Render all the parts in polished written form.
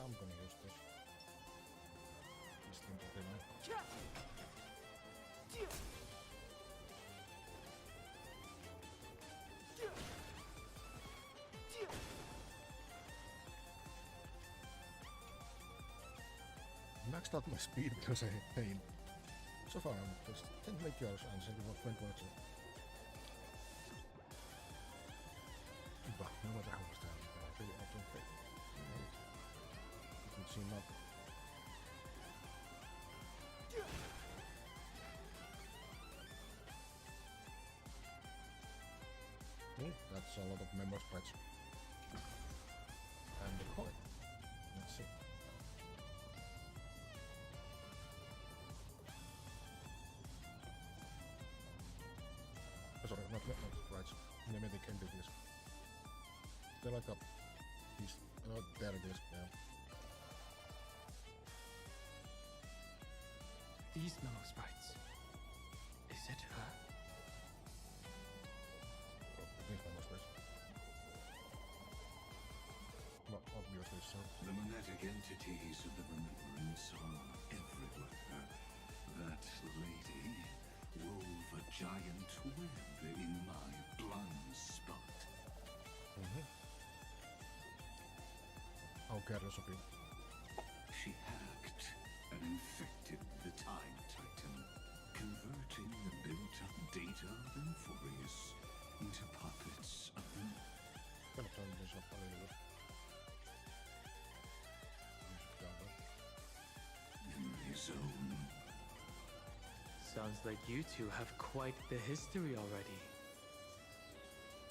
I'm gonna use this. This thing anyway. Maxed out my speed because I hate pain. So far I'm just 10 make yours answer what friend watching. But no matter how much time I really often fail. You can see not. That's a lot of member sprites. And the coin. Let's see. Sorry, not sprites. Mimetic entities. They're like a piece. Oh, there it is, yeah. These memo sprites. Is it her? These memo sprites. Well, obviously so. The monetic entities of the remembrance are everywhere. That lady wove a giant web in my blind spot. How careless of you. She hacked and infected the Time Titan, converting the built-up data of Euphorius into puppets of them. Gonna turn this up a little bit. Memory zone. Sounds like you two have quite the history already.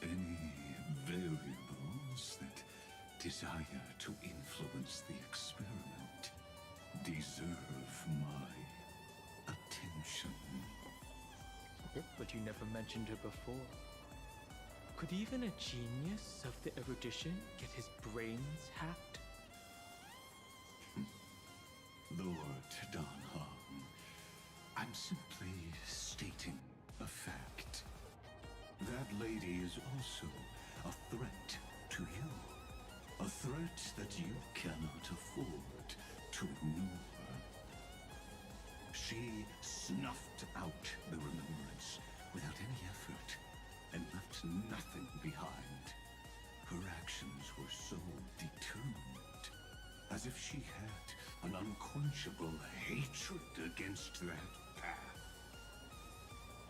Any variables that desire to influence the experiment deserve my attention. Okay. But you never mentioned her before. Could even a genius of the erudition get his brains hacked? Lord Donhan, I'm simply stating a fact. That lady is also a threat to you. A threat that you cannot afford to ignore. She snuffed out the remembrance without any effort and left nothing behind. Her actions were so determined, as if she had an unquenchable hatred against that path.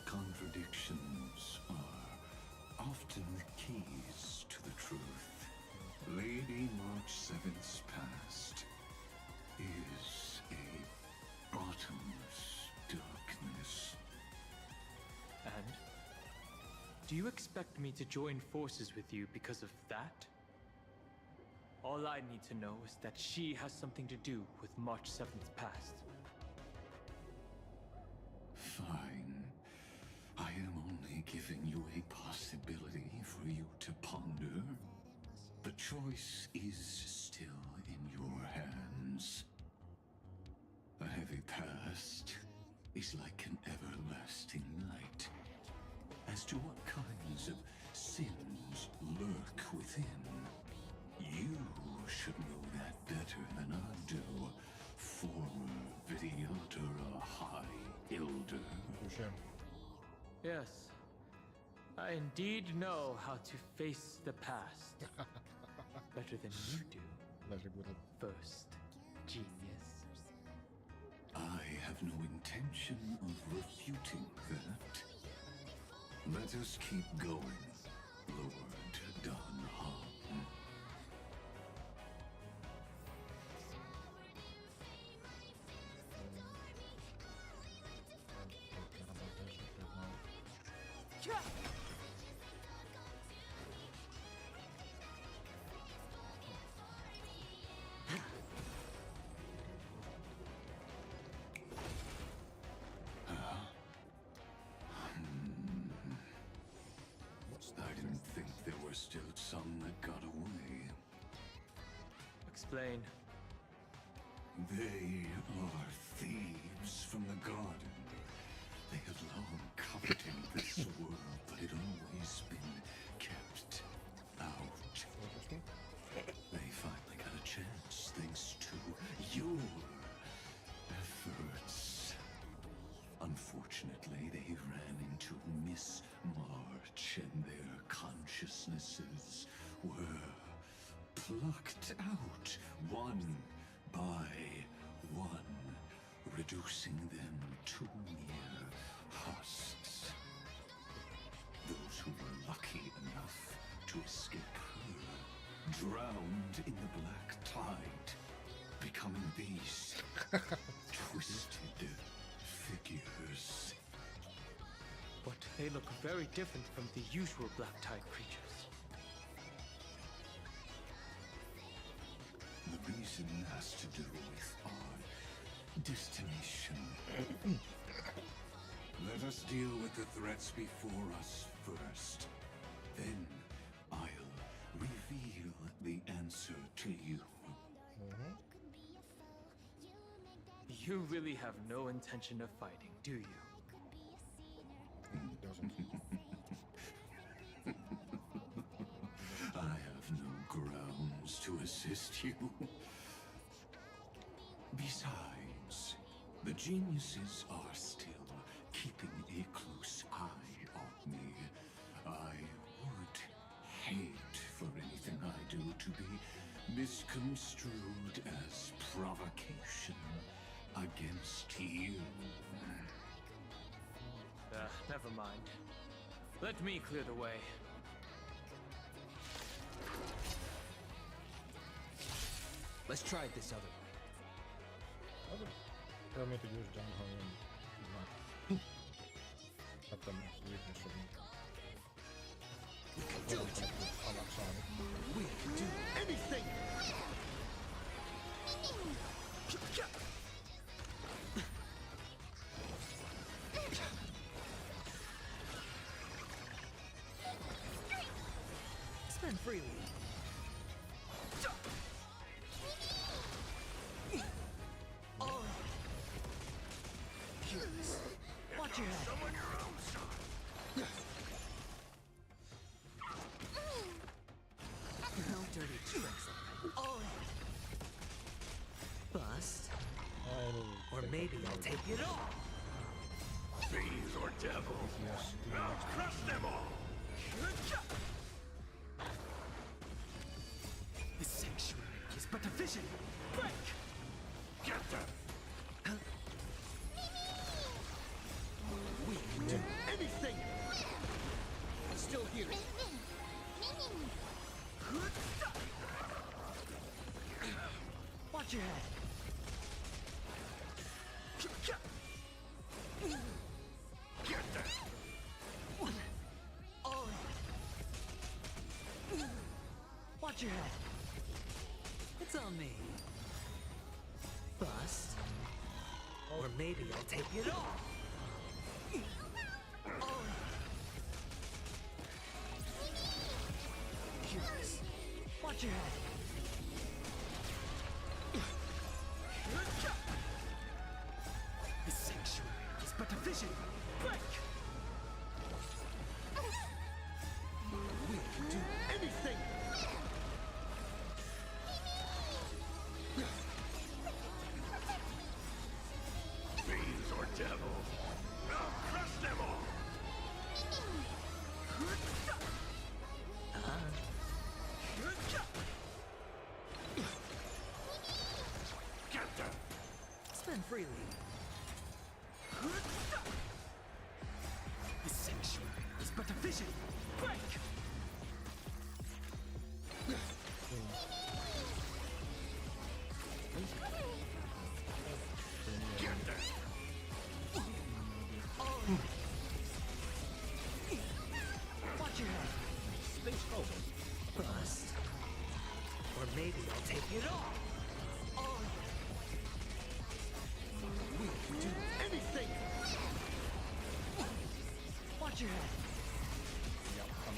Contradictions are often the keys to the truth. Lady March 7th's past is a bottomless darkness. And? Do you expect me to join forces with you because of that? All I need to know is that she has something to do with March 7th's past. Fine. I am only giving you a possibility for you to ponder. The choice is still in your hands. A heavy past is like an everlasting night. As to what kinds of sins lurk within, you should know that better than I do, former Videotera High Elder. Sure. Yes, I indeed know how to face the past. Better than you do. Leslie Woodard. First, genius. I have no intention of refuting that. Let us keep going, Lord Donhan. I didn't think there were still some that got away. Explain. They are thieves from the garden. They have long coveted this world, but it always been kept out. Interesting. They finally got a chance thanks to your efforts. Unfortunately, they ran into Miss March and their consciousnesses were plucked out one by one, reducing them to mere husks. Those who were lucky enough to escape her drowned in the black tide, becoming these twisted figures. But they look very different from the usual Black Tide creatures. The reason has to do with our destination. Let us deal with the threats before us first. Then I'll reveal the answer to you. You really have no intention of fighting, do you? Doesn't. I have no grounds to assist you. Besides, the geniuses are still keeping a close eye on me. I would hate for anything I do to be misconstrued as provocation against you. Never mind. Let me clear the way. Let's try it this other way. Okay. Tell me to use Jang Ho and not let them weakness of me. We can do it. We can do anything. Spend freely. Oh. Curious. Watch your head. Someone your own son. No dirty tricks. Oh. Bust. Or maybe I'll take it all. Fiends or devils, Yes. I'll crush them all! The sanctuary is but a vision. Break! Get them! We can do anything! Still here. Watch your head. Get them! Oh. Watch your head. It's on me. Bust. Or maybe I'll take it all. Oh. Curious. Watch your head. The sanctuary is but a vision. Break! We can do anything! Fiends or devils, I'll crush them all! Get them! Spend freely. The sanctuary is but a vision. Break! Get them! Watch your head. Space open. Bust. Or maybe I'll take it all. Oh. We can do anything. Watch your head. Yep, I'm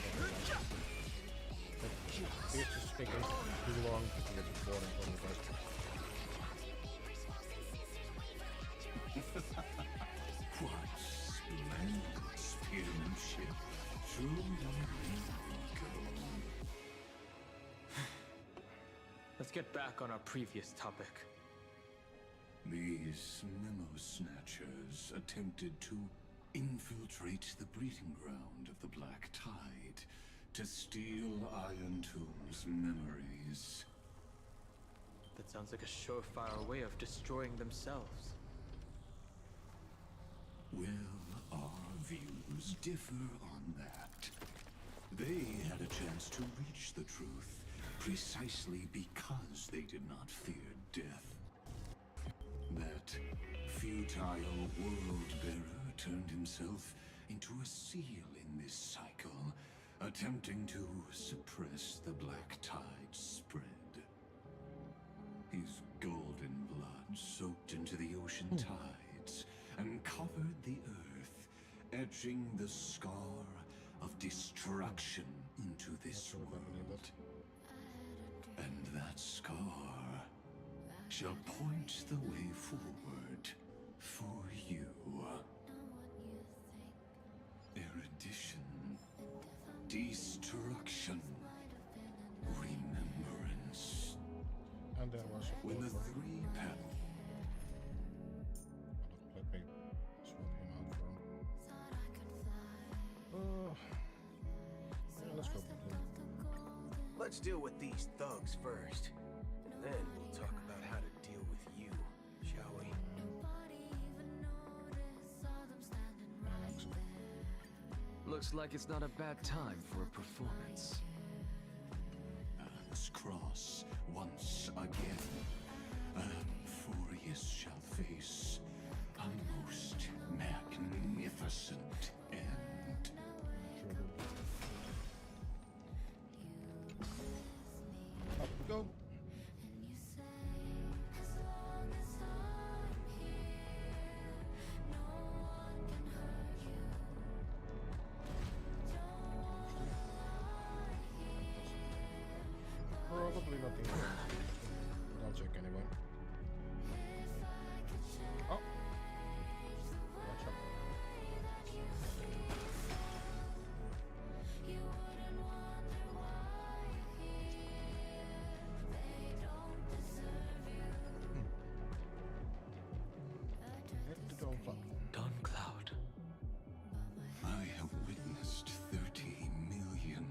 let's get back on our previous topic. These memo snatchers attempted to infiltrate the breeding ground of the Black Tide to steal Iron Tomb's memories. That sounds like a surefire way of destroying themselves. Well, our views differ on that. They had a chance to reach the truth precisely because they did not fear death. That futile world-bearer turned himself into a seal in this cycle, attempting to suppress the Black Tide's spread. His golden blood soaked into the ocean tides and covered the earth, etching the scar of destruction into this world. And that scar shall point the way forward for you. Erudition, destruction, remembrance. And there was a When the clover. three paddle. Let me swap him out for... yeah, let's go with him. Let's deal with these thugs first. Then we'll talk about how to deal with you, shall we? Looks like it's not a bad time for a performance. Earth's cross once again. Furious shall face a most magnificent end. Up we go. Probably nothing. But I'll check anyway. Oh! Watch out. Head to Dolphin. Dawn Cloud. I have witnessed 30 million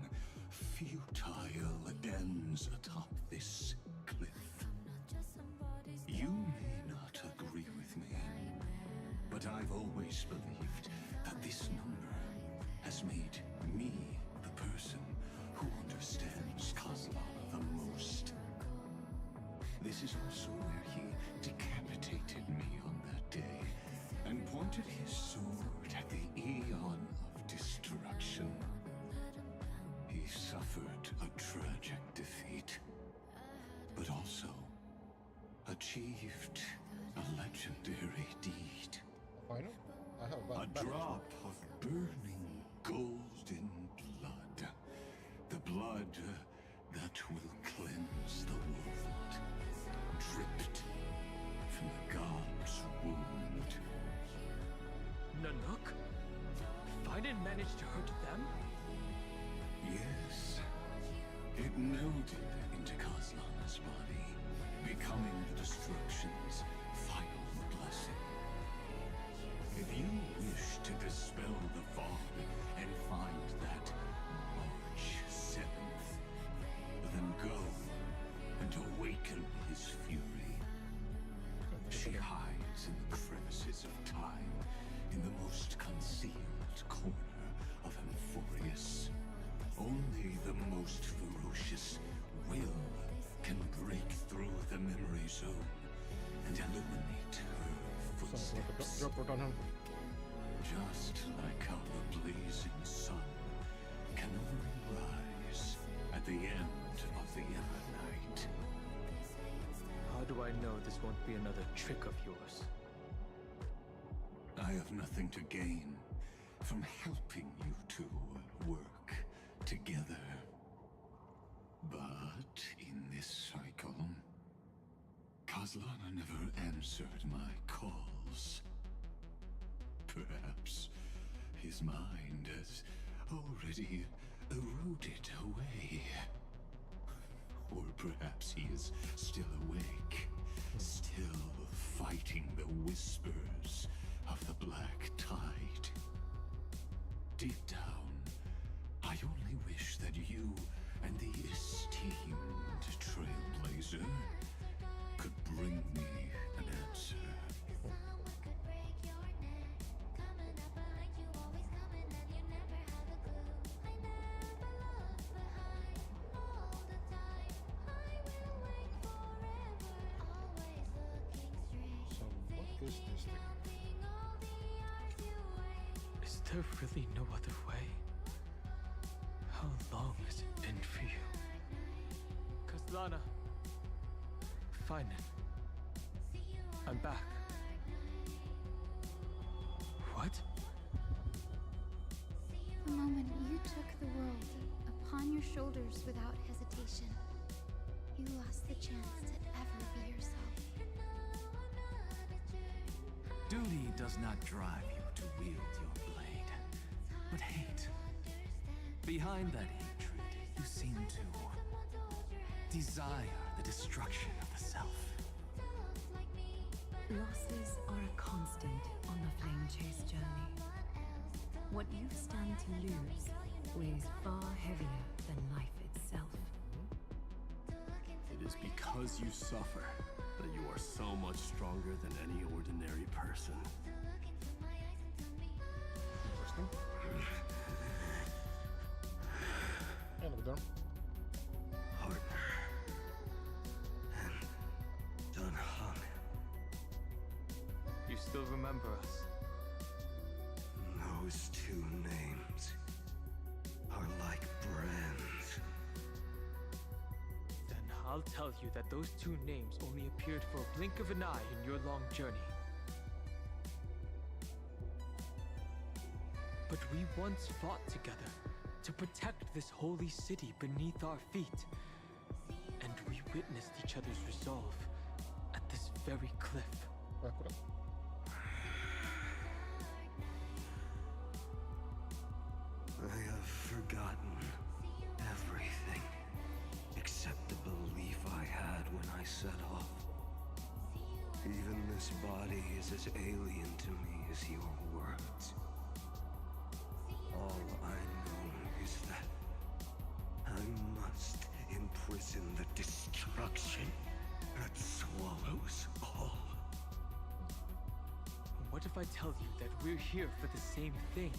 futile ends atop this cliff. You may not agree with me, but I've always believed that this number has made me the person who understands Kozlana the most. This is also where he decapitated me on that day and pointed his sword at the Eon of Destruction. He suffered a tragic defeat, but also achieved a legendary deed. Final? I have A bad drop of burning golden blood. The blood that will cleanse the world. Dripped from the god's wound. Nanook? Fiden managed to hurt them? Yes. It melded into Kozlana's body, becoming the destruction's final blessing. If you wish to dispel the fog and find that March 7th, then go and awaken his fury. She hides in the crevices of time, in the most concealed corner of Amphorius. Only the most ferocious will can break through the memory zone and illuminate her Sounds like a footsteps. drop on him. Just like how the blazing sun can only rise at the end of the Evernight. How do I know this won't be another trick of yours? I have nothing to gain from helping you two work together. But in this cycle, Kozlana never answered my calls. Perhaps his mind has already eroded away. Or perhaps he is still awake, still fighting the whispers of the Black Tide. Deep down, I only wish that you and the esteemed Trailblazer could bring me an answer. So what is this thing? Is there really no other way? How long has it been for you? Kaslana. Fine. I'm back. What? The moment you took the world upon your shoulders without hesitation, you lost the chance to ever be yourself. Duty does not drive you to wield your blade, but hate. Behind that hatred, you seem to desire the destruction of the self. Losses are a constant on the Flame Chase journey. What you stand to lose weighs far heavier than life itself. It is because you suffer that you are so much stronger than any ordinary person. Interesting. And we're done. Partner. And done hung. You still remember us? Those two names are like brands. Then I'll tell you that those two names only appeared for a blink of an eye in your long journey. But we once fought together to protect this holy city beneath our feet. And we witnessed each other's resolve at this very cliff. Akurat. I have forgotten everything except the belief I had when I set off. Even this body is as alien to me as your words. All I know is that I must imprison the destruction that swallows all. What if I tell you that we're here for the same thing?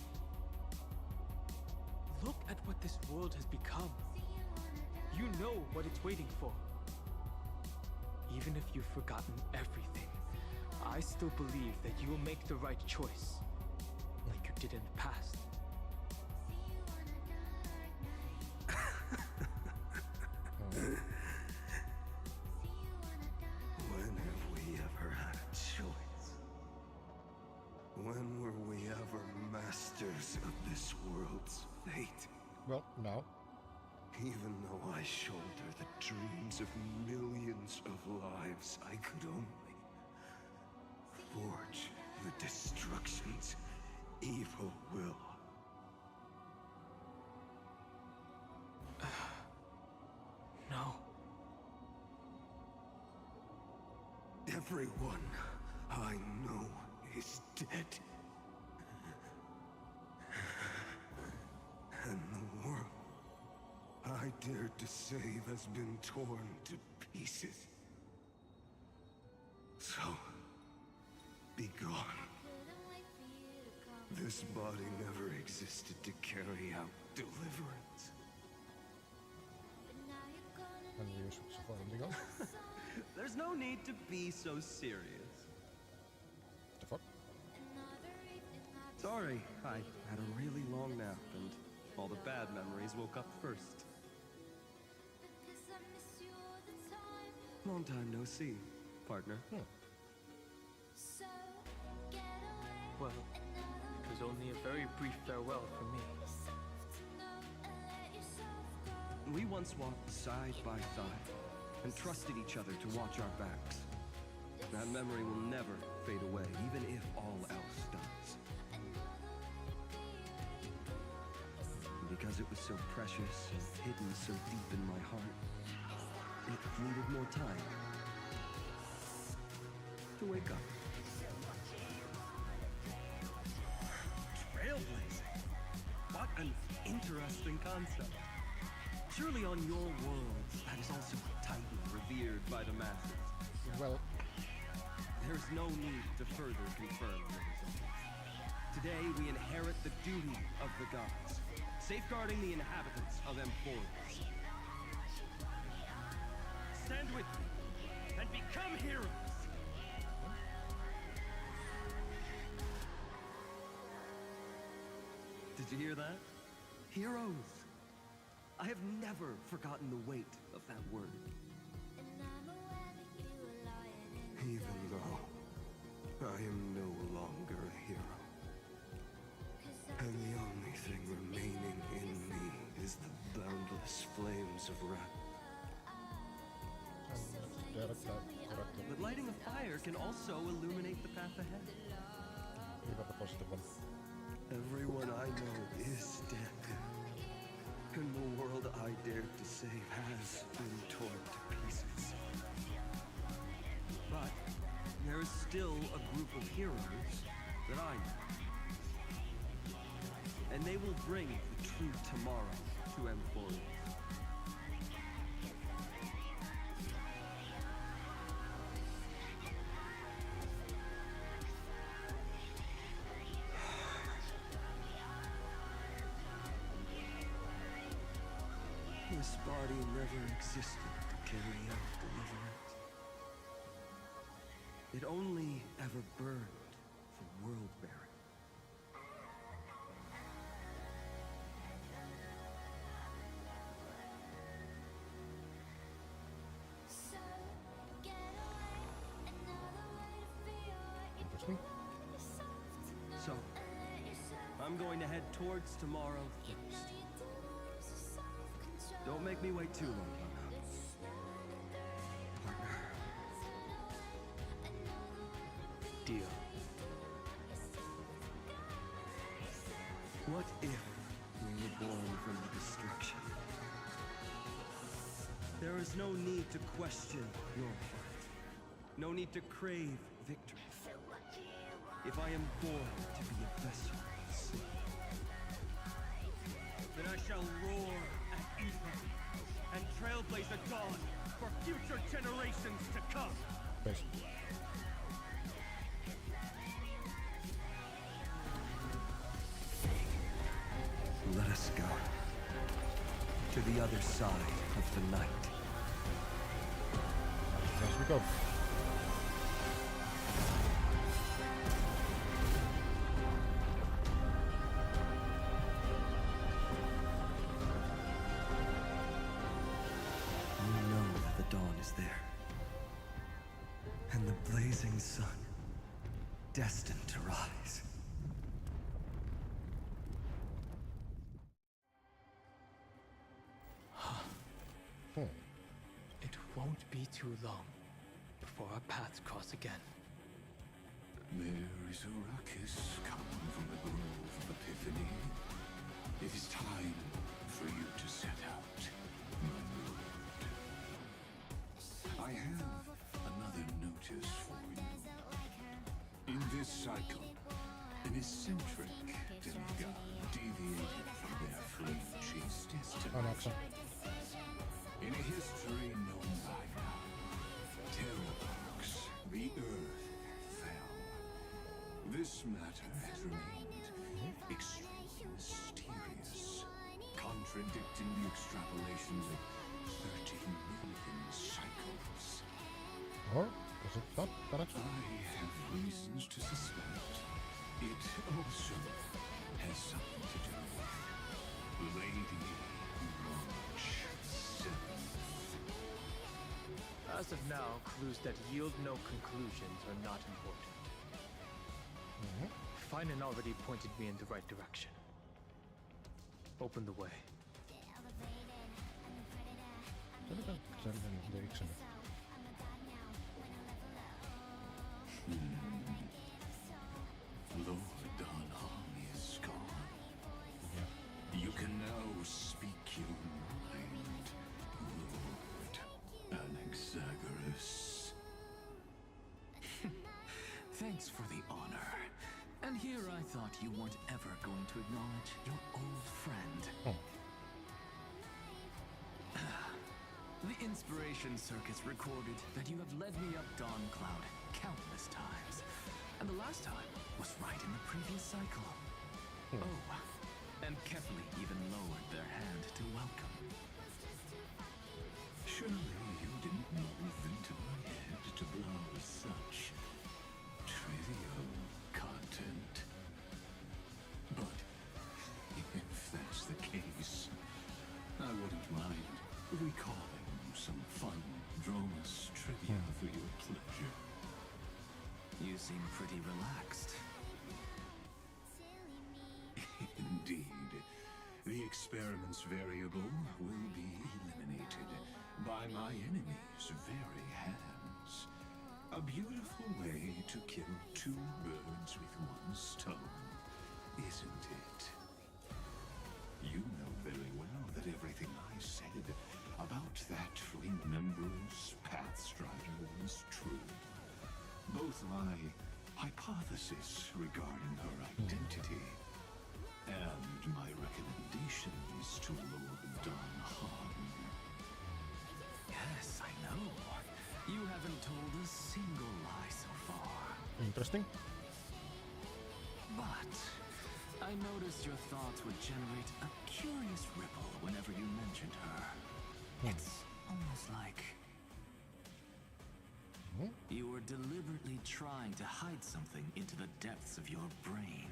Look at what this world has become. You know what it's waiting for. Even if you've forgotten everything, I still believe that you will make the right choice, like you did in the past. When have we ever had a choice? When were we ever masters of this world's fate? Well, now. Even though I shoulder the dreams of millions of lives, I could only forge the destruction's evil will. No. Everyone I know is dead. And the world I dared to save has been torn to pieces. So, be gone. This body never existed to carry out deliverance. En wie is zo far om dingen? There's no need to be so serious. The fuck? Sorry, I had a really long nap and all the bad memories woke up first. Long time no see, partner. Well, it was only a very brief farewell for me. We once walked side by side and trusted each other to watch our backs. That memory will never fade away, even if all else does. Because it was so precious and hidden so deep in my heart, it needed more time to wake up. Trailblazing? What an interesting concept. Surely on your worlds, that is also a titan revered by the masses. Well, There's no need to further confirm the results. Today, we inherit the duty of the gods, safeguarding the inhabitants of Emporius. Stand with me and become heroes! Did you hear that? Heroes! I have never forgotten the weight of that word. Even though I am no longer a hero, and the only thing remaining in me is the boundless flames of wrath. But lighting a fire can also illuminate the path ahead. Everyone I know is dead. And the world I dared to save has been torn to pieces. But there is still a group of heroes that I know. And they will bring the true tomorrow to Emporius. This body never existed to carry out deliverance. It only ever burned for world-bearing. Interesting. So, I'm going to head towards tomorrow first. Don't make me wait too long, partner. Deal. What if we were born from the destruction? There is no need to question your heart. No need to crave victory. If I am born to be a vessel of sin, then I shall roar at ether and trailblaze a dawn for future generations to come. Best. Let us go to the other side of the night. As we go. You know that the dawn is there, and the blazing sun destined to rise. It won't be too long before our paths cross again. There is a ruckus coming from the grove of Epiphany. It is time for you to set out, my lord. I have another notice for you. In this cycle, an eccentric demigod deviated from their flame-chase destiny. In a history known by now, Terrorbox, the Earth fell. This matter has remained extremely mysterious, contradicting the extrapolations of 30 million cycles. Or is it not that actually? I have reasons to suspect it also has something to do with Lady Launch 7. As of now, clues that yield no conclusions are not important. Finan already pointed me in the right direction. Open the way. Lord Donhong is gone. You can now speak your mind, Lord, Thanks for the honor. And here I thought you weren't ever going to acknowledge your old friend. The Inspiration Circus recorded that you have led me up Dawn Cloud countless times. And the last time was right in the previous cycle. Oh, and Kefli even lowered their hand to welcome. Surely you didn't know Ventor had to blow such trivial content. But if that's the case, I wouldn't mind recalling some fun Dromus trivia for your pleasure. You seem pretty relaxed. Indeed. The experiment's variable will be eliminated by my enemy's very hands. A beautiful way to kill two birds with one stone, isn't it? You know very well that everything I said about that remembrance Pathstrider was true. Both my hypothesis regarding her identity and my recommendations to Lord Don Han. Yes, I know. You haven't told a single lie so far. Interesting. But I noticed your thoughts would generate a curious ripple whenever you mentioned her. It's almost like you were deliberately trying to hide something into the depths of your brain.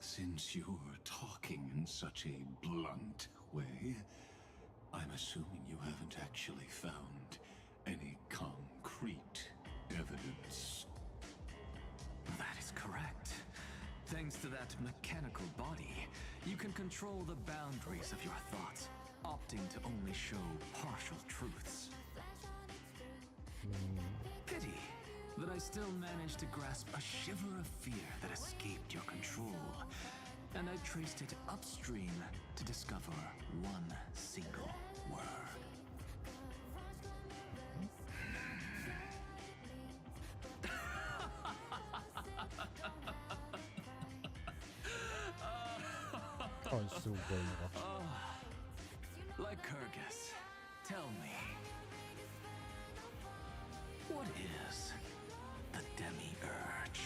Since you're talking in such a blunt way, I'm assuming you haven't actually found any concrete evidence. That is correct. Thanks to that mechanical body, you can control the boundaries of your thoughts, opting to only show partial truths. Pity that I still managed to grasp a shiver of fear that escaped your control, and I traced it upstream to discover one single word. Oh, it's still going off. Lycurgus, tell me, what is the Demi-Urge?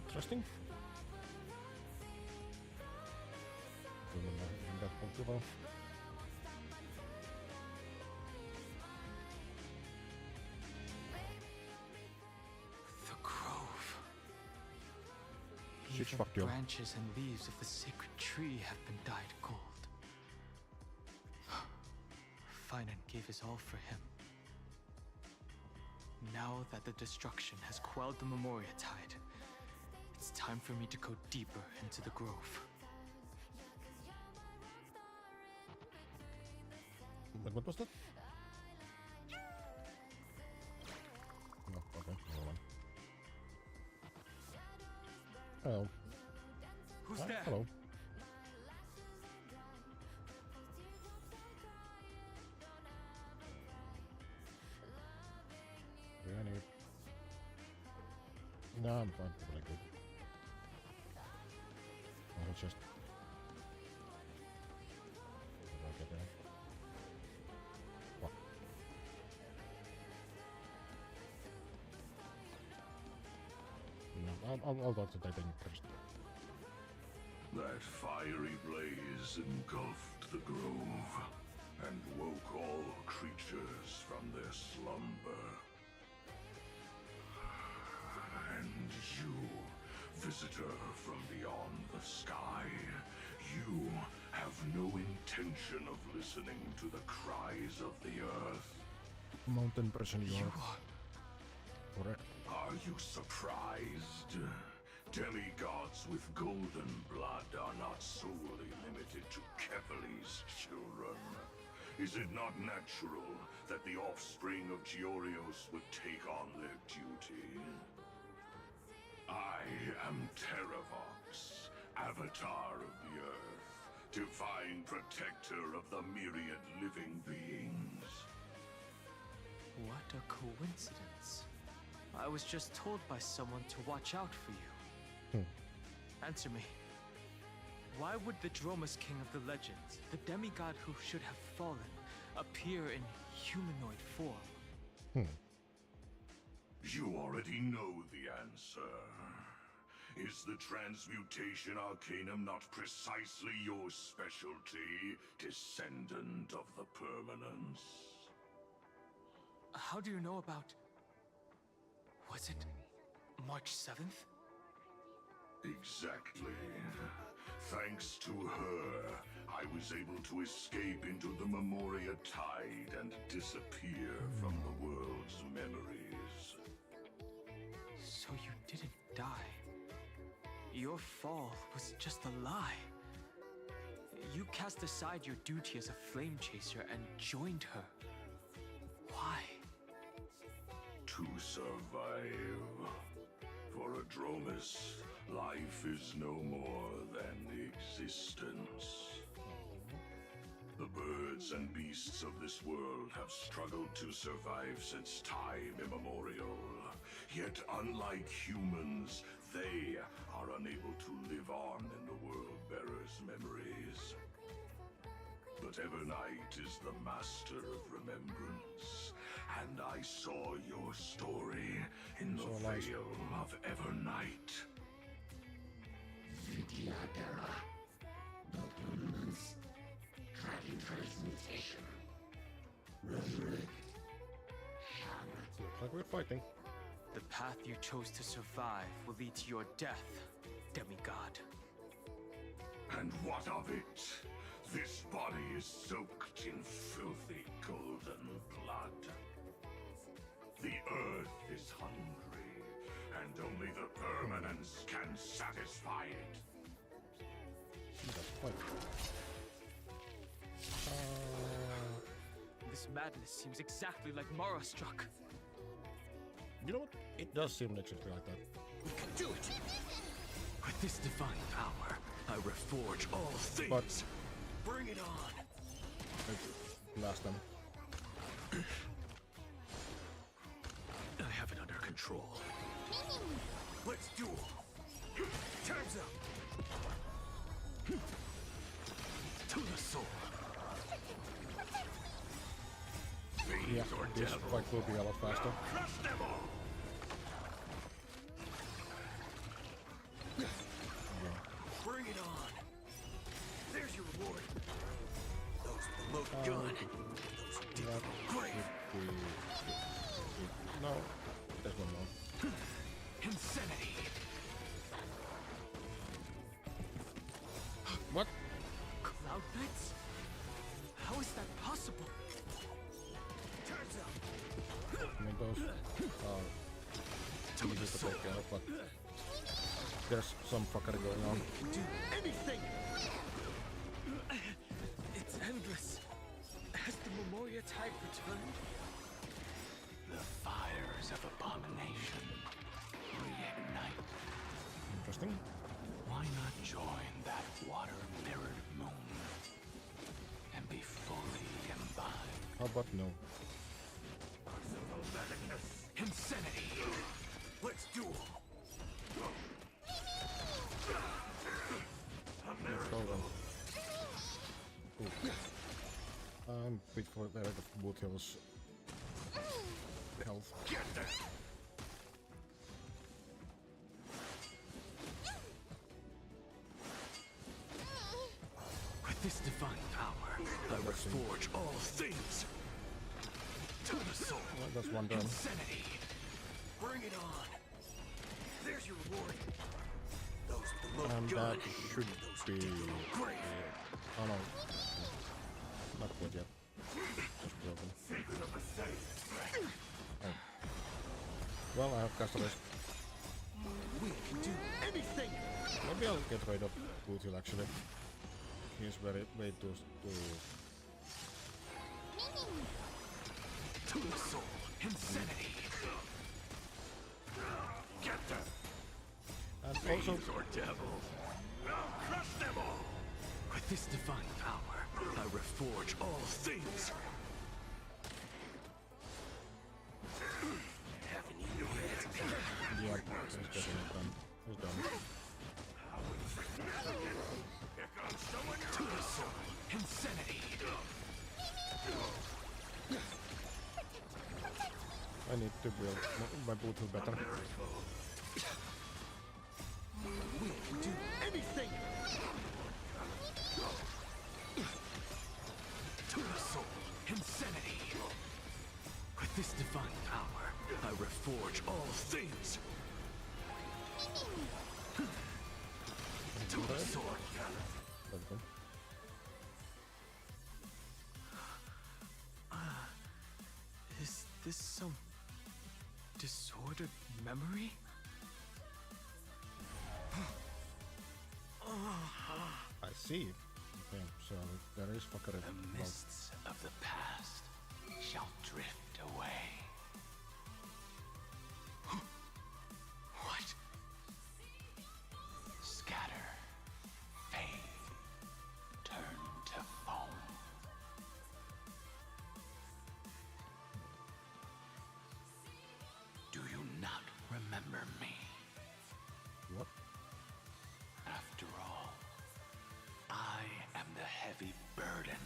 Interesting. The grove. Shit, Even fuck you. branches and leaves of the sacred tree have been dyed gold. Finan gave his all for him. Now that the destruction has quelled the Memoria Tide, it's time for me to go deeper into the grove. What was that? No, okay, never mind. Hello. Who's Ah, there? hello. Granny. No, I'm fine. Really good. I'll just... I'll get there. What? No, I'll talk to Titanic first. That fiery blaze engulfed the grove and woke all creatures from their slumber. And you, visitor from beyond the sky, you have no intention of listening to the cries of the earth. Mountain person you are. Correct. Are you surprised? Demigods with golden blood are not solely limited to Kefali's children. Is it not natural that the offspring of Georios would take on their duty? I am Terravox, Avatar of the Earth, divine protector of the myriad living beings. What a coincidence. I was just told by someone to watch out for you. Answer me. Why would the Dromus King of the Legends, the demigod who should have fallen, appear in humanoid form? You already know the answer. Is the transmutation arcanum not precisely your specialty, descendant of the permanence? How do you know about... Was it March 7th? Exactly. Thanks to her, I was able to escape into the Memoria Tide and disappear from the world's memories. So you didn't die. Your fall was just a lie. You cast aside your duty as a flame chaser and joined her. Why? To survive. For a Dromus, life is no more than existence. The birds and beasts of this world have struggled to survive since time immemorial. Yet unlike humans, they are unable to live on in the World-Bearer's memories. But Evernight is the master of remembrance, and I saw your story in the Veil of Evernight. Looks like we're fighting. The path you chose to survive will lead to your death, demigod. And what of it? This body is soaked in filthy golden blood. The earth is hungry, and only the permanence can satisfy it. That's quite... This madness seems exactly like Mara struck. You know what? It does seem exactly like that. We can do it! With this divine power, I reforge all things. But... Bring it on! Last time. I have it under control. Let's duel! Time's up! To the soul. Yeah, this fight will be a lot faster. Crush them all! Bring it on! There's your reward! Those with the loaded gun! Those who dig great! No, there's one more. Insanity. What? Cloud Knights? How is that possible? Time's up! I mean, those are easy to take care of, but there's some fuckery going on. Do anything! It's endless. Has the Memoria Tide returned? The fires of abomination reignite. Interesting. Why not join that water-mirrored moon and be fully imbibed? How about no? Insanity. Let's duel! Go then. Ooh. I'm a bit for the rate of Boot Hill's health. Get there! With this divine power, I reforge all things. To the soul. Well, that's one done. Insanity. Bring it on! There's your reward! Those with the loaded And gun! that should be... Great! Oh no. Not good yet. Just broken. Oh. Well, I have customers. We can do anything! Maybe I'll get rid of Boot Hill actually. He's way too... To the soul. Insanity. Get them! And also... Or devil. Now crush them all! With With this divine power, I reforge all things. Haven't you yet? Yep, he's definitely done. He's done. To the soul, insanity. I need to build my bootle better. We'll do anything. To the soul, insanity. With this divine power, I reforge all things. To the sword. That's good. Is this some disordered memory? I see. Okay, so there is fuckery. The mists of the past shall drift away. What? Scatter, fade, turn to foam. Do you not remember me? What? After all, I am the heavy burden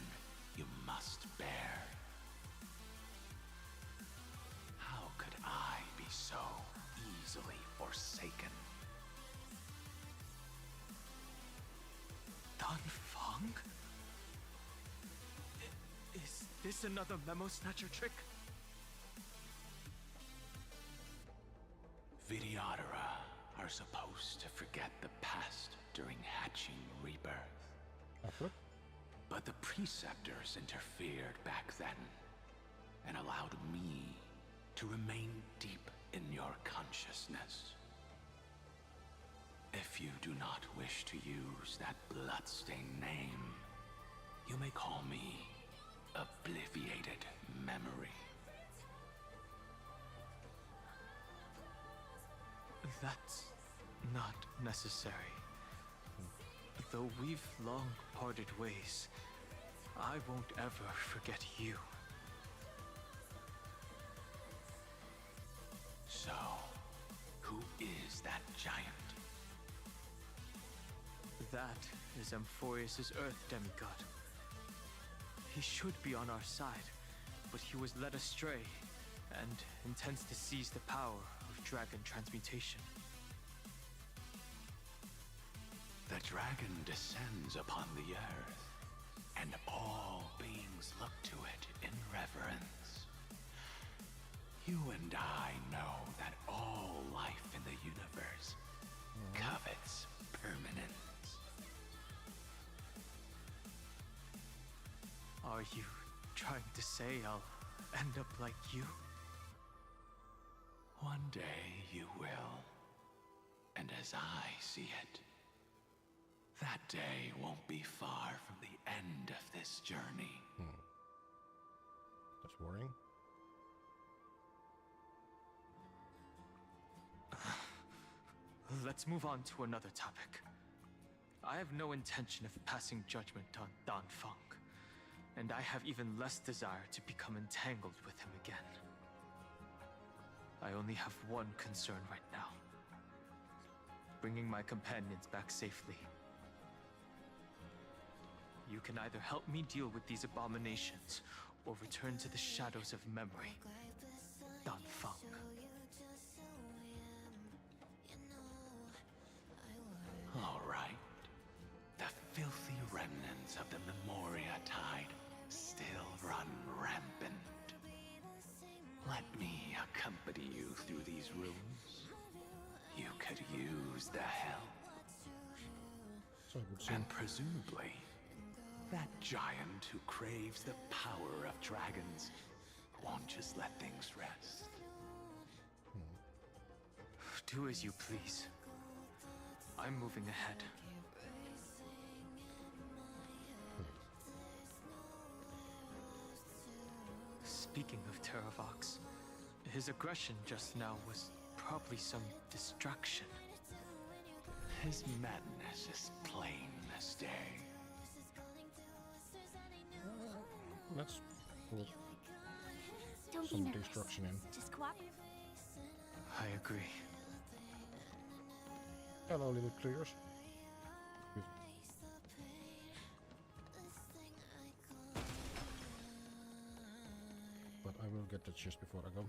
you must bear. How could I be so easily forsaken? Dan Feng? Is this another memo snatcher trick? Vidyadhara are supposed to forget the past during hatching rebirth. After? But the preceptors interfered back then and allowed me to remain deep in your consciousness. If you do not wish to use that bloodstained name, you may call me Obliviated Memory. That's not necessary. Though we've long parted ways, I won't ever forget you. So, who is that giant? That is Amphorius' Earth demigod. He should be on our side, but he was led astray and intends to seize the power of dragon transmutation. The dragon descends upon the earth, and all beings look to it in reverence. You and I know that all life in the universe covets permanence. Are you trying to say I'll end up like you? One day you will. And as I see it, that day won't be far from the end of this journey. That's worrying. Let's move on to another topic. I have no intention of passing judgment on Dan Feng, and I have even less desire to become entangled with him again. I only have one concern right now: bringing my companions back safely. You can either help me deal with these abominations, or return to the shadows of memory. Dan Feng. All right. The filthy remnants of the Memoria Tide still run rampant. Let me accompany you through these rooms. You could use the help. So I would say. And presumably, that giant who craves the power of dragons won't just let things rest. Do as you please. I'm moving ahead. Speaking of Terravox, his aggression just now was probably some distraction. His madness is plain as day. let's put Don't be some nervous. destruction in. Just cooperate. I agree. Hello, little critters. But I will get the chest before I go.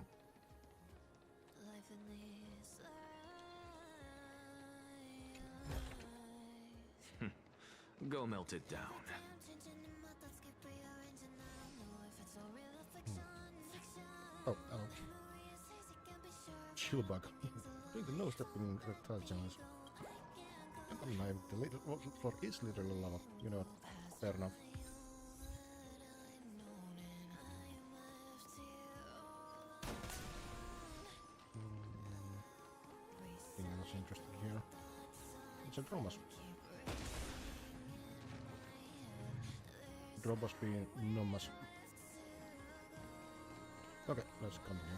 Go melt it down. Oh, hello. Chill bug. Doing the no-stepping reptile challenge. I'm alive. The little floor is literally lava. You know, fair enough. Anything else interesting here? It's a Dromas. Drobos being Nomas. Okay, let's continue.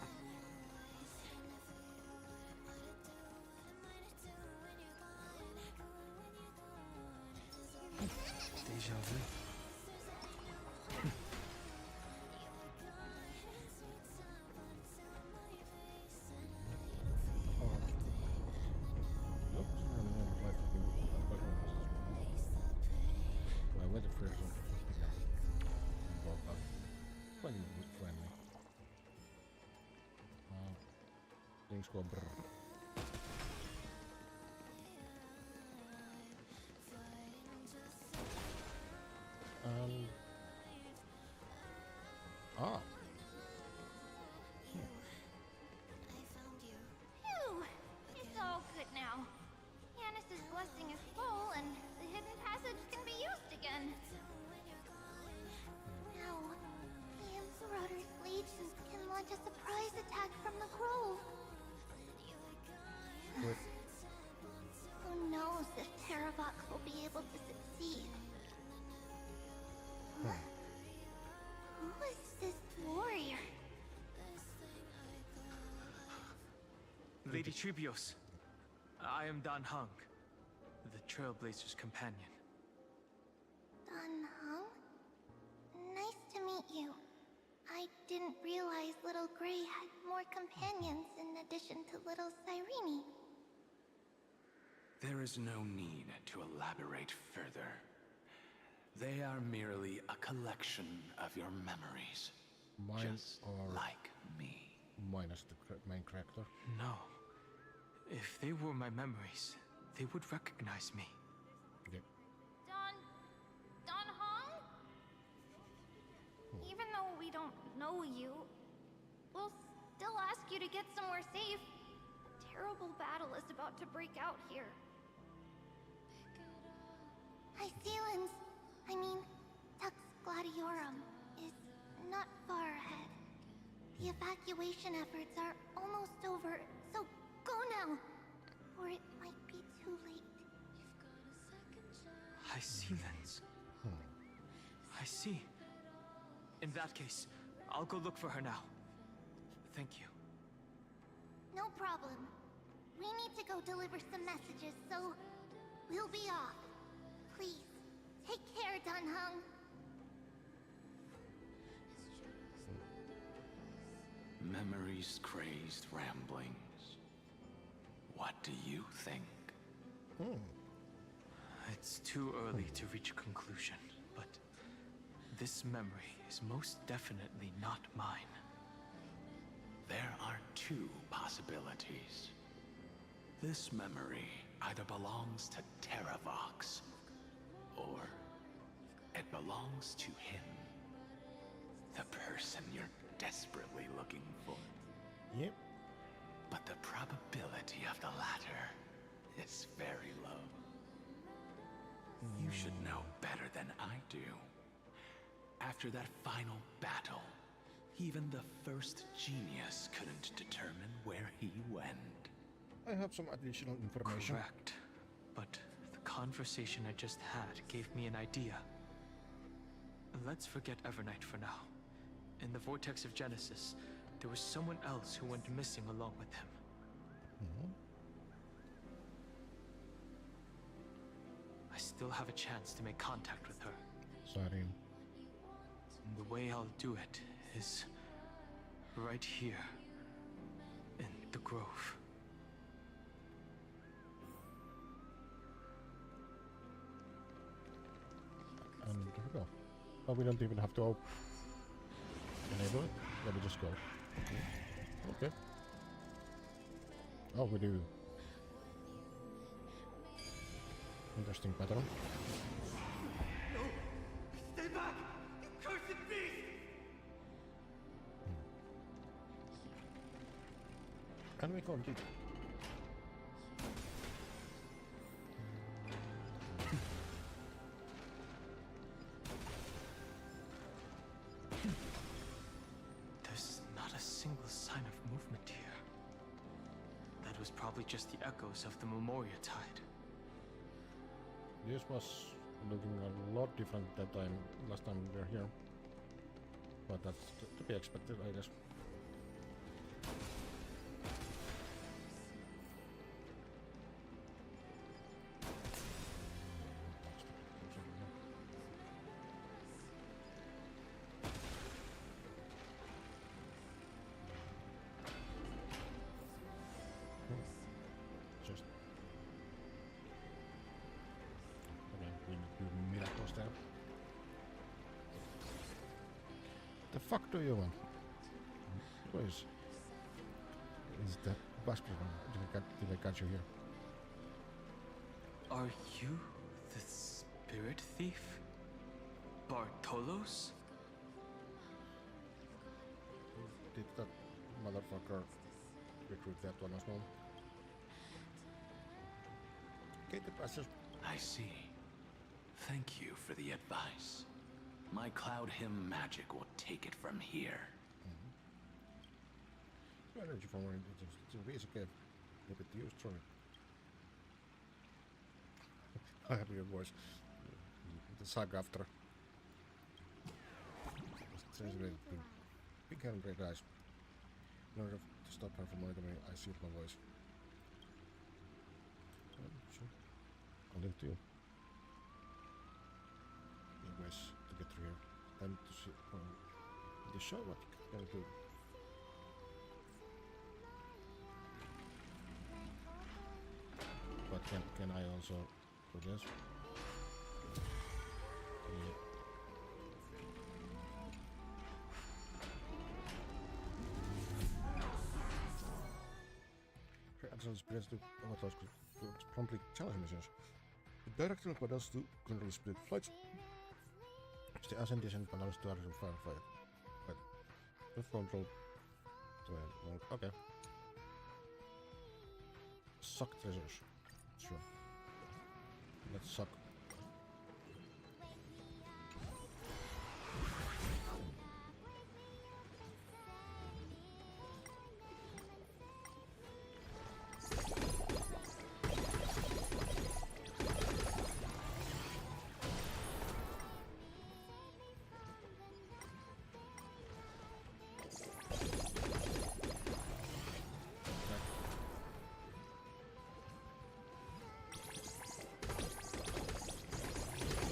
Deja vu. Nope, I waited for some friendly. Things go brr. Ah. Phew! It's all good now. Yanis's blessing is full, and the hidden passage can be used again. Now, the Imperator's legions can launch a surprise attack from the grove. Wait. Who knows if Terravox will be able to succeed? Who is this warrior? Lady Tribios, I am Dan Hung, the Trailblazer's companion. Dan Hung? Nice to meet you. I didn't realize Little Gray had more companions in addition to Little Cyrene. There is no need to elaborate further. They are merely a collection of your memories. Mine Just or like me. minus the main character. No. If they were my memories, they would recognize me. Okay. Don Hong? Even though we don't know you, we'll still ask you to get somewhere safe. A terrible battle is about to break out here. Icelands, I mean, Tux Gladiorum, is not far ahead. The evacuation efforts are almost over, so go now, or it might be too late. Icelands. I see. In that case, I'll go look for her now. Thank you. No problem. We need to go deliver some messages, so we'll be off. Please, take care, Dan Hung. Memories crazed ramblings. What do you think? It's too early to reach a conclusion, but this memory is most definitely not mine. There are two possibilities. This memory either belongs to Terravox, or it belongs to him. The person you're desperately looking for. Yep. But the probability of the latter is very low. You should know better than I do. After that final battle, even the first genius couldn't determine where he went. I have some additional information. Correct. But the conversation I just had gave me an idea. Let's forget Evernight for now. In the Vortex of Genesis, there was someone else who went missing along with him. I still have a chance to make contact with her. Cyrene. And the way I'll I'll do it is right here in the grove. And there we go. Oh, we don't even have to enable it. Let me just go. Okay. Oh, we do. Interesting pattern. No! Stay back! You cursed beast! Can we continue? There's not a single sign of movement here. That was probably just the echoes of the Memoria Tide. This was looking a lot different that time, last time we were here. But that's to be expected, I guess. Just okay, we do miracles there. The fuck do you want? Please. Is that basketball? Did I catch you here? Are you the spirit thief? Bartolos? Did that motherfucker recruit that one as well? Okay, the passage. I see. Thank you for the advice. My cloud hymn magic will take it from here. Where did you find one? It's a piece of cake. Look at you, sorry. I have your voice. The saga after. It's really good. Big hand, great eyes. In order to stop her from monitoring, I see my voice. Sure. I'll leave it to you. Anyways, to get through here. Time to see the show what you can do. But can I also do this? Yeah. Her additional experience to avatars could promptly challenge missions. The director panels to control split flights. The ascension panels to address firefight. Right. With control to okay. Suck treasures. Sure. Let's suck.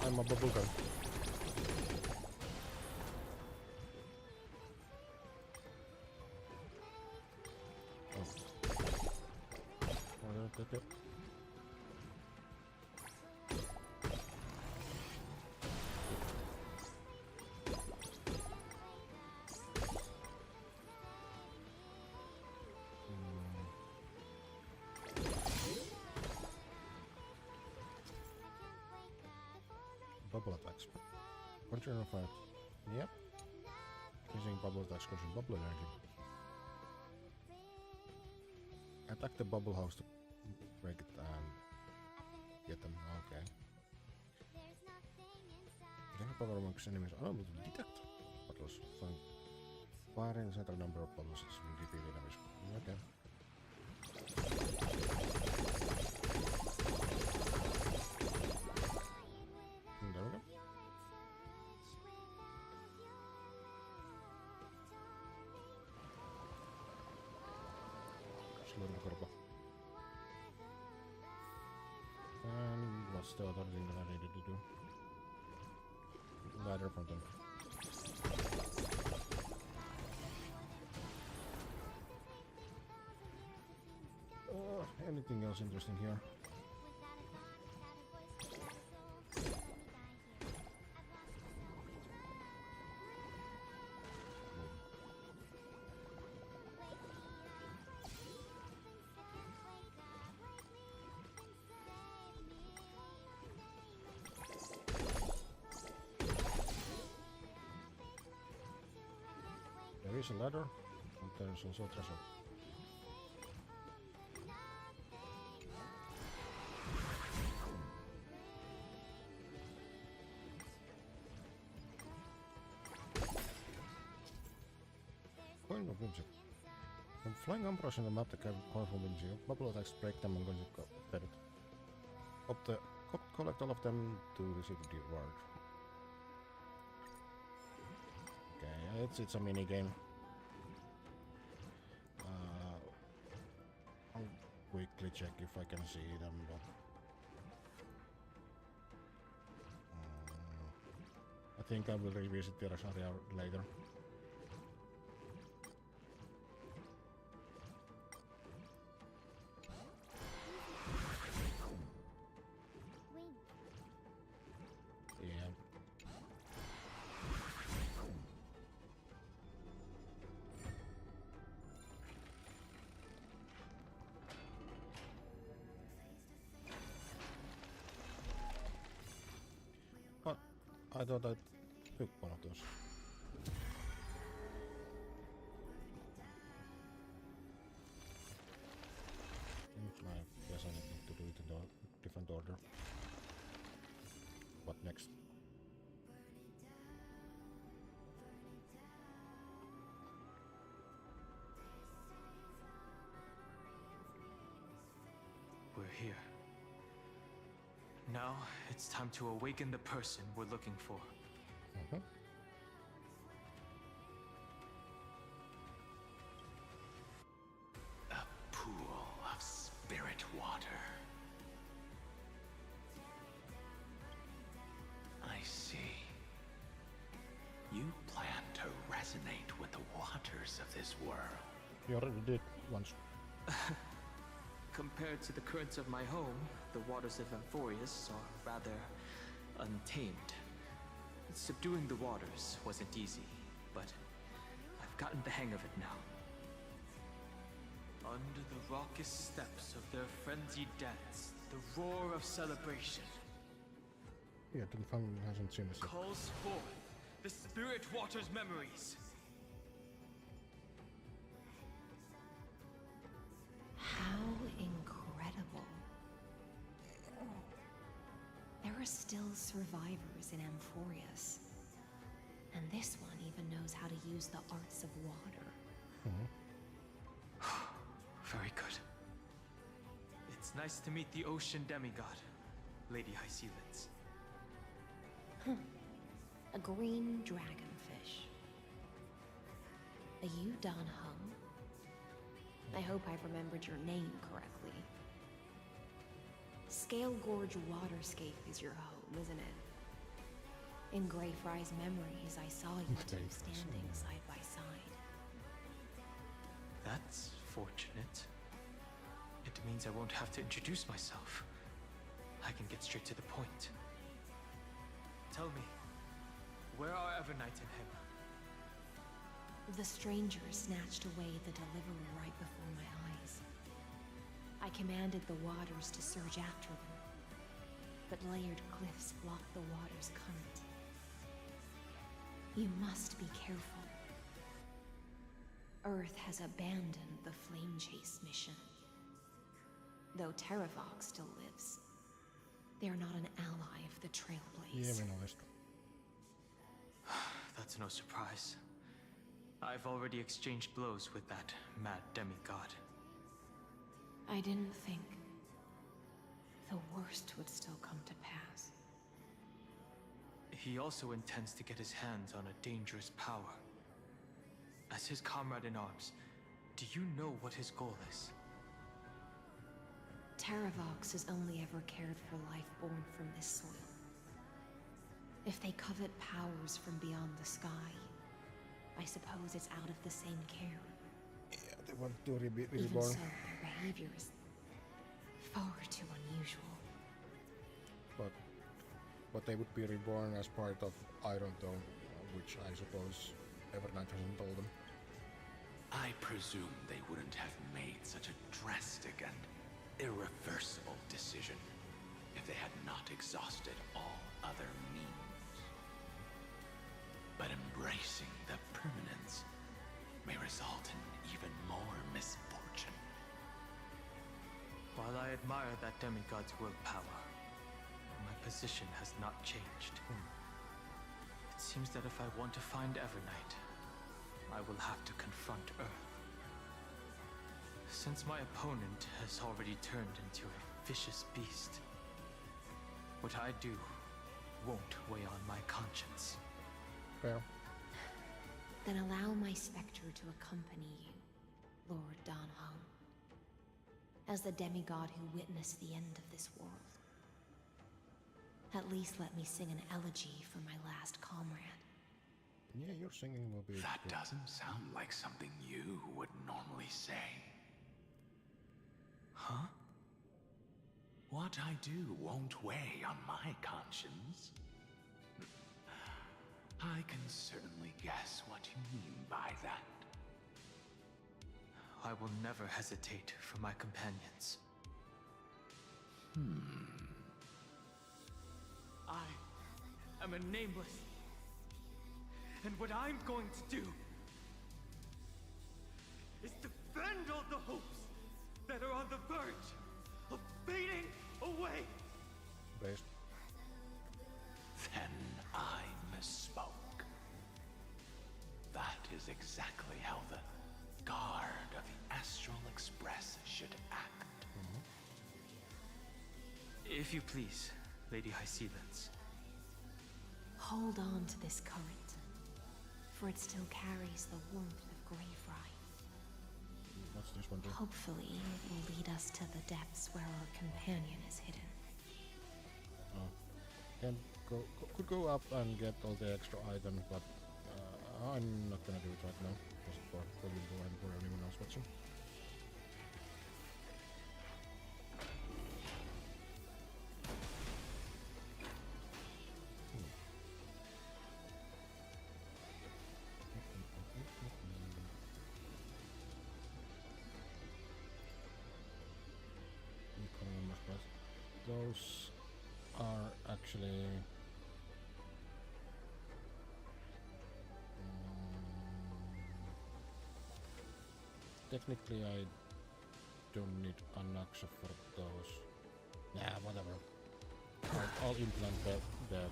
I'm a bubble gun. Yep. Bubble attacks. Control fire. Yep. Using bubble attacks consume bubble energy. Attack the bubble house to break it and get them. Okay. General power amongst enemies unable to detect bubbles. Fine. Fire in the center number of bubbles will defeat enemies. Okay. There we go. Seluruh korban. And what's the other thing that I needed to do? Ladder from them. anything else interesting here? There is a ladder, and there's also a treasure. Coin of whimsy. When flying umbras on the map that carry coins from whimsy, bubble attacks break them and going to get it. Collect all of them to receive the reward. Okay, it's a mini game. I'll quickly check if I can see them, but I think I will revisit the area later. Yeah. But I thought I took one of those. I guess I need to do it in a different order. What next? We're here. Now, it's time to awaken the person we're looking for. A pool of spirit water. I see. You plan to resonate with the waters of this world. You already did once. Compared to the currents of my home, the waters of Amphorius are rather untamed. Subduing the waters wasn't easy, but I've gotten the hang of it now. Under the raucous steps of their frenzied dance, the roar of celebration Yeah, the fun hasn't seen this yet. calls forth the spirit water's memories. How incredible. There are still survivors in Amphorius. And this one even knows how to use the arts of water. Very good. It's nice to meet the ocean demigod, Lady High Sealands. A green dragonfish. A Yudon Hum. I hope I've remembered your name correctly. Scale Gorge Waterscape is your home, isn't it? In Grey Fry's memories, I saw you two standing side by side. That's fortunate. It means I won't have to introduce myself. I can get straight to the point. Tell me, where are Evernight and him? The stranger snatched away the deliverer right before my eyes. I commanded the waters to surge after them, but layered cliffs blocked the water's current. You must be careful. Earth has abandoned the Flame Chase mission. Though Terravog still lives, they're not an ally of the Trailblaze. Yeah, we know this. That's no surprise. I've already exchanged blows with that mad demigod. I didn't think the worst would still come to pass. He also intends to get his hands on a dangerous power. As his comrade in arms, do you know what his goal is? Terravox has only ever cared for life born from this soil. If they covet powers from beyond the sky, I suppose it's out of the same care. Yeah, they want to be Even reborn. so, their behavior is far too unusual. But they would be reborn as part of Iron Throne, which I suppose Evernight hasn't told them. I presume they wouldn't have made such a drastic and irreversible decision if they had not exhausted all other means. But embracing the permanence may result in even more misfortune. While I admire that demigod's willpower, my position has not changed. It seems that if I want to find Evernight, I will have to confront Earth. Since my opponent has already turned into a vicious beast, what I do won't weigh on my conscience. Fair. Then allow my specter to accompany you, Lord Danhao, as the demigod who witnessed the end of this world. At least let me sing an elegy for my last comrade. Yeah, your singing will be That good. doesn't sound like something you would normally say. Huh? What I do won't weigh on my conscience. I can certainly guess what you mean by that. I will never hesitate for my companions. I am a nameless. And what I'm going to do is defend all the hopes that are on the verge of fading away. Based. Then I misspoke. That is exactly how the guard of the Astral Express should act. If you please, Lady Hysealence. Hold on to this current, for it still carries the warmth of Greyfry. What's this one do? Hopefully, it will lead us to the depths where our companion is hidden. Could go up and get all the extra items, but I'm not gonna do it right now. Just for you and for anyone else watching. Those are actually technically I don't need an axe for those. Nah, whatever. I'll implant the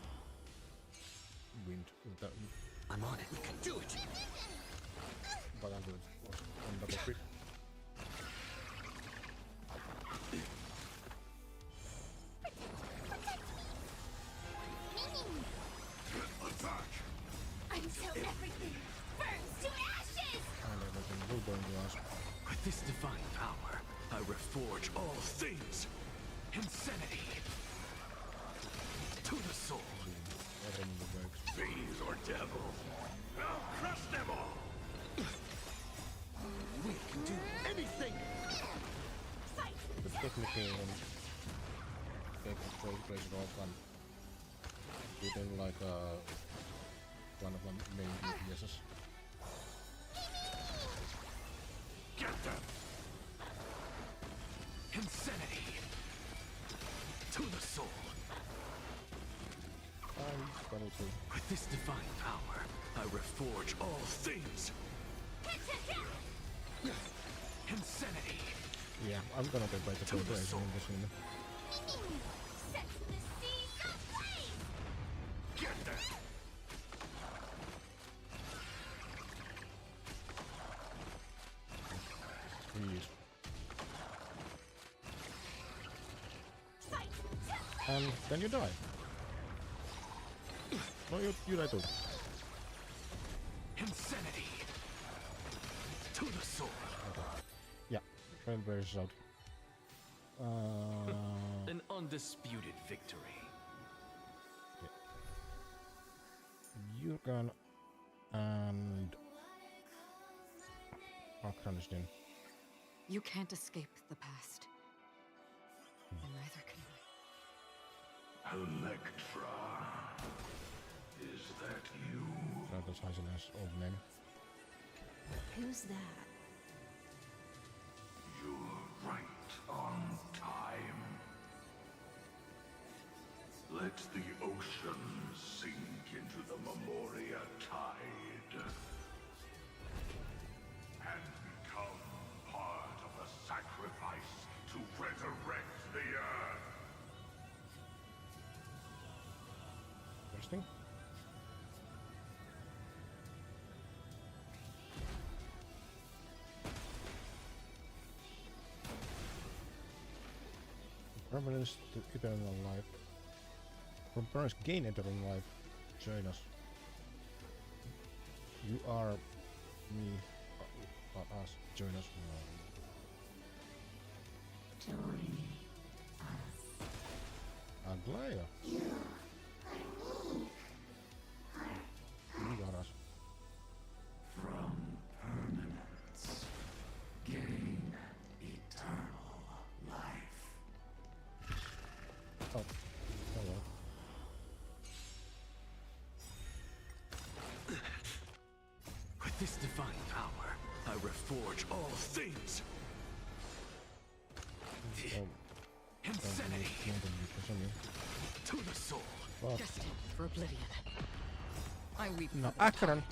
wind. I'm on it. We can do it. But I'll do it on double quick. Until everything burns to ashes! And everything will burn to ash. With this divine power, I reforge all things. Insanity. To the soul. Everything will break. Fiend or devil. I'll crush them all. We can do anything. Fight! But technically, take the place it off and put in like one of the main DPSs. Get them. Insanity. To the soul. Level 2. With this divine power, I reforge all things. Insanity. Yeah, I'm gonna be by the corporation in this one. Set the seas ablaze! Get them. Freeze. Fight! And then you die. No, you die too. Insanity. To the soul. Yeah, frame bursts out. An undisputed victory. You can and Akran is in. You can't escape the past. and neither can I. Electra. Is that you? That's Hasena's old name. Who's that? You're right on time. Let the ocean sink into the Memoria tide and become part of the sacrifice to resurrect the Earth. Interesting. Permanence to eternal life. From permanence gain eternal life. Join us. You are me, us. Join us. Join us. Aglaya. You are me. You got us. From permanence, gain eternal life. Oh. Hello. With this divine power, I reforge all things. Oh. Insanity Continue. to the soul. Fuck. Destined for oblivion. I weep No, for the Akron.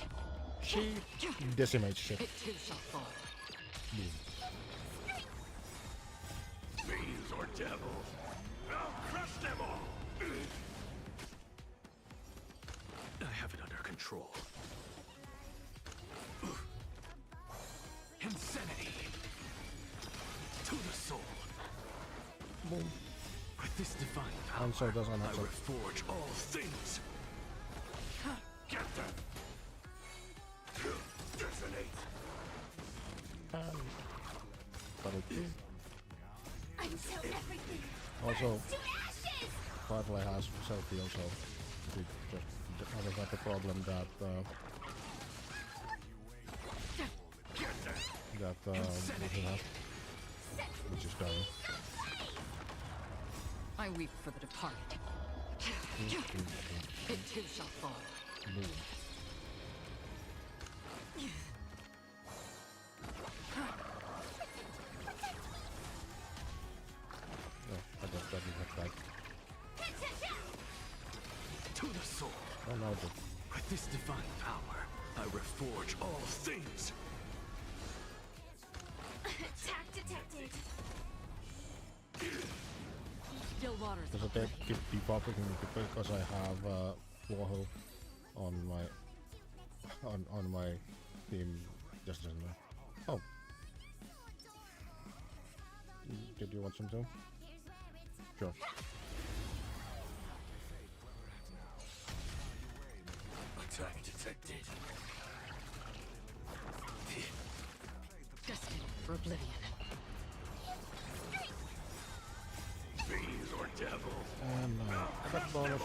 She decimates shit. It too shall fall. Boom. Fiends or devils, I'll crush them all! I have it under control. Insanity to the soul. Boom. With this divine power, And so does I Anaxa. reforge all things. Get them! Detonate! But it is. Until everything Also, burns to ashes! Firefly has self-heal, so we just haven't got the problem that we have, which is dying. I weep for the departed. It too shall fall. Boom. Oh, I guess that is not right. To the soul. Oh no, the With this divine power, I reforge all things. Attack detected. Still waters. does it take keep debuffing because I have Warho on my team just doesn't know. Oh. Did you want some too? Sure. Attack detected. Destined for oblivion. Fiends or devils, And attack bonus.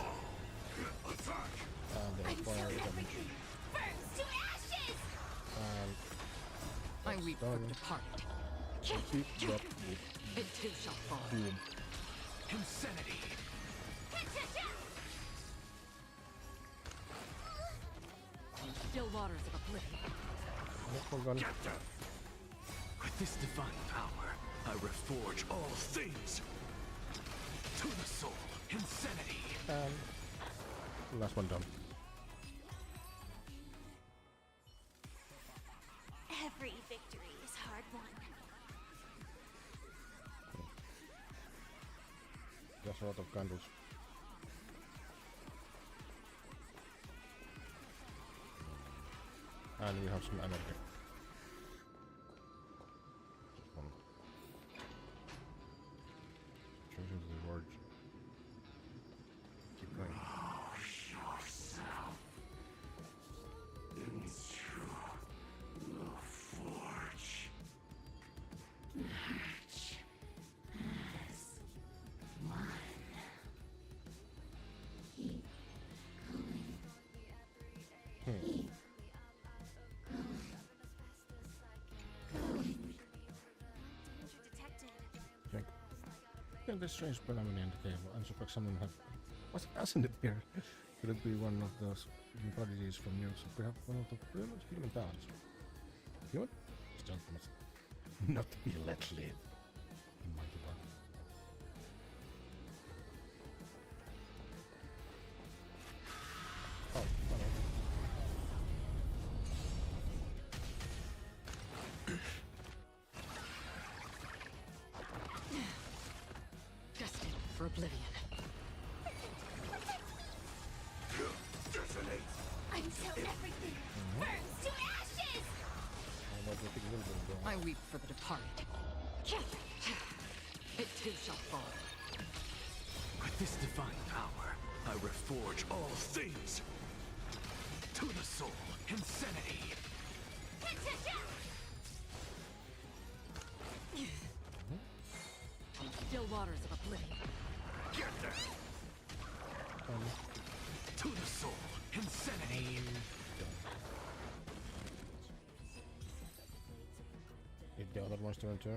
attack! And then Until fire damage. everything burns to ashes! And I weep for the done. departed. Keep drop. It too shall fall. Boom. Insanity. Still waters of oblivion. Next one gone. Get them! With this divine power, I reforge all things. To the soul. Insanity. And last one done. Every victory is hard won. That's a lot of candles. And we have some energy. Just one. Choosing the words. Keep going. Yourself into the forge. Match as one. Keep going. Keep going. the strange phenomena in the cave. I'm surprised someone have. What's doesn't it appear? Could it be one of those prodigies from Europe? Perhaps one of the famous human talents. Human? Still must not be let live. Mighty bug. Oh, hello. Destined for oblivion. Until everything burns to ashes! I weep for the departed. It too shall fall. With this divine power, I reforge all things. To the soul, insanity. Still waters of oblivion. Get there! To the soul, insanity. Did the other ones turn too?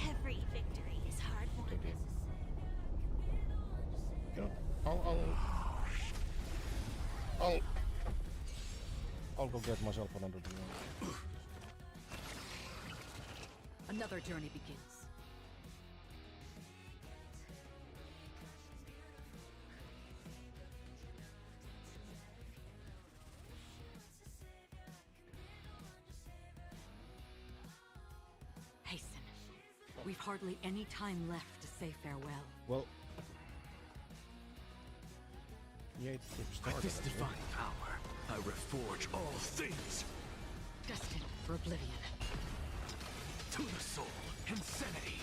Every victory is hard won. They did. You know, I'll go get myself another one. Another journey begins. Hasten. We've hardly any time left to say farewell. Well, yeah, it's With started. this actually. divine power, I reforge all things. Destined for oblivion. To the soul, insanity.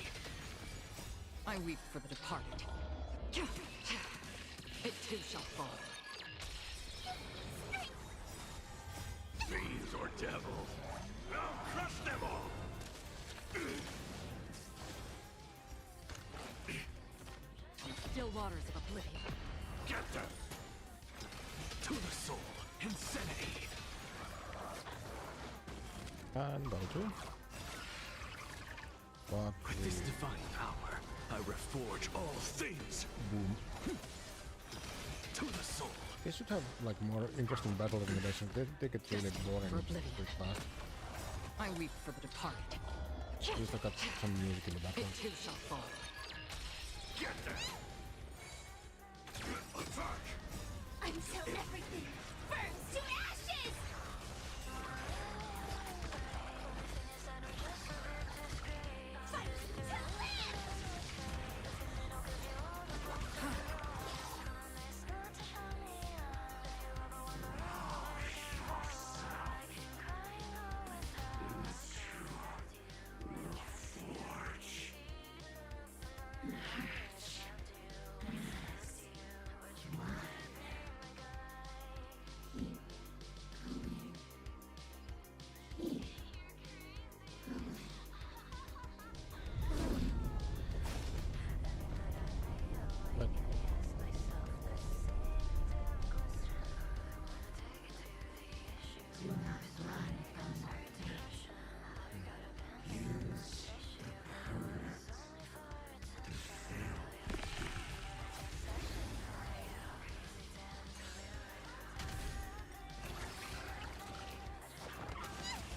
I weep for the departed. It too shall fall. Fiends or devils, I'll crush them all! Still waters of oblivion. Get them! To the soul, insanity. And battle two. But With this divine power, I reforge all things. boom. To the soul. They should have like more interesting battle animation. They get really boring For oblivion. pretty fast. I weep for the departed. At least I got some music in the It background. too shall fall. Get them! Attack! Until everything burns to ashes! Fight to live! But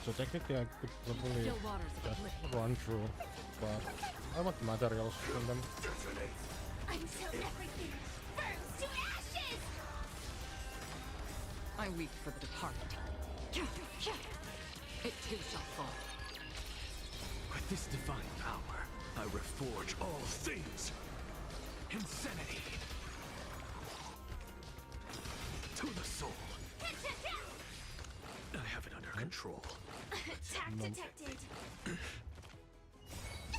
so technically I could probably Still waters of just oblivion. run through, but I want materials from them. Until everything burns to ashes! I weep for the departed. It too shall fall. With this divine power, I reforge all things. Insanity. To the soul. I have it under control. Attack detected.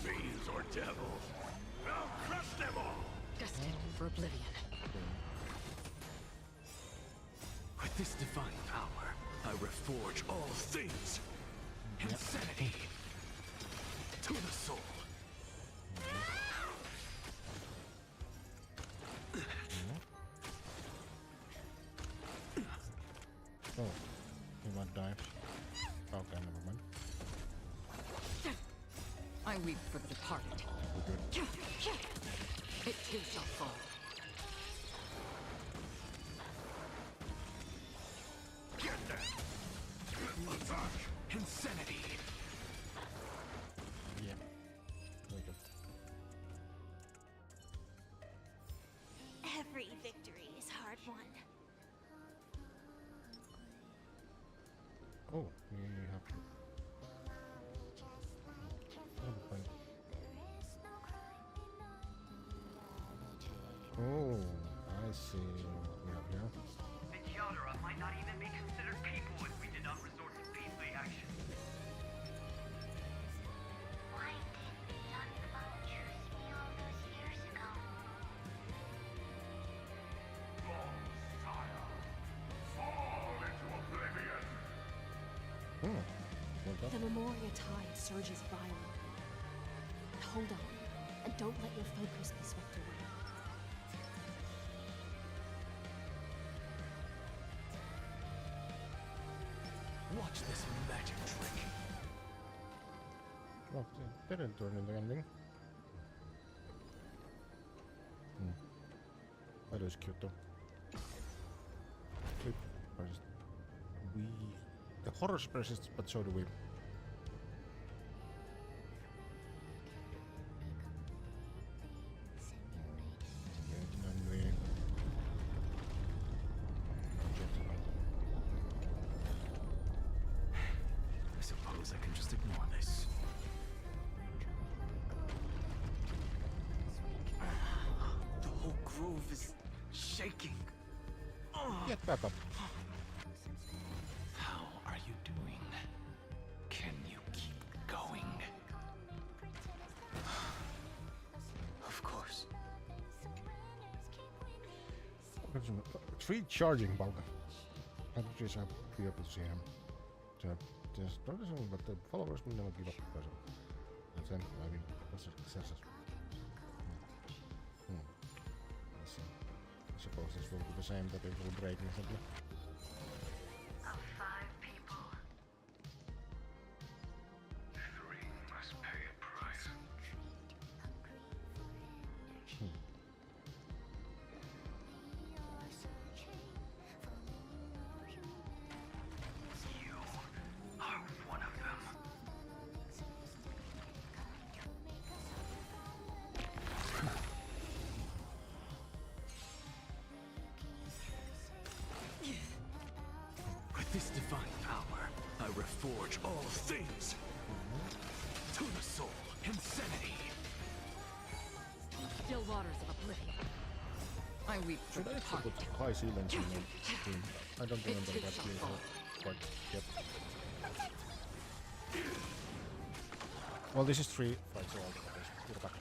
Fiends or devils, I'll crush them all! Destined for oblivion. With this divine power, I reforge all things. Insanity. To the soul. Oh, he might die. Okay, never mind. I weep for the departed. It too shall fall. Get that! Attack! Insanity! Yeah. There we go. Every victory is hard won. Oh, we have to. Oh, I see what we have here. The Yadara might not even be considered people if we did not resort to beastly action. Why didn't none of them choose me all those years ago? Sire, fall into oblivion! Oh, well done. The Memoria tide surges violently. Hold on, and don't let your focus be swept away. Watch this magic trick. Oh, they didn't turn into anything. That is cute though. Flip. We. The horror persists, but so do we. I suppose I can just ignore this. The whole grove is shaking. Get back up. How are you doing? Can you keep going? Of course. Three charging bulk. Adversaries are be able to see him. So, just don't assume, but the followers will never give up the person. And then, I mean, what's the successors? Let's see. I suppose this will be the same, but it will break instantly. Of 5 people. 3 must pay a price. You are one of them. With this divine power, I reforge all things. To the soul, insanity. Still waters of oblivion. I weep for Should the I actually departed. put high ceilings in the team? I don't remember that being quite yet. Well, this is 3 fights all. Get back.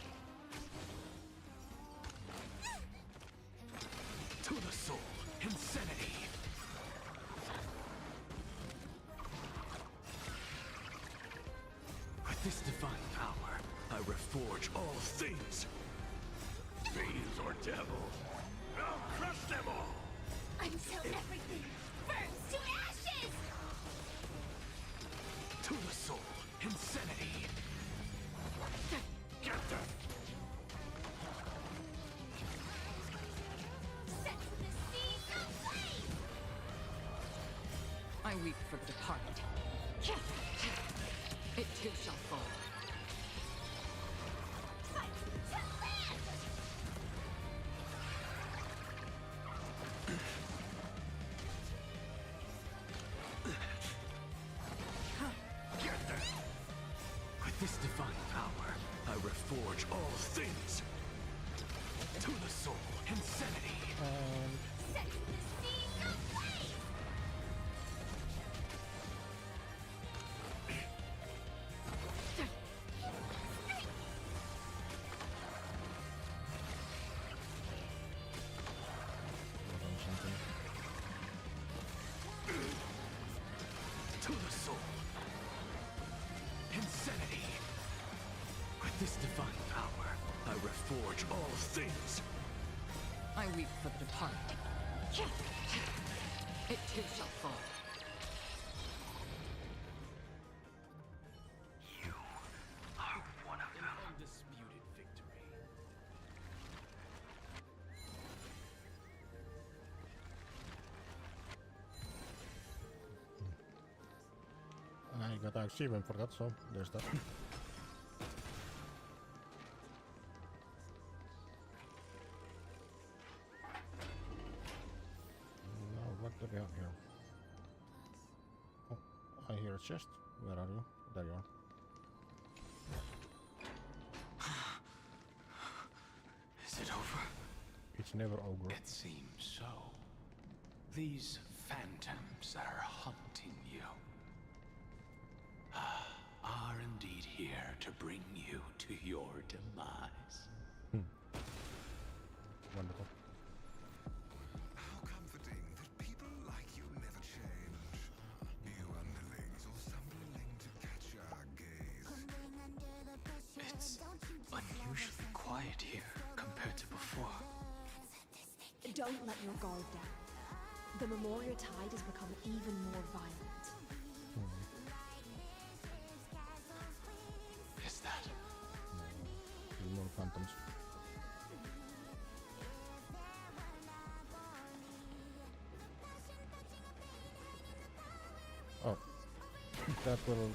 To the soul, insanity. With this divine power, I reforge all things. Fiends or devils, I'll crush them all! Until everything burns to ashes! To the soul, insanity. Get them! Set the seas aflame! I weep for the departed. It too shall fall. Fight to land! Get them! With this divine power, I reforge all things. To the soul, insanity. Set the seas aflame! To the soul. Insanity. With this divine power, I reforge all things. I weep for the departed. It too shall fall. You are one I got an achievement for that, so there's that. Now, what do we have here? Oh, I hear a chest. Where are you? There you are. Is it over? It's never over. It seems so. These phantoms that are haunting you are indeed here to bring you to your demise. Wonderful. How comforting that people like you never change. You underlings all stumbling to catch our gaze. It's unusually quiet here compared to before. Don't let your guard down. The Memoria Tide has become even more violent. Is that? More phantoms. Oh, that will.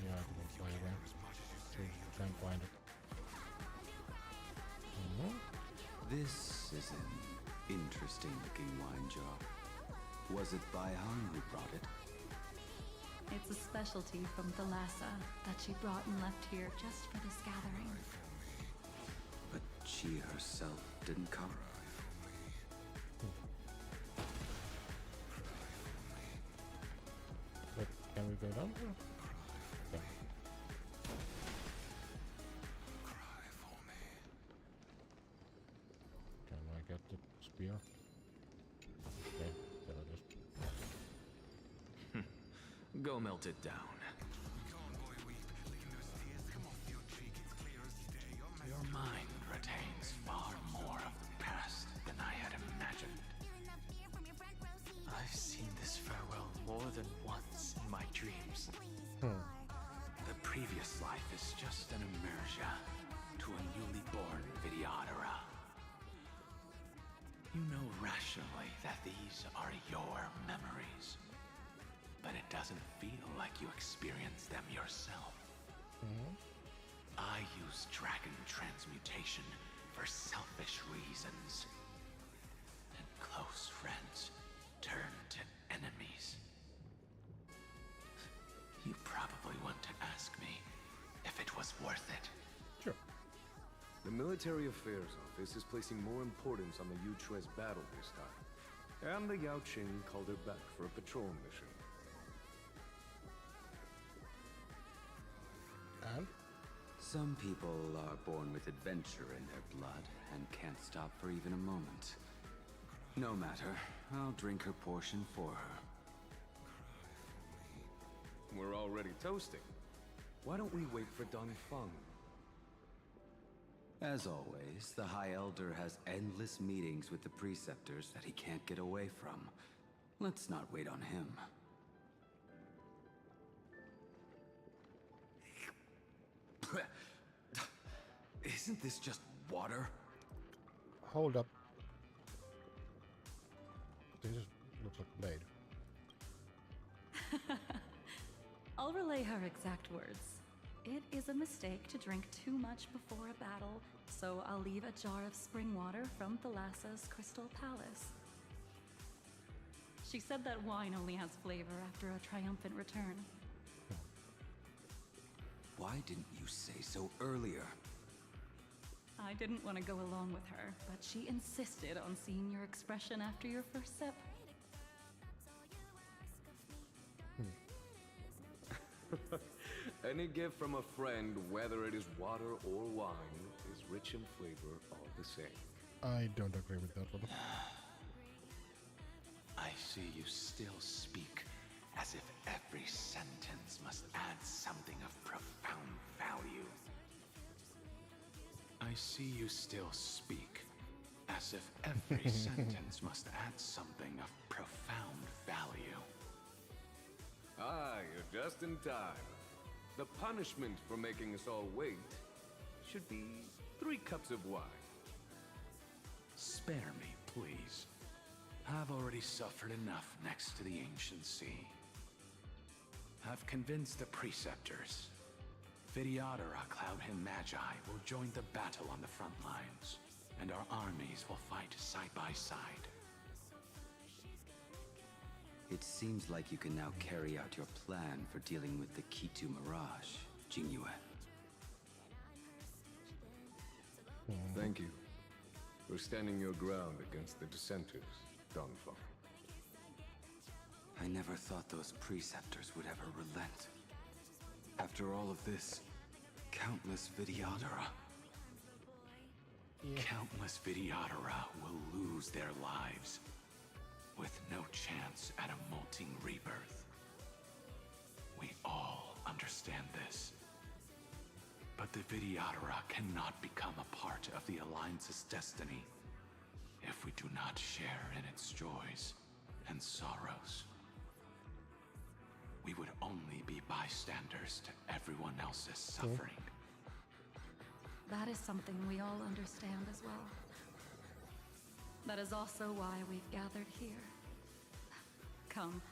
Yeah, I can fly away. Try and find it. This is an interesting looking wine jar. Was it Baihang who brought it? It's a specialty from Thalassa that she brought and left here just for this gathering. But she herself didn't come. But can we go down here? Okay. Can I get the spear? Okay, there it is. Go melt it down. Your mind retains far more of the past than I had imagined. I've seen this farewell more than once in my dreams. The previous life is just an immersion to a newly born Vidyadhara. You know rationally that these are your memories, but it doesn't feel like you experienced them yourself. I use dragon transmutation for selfish reasons, and close friends turn to enemies. You probably want to ask me if it was worth it. Sure. The Military Affairs Office is placing more importance on the Yuchue's battle this time. And the Yao Qing called her back for a patrol mission. And? Some people are born with adventure in their blood and can't stop for even a moment. No matter, I'll drink her portion for her. We're already toasting. Why don't we wait for Dongfeng? As always, the High Elder has endless meetings with the Preceptors that he can't get away from. Let's not wait on him. Isn't this just water? Hold up. This is, looks like blade. I'll relay her exact words. It is a mistake to drink too much before a battle, so I'll leave a jar of spring water from Thalassa's Crystal Palace. She said that wine only has flavor after a triumphant return. Why didn't you say so earlier? I didn't want to go along with her, but she insisted on seeing your expression after your first sip. Any gift from a friend, whether it is water or wine, is rich in flavor all the same. I don't agree with that one. I see you still speak as if every sentence must add something of profound value. I see you still speak as if every sentence must add something of profound value. Ah, you're just in time. The punishment for making us all wait should be 3 cups of wine. Spare me, please. I've already suffered enough next to the ancient sea. I've convinced the preceptors. Vidyadhara Cloudhen Magi will join the battle on the front lines, and our armies will fight side by side. It seems like you can now carry out your plan for dealing with the Kitu Mirage, Jingyue. Thank you for standing your ground against the dissenters, Dongfeng. I never thought those preceptors would ever relent. After all of this, countless Vidyadhara. Countless Vidyadhara will lose their lives, with no chance at a molting rebirth. We all understand this. But the Vidyadhara cannot become a part of the Alliance's destiny if we do not share in its joys and sorrows. We would only be bystanders to everyone else's suffering. That is something we all understand as well. That is also why we've gathered here. Come,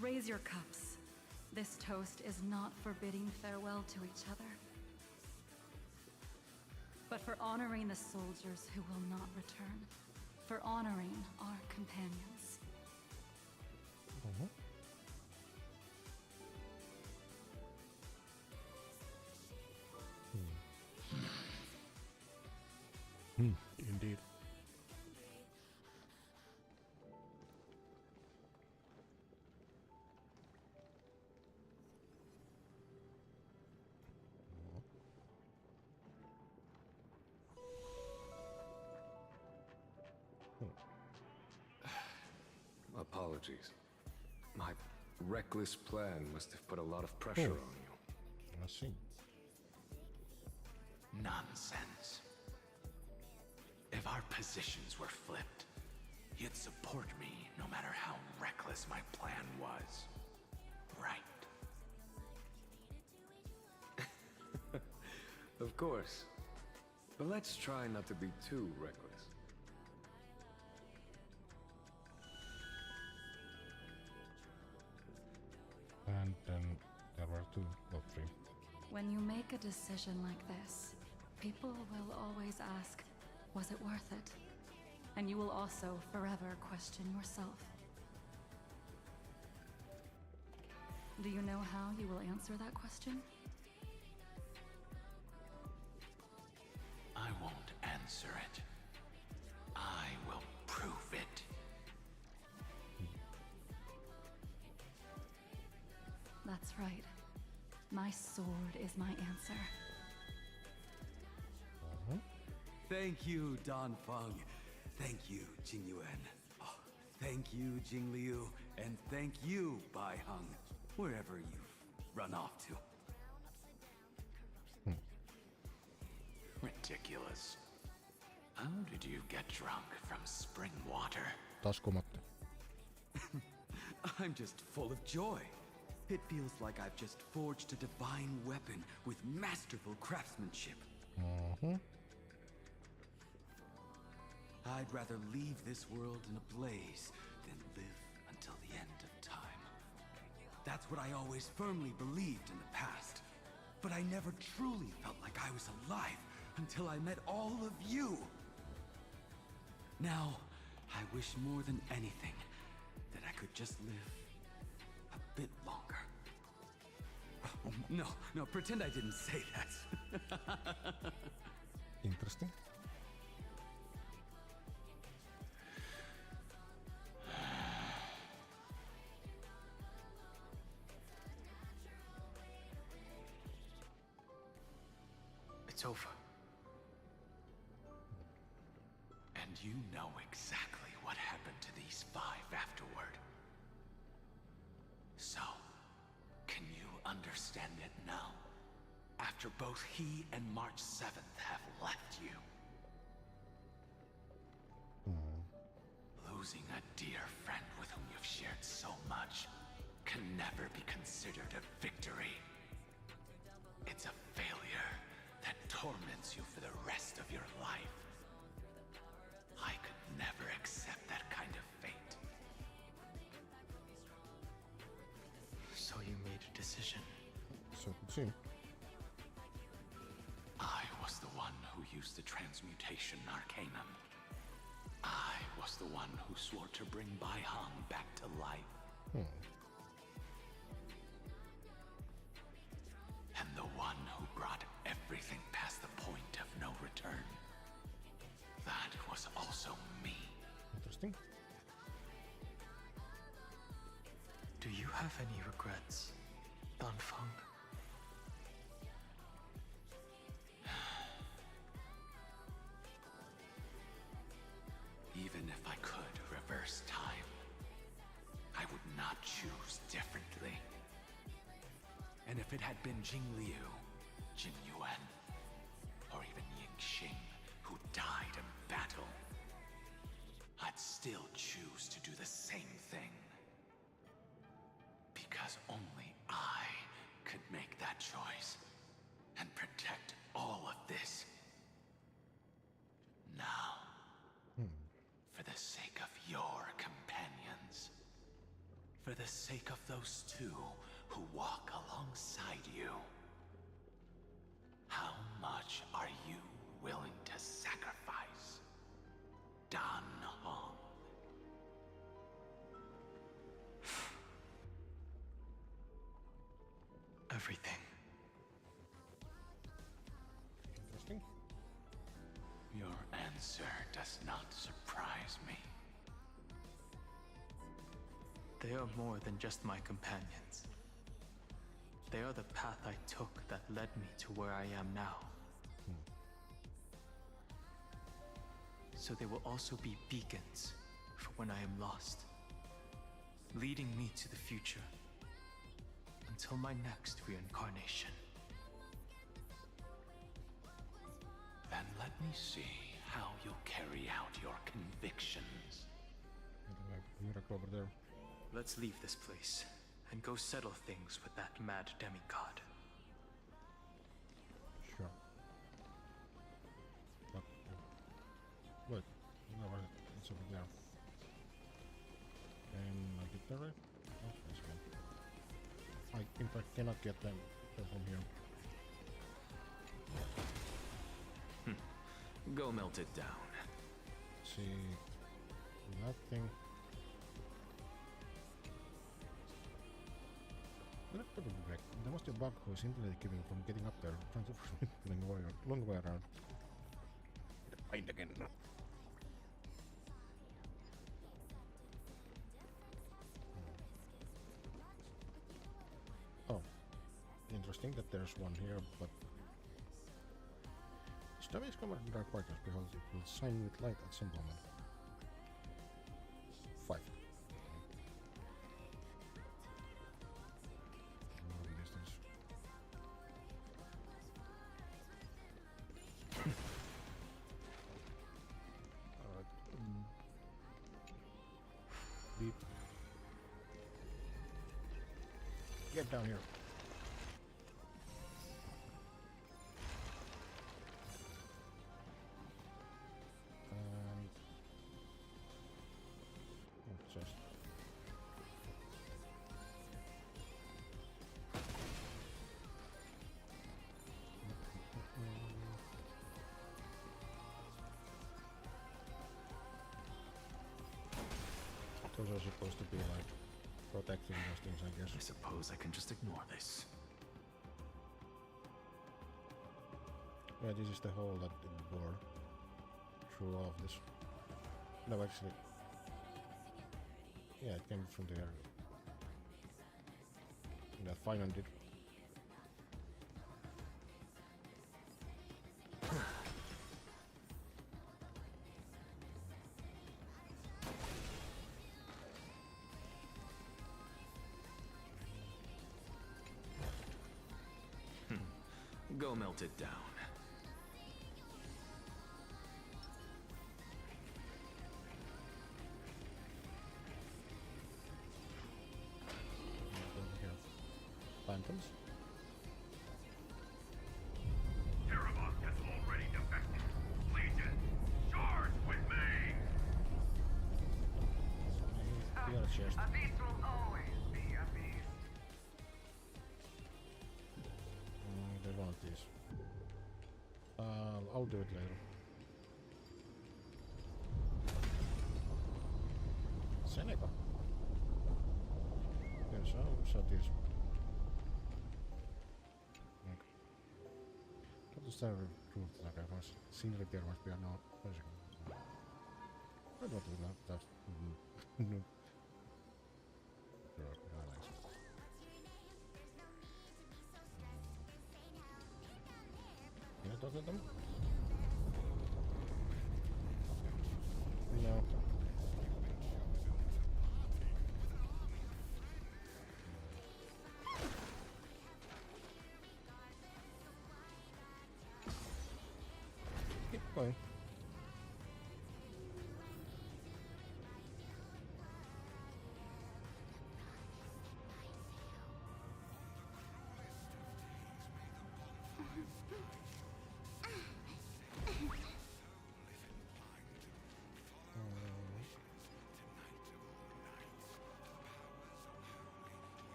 raise your cups. This toast is not for bidding farewell to each other, but for honoring the soldiers who will not return, for honoring our companions. Indeed. Apologies. My reckless plan must have put a lot of pressure on you. I see. Nonsense. If our positions were flipped, you'd support me no matter how reckless my plan was. Right? Of course. But let's try not to be too reckless. And then there were two or three. When you make a decision like this, people will always ask, was it worth it? And you will also forever question yourself. Do you know how you will answer that question? I won't answer it. I will prove it. That's right. My sword is my answer. Thank you, Dongfeng. Thank you, Jingyuan. Oh, thank you, Jingliu. And thank you, Baiheng, wherever you've run off to. Ridiculous. How did you get drunk from spring water? Taskumatta. I'm just full of joy. It feels like I've just forged a divine weapon with masterful craftsmanship. I'd rather leave this world in a blaze than live until the end of time. That's what I always firmly believed in the past. But I never truly felt like I was alive until I met all of you. Now, I wish more than anything that I could just live a bit longer. No, pretend I didn't say that. Interesting. It's over. And you know exactly what happened to these 5 afterward. So, can you understand it now? After both he and March 7th have left you. Losing a dear friend with whom you've shared so much can never be considered a victory. It's a failure that torments you for the rest of your life. I could never accept was the one who swore to bring Bai Hong back to life. And the one who brought everything past the point of no return. That was also me. Interesting. Do you have any regrets, Danfeng? Even if I could reverse time, I would not choose differently. And if it had been Jing Liu, Jin Yuan, or even Ying Xing, who died in battle, I'd still choose to do the same thing. Because only I could make that choice and protect all of this. Now, for the sake of your companions, for the sake of those two who walk alongside you, how much are you willing to sacrifice, Dan Hong? Everything. Interesting. Your answer does not surprise me. They are more than just my companions. They are the path I took that led me to where I am now. So they will also be beacons for when I am lost, leading me to the future until my next reincarnation. Then let me see how you'll carry out your convictions. Miracle over there. Let's leave this place and go settle things with that mad demigod. Sure. But, wait, no, it's over there. Can I get there right? Oh, that's good. I, in fact, cannot get them from here. Go melt it down. See, nothing. There must be a bug who is internet keeping from getting up there, trying to long way around. Find again. Oh, interesting that there's one here, but damage covered in dark waters because it will shine with light at some moment. 5. Distance. Alright. Beep. Get down here. Just those are supposed to be like protecting those things, I guess. I suppose I can just ignore this. Yeah, this is the hole that it bore through all of this. No, actually. Yeah, it came from there. That 500. Go melt it down. Phantoms. Erebus has already defected. Legion, charge with me! You got a chest. A beast will always be a beast. There's one of these. I'll do it later. Seneca. Ja, så det. What does that prove that I was seen that there must be no physical? I don't know that. No. Can I talk to them? No. Keep going.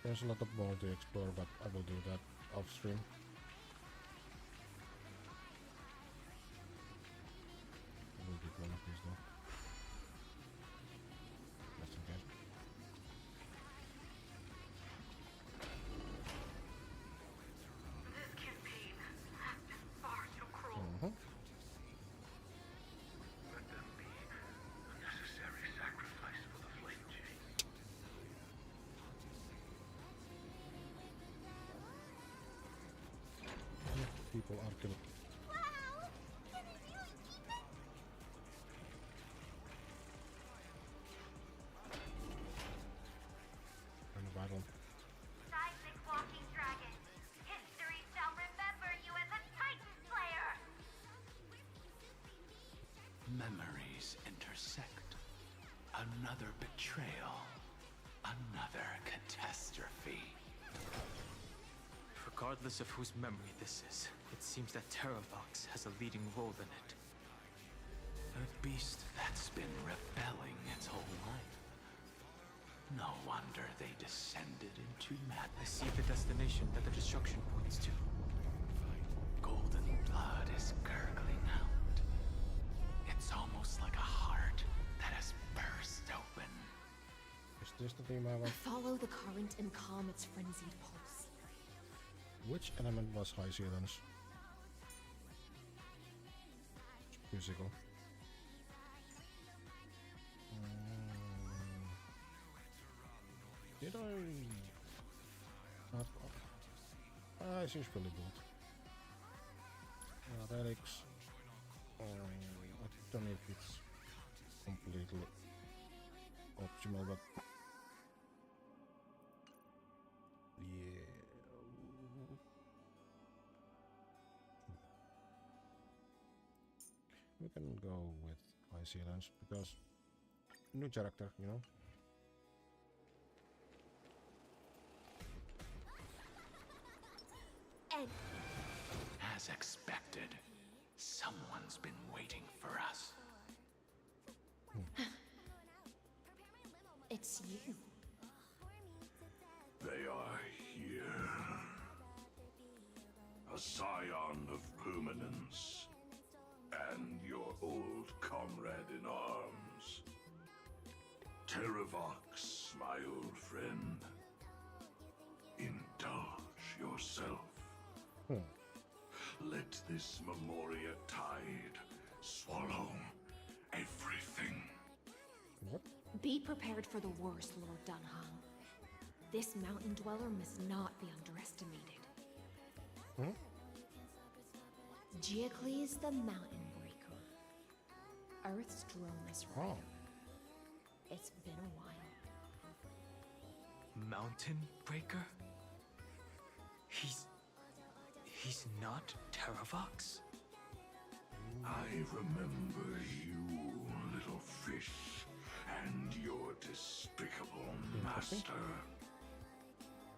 There's a lot of more to explore, but I will do that off stream. I will get one of these though. Just in case. This campaign has been far too cruel. Let them be a necessary sacrifice for the flame chain. People are killed. Wow! Can you really keep it? In the battle. Seismic walking dragon. History shall remember you as a Titan Slayer! Memories intersect. Another betrayal. Another catastrophe. Regardless of whose memory this is, it seems that Terravox has a leading role in it. A beast that's been rebelling its whole life. No wonder they descended into I madness. see the destination that the destruction points to. Golden blood is gurgling out. It's almost like a heart that has burst open. Is this the theme I want? Follow the current and calm its frenzied pulse. Which element was high sealants? Physical. Did I? It seems really good. Relics. I don't know if it's completely optimal, but yeah. We can go with high sealants because new character, you know. Ed, As expected, someone's been waiting for us. it's you. They are here. A scion of permanence. And your old comrade in arms. Terravox, my old friend. Indulge yourself. Let this Memoria tide swallow everything. What? Be prepared for the worst, Lord Dunham. This mountain dweller must not be underestimated. Geocles the Mountain Breaker. Earth's Dromus Rider. It's been a while. Mountain Breaker? He's not Terravox? I remember you, little fish, and your despicable master.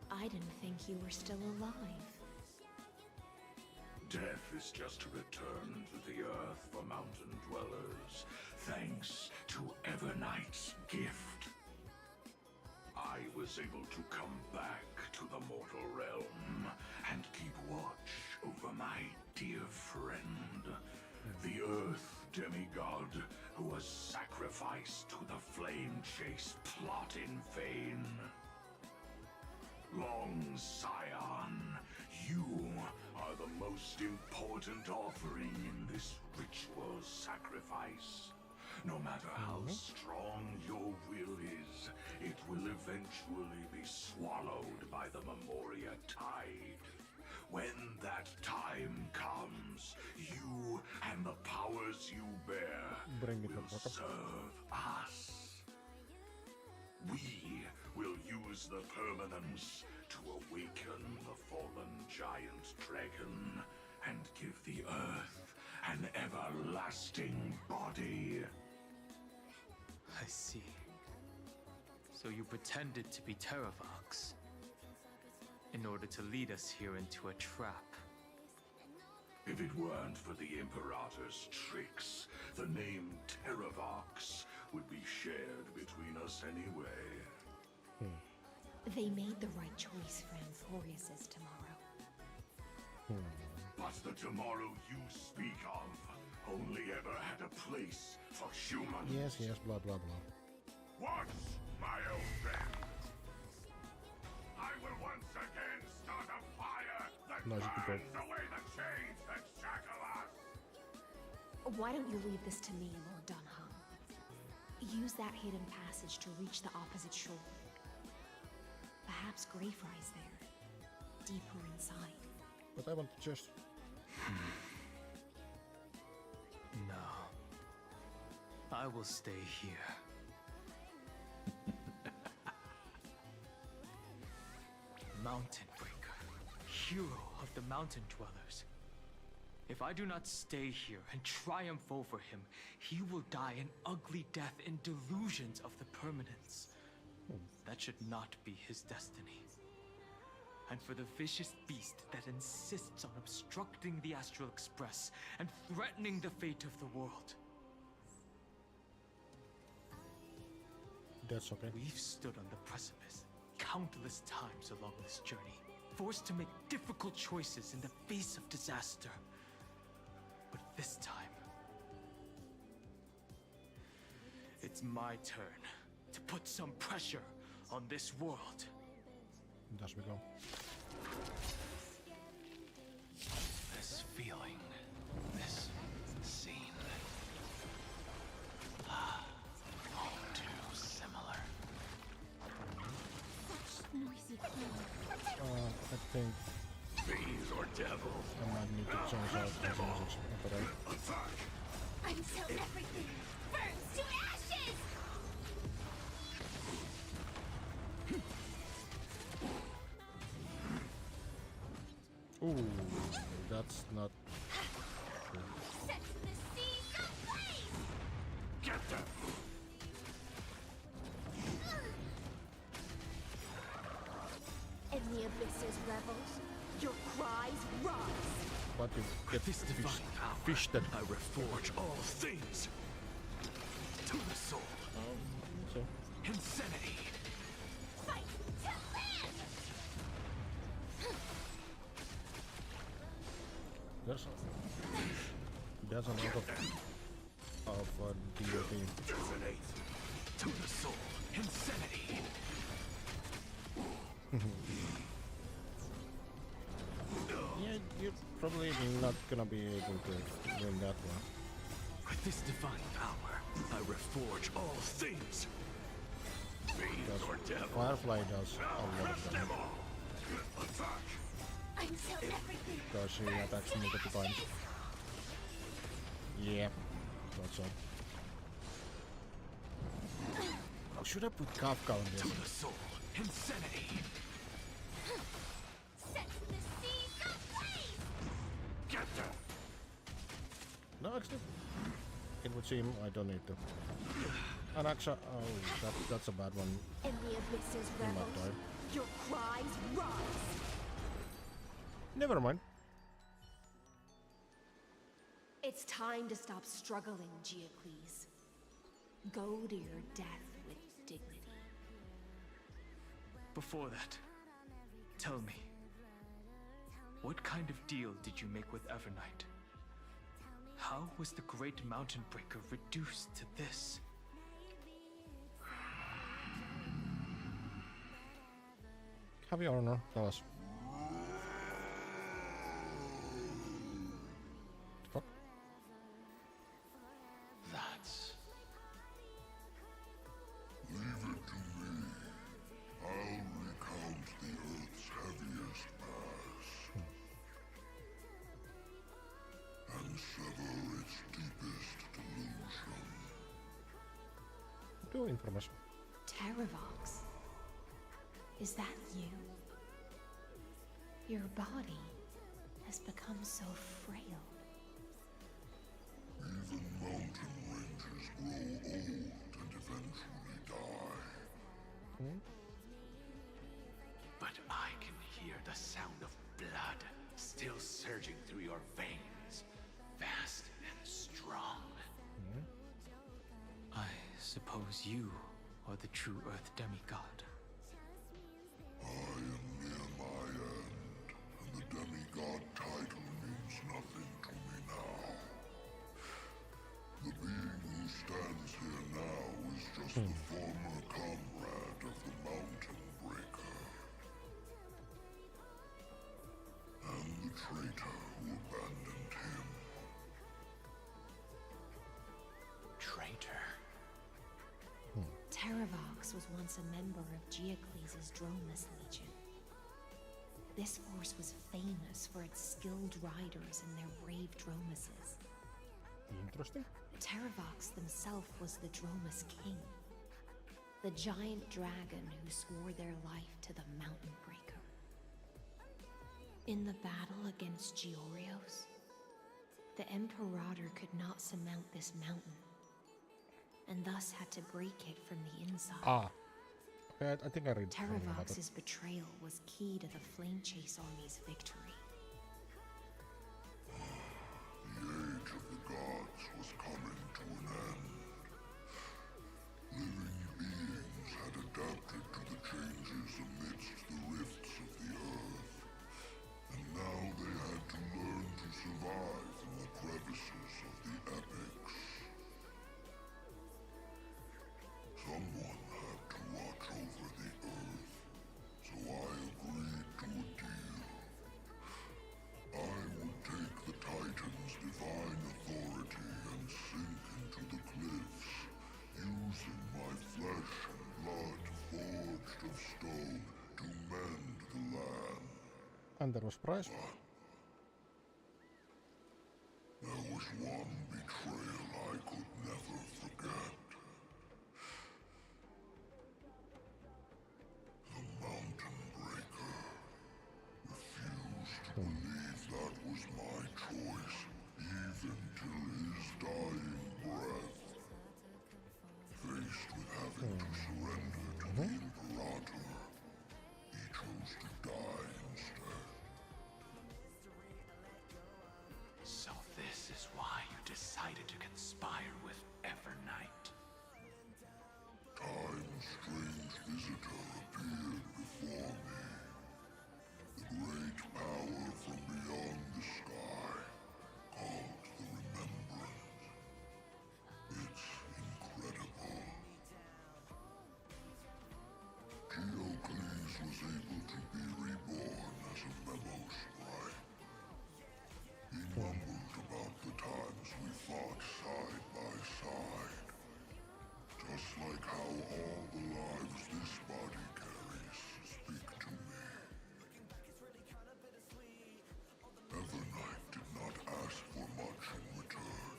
I didn't think you were still alive. Death is just a return to the earth for mountain dwellers, thanks to Evernight's gift. I was able to come back to the mortal realm and keep watch over my sacrifice to the flame chase plot in vain. Long Scion, you are the most important offering in this ritual sacrifice. No matter how strong your will is, it will eventually be swallowed by the Memoria Tide. When that time comes, you and the powers you bear will serve us. We will use the permanence to awaken the fallen giant dragon and give the earth an everlasting body. I see. So you pretended to be Terravox in order to lead us here into a trap. If it weren't for the Imperator's tricks, the name Terravox would be shared between us anyway. They made the right choice for Amphorius's tomorrow. But the tomorrow you speak of only ever had a place for humans. Yes, blah blah blah. Once, my old friend, I will once again start a fire that burns away the chains that shackle us. Why don't you leave this to me, Lord Dunham? Use that hidden passage to reach the opposite shore. Perhaps Greyfry's there, deeper inside. But I want to just... No. I will stay here. Mountain Breaker, hero of the Mountain Dwellers. If I do not stay here and triumph over him, he will die an ugly death in delusions of the permanence. That should not be his destiny. And for the vicious beast that insists on obstructing the Astral Express and threatening the fate of the world. That's okay. We've stood on the precipice countless times along this journey, forced to make difficult choices in the face of disaster. But this time, it's my turn to put some pressure on this world. Thus we go. This feeling, this scene. All too similar. I think Fiends or devils. I might need to change out the message. But Until everything burns to ashes! ooh, that's not true. Set the seas ablaze! Get them! In the abyss's revels, your cries rise! But you get This divine power, fish that... I reforge all things to the soul. So. Insanity. Fight to live! There's a lot of DOD. Detonate! To the soul. Insanity. Yeah, you're probably not gonna be able to win that one. With this divine power, I reforge all things. Fiends or devils. Firefly does a lot of damage. Attack! Until everything Because she attacks multiple times. Yep, thought so. Oh, should I put Kafka on this? To the soul. Insanity. set the seas ablaze! Get them! No, actually, it would seem I don't need to. And actually, oh, that's a bad one. In the abyss's He might revels, die. your cries rise! Never mind. It's time to stop struggling, Geocles. Go to your death with dignity. Before that, tell me, what kind of deal did you make with Evernight? How was the Great Mountain Breaker reduced to this? have your honor. Tell us. Fuck. That's... Leave it to me. I'll recount the Earth's heaviest mass. And sever its deepest delusion. Do information. Terravox. Is that you? Your body has become so frail. Even mountain ranges grow old and eventually die. But I can hear the sound of blood still surging through your veins, fast and strong. I suppose you are the true Earth demigod. I am near my end, and the demigod title means nothing to me now. The being who stands here now is just the former comrade of the Mountain Breaker. And the traitor who abandoned him. Traitor? Terravox was once a member of Geocles' Dromus Legion. This force was famous for its skilled riders and their brave Dromuses. Interesting. Terravox himself was the Dromus King, the giant dragon who swore their life to the Mountain Breaker. In the battle against Georios, the Imperator could not surmount this mountain, and thus had to break it from the inside. Ah. Okay, I think I read something about it. Terravox's betrayal was key to the Flame Chase Army's victory. The age of the gods was coming to an end. Living beings had adapted to the changes amidst the rifts of the earth, and now they had to learn to survive in the crevices of the epics. Someone had to watch over the earth, so I agreed to a deal. I would take the Titan's divine authority and sink into the cliffs, using my flesh and blood forged of stone to mend the land. And there was price. There was one betrayal I could never forget. The Mountain Breaker refused to believe that was my choice, even till his dying breath. Faced with having to surrender to the Imperator, he chose to die instead. So this is why you decided to conspire with Evernight. Time's strange visitor appeared before me. The great power from beyond the sky, called the Remembrance. It's incredible. Geocles was able to be reborn as a memo sprite. He mumbled about the times we fought side by side. Just like how all the lives this body carries speak to me. Evernight did not ask for much in return.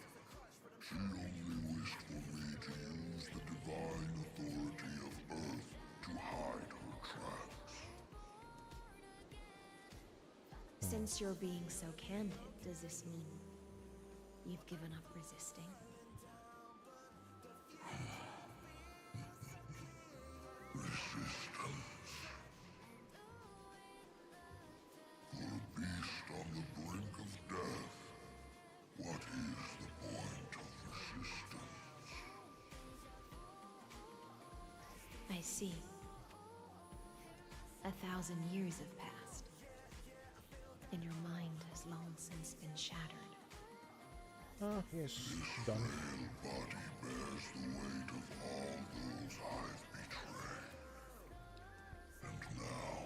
She only wished for me to use the divine authority of Earth to hide her tracks. Since you're being so candid, does this mean you've given up resisting? Resistance. For a beast on the brink of death, what is the point of resistance? I see. 1,000 years have passed, and your mind has long since been shattered. Ah, yes, done. Frail body bears the weight of all those I've betrayed. And now,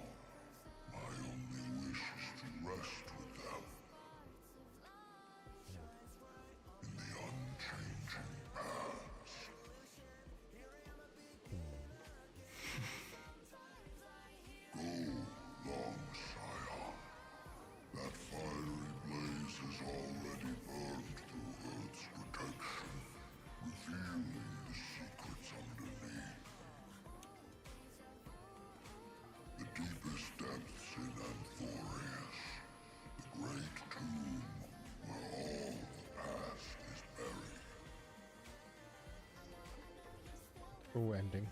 Oh, ending.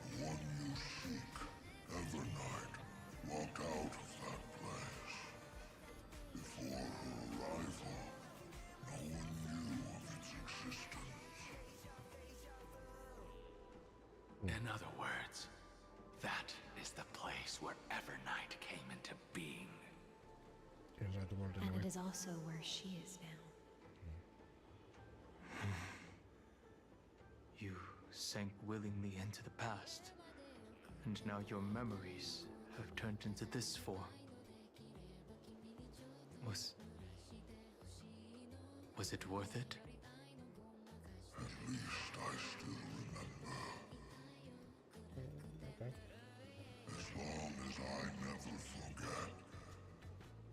The one you seek, Evernight, walked out of that place. Before her arrival, no one knew of its existence. In other words, that is the place where Evernight came into being. Inside the world And anyway. it is also where she is now. You sank willingly into the past, and now your memories have turned into this form. Was it worth it? At least I still remember. Okay. As long as I never forget,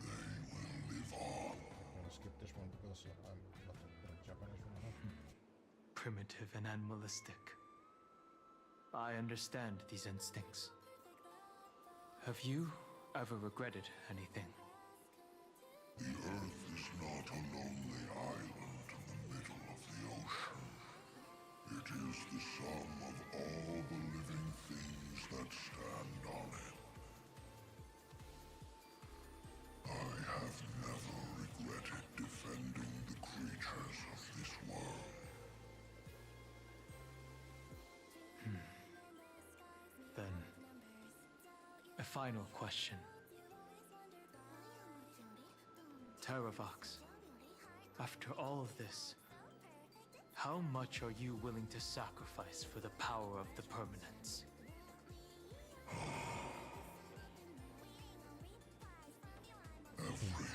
they will live on. I'm gonna skip this one because I'm not a Japanese one. Primitive and animalistic. I understand these instincts. Have you ever regretted anything? The Earth is not a lonely island in the middle of the ocean. It is the sum of all the living things that stand on it. I have never regretted defending the creatures of this world. Then, a final question. Terravox, after all of this, how much are you willing to sacrifice for the power of the permanence? Everything.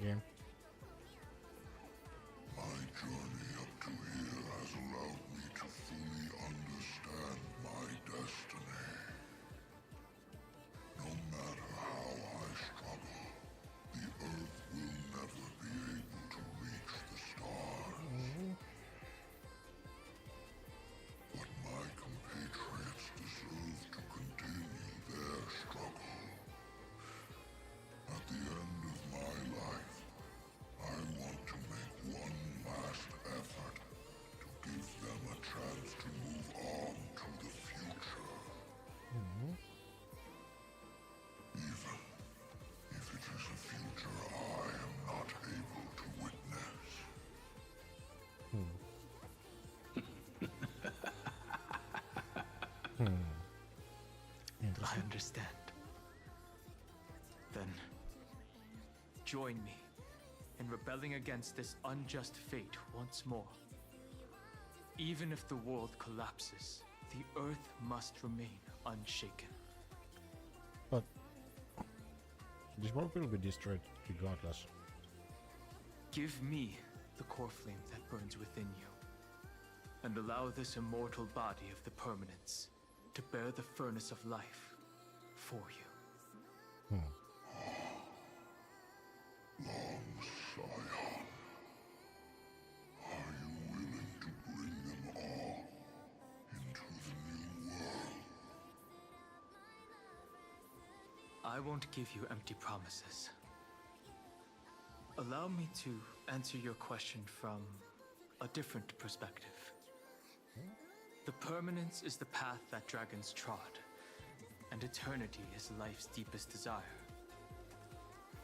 Yeah. My journey up to here has allowed me to fully understand my destiny. No matter how I struggle, the Earth will never be able to reach the stars. But my compatriots deserve to continue their struggle. At the end of my life, I want to make one last effort to give them a chance to move on to the future. Even if it is a future I am not able to witness. I understand. Then, join me in rebelling against this unjust fate once more. Even if the world collapses, the Earth must remain unshaken. But this world will be destroyed regardless. Give me the core flame that burns within you, and allow this immortal body of the permanence to bear the furnace of life for you. Long Scion, are you willing to bring them all into the new world? I won't give you empty promises. Allow me to answer your question from a different perspective. The permanence is the path that dragons trod, and eternity is life's deepest desire.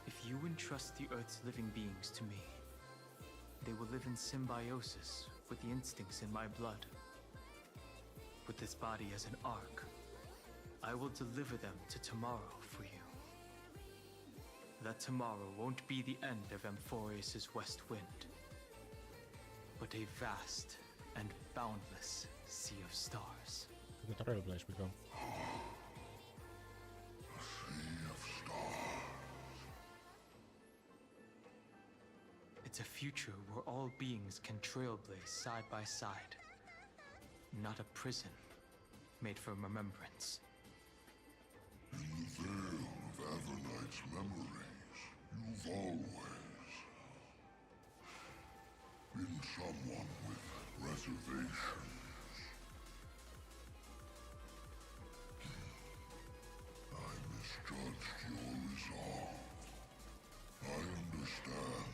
If you entrust the Earth's living beings to me, they will live in symbiosis with the instincts in my blood. With this body as an ark, I will deliver them to tomorrow for you. That tomorrow won't be the end of Amphorius' west wind, but a vast and boundless sea of stars. Look at the real place we go. A sea of stars. It's a future where all beings can trailblaze side by side. Not a prison made for remembrance. In the veil of Avernight's memories, you've always been someone with reservations. I misjudged your resolve. I understand.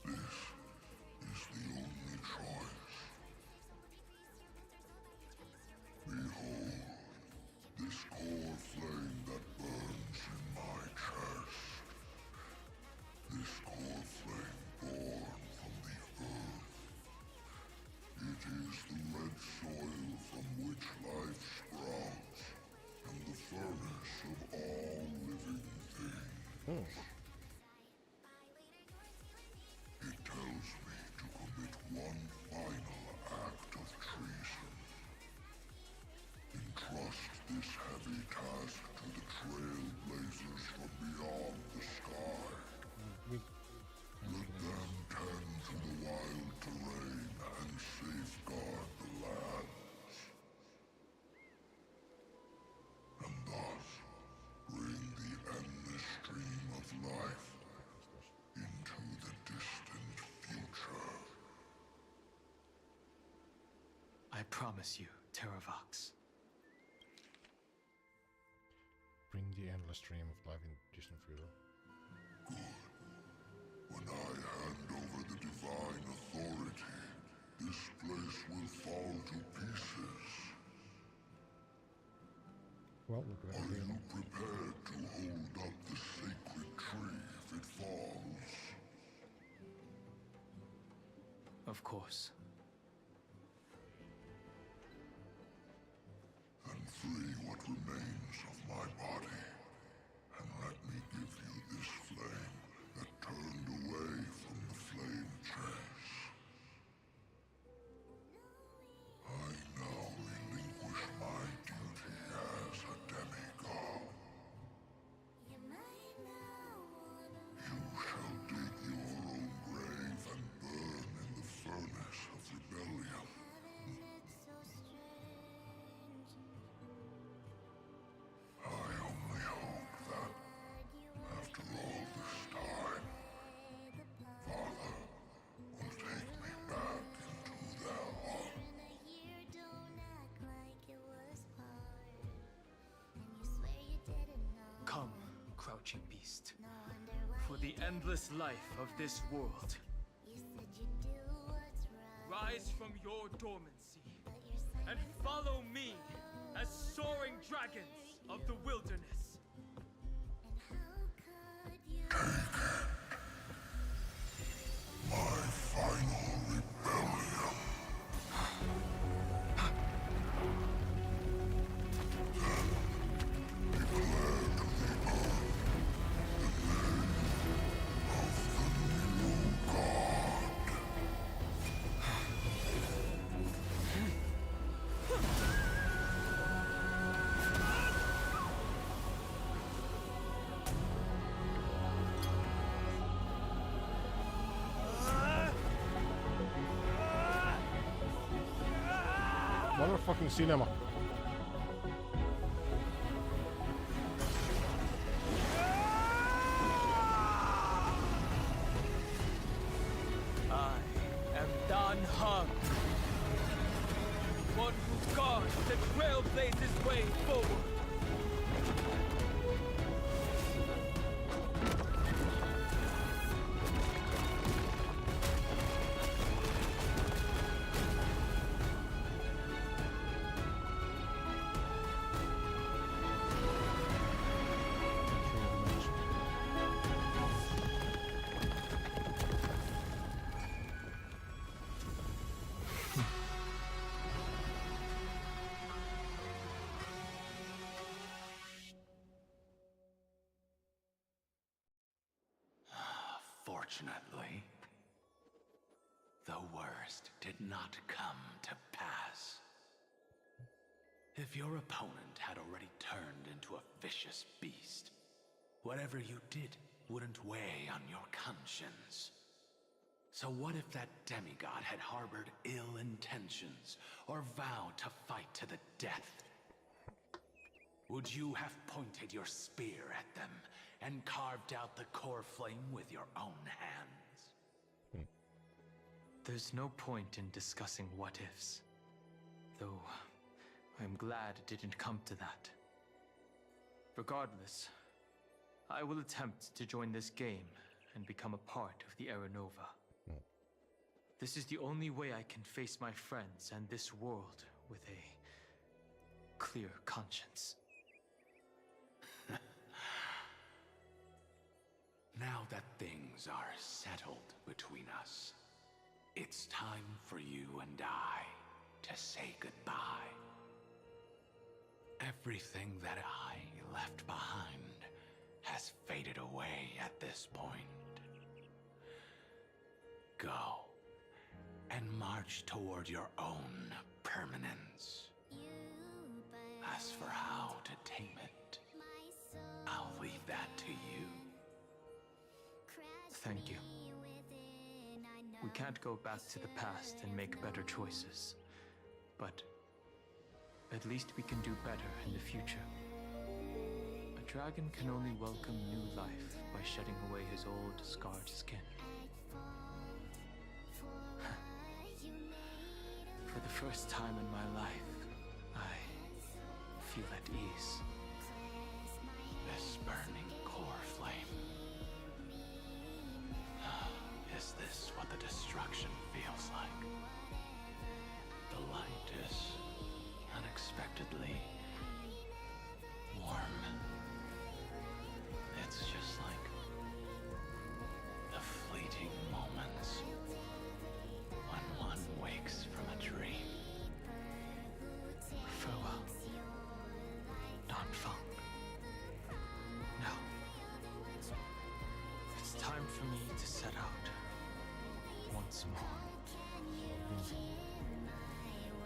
This is the only choice. It tells me to commit one final act of treason. Entrust this heavy task to the trailblazers from beyond the sky. Let them tend to the wild terrain and safeguard the lands. And thus, bring the endless stream of life into the distant future. I promise you, Terravox. Bring the endless stream of life in distant future. Good. When I hand over the divine authority, this place will fall to pieces. Well, look at Are that. you prepared to hold up the sacred tree if it falls? Of course. Then free what remains of my body, and let me give you this flame that turned away from the flame chase. I now relinquish my duty as a demigod. You shall dig your own grave and burn in the furnace of rebellion. I only hope that, after all this time, Father will take me back into their heart. Come, crouching beast, for the endless life of this world. Rise from your dormancy and follow me as soaring dragons of the wilderness. My final rebellion. Then declare to the earth the name of the new god. Motherfucking cinema. I am Dan Heng, one who guards the trailblazer's way forward. Fortunately, the worst did not come to pass. If your opponent had already turned into a vicious beast, whatever you did wouldn't weigh on your conscience. So what if that demigod had harbored ill intentions or vowed to fight to the death? Would you have pointed your spear at them and carved out the core flame with your own hands? There's no point in discussing what-ifs. Though, I'm glad it didn't come to that. Regardless, I will attempt to join this game and become a part of the Aranova. This is the only way I can face my friends and this world with a clear conscience. Now that things are settled between us, it's time for you and I to say goodbye. Everything that I left behind has faded faded away at this point. Go and march toward your own permanence. As for how to tame it, I'll leave that to you. Thank you. We can't go back to the past and make better choices, but at least we can do better in the future. A dragon can only welcome new life by shedding away his old, scarred skin. For the first time in my life, I feel at ease. This burning core flame. Is this what the destruction feels like? The light is unexpectedly warm. It's just like the fleeting moments when one wakes from a dream. Farewell, Don Fong. Now, it's time for me to set out once more.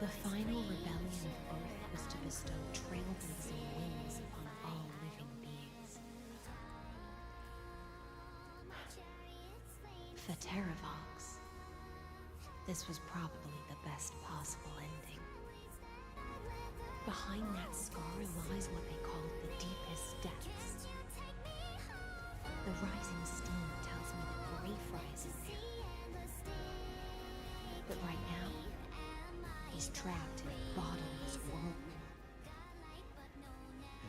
The final rebellion of Earth was to bestow trailblazing wings upon all living beings. Fateravox. This was probably the best possible ending. Behind that scar lies what they call the deepest depths. The rising steam tells me that Greyfry is in there. But right now, he's trapped in a bottomless whirlpool.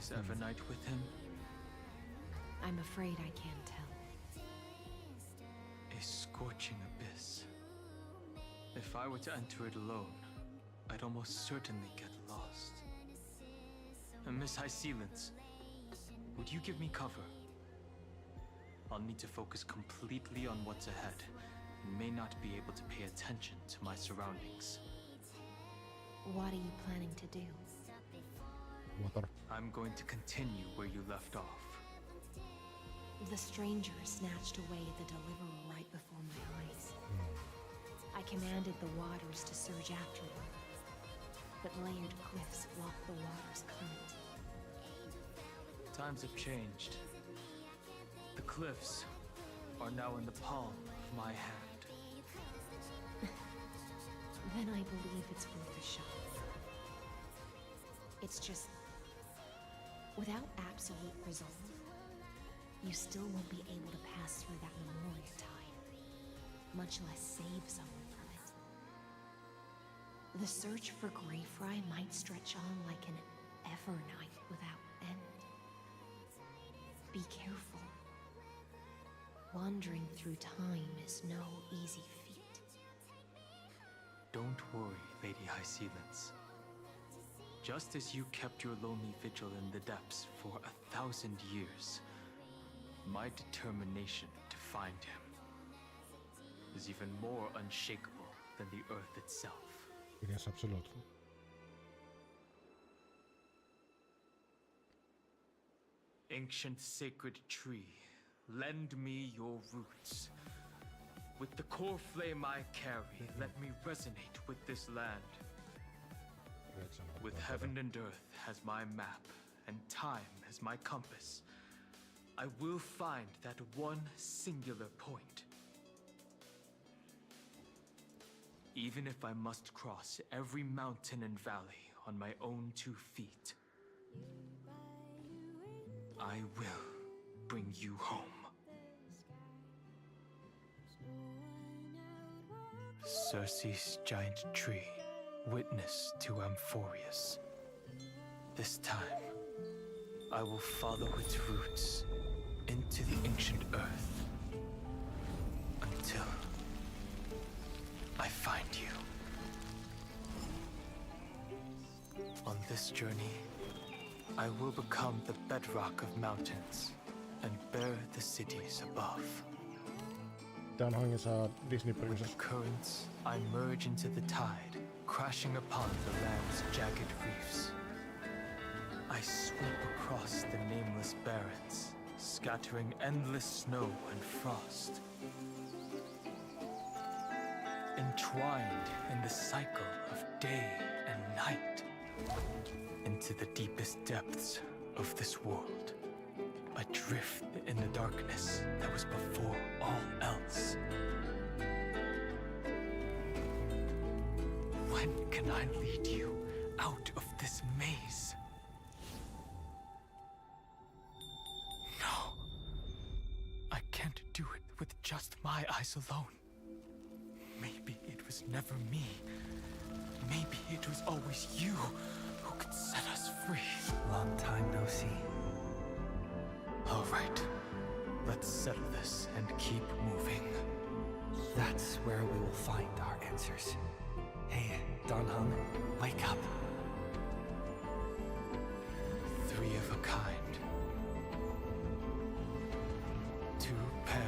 Is Evernight with him? I'm afraid I can't tell. A scorching abyss. If I were to enter it alone, I'd almost certainly get lost. Miss High Sealants, would you give me cover? I'll need to focus completely on what's ahead, and may not be able to pay attention to my surroundings. What are you planning to do? Water. I'm going to continue where you left off. The stranger snatched away the deliverer right before my eyes. I commanded the waters to surge after them, but layered cliffs blocked the water's current. Times have changed. The cliffs are now in the palm of my hand. Then I believe it's worth a shot. It's just, without absolute resolve, you still won't be able to pass through that Memoria tide, much less save someone from it. The search for Greyfry might stretch on like an Evernight without end. Be careful. Wandering through time is no easy feat. Don't worry, Lady High Sealants. Just as you kept your lonely vigil in the depths for 1,000 years, my determination to find him is even more unshakable than the earth itself. Yes, absolutely. Ancient sacred tree, lend me your roots. With the core flame I carry, let me resonate with this land. With heaven and earth as my map, and time as my compass, I will find that one singular point. Even if I must cross every mountain and valley on my own 2 feet, I will bring you home. Circe's giant tree, witness to Amphorius. This time, I will follow its roots into the ancient earth until I find you. On this journey, I will become the bedrock of mountains and bear the cities above. Tää on hangissa Disney With Princess. the currents, I merge into the tide, crashing upon the land's jagged reefs. I sweep across the nameless barrens, scattering endless snow and frost. Entwined in the cycle of day and night. Into the deepest depths of this world. Adrift in the darkness that was before all else. When can I lead you out of this maze? No. I can't do it with just my eyes alone. Maybe it was never me. Maybe it was always you who could set us free. Long time no see. All right. Let's settle this and keep moving. That's where we will find our answers. Hey, Donham, wake up. Three of a kind. Two pair.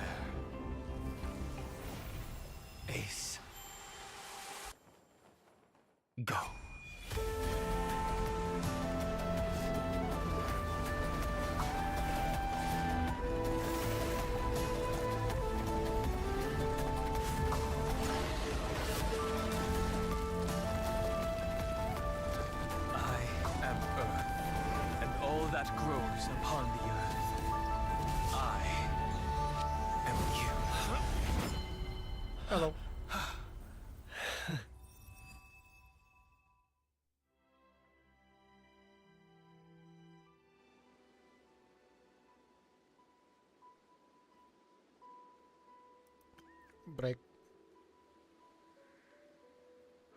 Ace. Go. That grows upon the earth. I am you. Hello. Break.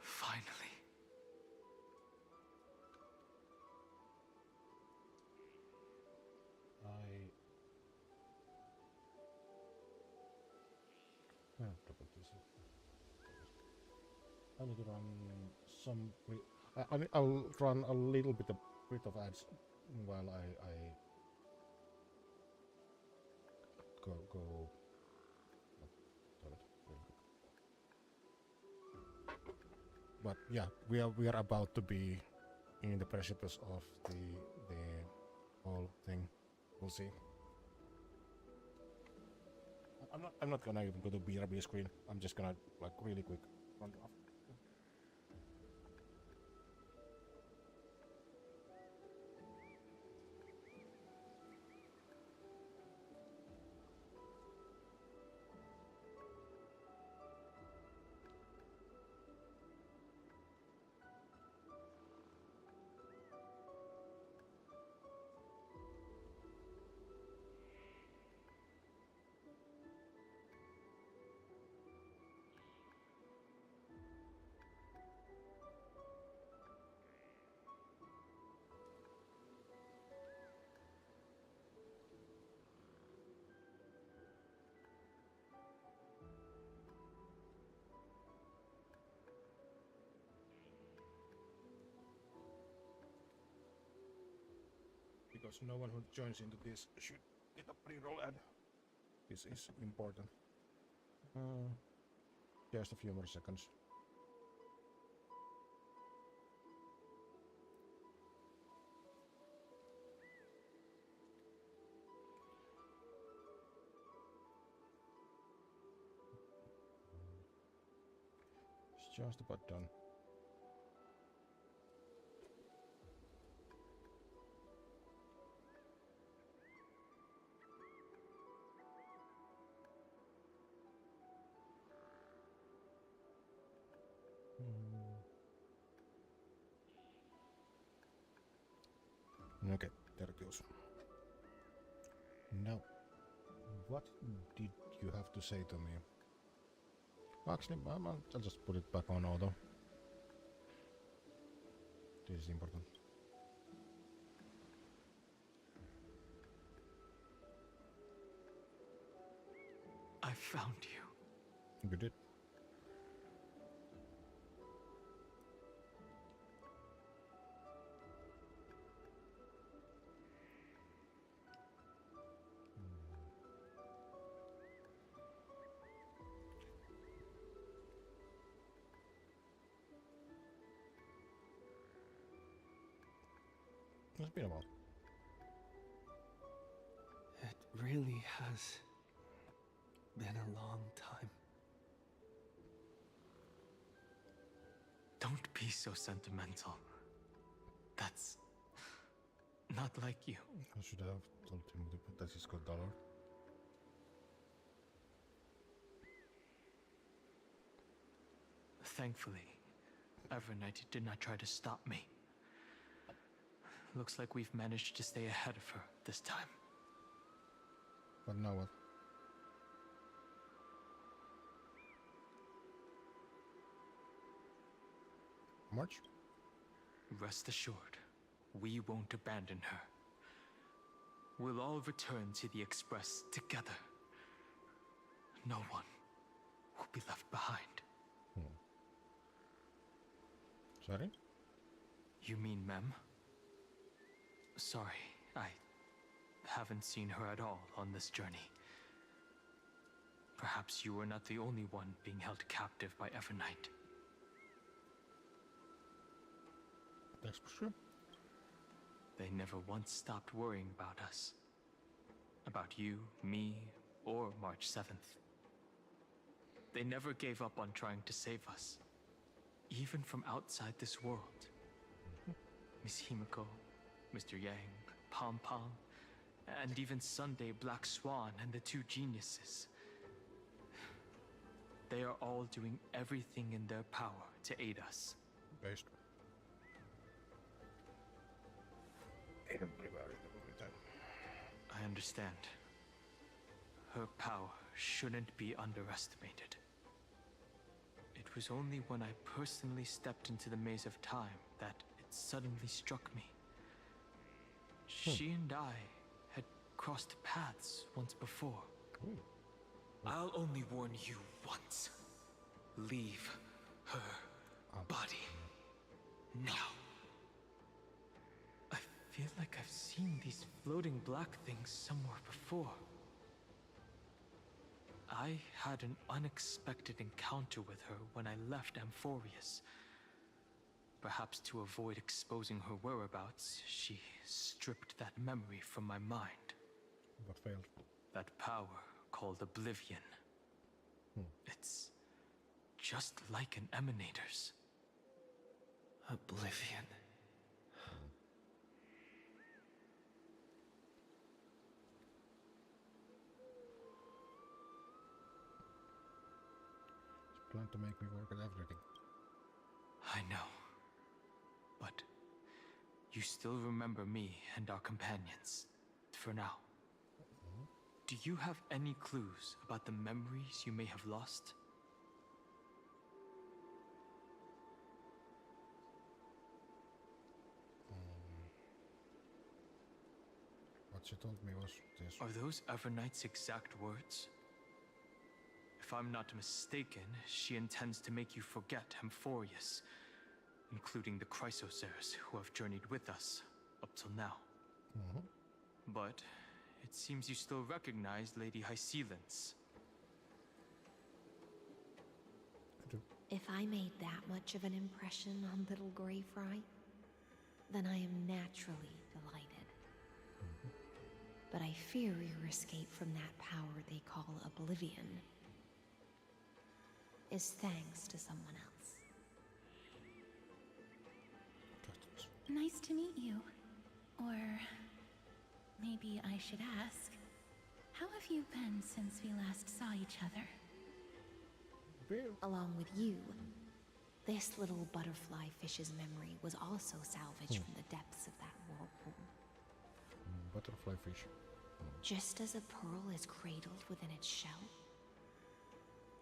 Finally. I need to run some. I'll run a little bit of ads while I go. But yeah, we are about to be in the precipice of the whole thing. We'll see. I'm not gonna even go to BRB screen. I'm just gonna like really quick run off. Because no one who joins into this should get a pre-roll ad. This is important. Just a few more seconds. It's just about done. Okay, there it goes. Now, what did you have to say to me? Actually, I'll just put it back on auto. This is important. I found you. You did? It's been a while. It really has been a long time. Don't be so sentimental. That's not like you. I should have told him that he's got dollar. Thankfully, Evernight did not try to stop me. Looks like we've managed to stay ahead of her this time. But now what? March? Rest assured, we won't abandon her. We'll all return to the Express together. No one will be left behind. Sorry? You mean Mem? Sorry, I haven't seen her at all on this journey. Perhaps you were not the only one being held captive by Evernight. That's for sure. They never once stopped worrying about us. About you, me, or March 7th. They never gave up on trying to save us. Even from outside this world. Miss Himiko, Mr. Yang, Pom Pom, and even Sunday Black Swan and the two geniuses. They are all doing everything in their power to aid us. Based. I understand. Her power shouldn't be underestimated. It was only when I personally stepped into the maze of time that it suddenly struck me. She and I had crossed paths once before. I'll only warn you once. Leave her body. Now. I feel like I've seen these floating black things somewhere before. I had an unexpected encounter with her when I left Amphorius. Perhaps to avoid exposing her whereabouts, she stripped that memory from my mind. But failed. That power called Oblivion. It's just like an Emanator's. Oblivion. Plan to make me work at everything. I know. But you still remember me and our companions, for now. Do you have any clues about the memories you may have lost? What she told me was this. Are those Evernight's exact words? If I'm not mistaken, she intends to make you forget Amphorius, including the Chrysosaurs who have journeyed with us up till now. But it seems you still recognize Lady Hycelens. If I made that much of an impression on little Grey Fry, then I am naturally delighted. But I fear your escape from that power they call Oblivion is thanks to someone else. Nice to meet you. Or maybe I should ask, how have you been since we last saw each other? Along with you, this little butterfly fish's memory was also salvaged from the depths of that whirlpool. Butterfly fish. Just as a pearl is cradled within its shell,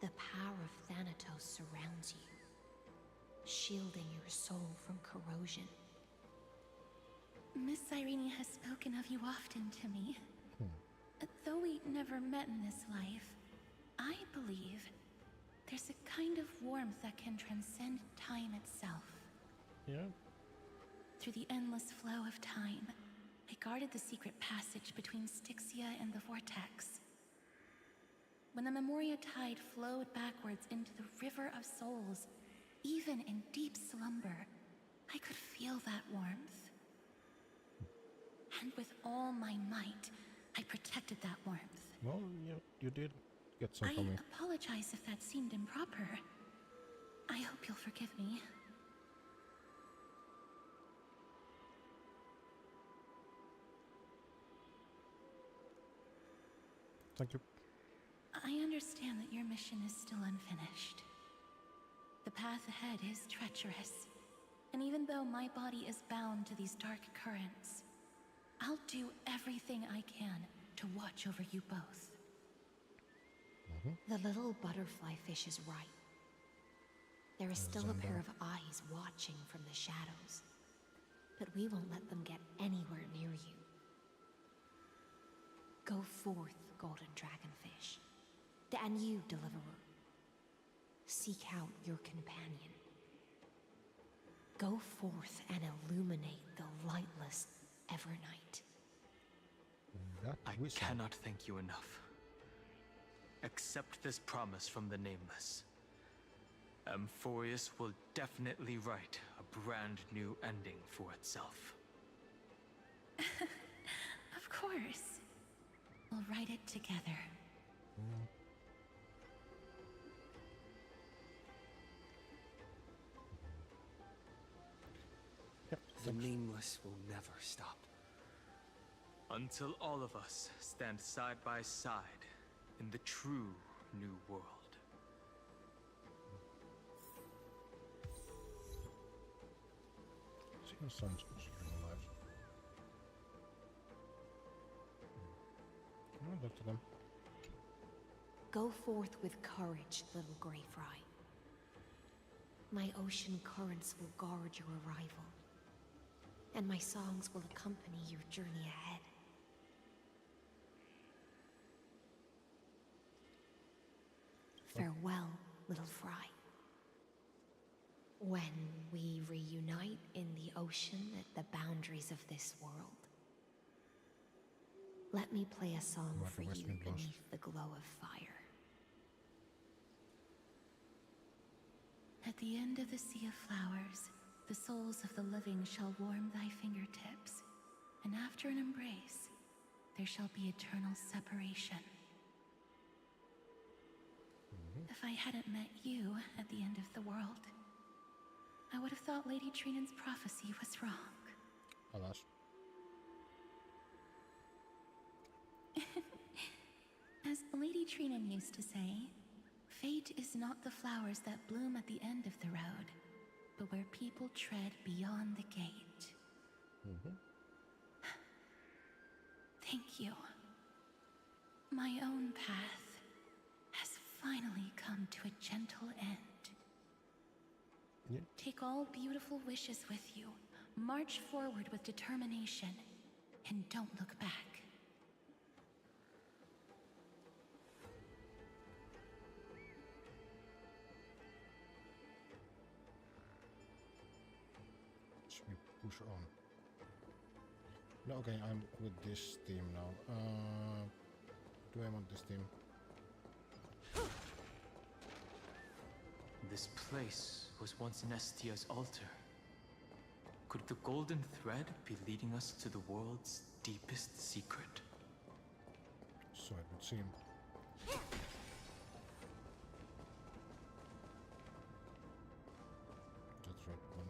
the power of Thanatos surrounds you, shielding your soul from corrosion. Miss Irene has spoken of you often to me. Though we never met in this life, I believe there's a kind of warmth that can transcend time itself. Yeah. Through the endless flow of time, I guarded the secret passage between Styxia and the Vortex. When the Memoria Tide flowed backwards into the River of Souls, even in deep slumber, I could feel that warmth. And with all my might, I protected that warmth. Well, you did get some from me. I apologize if that seemed improper. I hope you'll forgive me. Thank you. I understand that your mission is still unfinished. The path ahead is treacherous. And even though my body is bound to these dark currents, I'll do everything I can to watch over you both. The little butterfly fish is right. There is still a pair of eyes watching from the shadows. But we won't let them get anywhere near you. Go forth, golden dragonfish. And you, deliverer. Seek out your companion. Go forth and illuminate the lightless Evernight. I cannot thank you enough. Accept this promise from the Nameless. Amphorius will definitely write a brand new ending for itself. Of course. We'll write it together. The Nameless will never stop. Until all of us stand side by side in the true new world. Seems sounds alive. I'll talk to them. Go forth with courage, little Grey Fry. My ocean currents will guard your arrival, and my songs will accompany your journey ahead. Farewell, little Fry. When we reunite in the ocean at the boundaries of this world, let me play a song for you beneath the glow of fire. At the end of the sea of flowers, the souls of the living shall warm thy fingertips, and after an embrace, there shall be eternal separation. If I hadn't met you at the end of the world, I would have thought Lady Trinan's prophecy was wrong. Alas. As Lady Trinan used to say, fate is not the flowers that bloom at the end of the road, but where people tread beyond the gate. Thank you. My own path has finally come to a gentle end. Take all beautiful wishes with you, march forward with determination, and don't look back. Should we push on? No, okay, I'm with this team now. Do I want this team? This place was once Nestia's altar. Could the golden thread be leading us to the world's deepest secret? So it would seem. That's right one.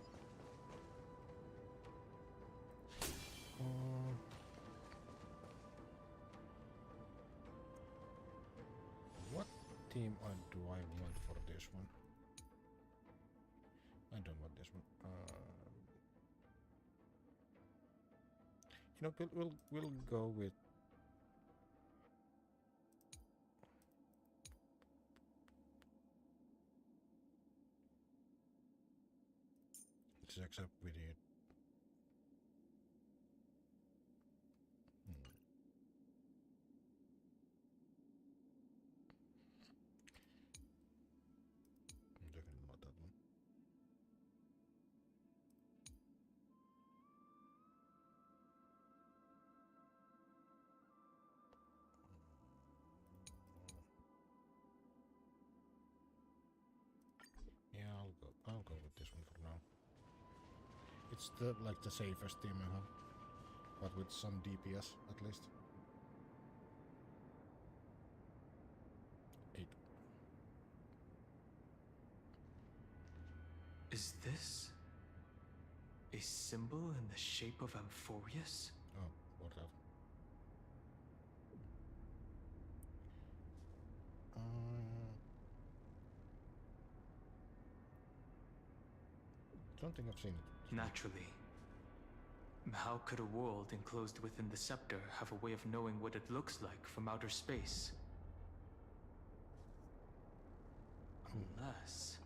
What team do I want for this one? I don't want this one. You know, we'll go with. Let's accept with it. Definitely not that one. Yeah, I'll go with this one for now. It's the safest team I have, but with some DPS at least. Is this a symbol in the shape of Amphorius? Oh, what that? Don't think I've seen it. Naturally. How could a world enclosed within the scepter have a way of knowing what it looks like from outer space? Unless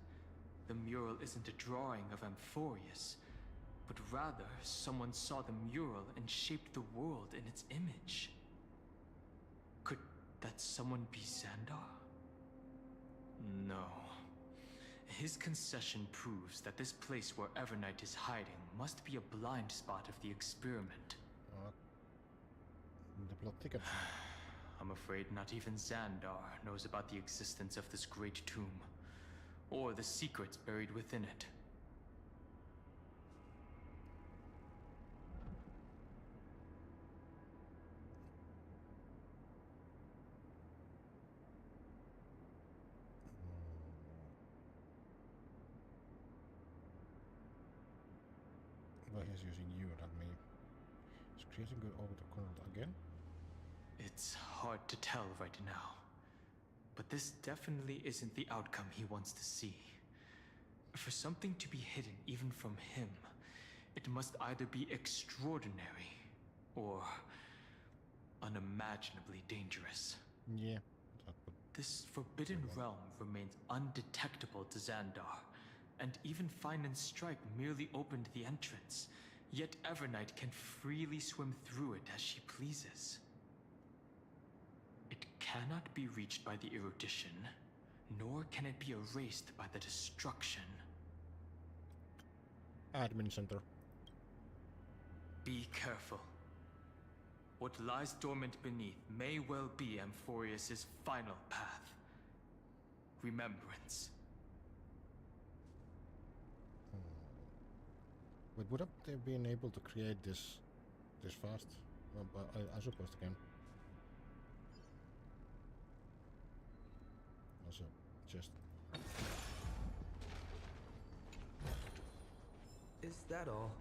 the mural isn't a drawing of Amphorius, but rather someone saw the mural and shaped the world in its image. Could that someone be Xandar? No. His concession proves that this place where Evernight is hiding must be a blind spot of the experiment. The plot thickens. I'm afraid not even Xandar knows about the existence of this great tomb, or the secrets buried within it. Well, he's using you, not me. Is creating good orbital current again? It's hard to tell right now, but this definitely isn't the outcome he wants to see. For something to be hidden even from him, it must either be extraordinary or unimaginably dangerous. Yeah. This forbidden realm remains undetectable to Xandar, and even Fine and Strike merely opened the entrance, yet Evernight can freely swim through it as she pleases. It cannot be reached by the erudition, nor can it be erased by the destruction. Admin center. Be careful. What lies dormant beneath may well be Amphorius' final path. Remembrance. But would they have been able to create this fast? Well, I suppose they can. Also, just. Is that all?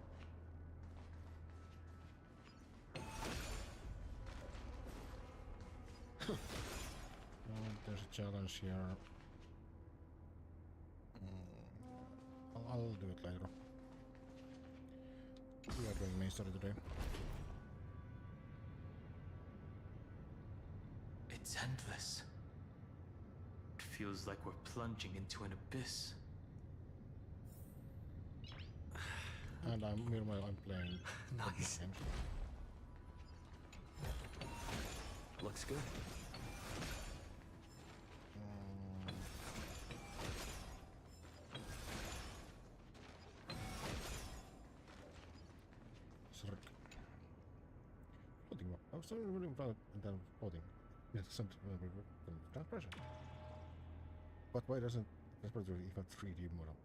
There's a challenge here. I'll do it later. We are doing main story today. It's endless. It feels like we're plunging into an abyss. And meanwhile I'm playing. Nice. Looks good. Sorry. Floating. I was starting really proud and then floating. Yes, some transpression. But why doesn't transpression even 3D model?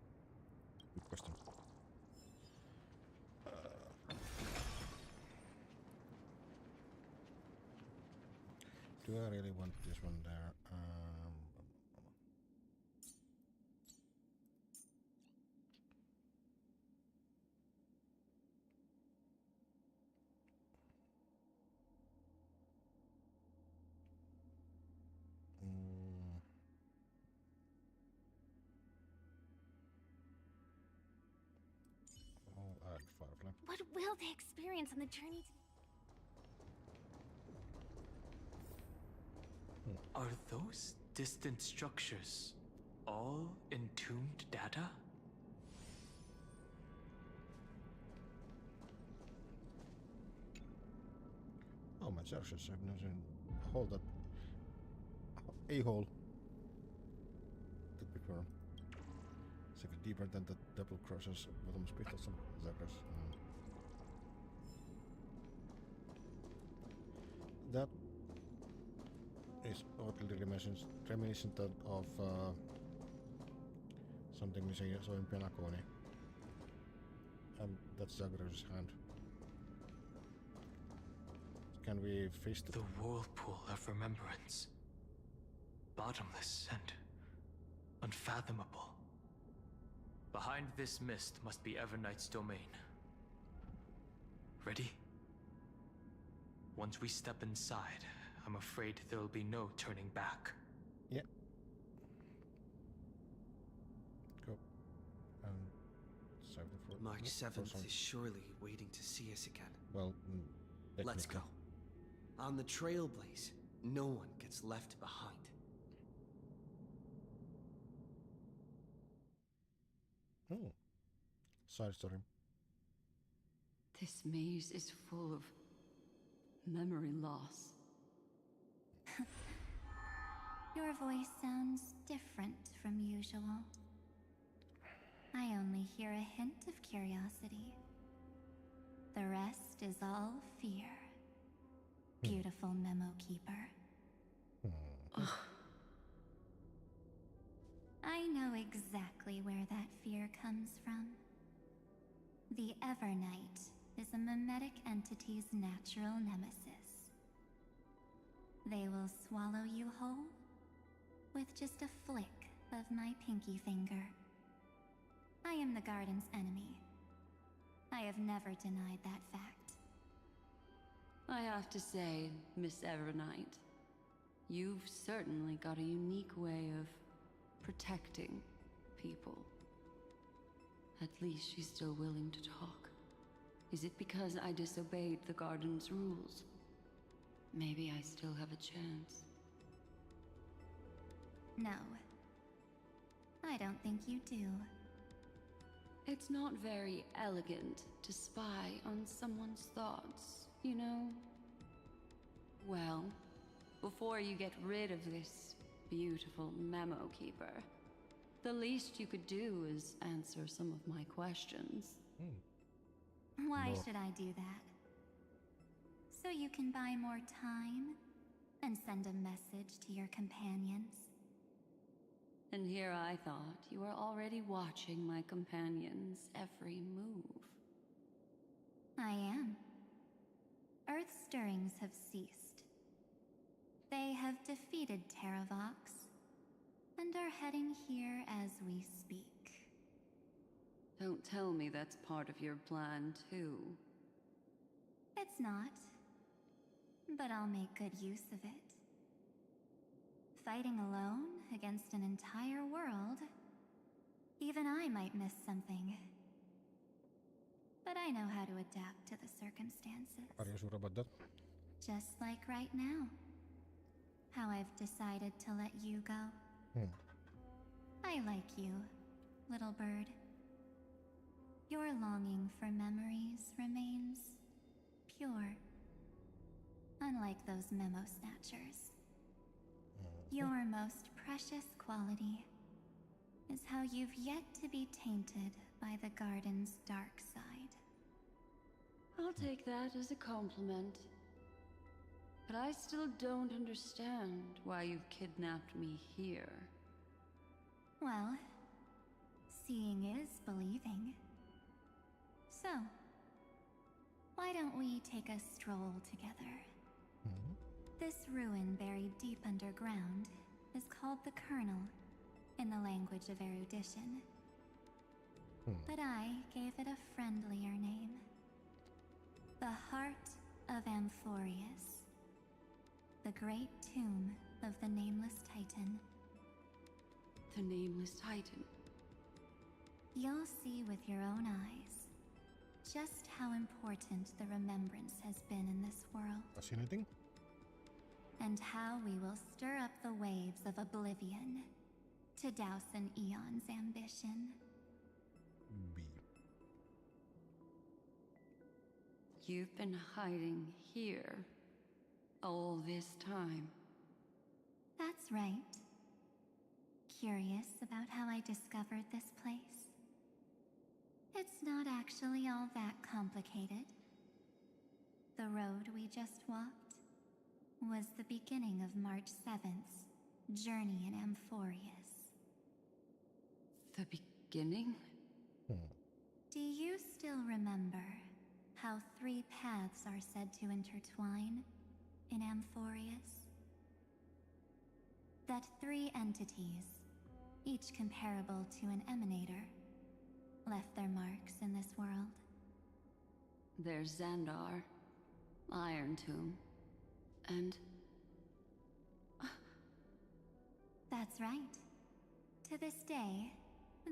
Good question. Do I really want this one there? I'll add Firefly. What will they experience on the journey to... Are those distant structures all entombed data? Oh, my searches have never seen a hole that... a hole that before. It's even deeper than the double crosses bottomless pistols and zappers. That is oddly reminiscent of something we saw in Penaconi. And that's Zagreus' hand. Can we fish the whirlpool of remembrance? Bottomless and unfathomable. Behind this mist must be Everknight's domain. Ready? Once we step inside, I'm afraid there'll be no turning back. Yeah. Go. Save the floor. March 7th is surely waiting to see us again. Well, let's go. On the Trailblaze, no one gets left behind. Oh. Side story. This maze is full of memory loss. Your voice sounds different from usual. I only hear a hint of curiosity. The rest is all fear. Beautiful memo keeper. I know exactly where that fear comes from. The Evernight is a mimetic entity's natural nemesis. They will swallow you whole with just a flick of my pinky finger. I am the garden's enemy. I have never denied that fact. I have to say, Miss Evernight, you've certainly got a unique way of protecting people. At least she's still willing to talk. Is it because I disobeyed the garden's rules? Maybe I still have a chance. No. I don't think you do. It's not very elegant to spy on someone's thoughts, you know? Well, before you get rid of this beautiful memo keeper, the least you could do is answer some of my questions. Why should I do that? So you can buy more time and send a message to your companions? And here I thought you were already watching my companions' every move. I am. Earth stirrings have ceased. They have defeated Terravox and are heading here as we speak. Don't tell me that's part of your plan, too. It's not. But I'll make good use of it. Fighting alone against an entire world, even I might miss something. But I know how to adapt to the circumstances. Are you sure about that? Just like right now. How I've decided to let you go. I like you, little bird. Your longing for memories remains pure. Unlike those memo snatchers. Your most precious quality is how you've yet to be tainted by the garden's dark side. I'll take that as a compliment. But I still don't understand why you've kidnapped me here. Well, seeing is believing. So, why don't we take a stroll together? This ruin buried deep underground is called the Kernel in the language of erudition. But I gave it a friendlier name. The Heart of Amphorius. The great tomb of the Nameless Titan. The Nameless Titan? You'll see with your own eyes just how important the remembrance has been in this world. I see anything? And how we will stir up the waves of oblivion to douse an eon's ambition. B. You've been hiding here all this time. That's right. Curious about how I discovered this place? It's not actually all that complicated. The road we just walked was the beginning of March 7th's journey in Amphorius. The beginning? Do you still remember how 3 paths are said to intertwine in Amphorius? That 3 entities, each comparable to an emanator, left their marks in this world. There's Xandar, Iron Tomb, and... That's right. To this day,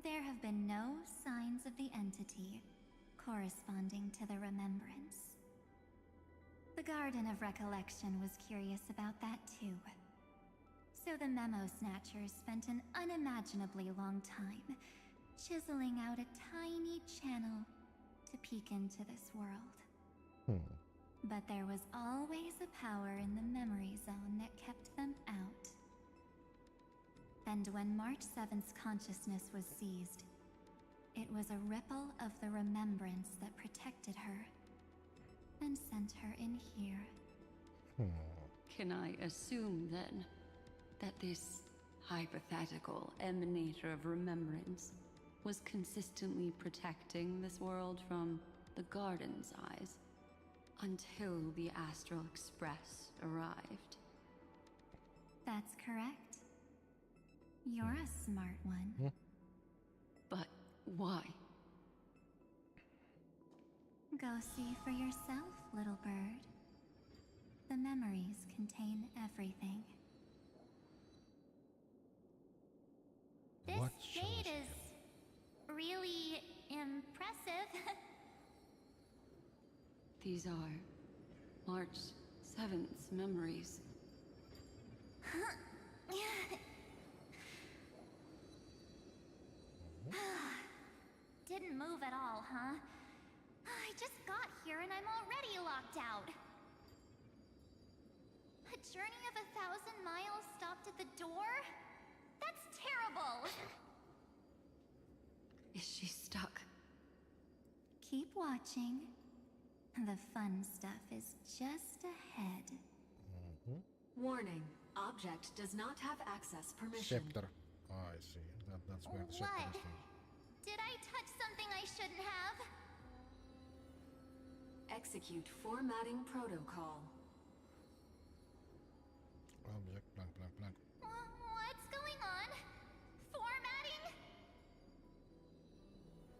there have been no signs of the entity corresponding to the remembrance. The Garden of Recollection was curious about that too. So the Memo Snatchers spent an unimaginably long time chiseling out a tiny channel to peek into this world. But there was always a power in the memory zone that kept them out. And when March 7th's consciousness was seized, it was a ripple of the remembrance that protected her and sent her in here. Can I assume, then, that this hypothetical emanator of remembrance was consistently protecting this world from the Garden's eyes until the Astral Express arrived? That's correct. You're a smart one. But why? Go see for yourself, little bird. The memories contain everything. This shade is really impressive. These are March 7th's memories. Didn't move at all, huh? I just got here and I'm already locked out. A journey of 1,000 miles stopped at the door? That's terrible! Is she stuck? Keep watching. The fun stuff is just ahead. Warning. Object does not have access permission. Scepter. Oh, I see. That's where the scepter What? is from. Did I touch something I shouldn't have? Execute formatting protocol. Object, blank, blank, blank. What's going on? Formatting?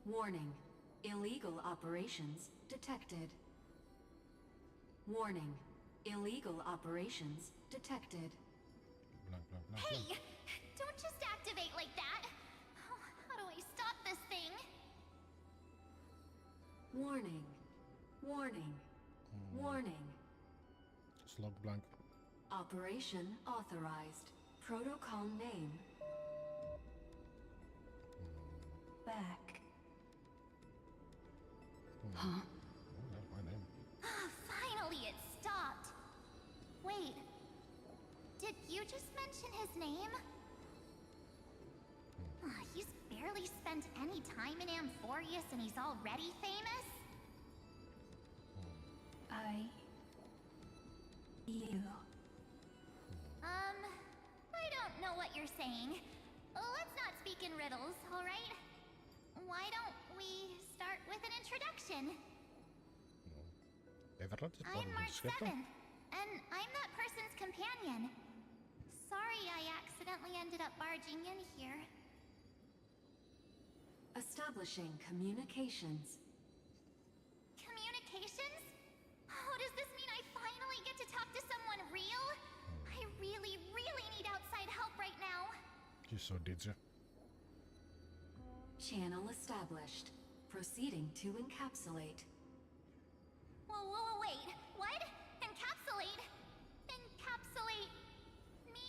Warning. Illegal operations detected. Warning. Illegal operations detected. Blank, blank, blank. Hey! Don't just activate like that! How do I stop this thing? Warning. Warning. Warning. Slug blank. Operation authorized. Protocol name. Back. Huh? That's my name. Finally, it stopped. Wait. Did you just mention his name? He's barely spent any time in Amphorius and he's already famous? You. I don't know what you're saying. Let's not speak in riddles, alright? Why don't we start with an introduction? I'm March 7th, and I'm that person's companion. Sorry I accidentally ended up barging in here. Establishing communications. Communications? Oh, does this mean I finally get to talk to someone real? I really, really need outside help right now. You so did you? Channel established. Proceeding to encapsulate. Whoa, wait. What? Encapsulate? Encapsulate me?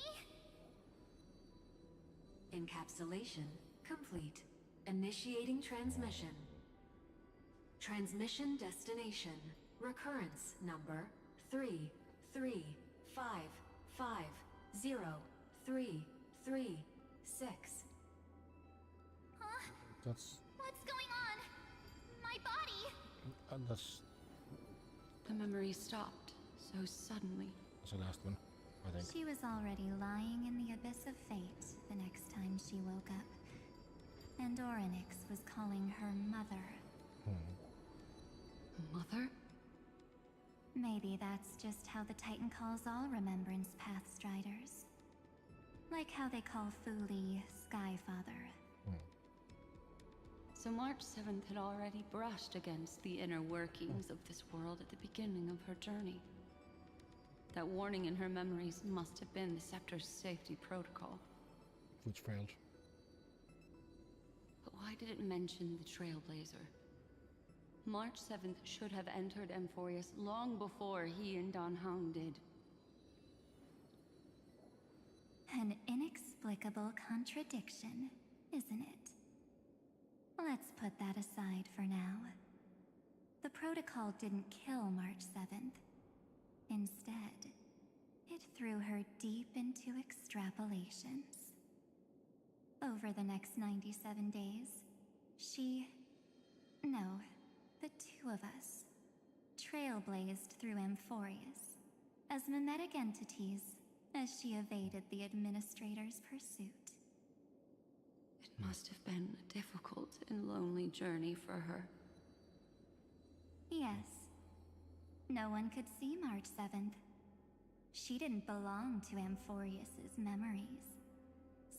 Encapsulation complete. Initiating transmission. Transmission destination. Recurrence number 335503336. That's... What's going on? My body? And that's The memory stopped so suddenly. the last one, I think. She was already lying in the abyss of fate the next time she woke up. And Orynyx was calling her mother. Mother? Maybe that's just how the Titan calls all Remembrance Path Striders. Like how they call Thule Skyfather. So So March 7th had already brushed against the inner workings of this world at the beginning of her journey. That warning in her memories must have been the Scepter's safety protocol. Which failed. But why did it mention the Trailblazer? March 7th should have entered Amphorius long before he and Dan Heng did. An inexplicable contradiction, isn't it? Let's put that aside for now. The protocol didn't kill March 7th. Instead, it threw her deep into extrapolations. Over the next 97 days, the two of us, trailblazed through Amphorius as mimetic entities as she evaded the Administrator's pursuit. It must have been a difficult and lonely journey for her. Yes. No one could see March 7th. She didn't belong to Amphorius's memories,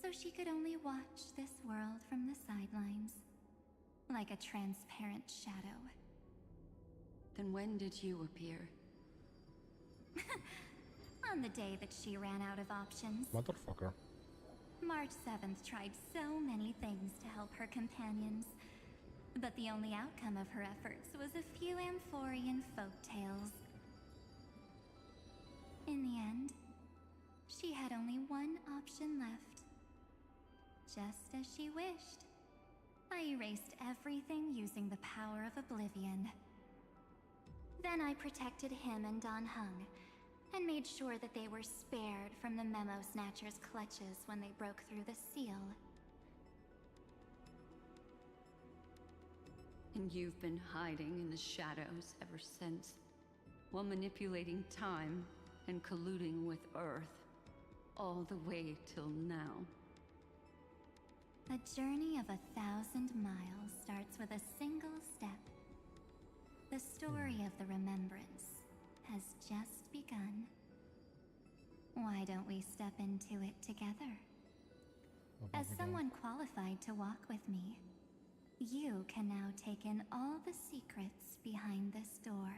so she could only watch this world from the sidelines, like a transparent shadow. Then when did you appear? On the day that she ran out of options. Motherfucker. March 7th tried so many things to help her companions, but the only outcome of her efforts was a few Amphorian folktales. In the end, she had only one option left. Just as she wished. I erased everything using the power of oblivion. Then I protected him and Dan Heng, and made sure that they were spared from the Memo Snatcher's clutches when they broke through the seal. And you've been hiding in the shadows ever since, while manipulating time and colluding with Earth, all the way till now. A journey of 1,000 miles starts with a single step. The story of the Remembrance has just begun. Why don't we step into it together? As someone qualified to walk with me, you can now take in all the secrets behind this door.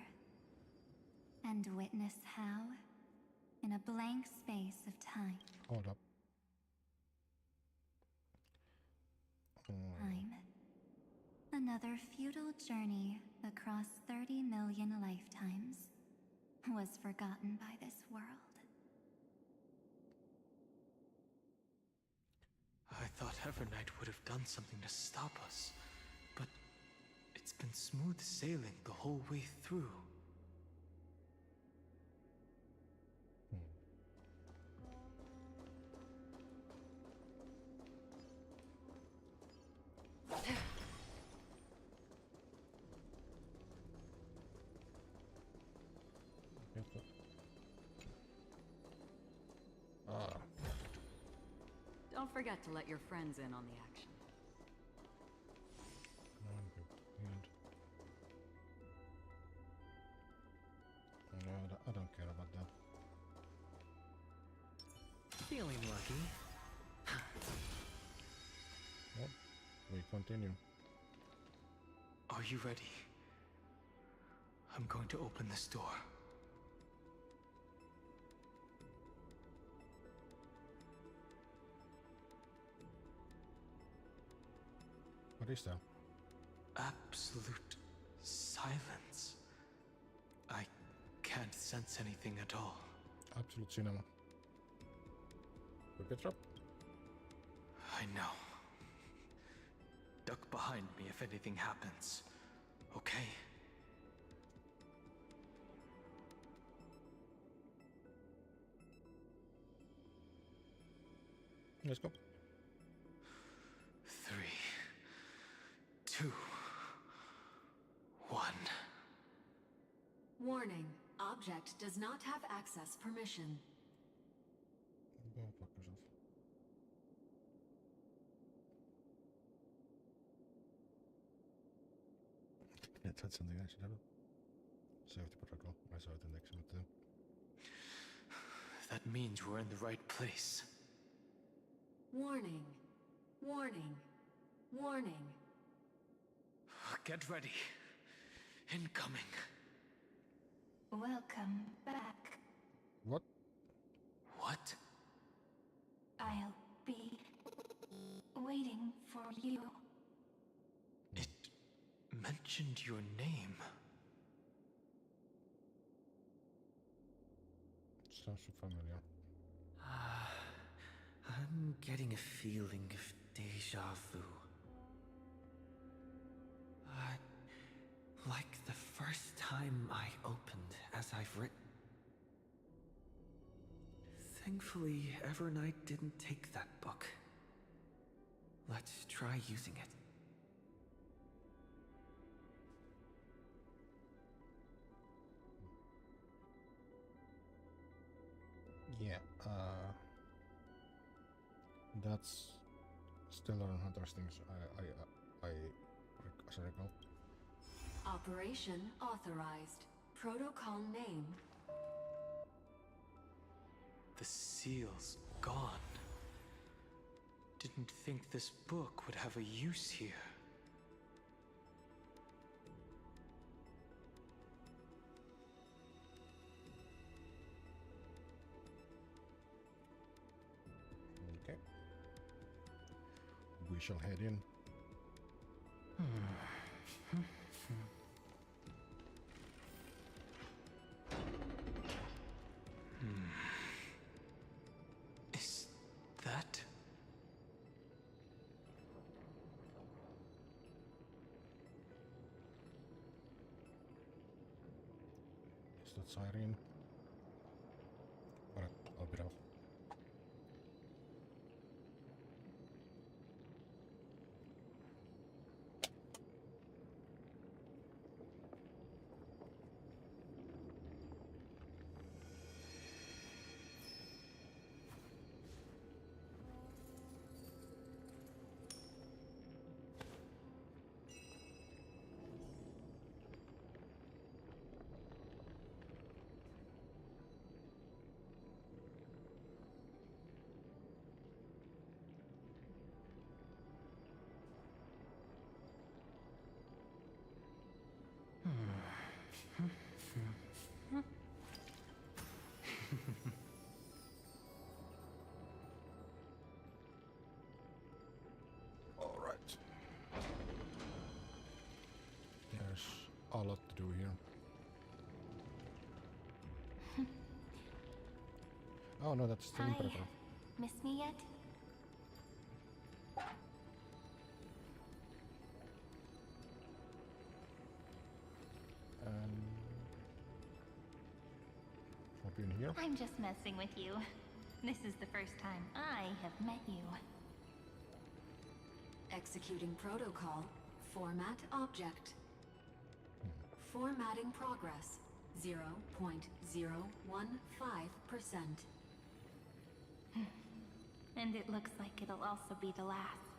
And witness how, in a blank space of time... Hold up. Time. Another futile journey across 30 million lifetimes was forgotten by this world. I thought Evernight would have done something to stop us, but it's been smooth sailing the whole way through. Don't forget to let your friends in on the action. No, I don't care about that. Feeling lucky. Well, we continue. Are you ready? I'm going to open this door. What is that? Absolute silence. I can't sense anything at all. Absolute cinema. We get up. I know. Duck behind me if anything happens. Okay? Let's go. 3, 2, 1. Warning. Object does not have access permission. Go fuck yourself. Yeah, that's something I should have. Safety protocol. I saw it in the exhibit too. That means we're in the right place. Warning. Warning. Warning. Get ready. Incoming. Welcome back. What? What? I'll be waiting for you. It mentioned your name. Sounds so familiar. I'm getting a feeling of deja vu. Like the first time I opened as I've written. Thankfully, Evernight didn't take that book. Let's try using it. Yeah, that's still on Hunter's things. As I recall. Operation authorized. Protocol name. The seal's gone. Didn't think this book would have a use here. Okay. We shall head in. Is that... Is that siren? Alright, I'll be off. Alright. There's a lot to do here. Oh no, that's the Hi. Imperator. Miss me yet? I've been here. I'm just messing with you. This is the first time I have met you. Executing protocol. Format object. Formatting progress. 0.015%. And it looks like it'll also be the last.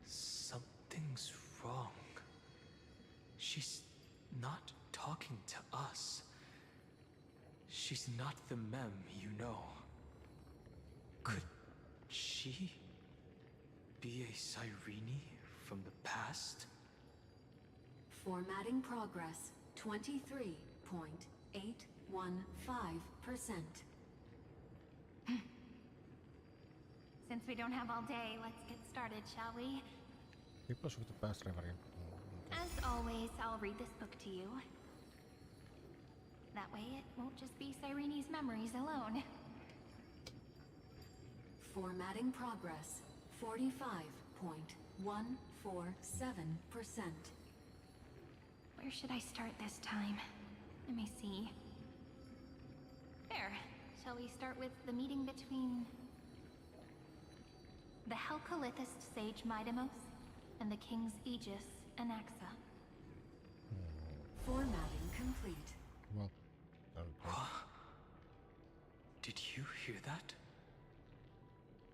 Something's wrong. She's not talking to us. She's not the mem, you know. Could she be a Cyrene from the past? Formatting progress. 23.815%. Since we don't have all day, let's get started, shall we? People with the past reverie. As always, I'll read this book to you. That way it won't just be Cyrene's memories alone. Formatting progress. 45.147%. Where should I start this time? Let me see. There. Shall we start with the meeting between the Helcolithist sage Midamos and the King's Aegis, Anaxa? Formatting complete. Well, did you hear that?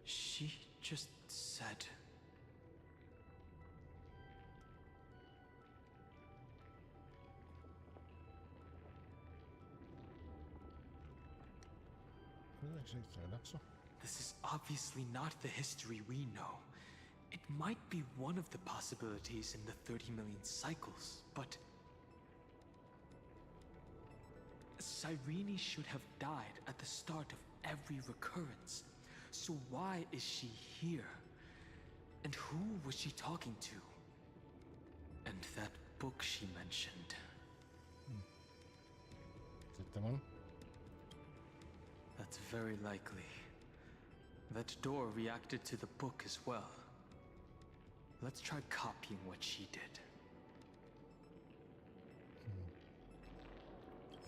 She just said... What did I say, Alexa? This is obviously not the history we know. It might be one of the possibilities in the 30 million cycles, but Cyrene should have died at the start of every recurrence. So why is she here? And who was she talking to? And that book she mentioned. Is it the one? That's very likely. That door reacted to the book as well. Let's try copying what she did.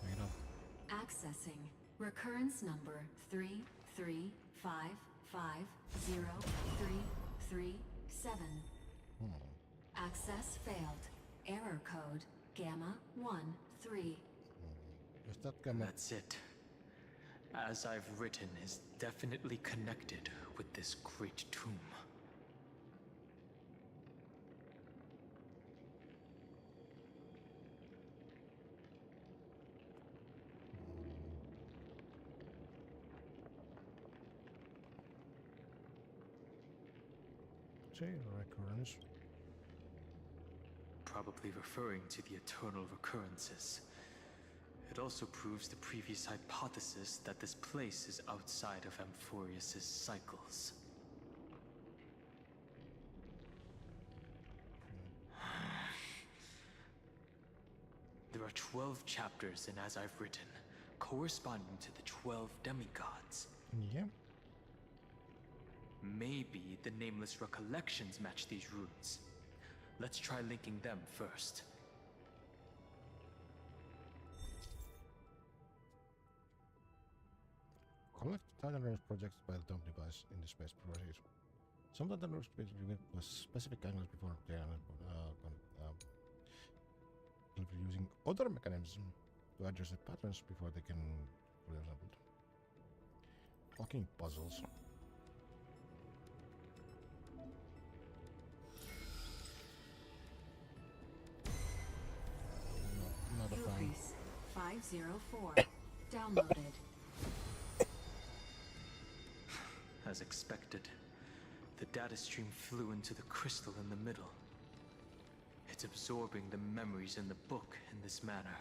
Wait up. Accessing recurrence number 335503337. Access failed. Error code Gamma 13. Is that gamma? That's it. As I've written is definitely connected with this great tomb. Recurrence. Probably referring to the eternal recurrences. It also proves the previous hypothesis that this place is outside of Amphorius's cycles. There are 12 chapters in As I've Written, corresponding to the 12 demigods. Yeah. Maybe the Nameless Recollections match these runes. Let's try linking them first. Collect Titan Rose projects by the Dump device in the space proceeds. Some Titan Rose was specific angles before they are using other mechanisms to adjust the patterns before they can be assembled. Fucking puzzles. Not a fan. Increase 504. Downloaded. As expected, the data stream flew into the crystal in the middle. It's absorbing the memories in the book in this manner.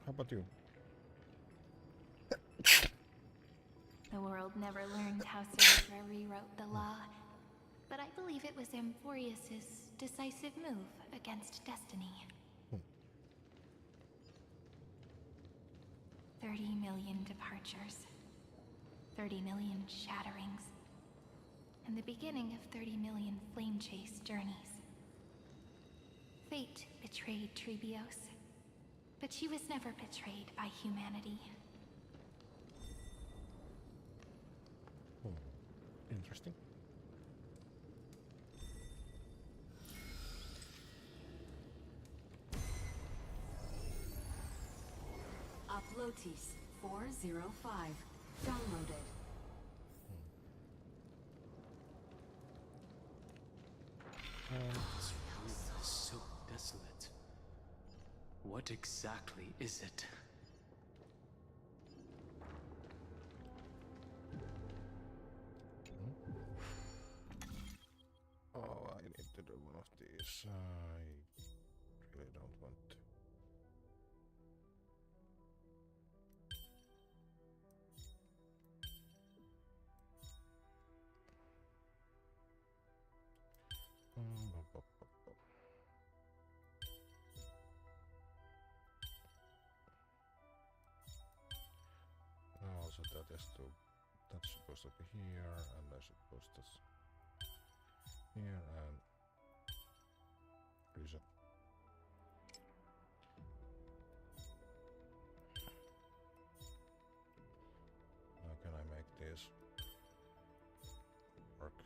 How about you? The world never learned how Cerebra rewrote the law, but I believe it was Amphorius's decisive move against destiny. 30 million departures, 30 million shatterings, and the beginning of 30 million flame chase journeys. Fate betrayed Trebios, but she was never betrayed by humanity. Interesting. Uplotis 405. Downloaded. This room is so desolate. What exactly is it? Oh, I need to do one of these. I really don't want to. Also, that's supposed to be here, and I suppose that's here, and reset. How can I make this work?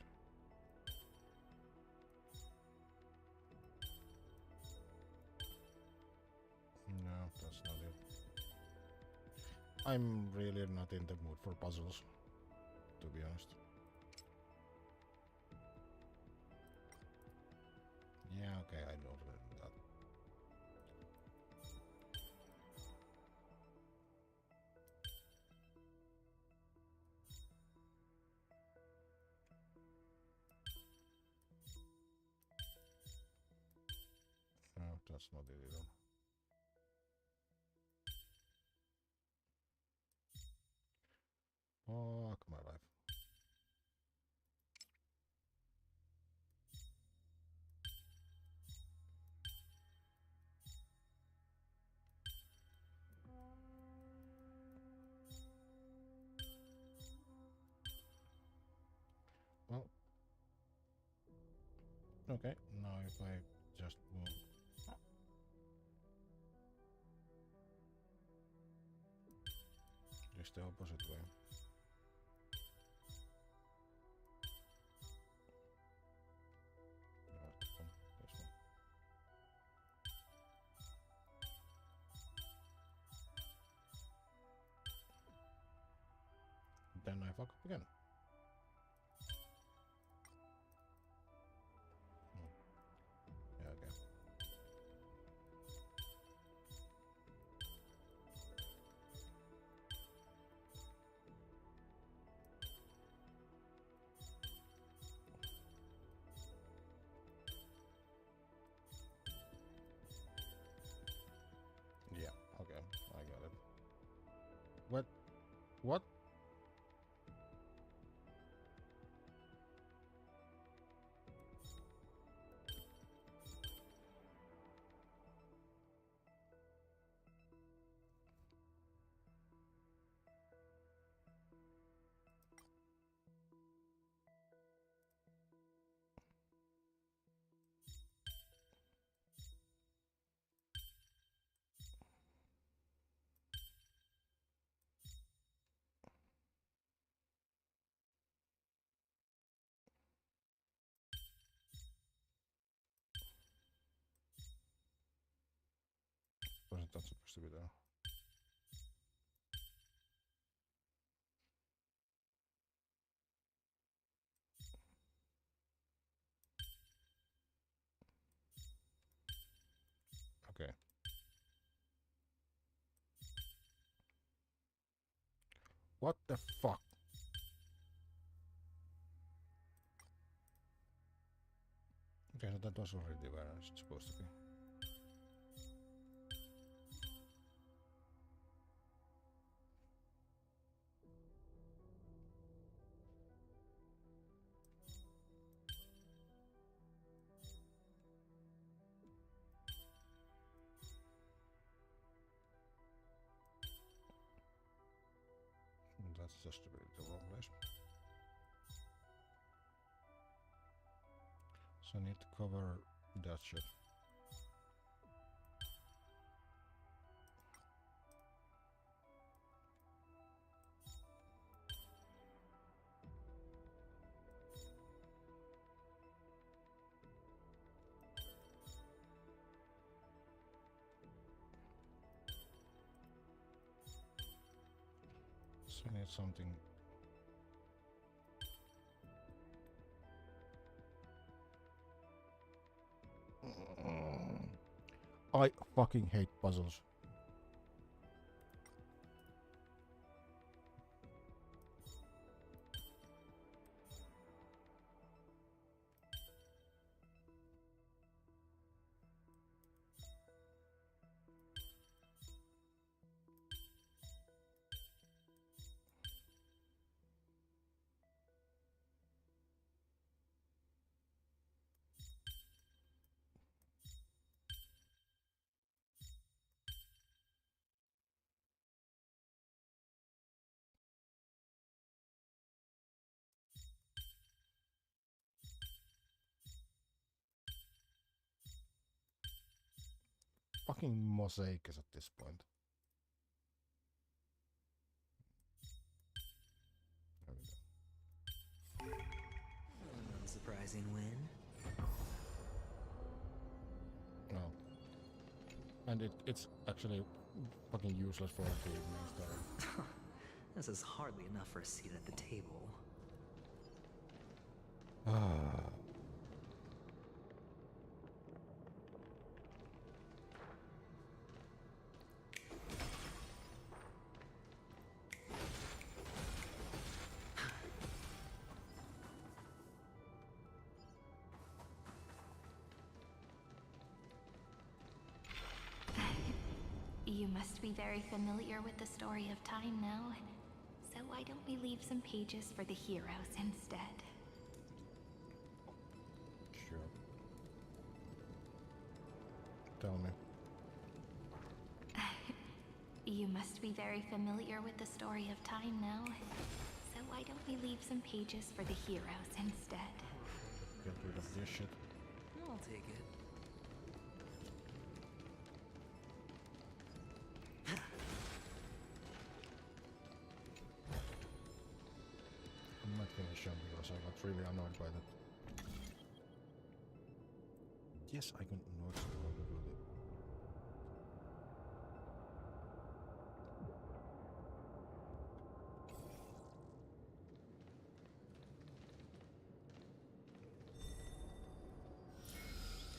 No, that's not it. I'm really not in the mood for puzzles, to be honest. Yeah, okay, I know that. That's not it either. Fuck my life. Well, okay, now if I just move just the opposite way. This one. Then I fuck up again. Yeah, okay. Yeah, okay, I got it. What? What? Wasn't that supposed to be there? Okay. What the fuck? Okay, so that was already where it's supposed to be. That's just a bit the wrong place. So I need to cover that shit. So I need something. I fucking hate puzzles. Fucking mosaics at this point. There we go. Unsurprising win. No. And it's actually fucking useless for the main story. This is hardly enough for a seat at the table. must be very familiar with the story of time now. So why don't we leave some pages for the heroes instead? Sure. Tell me. You must be very familiar with the story of time now. So why don't we leave some pages for the heroes instead? Get rid of this shit. I'll take it. I'm not gonna show because I got really annoyed by that. Yes, I can notice how to do that.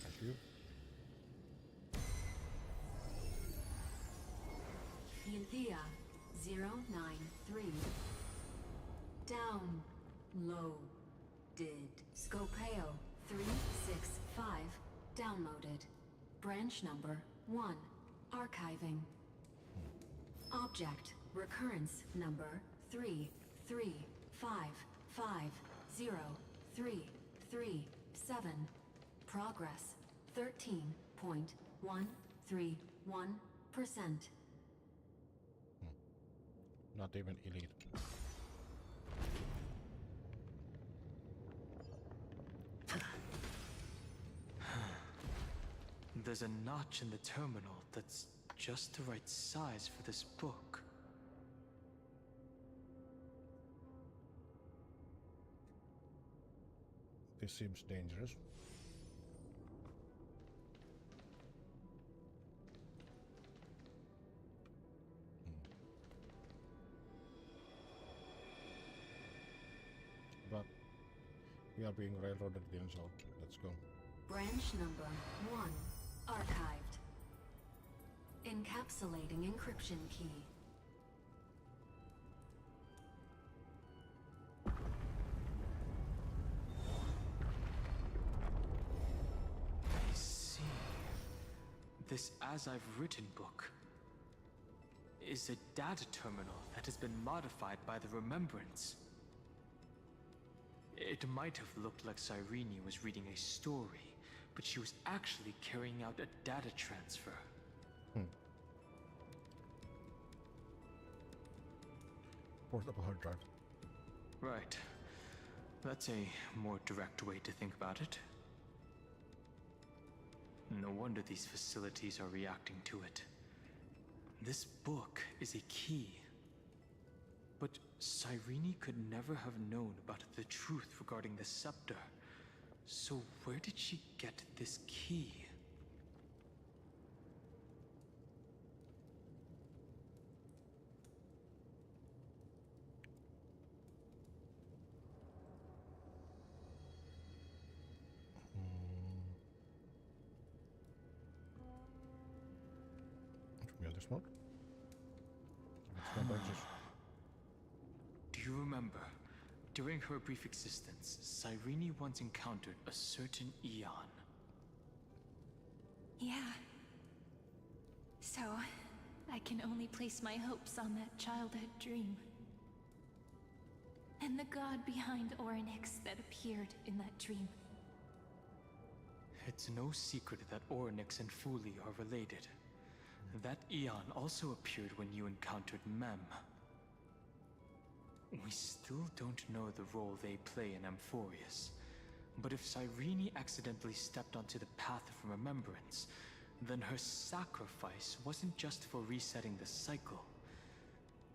Thank you. Ynthea 093. Downloaded. Scopeo 365. Downloaded. Branch number 1. Archiving. Object recurrence number 335503337. Progress 13.131%. Not even elite. There's a notch in the terminal that's just the right size for this book. This seems dangerous. But we are being railroaded again, so let's go. Branch number 1. Archived. Encapsulating encryption key. I see. This As I've Written book is a data terminal that has been modified by the Remembrance. It might have looked like Cyrene was reading a story, but she was actually carrying out a data transfer. Portable hard drive. Right. That's a more direct way to think about it. No wonder these facilities are reacting to it. This book is a key. But Cyrene could never have known about the truth regarding the scepter. So where did she get this key? Familiar smoke. It's not dangerous. Do you remember, during her brief existence, Cyrene once encountered a certain Eon? Yeah. So, I can only place my hopes on that childhood dream. And the god behind Orynyx that appeared in that dream. It's no secret that Orynyx and Fuli are related. That Eon also appeared when you encountered Mem. We still don't know the role they play in Amphorius. But if Cyrene accidentally stepped onto the path of remembrance, then her sacrifice wasn't just for resetting the cycle.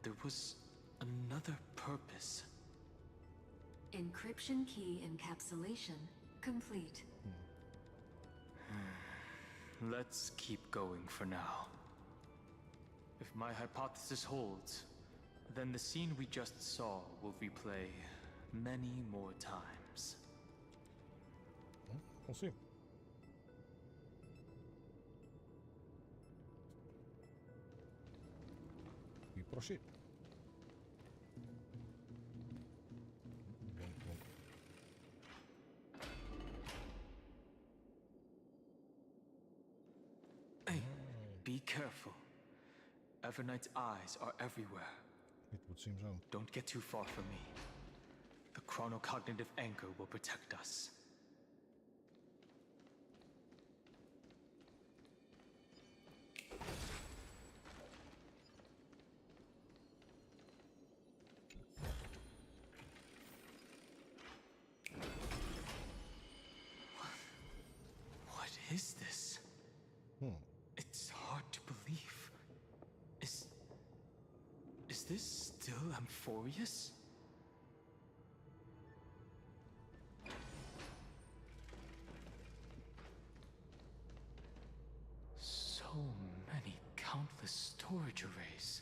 There was another purpose. Encryption key encapsulation complete. Let's keep going for now. If my hypothesis holds, then the scene we just saw will replay many more times. We'll see. We proceed. Hey, be careful. Everknight's eyes are everywhere. It would seem so. Don't get too far from me. The chronocognitive anchor will protect us. What is this? It's hard to believe. Is this still Amphorius? So many countless storage arrays.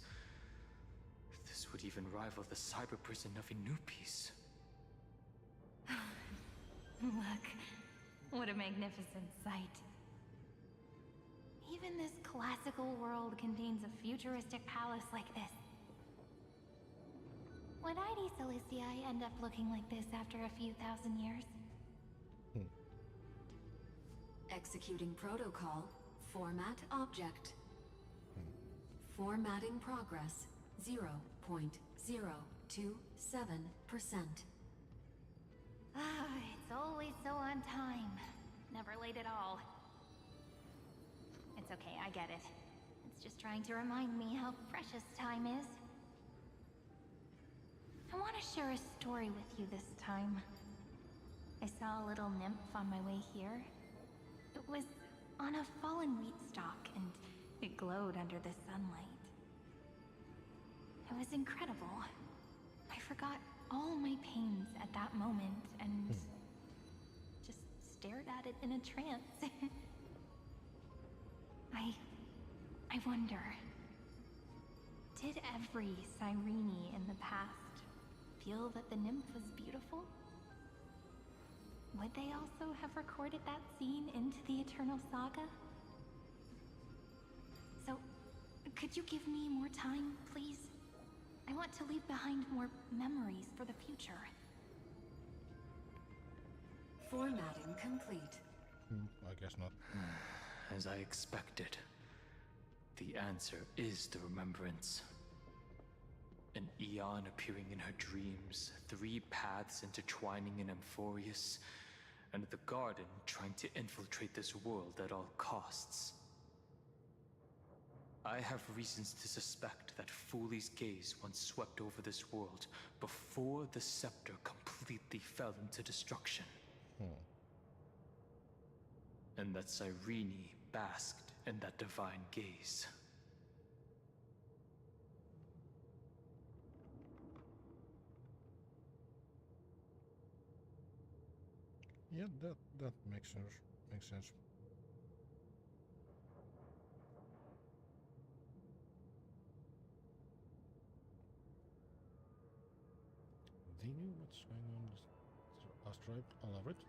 This would even rival the cyber prison of Inupis. Look, what a magnificent sight. Even this classical world contains a futuristic palace like this. Would ID Celestii end up looking like this after a few thousand years? Executing protocol. Format object. Formatting progress. 0.027%. Ah, it's always so on time. Never late at all. It's okay, I get it. It's just trying to remind me how precious time is. I want to share a story with you this time. I saw a little nymph on my way here. It was on a fallen wheat stalk, and it glowed under the sunlight. It was incredible. I forgot all my pains at that moment, and just stared at it in a trance. I wonder, did every Cyrene in the past feel that the nymph was beautiful? Would they also have recorded that scene into the Eternal Saga? So, could you give me more time, please? I want to leave behind more memories for the future. Formatting complete. I guess not. As I expected. The answer is the remembrance. An Eon appearing in her dreams, 3 paths intertwining in Amphorius, and the Garden trying to infiltrate this world at all costs. I have reasons to suspect that Fooley's gaze once swept over this world before the scepter completely fell into destruction. And that Cyrene basked in that divine gaze. Yeah, that makes sense. Makes sense. Dinu, what's going on with the asteroid? I love it.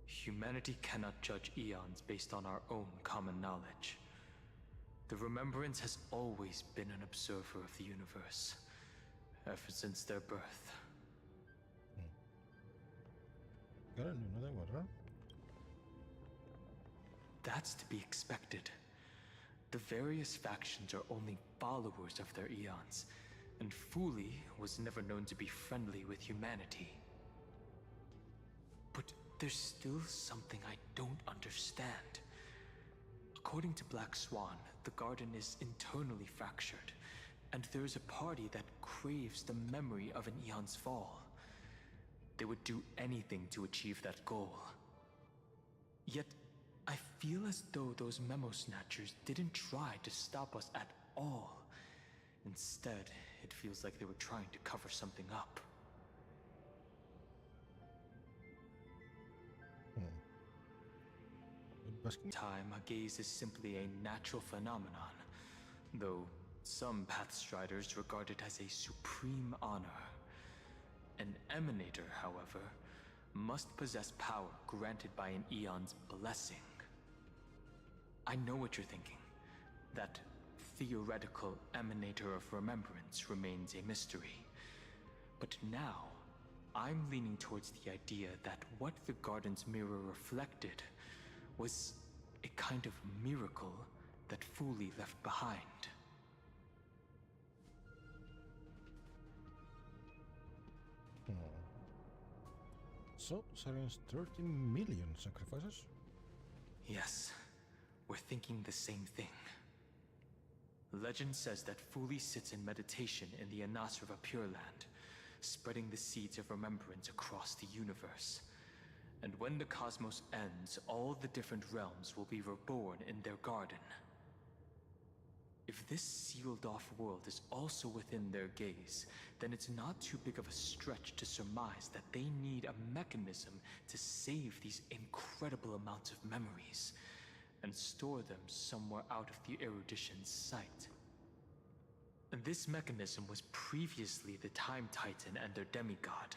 Humanity cannot judge eons based on our own common knowledge. The Remembrance has always been an observer of the universe, ever since their birth. Got a new nothing, what? That's to be expected. The various factions are only followers of their eons, and Fooley was never known to be friendly with humanity. But there's still something I don't understand. According to Black Swan, the Garden is internally fractured, and there is a party that craves the memory of an eon's fall. They would do anything to achieve that goal. Yet, I feel as though those memo snatchers didn't try to stop us at all. Instead, it feels like they were trying to cover something up. Time, a gaze is simply a natural phenomenon, though some Pathstriders regard it as a supreme honor. An Emanator, however, must possess power granted by an Eon's blessing. I know what you're thinking. That theoretical Emanator of Remembrance remains a mystery. But now, I'm leaning towards the idea that what the Garden's mirror reflected was A kind of miracle that Fuli left behind. So, Siren's 30 million sacrifices? Yes, we're thinking the same thing. Legend says that Fuli sits in meditation in the Anasrava Pure Land, spreading the seeds of remembrance across the universe. And when the cosmos ends, all the different realms will be reborn in their garden. If this sealed-off world is also within their gaze, then it's not too big of a stretch to surmise that they need a mechanism to save these incredible amounts of memories and store them somewhere out of the erudition's sight. And this mechanism was previously the Time Titan and their demigod.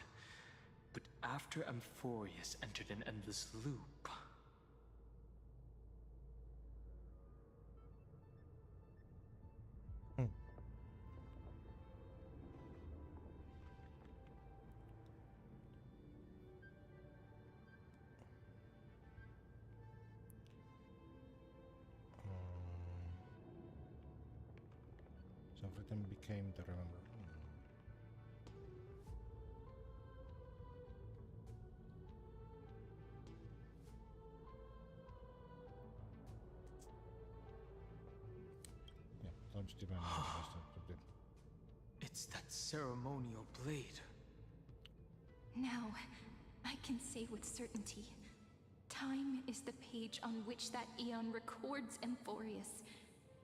But after Amphorius entered an endless loop... So everything became the remember. Yeah, times divine. It's that ceremonial blade. Now, I can say with certainty, time is the page on which that eon records Amphorius.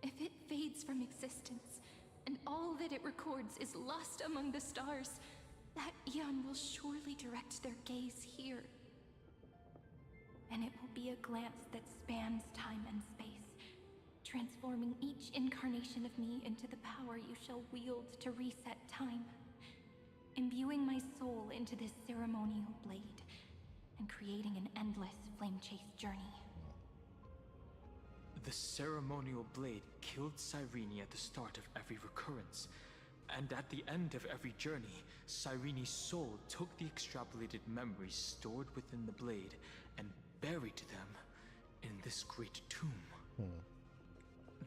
If it fades from existence, and all that it records is lost among the stars, that eon will surely direct their gaze here. And it will be a glance that spans time and space, transforming each incarnation of me into the power you shall wield to reset time, imbuing my soul into this ceremonial blade, and creating an endless flame-chased journey. The ceremonial blade killed Cyrene at the start of every recurrence, and at the end of every journey, Cyrene's soul took the extrapolated memories stored within the blade and buried them in this great tomb.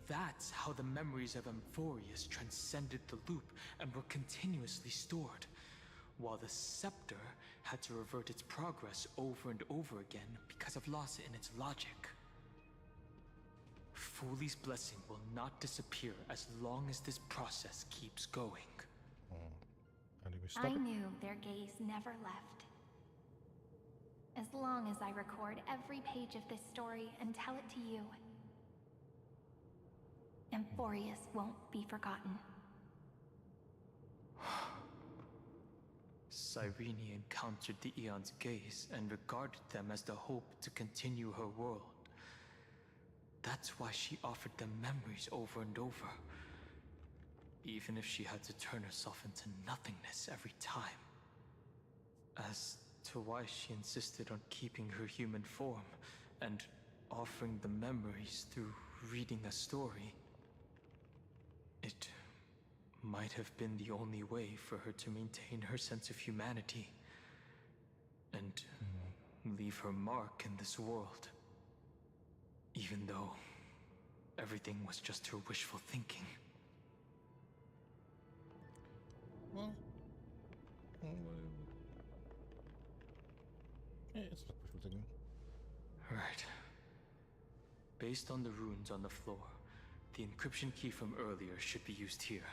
That's how the memories of Amphorius transcended the loop and were continuously stored, while the scepter had to revert its progress over and over again because of loss in its logic. Fuli's blessing will not disappear as long as this process keeps going. And if we stop I knew their gaze never left. As long as I record every page of this story and tell it to you, Amphorius won't be forgotten. Cyrene encountered the Eon's gaze and regarded them as the hope to continue her world. That's why she offered them memories over and over, even if she had to turn herself into nothingness every time. As to why she insisted on keeping her human form and offering the memories through reading a story, it might have been the only way for her to maintain her sense of humanity and leave her mark in this world. Even though everything was just her wishful thinking. Well, yeah, it's not wishful thinking. Right. Based on the runes on the floor, the encryption key from earlier should be used here.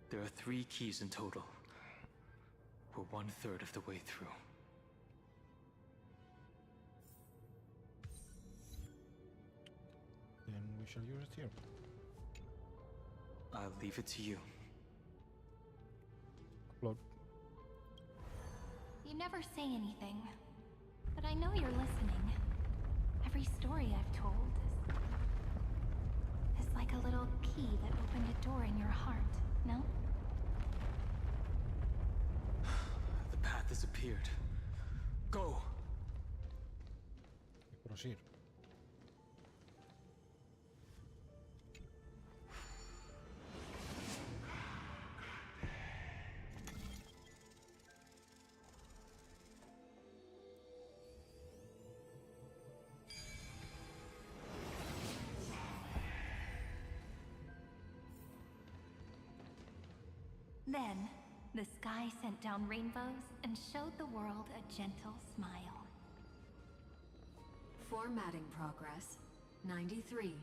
There are 3 keys in total. We're 1/3 of the way through. Then we shall use it here. I'll leave it to you. Upload. You never say anything, but I know you're listening. Every story I've told is like a little key that opened a door in your heart, no? The path has appeared. Go! Proceed. Then, the sky sent down rainbows and showed the world a gentle smile. Formatting progress 93.998%.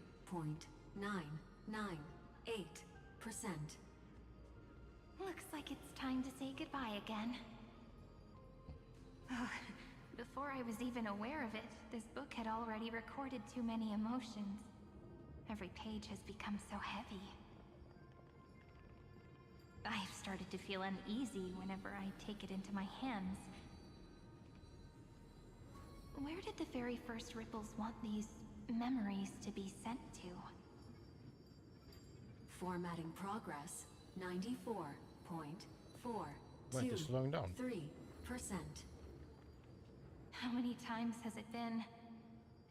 Looks like it's time to say goodbye again. Before I was even aware of it, this book had already recorded too many emotions. Every page has become so heavy. I've started to feel uneasy whenever I take it into my hands. Where did the very first ripples want these memories to be sent to? Formatting progress Wait, it's slowing down. 94.423%. How many times has it been?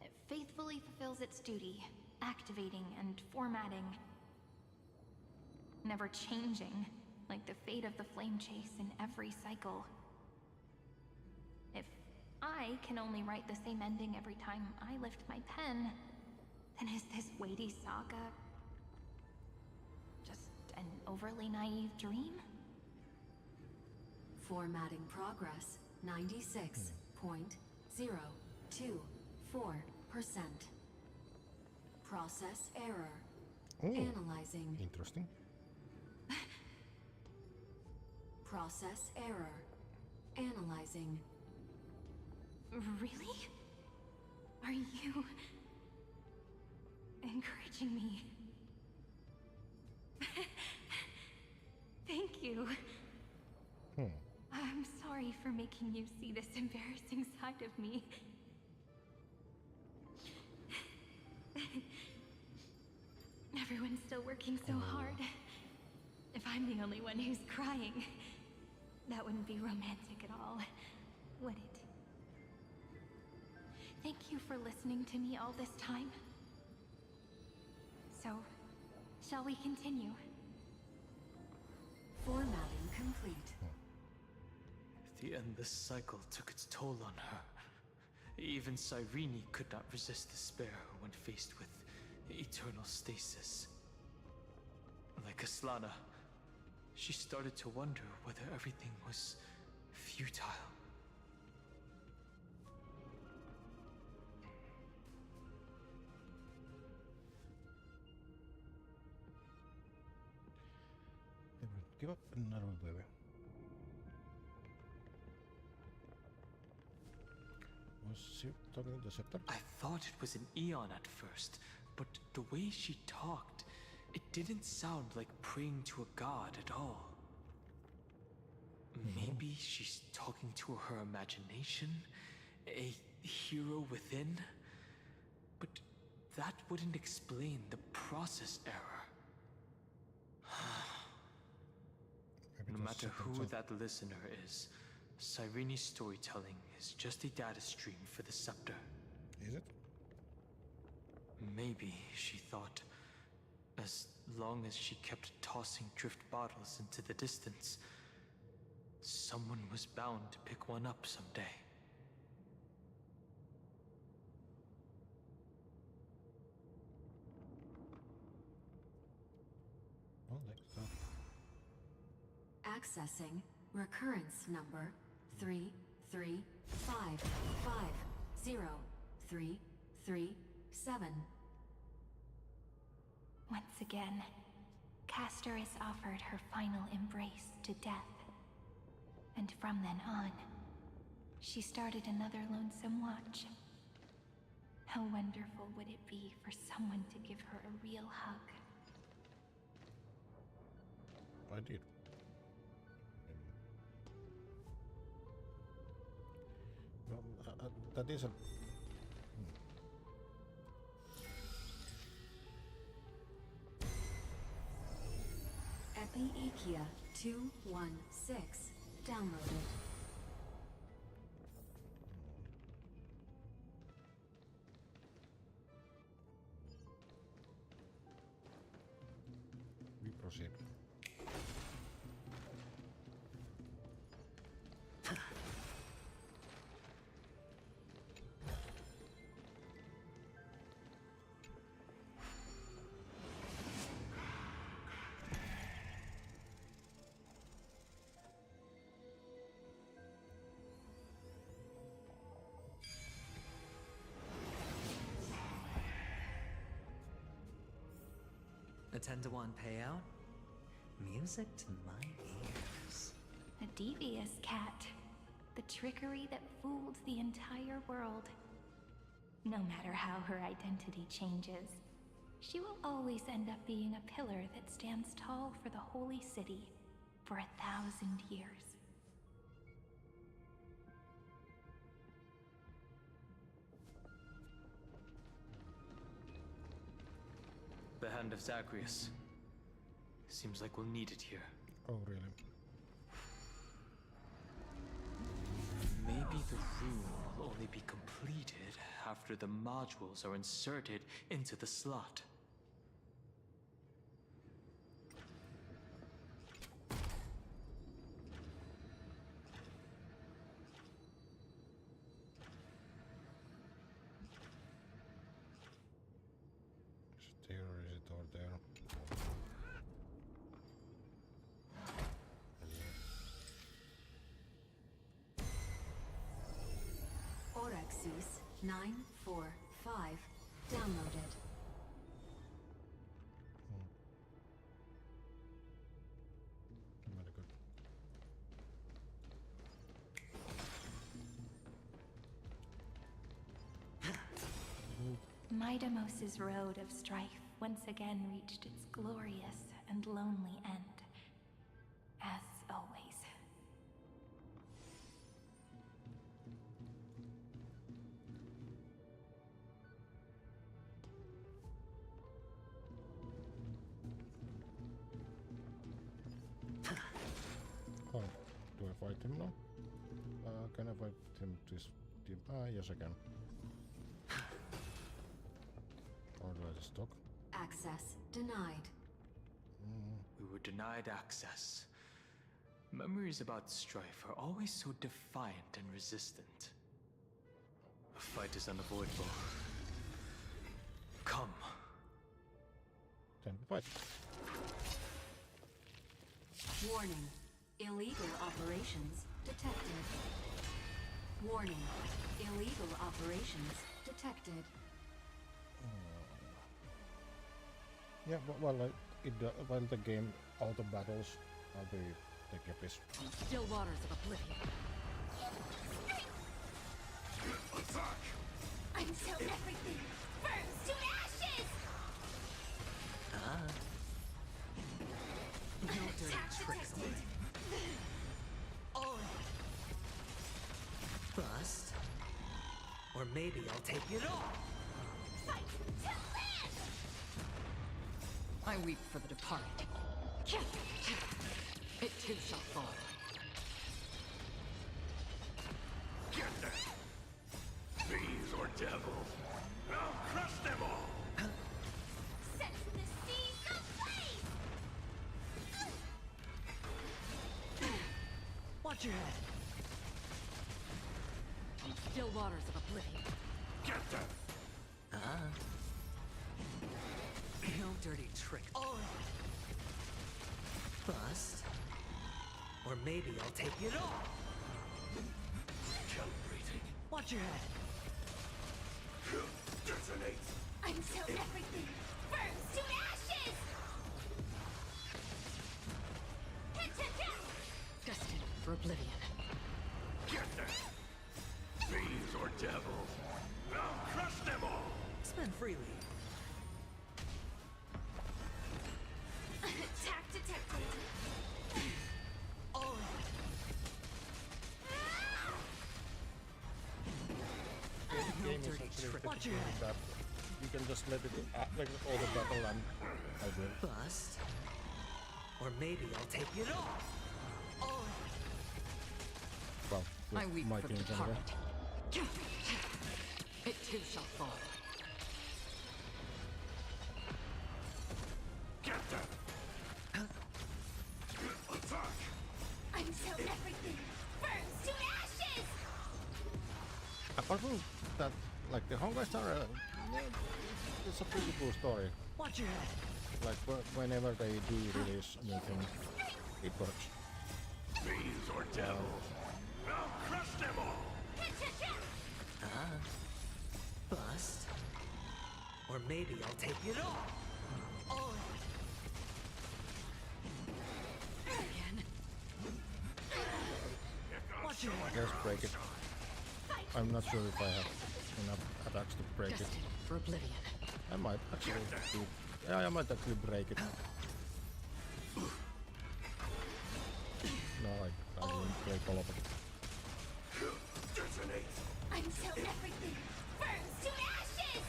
It faithfully fulfills its duty, activating and formatting. Never changing, like the fate of the flame chase in every cycle. If I can only write the same ending every time I lift my pen, then is this weighty saga just an overly naive dream? Formatting progress 96.024%. Process error. Analyzing. Interesting. Process error. Analyzing. Really? Are you encouraging me? Thank you. I'm sorry for making you see this embarrassing side of me. Everyone's still working so hard. If I'm the only one who's crying, that wouldn't be romantic at all, would it? Thank you for listening to me all this time. So, shall we continue? Formatting complete. The endless cycle took its toll on her. Even Cyrene could not resist despair when faced with eternal stasis. Like Aslana, she started to wonder whether everything was futile. Give up another baby. Was she talking to the scepter? I thought it was an Eon at first, but the way she talked, it didn't sound like praying to a god at all. Maybe she's talking to her imagination, a hero within. But that wouldn't explain the process error. No matter who that listener is, Cyrene's storytelling is just a data stream for the scepter. Is it? Maybe, she thought, as long as she kept tossing drift bottles into the distance, someone was bound to pick one up someday. Well, next up. Accessing recurrence number 335503337. Once again, Castor is offered her final embrace to death. And from then on, she started another lonesome watch. How wonderful would it be for someone to give her a real hug? I did. Well, that is a... Epi-Ikia 216 downloaded. We proceed. A 10-to-1 payout? Music to my ears. A devious cat. The trickery that fooled the entire world. No matter how her identity changes, she will always end up being a pillar that stands tall for the holy city for 1,000 years. The Hand of Zagreus. Seems like we'll need it here. Oh, really? Maybe the room will only be completed after the modules are inserted into the slot. Is it there or is it over there? Orexis 945 downloaded. Very good. Midamos's road of strife once again reached its glorious and lonely end. As always. Oh, do I fight him now? Can I fight him this team? Yes I can. Or do I just talk? Access denied. We were denied access. Memories about strife are always so defiant and resistant. A fight is unavoidable. Come. Then we fight. Warning. Illegal operations detected. Warning. Illegal operations detected. Yeah, while the game auto battles, I'll be taking a piss. Still waters of oblivion. Attack! Until everything burns to ashes! No dirty tricks. Oh. Bust. Or maybe I'll take it all. Fight to live! I weep for the departed. It too shall fall. Get them! Fiends or devils, I'll crush them all! Set the seas ablaze! Watch your head. Still waters of oblivion. Get them! No dirty trick. Bust. Or maybe I'll take it all. Calibrating. Watch your head. Detonate! Until everything burns to ashes! Destined for oblivion. Get them! Fiends or devils, I'll crush them all! Spend freely. Attack detected! The game is actually pretty cool that you can just let it like all the battle and I will. Bust. Or maybe I'll take it all. Well, I weep my for team the anyway. departed. It too shall fall. Get them! Attack! Until everything burns to ashes! Apart from that, like the Honkai Star, it's a pretty cool story. Watch your head. Like whenever they do release a new thing, it works. Fiends or devils, I'll crush them all! Bust. Or maybe I'll take it all. just break it. I'm not sure if I have enough attacks to break it. For oblivion. I might actually do. Yeah, I might actually break it. No, I didn't break all of it. Until everything burns to ashes!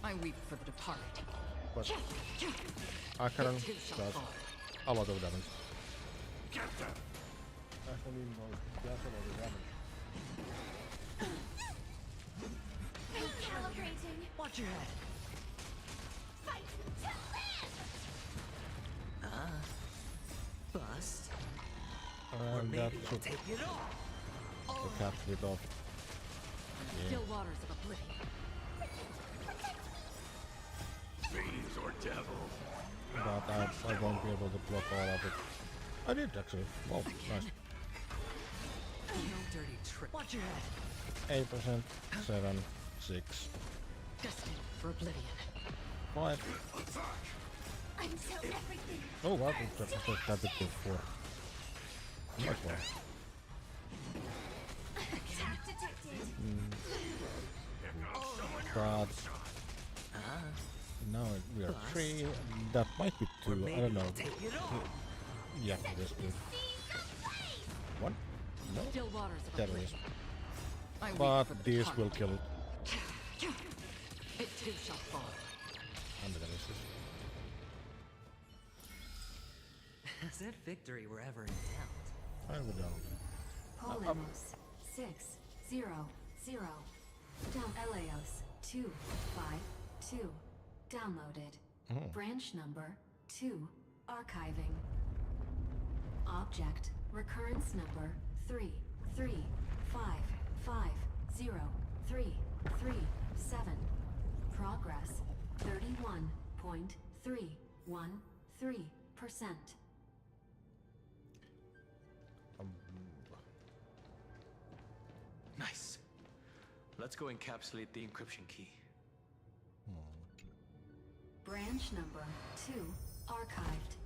I weep for the departed. But I cannon does a lot of damage. Actually, does a lot of damage. Recalibrating. Watch your head. Fight to live! Bust. And that should Take it off. cap it off. Yeah. Still waters of oblivion. Fiends or devils. But I won't be able to block all of it. I did actually. Wow, nice. No dirty trick. Watch your head. 8%, 7, 6, Destined for oblivion. 5. Until everything Oh wow, that did go 4. Nice one. attack detected. But now we are 3. That might be 2. I don't know. Yeah, it is 2. 1? No? Still waters of There it oblivion. is. But this will kill it. It too shall fall. And there is this. As if victory were ever in doubt. I would Polemos 600 down Eleos 252 downloaded. Branch number 2 archiving. Object recurrence number 3355037. Progress 31.313%. Nice. Let's go encapsulate the encryption key. Branch number 2 archived.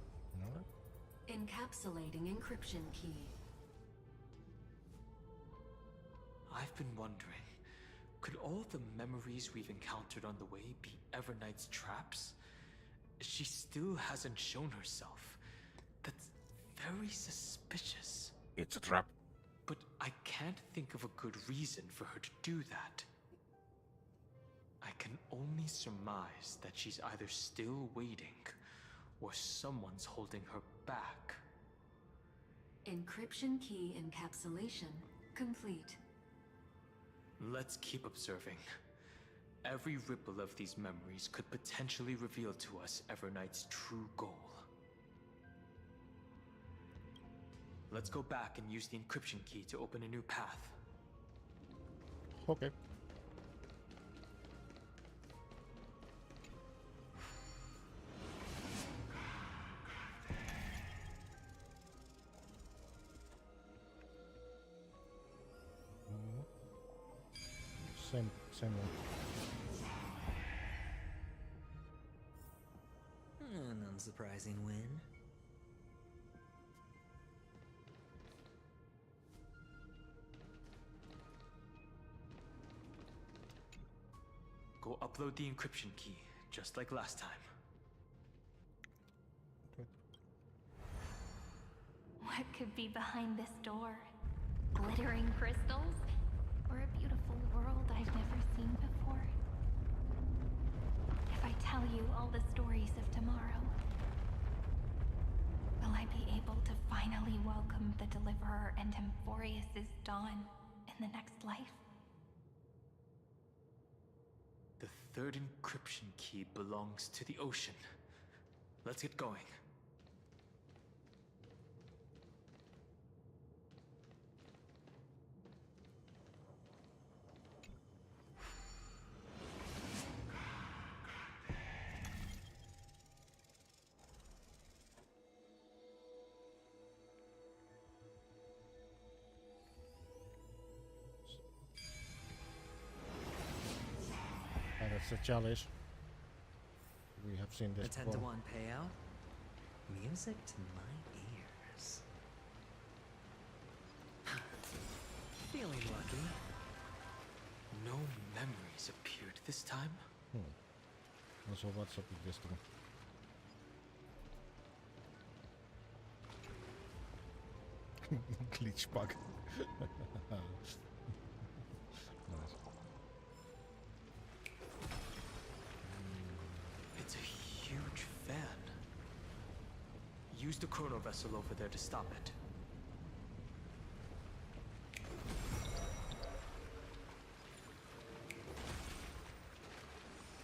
Encapsulating encryption key. I've been wondering, could all the memories we've encountered on the way be Everknight's traps? She still hasn't shown herself. That's very suspicious. It's a trap. But I can't think of a good reason for her to do that. I can only surmise that she's either still waiting, or someone's holding her back. Encryption key encapsulation complete. Let's keep observing. Every ripple of these memories could potentially reveal to us Everknight's true goal. Let's go back and use the encryption key to open a new path. Okay. Same one. An unsurprising win. Go upload the encryption key, just like last time. What could be behind this door? Glittering crystals? Or a beautiful world I've never seen before? If I tell you all the stories of tomorrow, will I be able to finally welcome the Deliverer and Emphorius' dawn in the next life? The third encryption key belongs to the ocean. Let's get going. That's a challenge. We have seen this A 10 to before. 1 payout. Music to my ears. Feeling lucky. No memories appeared this time. Also, what's up with this thing? Glitch bug. Nice. It's a huge fan. Use the chrono vessel over there to stop it.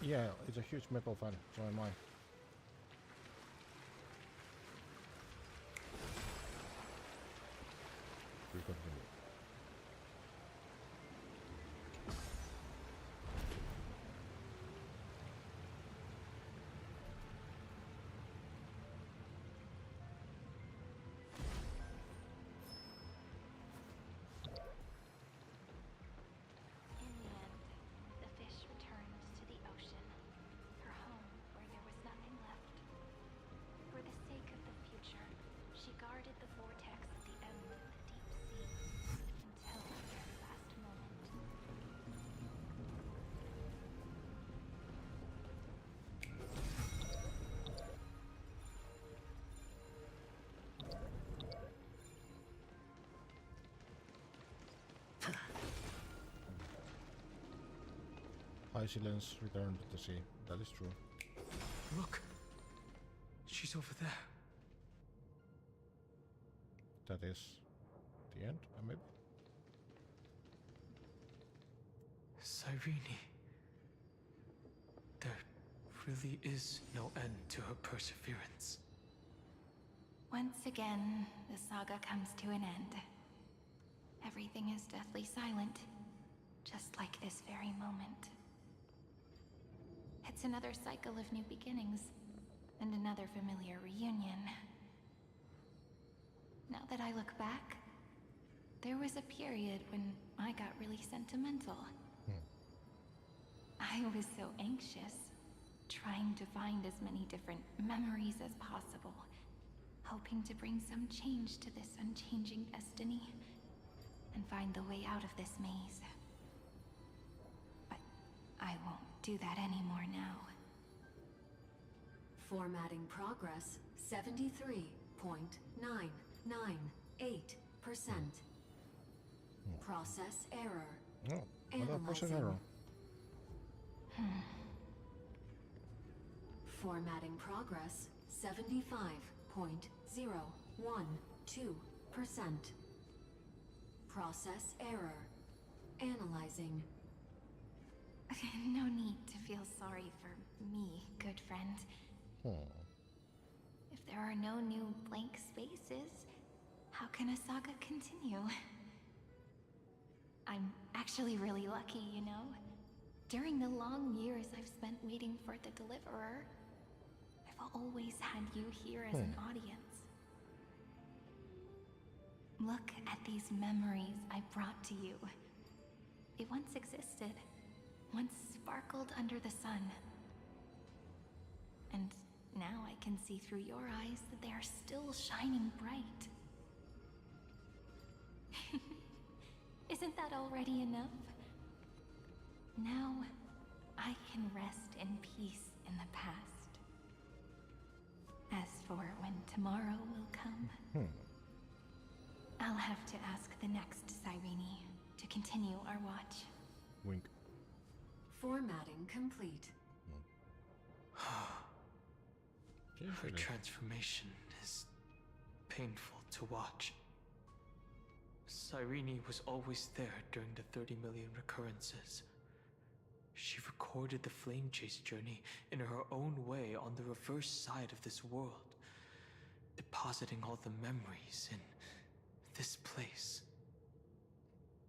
Yeah, it's a huge metal fan, so am I. We continue. In the end, the fish returned to the ocean, her home where there was nothing left. For the sake of the future, she guarded the vortex at the end of the deep sea until the very last moment. High silence returned to the sea. That is true. Look! She's over there. That is the end, maybe? Cyrene. There really is no end to her perseverance. Once again, the saga comes to an end. Everything is deathly silent, just like this very moment. It's another cycle of new beginnings, and another familiar reunion. Now that I look back, there was a period when I got really sentimental. I was so anxious, trying to find as many different memories as possible, hoping to bring some change to this unchanging destiny, and find the way out of this maze. But I won't do that anymore now. Formatting progress 73.998%. Process error. No, another process error. Formatting progress 75.012%. Process error. Analyzing. No need to feel sorry for me, good friend. If there are no new blank spaces, how can a saga continue? I'm actually really lucky, you know? During the long years I've spent waiting for the Deliverer, I've always had you here as an audience. Look at these memories I brought to you. It once existed, once sparkled under the sun. And now I can see through your eyes that they are still shining bright. Isn't that already enough? Now, I can rest in peace in the past. As for when tomorrow will come, I'll have to ask the next Cyrene to continue our watch. Wink. Formatting complete. Her transformation is painful to watch. Cyrene was always there during the 30 million recurrences. She recorded the flame chase journey in her own way on the reverse side of this world, depositing all the memories in this place.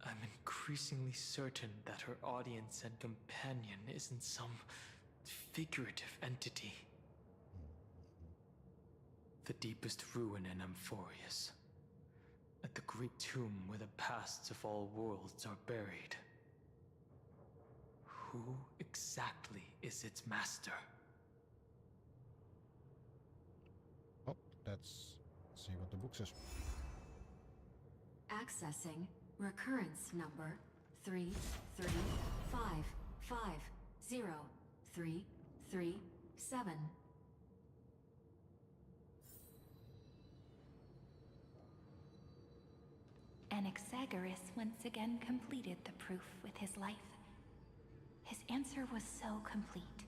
I'm increasingly certain that her audience and companion isn't some figurative entity. The deepest ruin in Amphorius, at the great tomb where the pasts of all worlds are buried. Who exactly is its master? Oh, let's see what the book says. Accessing Recurrence number 335503337. Anaxagoras once again completed the proof with his life. His answer was so complete.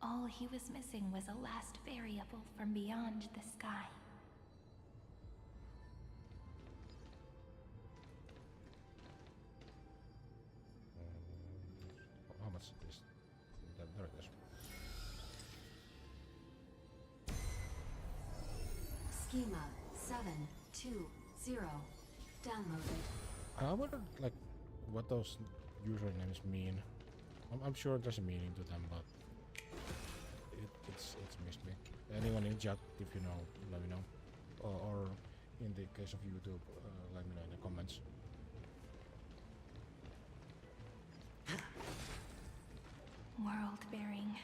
All he was missing was a last variable from beyond the sky. How much is this? There it is. Schema 720 downloaded. I wonder, like, what those usernames mean. I'm sure there's a meaning to them, but it's missed me. Anyone in chat, if you know, let me know. Or in the case of YouTube, let me know in the comments. World-bearing.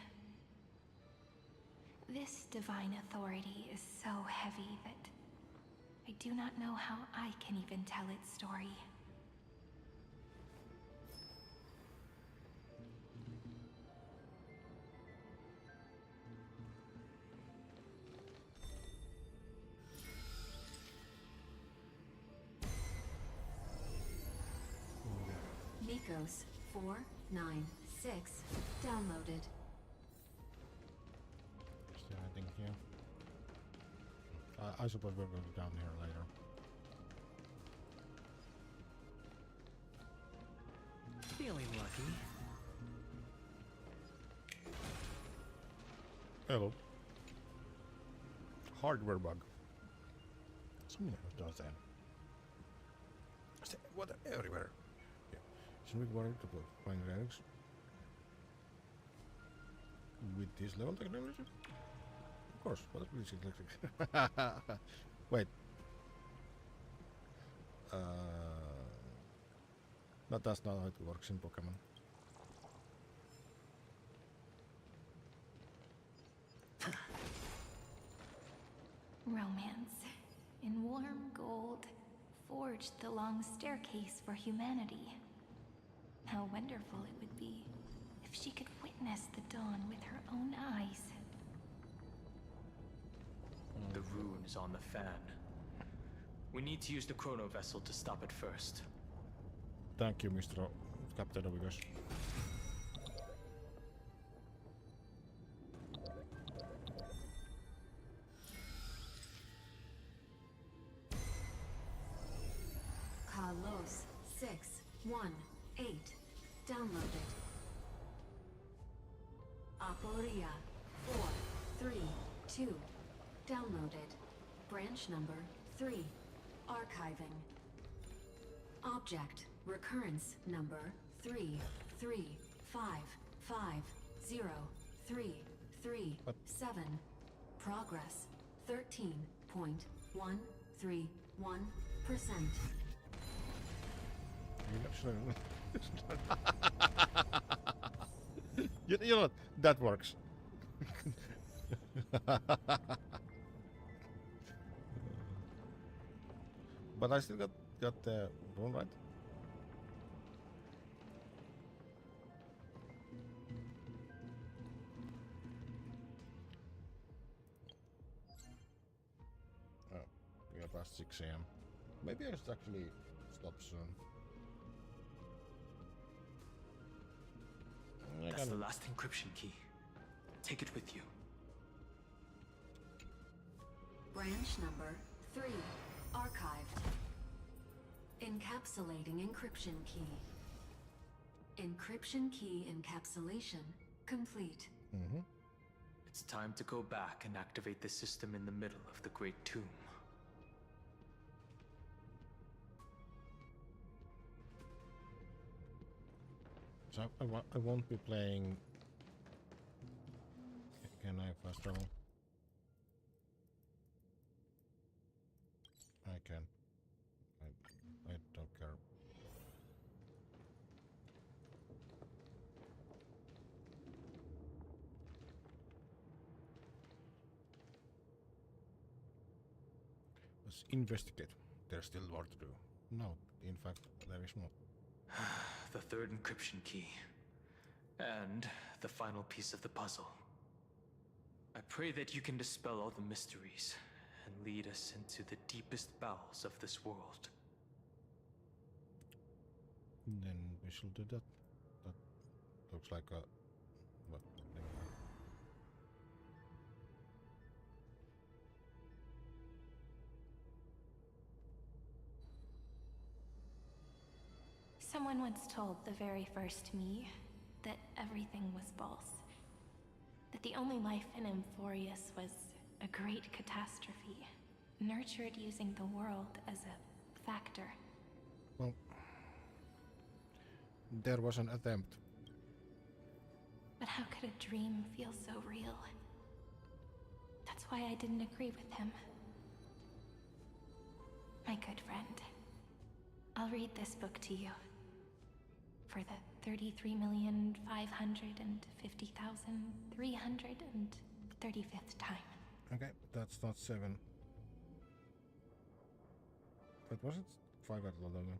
This divine authority is so heavy that I do not know how I can even tell its story. Nikos 496 downloaded. Is there anything here? I suppose we're going down here later. Feeling lucky. Hello. Hardware bug. So many of those then. What everywhere. Yeah. Shouldn't we worry about playing relics with this level technology? Of course, what is electric? Wait. No, that's not how it works in Pokemon. Romance, in warm gold, forged the long staircase for humanity. How wonderful it would be if she could witness the dawn with her own eyes. The rune is on the fan. We need to use the chrono vessel to stop it first. Thank you, Mr. Captain Obigus. Carlos 618 downloaded. Aporia 432 downloaded. Branch number 3 archiving. Object recurrence number 335503337. Progress 13.131%. You know what? That works. But I still got the rune, right? Oh, we are past 6 AM. Maybe I should actually stop soon. That's the last encryption key. Take it with you. Branch number 3 archived. Encapsulating encryption key. Encryption key encapsulation complete. It's time to go back and activate the system in the middle of the Great Tomb. So I won't be playing. Can I fast travel? I can. I don't care. Let's investigate. There's still more to do. No, in fact, there is not. The third encryption key. And the final piece of the puzzle. I pray that you can dispel all the mysteries and lead us into the deepest bowels of this world. Then we shall do that. That looks like a... what? Someone once told the very first me that everything was false. That the only life in Emphorius was a great catastrophe, nurtured using the world as a factor. Well, there was an attempt. But how could a dream feel so real? That's why I didn't agree with him. My good friend, I'll read this book to you. For the 33,550,335th time. Okay, that's not 7. But was it 5 at the logo?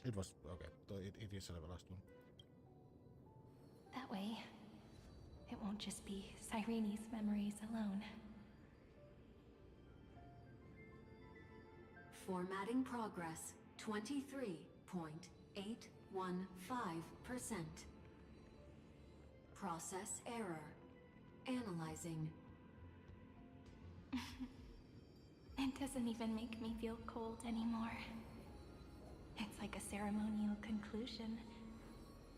It was, okay, it is the last one. That way, it won't just be Cyrene's memories alone. Formatting progress 23.815%. Process error. Analyzing. It doesn't even make me feel cold anymore. It's like a ceremonial conclusion,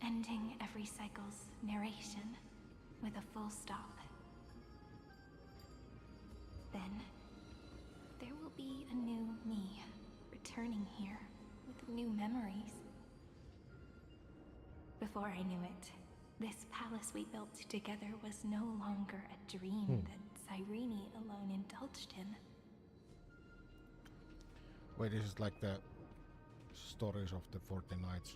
ending every cycle's narration with a full stop. Then, there will be a new me returning here with new memories. Before I knew it, this palace we built together was no longer a dream that Cyrene alone indulged in. Wait, this is like the stories of the 40 Nights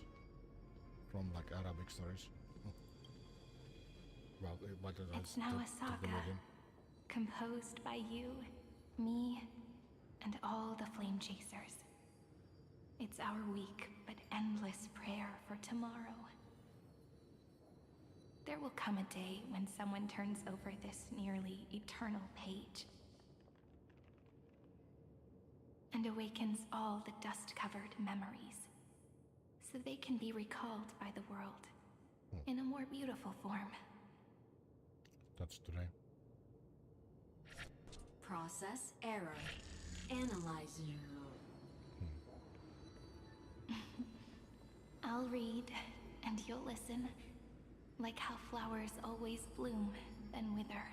from like Arabic stories. Well, it's now a saga, composed by you, me, and all the Flame Chasers. It's our weak but endless prayer for tomorrow. There will come a day when someone turns over this nearly eternal page and awakens all the dust-covered memories, so they can be recalled by the world in a more beautiful form. That's today. Process error. Analyzing. I'll read, and you'll listen, like how flowers always bloom, then wither.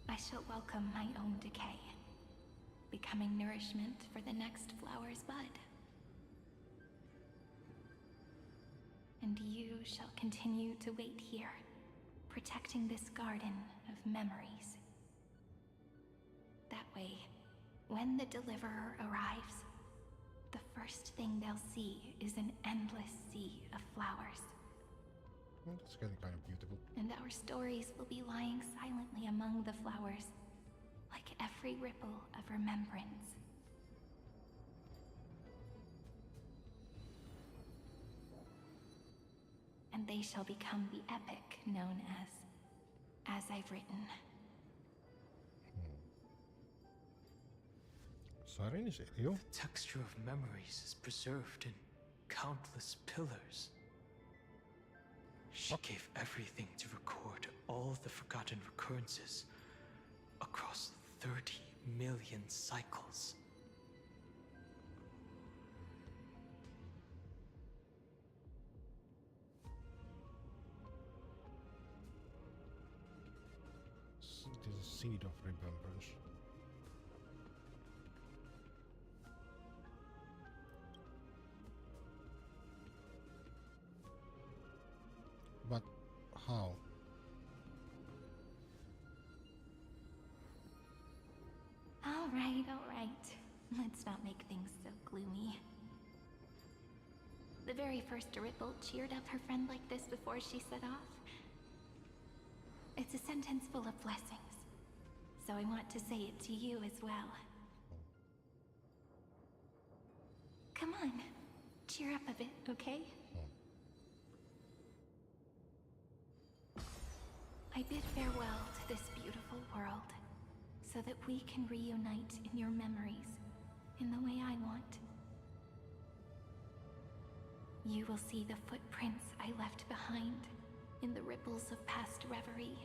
I shall welcome my own decay, becoming nourishment for the next flower's bud. And you shall continue to wait here, protecting this garden of memories. That way, when the Deliverer arrives, the first thing they'll see is an endless sea of flowers. Well, that's getting kind of beautiful. And our stories will be lying silently among the flowers, like every ripple of remembrance. And they shall become the epic known as I've written. Cyrene is ill. The texture of memories is preserved in countless pillars. She gave everything to record all the forgotten recurrences across 30 million cycles. It is a seed of remembrance. But how? All right. Let's not make things so gloomy. The very first ripple cheered up her friend like this before she set off. It's a sentence full of blessings, so I want to say it to you as well. Cheer up a bit, okay? I bid farewell to this beautiful world, so that we can reunite in your memories, in the way I want. You will see the footprints I left behind, in the ripples of past reverie.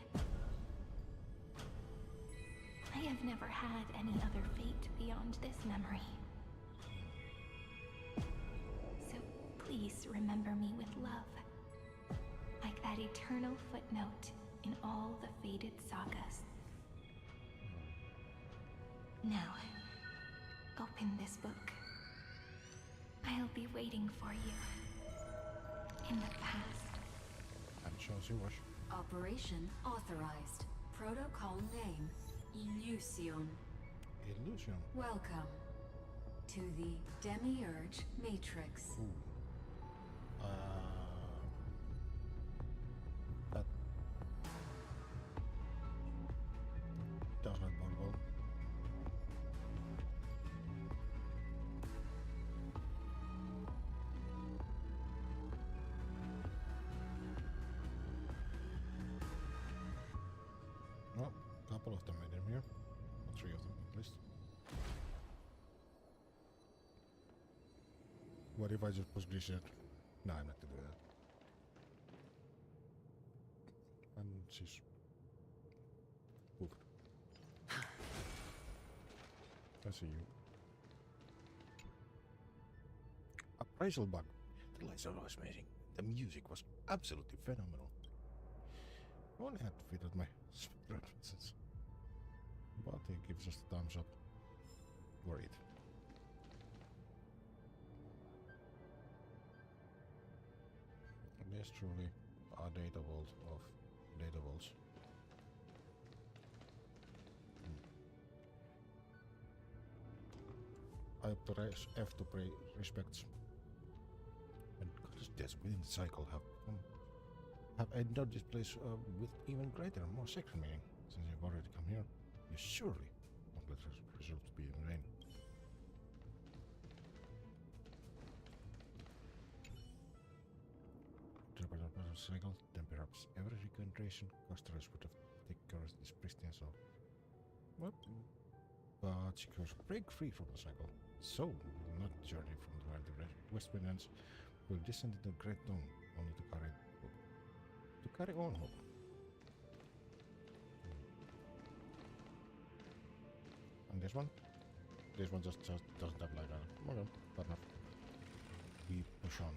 I have never had any other fate beyond this memory. So please remember me with love, like that eternal footnote in all the faded sagas. Now, open this book. I'll be waiting for you. In the past. I'm sure she was. Operation authorized. Protocol name, Illusion. Illusion. Welcome to the Demiurge Matrix. Ooh. That does not bode well. No, a couple of them made them here. Or 3 of them at least. What if I just push this in? No, I'm not gonna do that. And she's pooped. I see you. Appraisal bug. The lights are always amazing. The music was absolutely phenomenal. I only had to fit out my preferences. But he gives us the thumbs up. Worried. There's truly a data vault of data vaults. I press F to pay respects. And goddess deaths within the cycle have endowed this place with even greater, more sacred meaning. Since you've already come here, you surely won't let the results be in vain. Cycle, then perhaps every regeneration Costarus would have taken care of this pristine soul. What? But she could break free from the cycle. So, we will not journey from the West Winds. We'll descend into the Great Dawn, only to carry hope. To carry on hope. And this one? This one just doesn't have light on it. Okay, fair enough. We push on.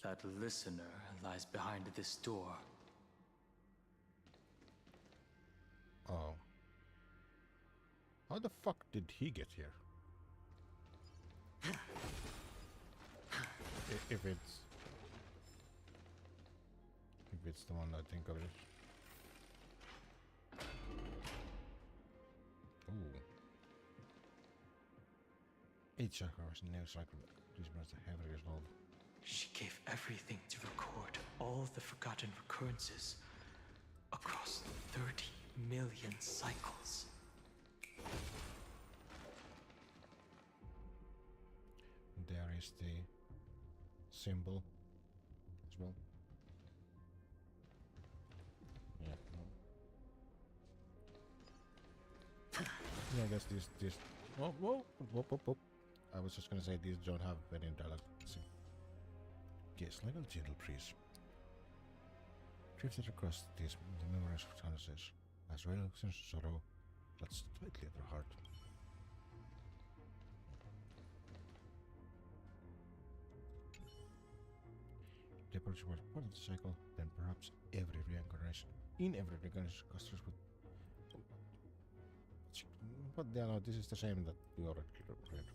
That listener lies behind this door. Oh. How the fuck did he get here? If it's the one I think of it. Ooh. HSR's new cycle reminds the heavily resolved. She gave everything to record all the forgotten recurrences across 30 million cycles. There is the symbol as well. Yeah. No. Yeah, I guess this. Whoa. I was just gonna say these don't have any dialogue. Yes, like a gentle breeze. Drifted across these numerous fantasies, as well as sorrow that's tightly at her heart. Departure was part of the cycle, then perhaps every reincarnation. In every reincarnation, Customers would. But yeah, no, this is the same that we already read.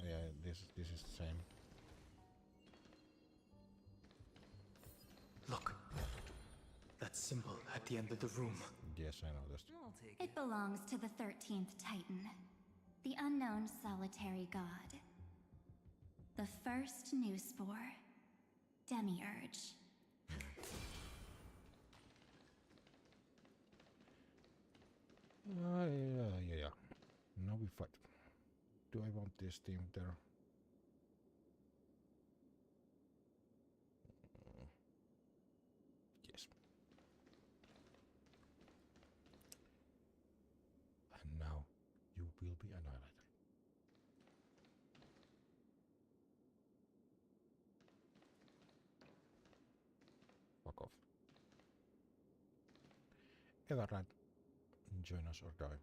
Yeah, this is the same. Look, that symbol at the end of the room. Yes, I noticed. It belongs to the 13th Titan, the unknown solitary god. The first new spore, Demiurge. Yeah. Now we fight. Do I want this team there? Yes. And now you will be annihilated. Fuck off. Everride, join us or die.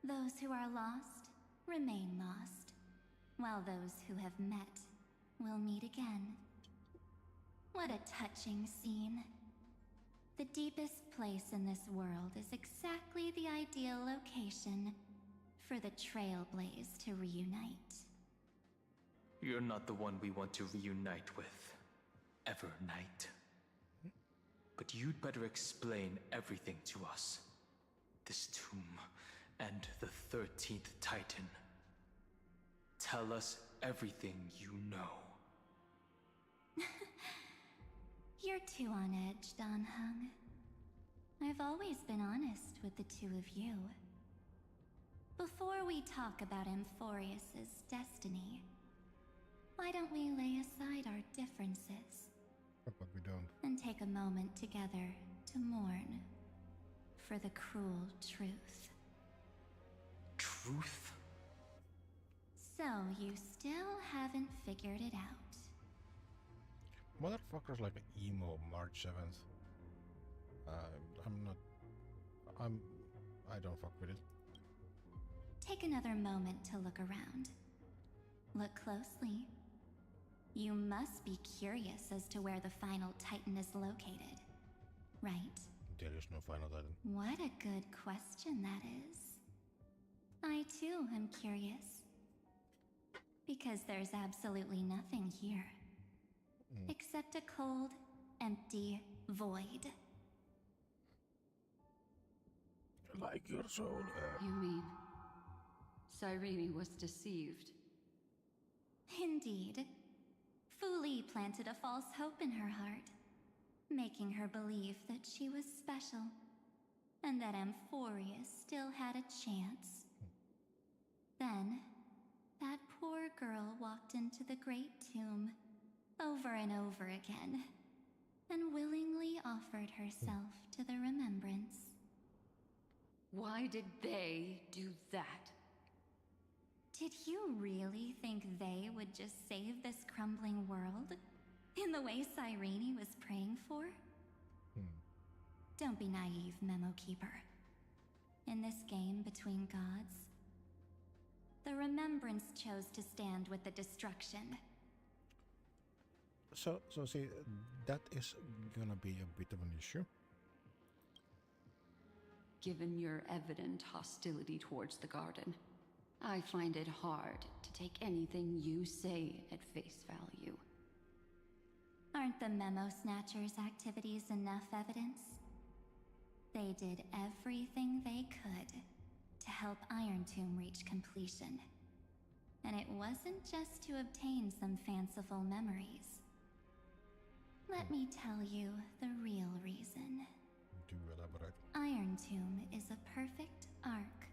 Those who are lost remain lost, while those who have met will meet again. What a touching scene. The deepest place in this world is exactly the ideal location for the Trailblaze to reunite. You're not the one we want to reunite with, Evernight. But you'd better explain everything to us. This tomb and the 13th Titan. Tell us everything you know. You're too on edge, Dan Heng. I've always been honest with the two of you. Before we talk about Amphorius's destiny, why don't we lay aside our differences? But we don't. And take a moment together to mourn for the cruel truth. Truth? So you still haven't figured it out. Motherfuckers like emo March 7th. I don't fuck with it. Take another moment to look around. Look closely. You must be curious as to where the final Titan is located, right? There is no final Titan. What a good question that is. I too am curious. Because there's absolutely nothing here. Except a cold, empty void. Like your soul. You mean Cyrene was deceived? Indeed. Fu Li planted a false hope in her heart, making her believe that she was special, and that Amphorius still had a chance. Then, that poor girl walked into the Great Tomb, over and over again, and willingly offered herself to the remembrance. Why did they do that? Did you really think they would just save this crumbling world? In the way Cyrene was praying for? Don't be naive, Memo Keeper. In this game between gods, the Remembrance chose to stand with the destruction. So see, that is gonna be a bit of an issue. Given your evident hostility towards the garden, I find it hard to take anything you say at face value. Aren't the Memo Snatchers' activities enough evidence? They did everything they could to help Iron Tomb reach completion. And it wasn't just to obtain some fanciful memories. Let me tell you the real reason. Do elaborate. Iron Tomb is a perfect arc.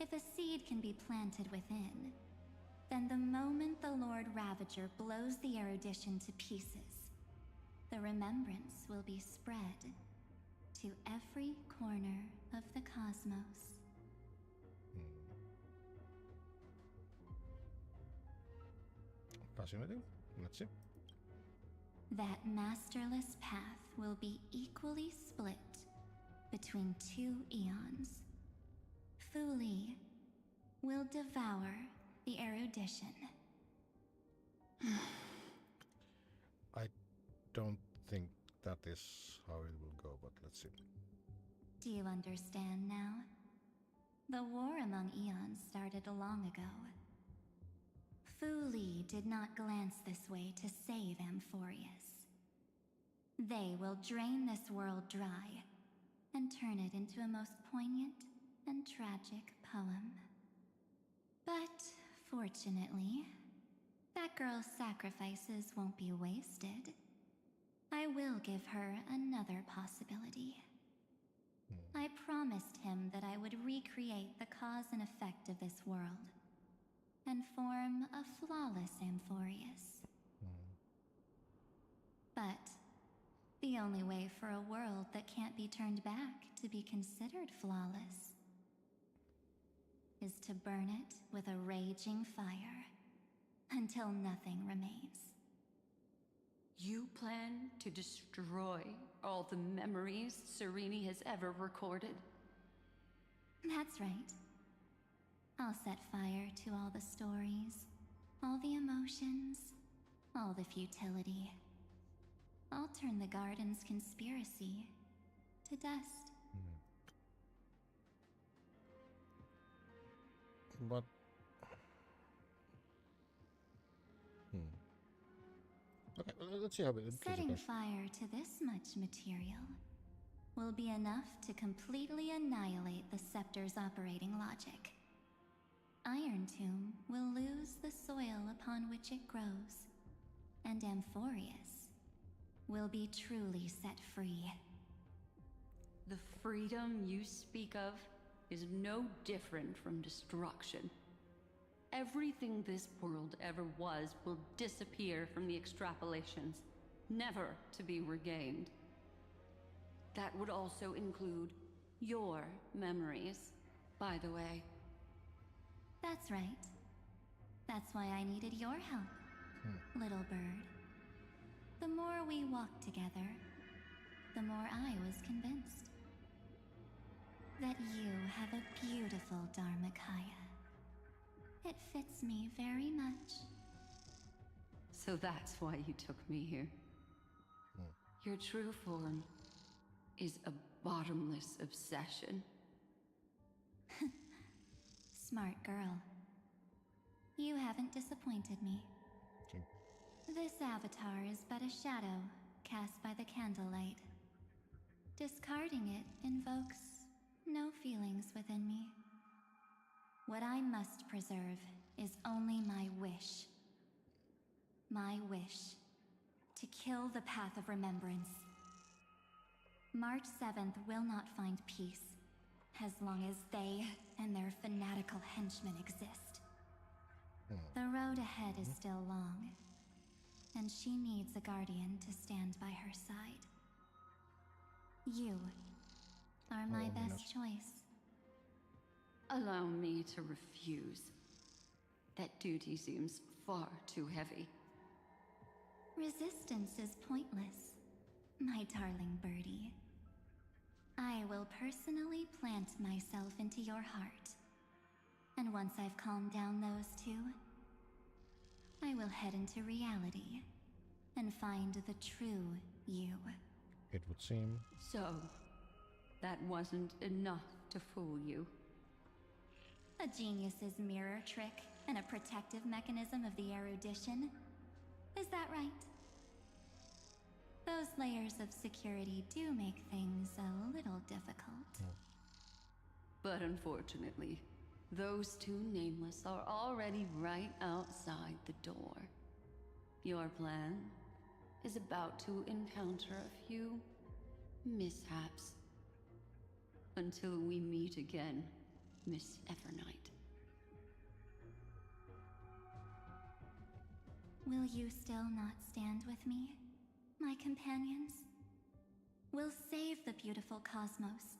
If a seed can be planted within, then the moment the Lord Ravager blows the erudition to pieces, the remembrance will be spread to every corner of the cosmos. Fascinating. Let's see. That masterless path will be equally split between two eons. Fu Li will devour the erudition. I don't think that is how it will go, but let's see. Do you understand now? The war among eons started long ago. Fu Li did not glance this way to save Amphorius. They will drain this world dry and turn it into a most poignant and tragic poem. But fortunately, that girl's sacrifices won't be wasted. I will give her another possibility. I promised him that I would recreate the cause and effect of this world and form a flawless Amphorius. But the only way for a world that can't be turned back to be considered flawless is to burn it with a raging fire until nothing remains. You plan to destroy all the memories Serene has ever recorded? That's right. I'll set fire to all the stories, all the emotions, all the futility. I'll turn the Garden's conspiracy to dust. But... Okay, let's see how it Setting goes. fire to this much material will be enough to completely annihilate the Scepter's operating logic. Iron Tomb will lose the soil upon which it grows, and Amphorius will be truly set free. The freedom you speak of is no different from destruction. Everything this world ever was will disappear from the extrapolations, never to be regained. That would also include your memories, by the way. That's right. That's why I needed your help, little bird. The more we walked together, the more I was convinced that you have a beautiful Dharmakaya. It fits me very much. So that's why you took me here. Your true form is a bottomless obsession. Smart girl. You haven't disappointed me. This avatar is but a shadow cast by the candlelight. Discarding it invokes no feelings within me. What I must preserve is only my wish. My wish to kill the path of remembrance. March 7th will not find peace as long as they and their fanatical henchmen exist. The road ahead is still long, and she needs a guardian to stand by her side. You are my best choice. Allow me to refuse. That duty seems far too heavy. Resistance is pointless, my darling birdie. I will personally plant myself into your heart. And once I've calmed down those two, I will head into reality and find the true you. It would seem. So, that wasn't enough to fool you. A genius's mirror trick and a protective mechanism of the erudition. Is that right? Those layers of security do make things a little difficult. But unfortunately, those two nameless are already right outside the door. Your plan is about to encounter a few mishaps. Until we meet again, Miss Evernight. Will you still not stand with me, my companions? We'll save the beautiful cosmos,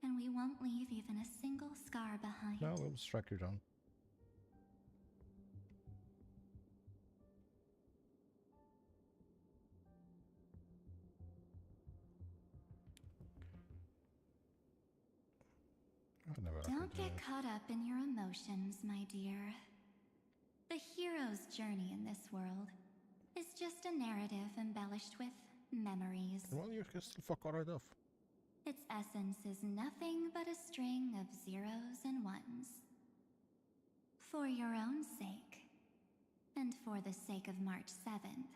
and we won't leave even a single scar behind. No, we'll strike you down. Don't get caught up in your emotions, my dear. The hero's journey in this world is just a narrative embellished with memories. Well, you can still fuck all right off. Its essence is nothing but a string of zeros and ones. For your own sake, and for the sake of March 7th,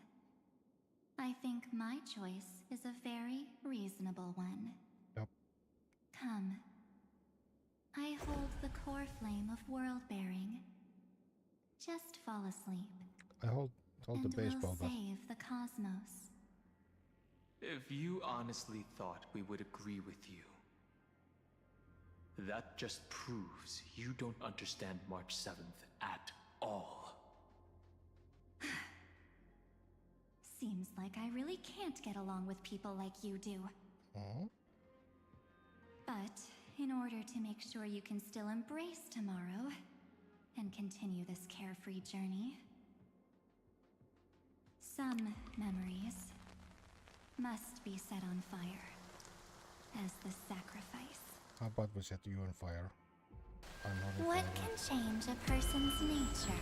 I think my choice is a very reasonable one. Yep. Come. I hold the core flame of world-bearing. Just fall asleep. I hold the baseball we'll bat. save the cosmos. If you honestly thought we would agree with you, that just proves you don't understand March 7th at all. Seems like I really can't get along with people like you do. But in order to make sure you can still embrace tomorrow and continue this carefree journey, some memories must be set on fire as the sacrifice. How about we set you on fire? What can change a person's nature?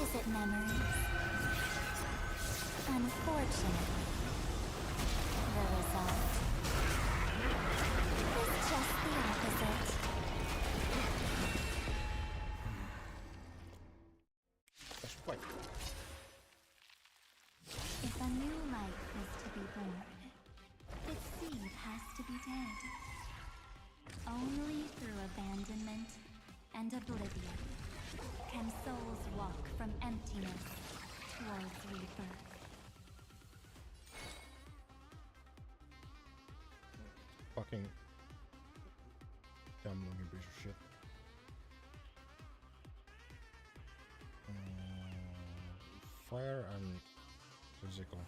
Is it memories? Unfortunately, the result is just the opposite. That's right. If a new life is to be born, its seed has to be dead. Only through abandonment and oblivion can souls walk from emptiness towards rebirth. Fucking dumb looking piece of shit. Fire and physical.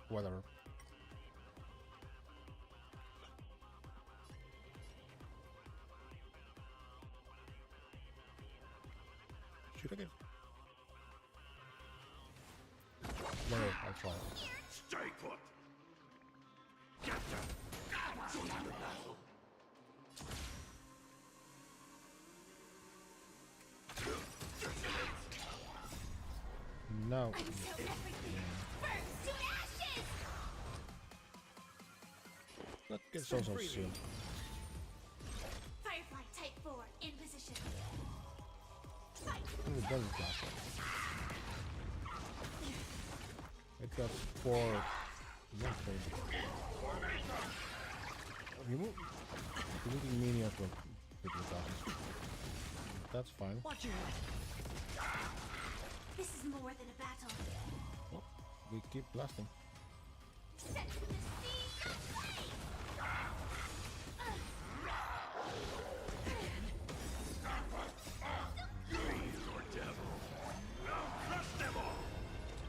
Whatever. Shoot again. No, I'll try. Stay put! Get them! Join the battle! No. That gets also soon. Firefly Type 4 in position. Ooh, that was last one. It got 4. Removing minions will hit the buttons. That's fine. Watch your head. This is more than a battle. Oh, we keep blasting. Set to the sea and fight! Your devil! Now crush them all!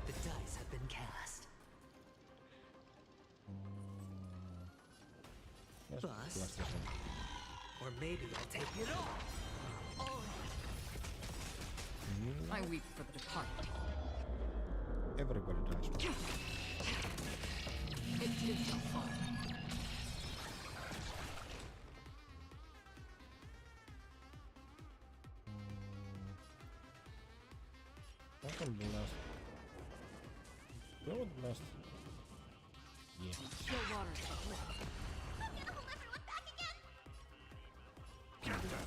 The dice have been cast. Let's Bus. blast this one. Or maybe I'll take it all. I weep for the departed. Everybody dies. It did go far. That one will last. That one will last. Yeah. Still water to the cliff. I'm gonna hold everyone back again! Get them!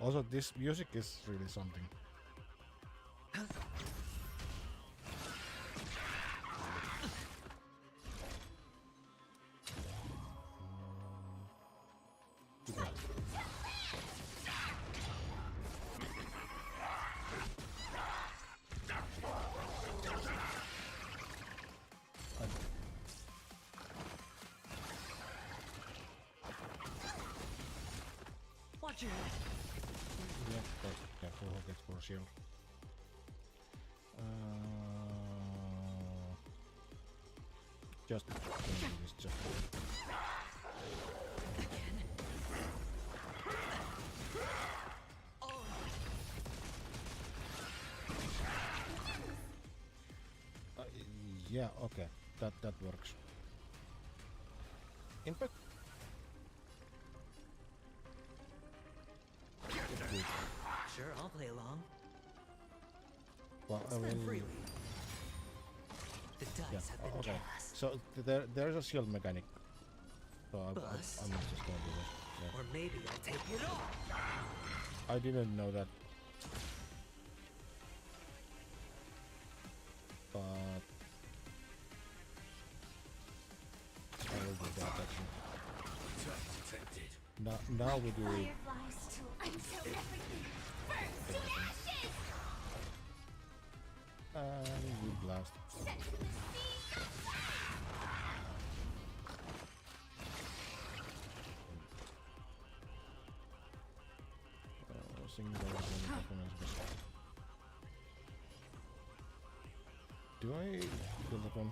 Also, this music is really something. Watch your head. Yeah, but careful who gets for shield. Just do this, just yeah, okay, that works. In fact, Sure, I'll play along. well, I Spend mean, freely. The dice have been okay. cast. So there's a shield mechanic. So I'm Bust. just gonna do this. Yeah. Or maybe I'll take it all. I didn't know that. But I will do that actually. now we do it. Fireflies until everything burns to ashes. And we blast. Single do I kill that one?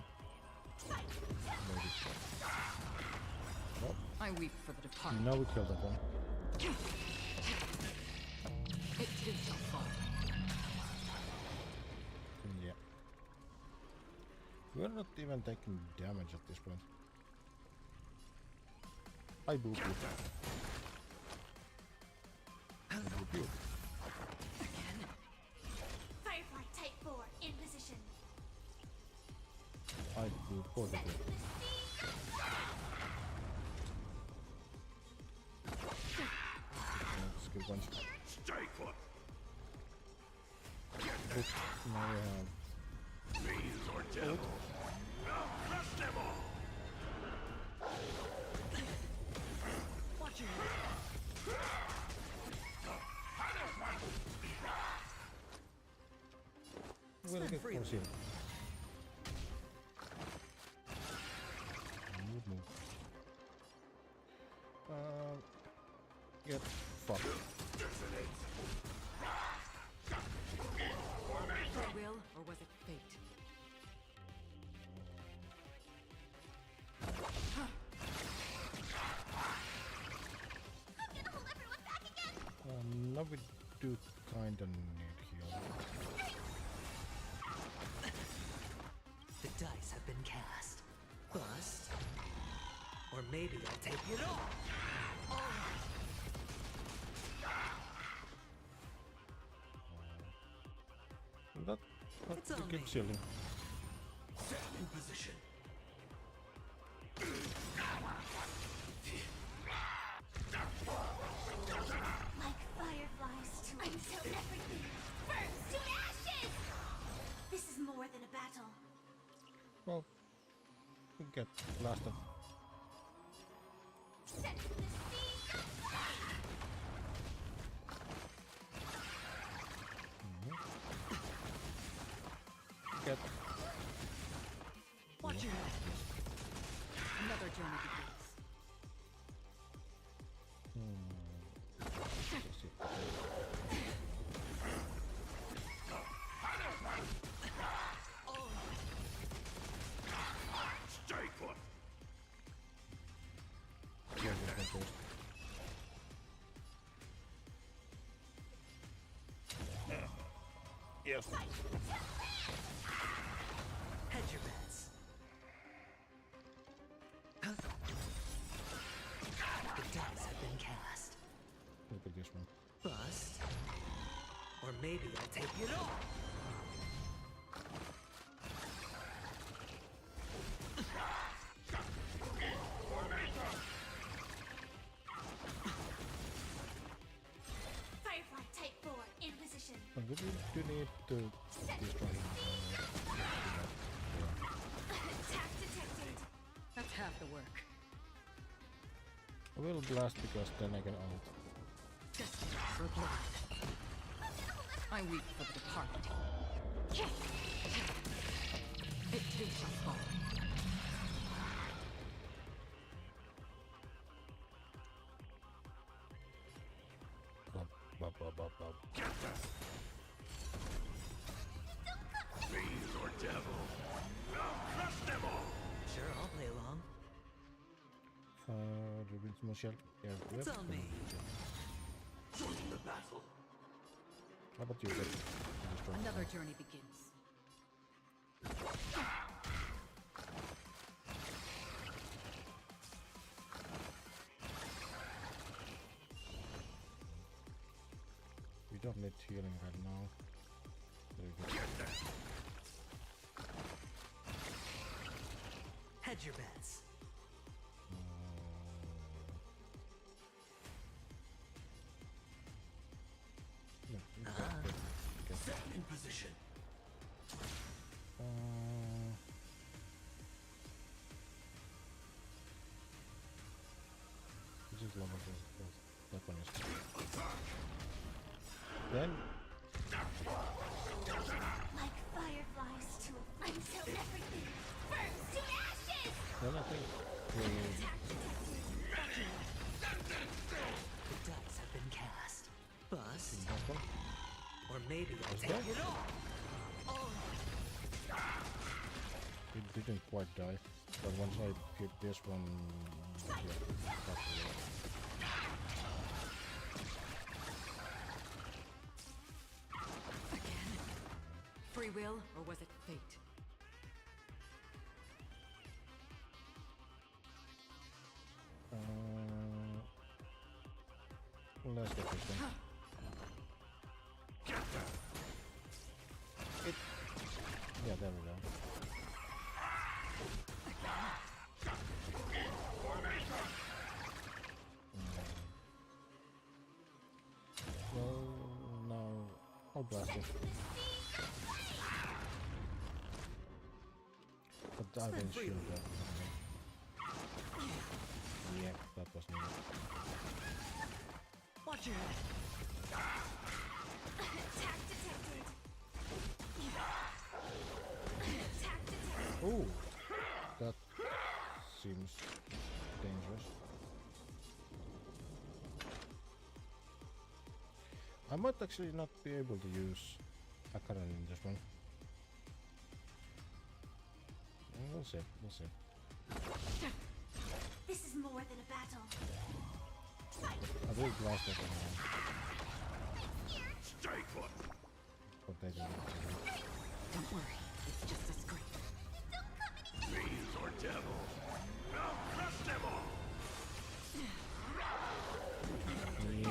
Maybe. Nope. I weep for the departed. Now we kill that one. It too shall fall. Yeah. We're not even taking damage at this point. I boop you. I boop you. Firefly Type 4 in position. I boop both of you. Skill punch. Stay put. Oop, now we have Bees or devil. I'll crush them all. Watch your we'll get concealed. Move. Get fucked. will, or was it fate? Now we do kinda need healing. The dice have been cast. Bust. Or maybe I'll take it all. That keeps healing. Set in position. Like fireflies until everything burns to ashes! This is more than a battle. Well, we get blasted. Set the sea afire! Get. Watch your head. Another journey begins. Stay put. Yeah, controls. Yes. Hedge your bets. The dice have been cast. Look at this one. Bust. Or maybe I'll take it all. Firefly Type 4 in position. We do need to destroy him. Attack detected. That's half the work. I will blast because then I can ult. Destined for blood. I weep for the departed. It too shall fall. Bees or devil. I'll crush them all. Sure, I'll play along. Ruben Moshel. Yeah, It's on me. Join the battle. How about you? Destroy. Another journey begins. We don't need healing right now. Very good. Hedge your bets. Set in position. Just love it. Then I think The dice have been cast. Bust. that one. Or maybe I'll Is take that? it all. It didn't quite die, but once I hit this one, yeah, that's the way. Again? Free will, or was it fate? Let's get this one. Yeah, there we go. Well, now I'll blast it. But I didn't shoot that. Yeah, that was neat. Watch your head. Attack detected. Oh, that seems dangerous. I might actually not be able to use a cannon in this one. We'll see, we'll see. This is more than a battle. I will blast that one. Stay put. But they don't. Don't worry, it's just a scrape. Fiends or devils. I'll crush them all. Yeah.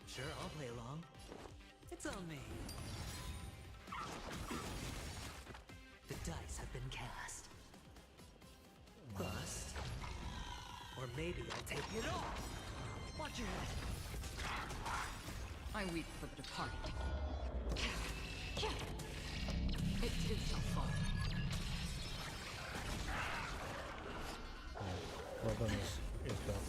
Sure, I'll play along. It's on me. The dice have been cast. Bust. Or maybe I'll take it all. Watch your head. I weep for the departed. It did so far. Problem is that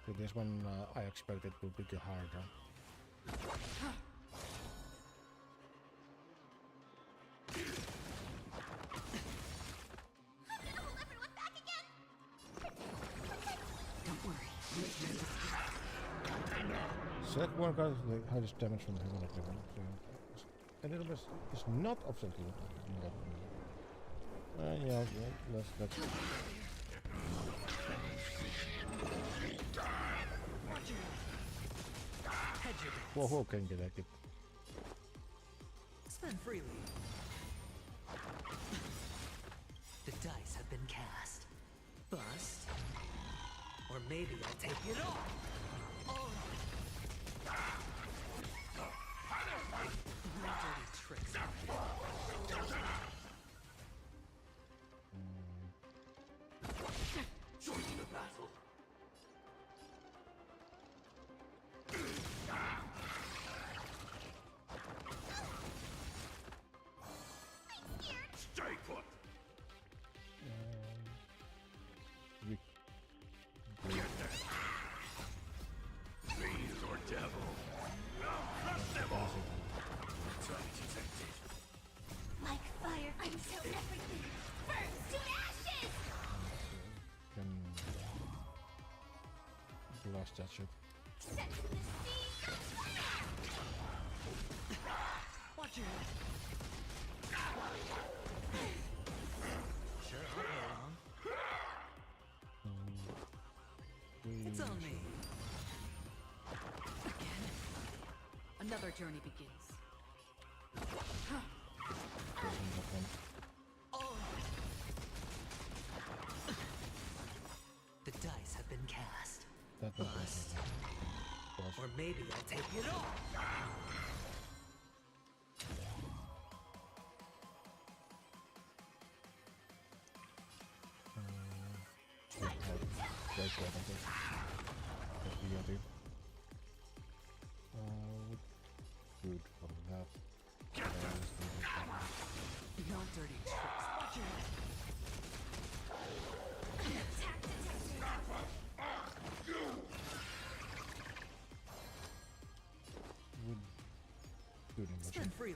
with this one, I expect it will be harder. Don't worry. Select one card with the highest damage from the human equivalent. A little bit is not absolutely yeah, let's whoa, can get it. Spend freely. The dice have been cast. Bust. Or maybe I'll take it all. No dirty tricks. Join the battle. Stay put. Get that. Fiends or devils. I'll crush them all. Attack detected. Like fire until everything burns to ashes! Can blast that shit. Set the sea afire! Watch your head. Sure, I'll play along. It's on me. Again. Another journey begins. The dice have been cast. Bust. Or maybe I'll take it all. Break that, I think. That's the idea. Good from that. No dirty tricks. Watch your head. Dude, Spend freely.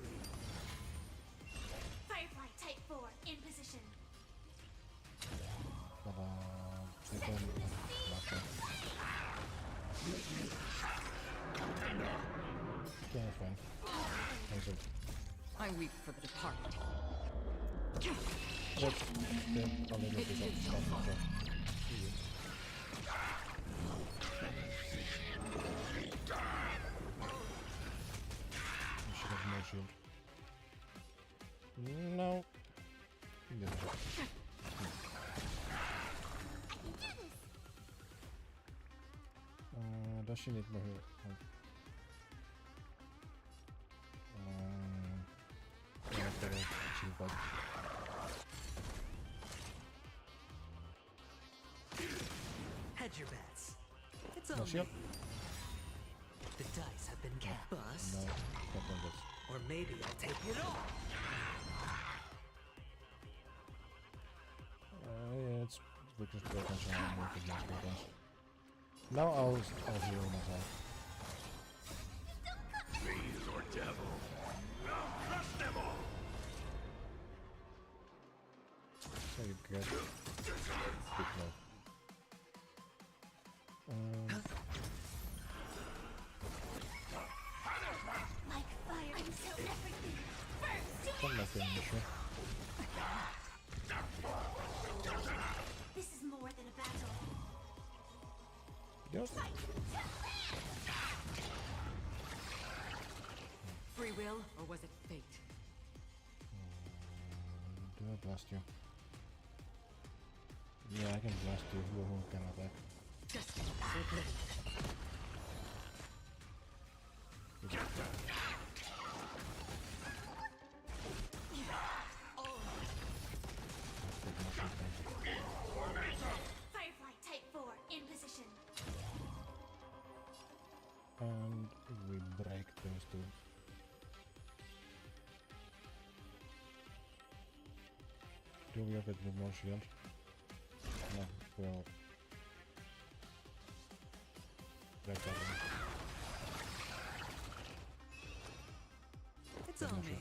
Firefly Type 4 in position. Okay, that's fine. Thanks, sir. I weep for the departed. That's a little bit of stuff. Should have more shield. No. Yeah. Does she need more help? Yeah, better shield bug. Hedge your bets. It's No on shield? me. The dice have been cast. Bust. No, that one does. Or maybe I'll take it all. Yeah, it's weakness potential and weakness potential. Now I'll heal myself. Fiend or devil. I'll crush them all. So you get big no. Like fire until everything burns. Some nothing issue. This is more than a battle. Yes. Free will, or was it fate? Do I blast you? Yeah, I can blast you. Who can attack? Destiny will blend. Firefly Type 4 in position. And we break those two. Do we have it with more shield? No, we'll break that one. It's on me.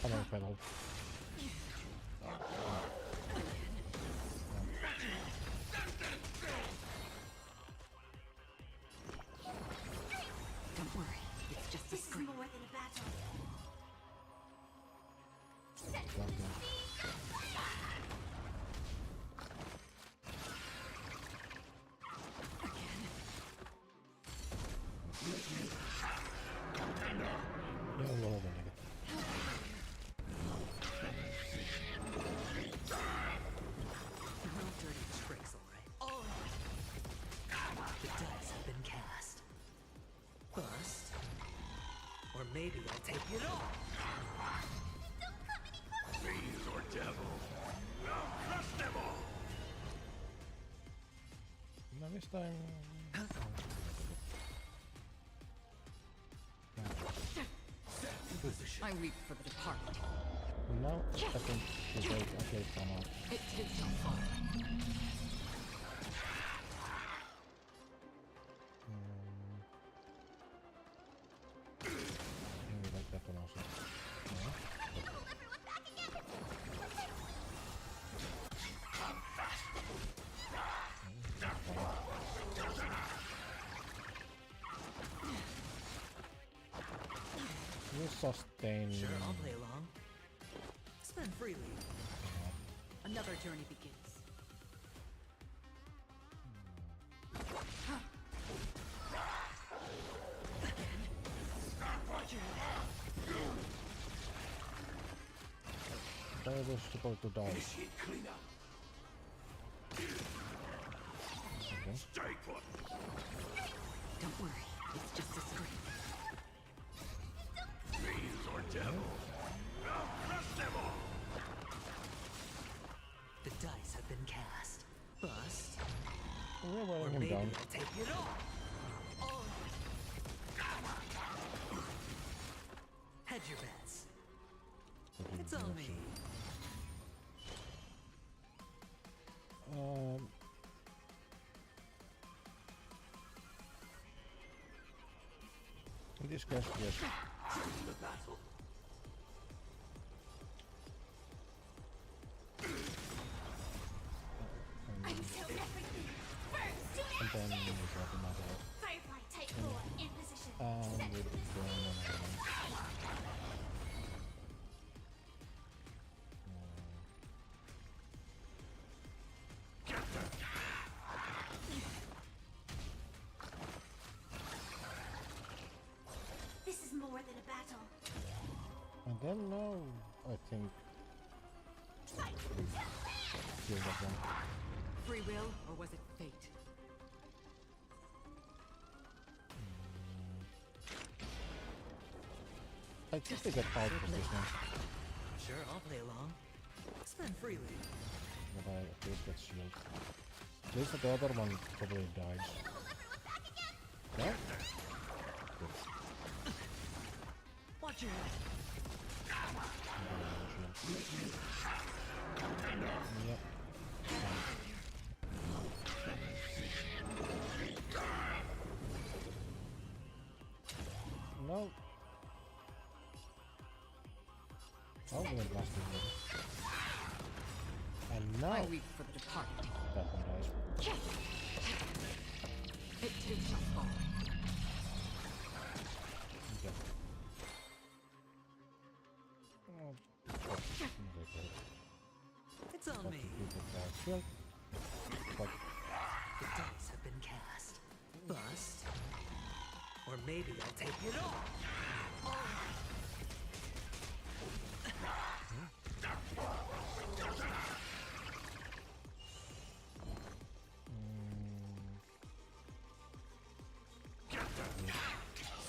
Another pedal. Don't worry, it's just a This is scream. more than a battle. Yeah, we'll hold on a second. No dirty tricks, alright? The dice have been cast. Bust. Or maybe I'll take it all. Fiend or devil. I'll crush them all. Now this time... I weep for the departed. Now I think we break okay from out. It is so far. We like that one also. You sustain. Sure, I'll play along. Spend freely. Another journey begins. They were supposed to die. Initiate cleanup. Okay. Stay put. Don't worry, it's just a scream. Fiend or devil. I'll crush them all. The dice have been cast. Bust. We're Or wearing him maybe down. I'll take it all. Hedge your bets. It's It's on me. In this case, yes. The battle. And then we got another. Firefly Type 4 in position. And we're going on. This is more than a battle. And then now, I think. Here's that one. Free will, or was it fate? I think they got out of this one. Sure, I'll play along. Spend freely. But I at least get shield. At least the other one probably died. Yeah? Good. Watch your head. Yep. No. Oh, we're blasting them. And now I weep for the departed. that one dies. It too shall fall. Okay. Oh, It's on me. Shield. But The dice have been cast. Bust. Or maybe I'll take it all.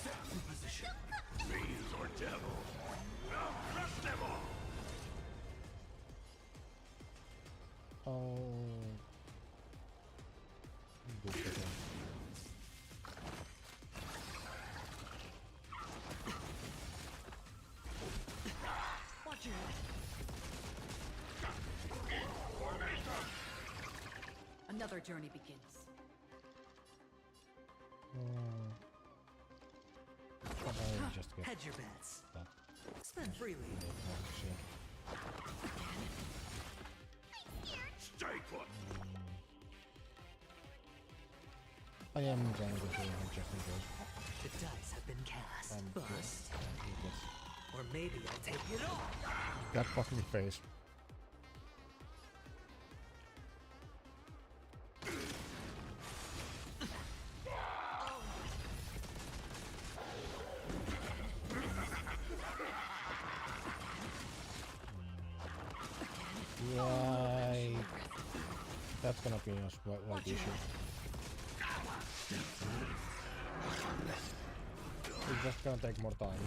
Set in position. Fiends or devil. I'll crush them all. oh. Good for them. Watch your head. Another journey begins. But I just get Hedge your bets. that. Spend freely. Stay put. I am going to do him just in case. The dice have been cast. And Bust. he gets Or maybe I'll take it all. that fucking face. Right. That's gonna be a slight issue. It's just gonna take more time.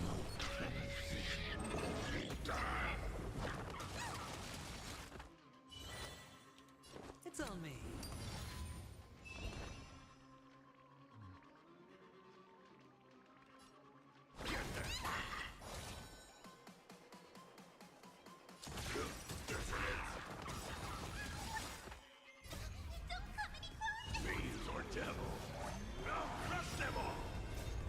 It's on me. Fiends or devil. I'll crush them all.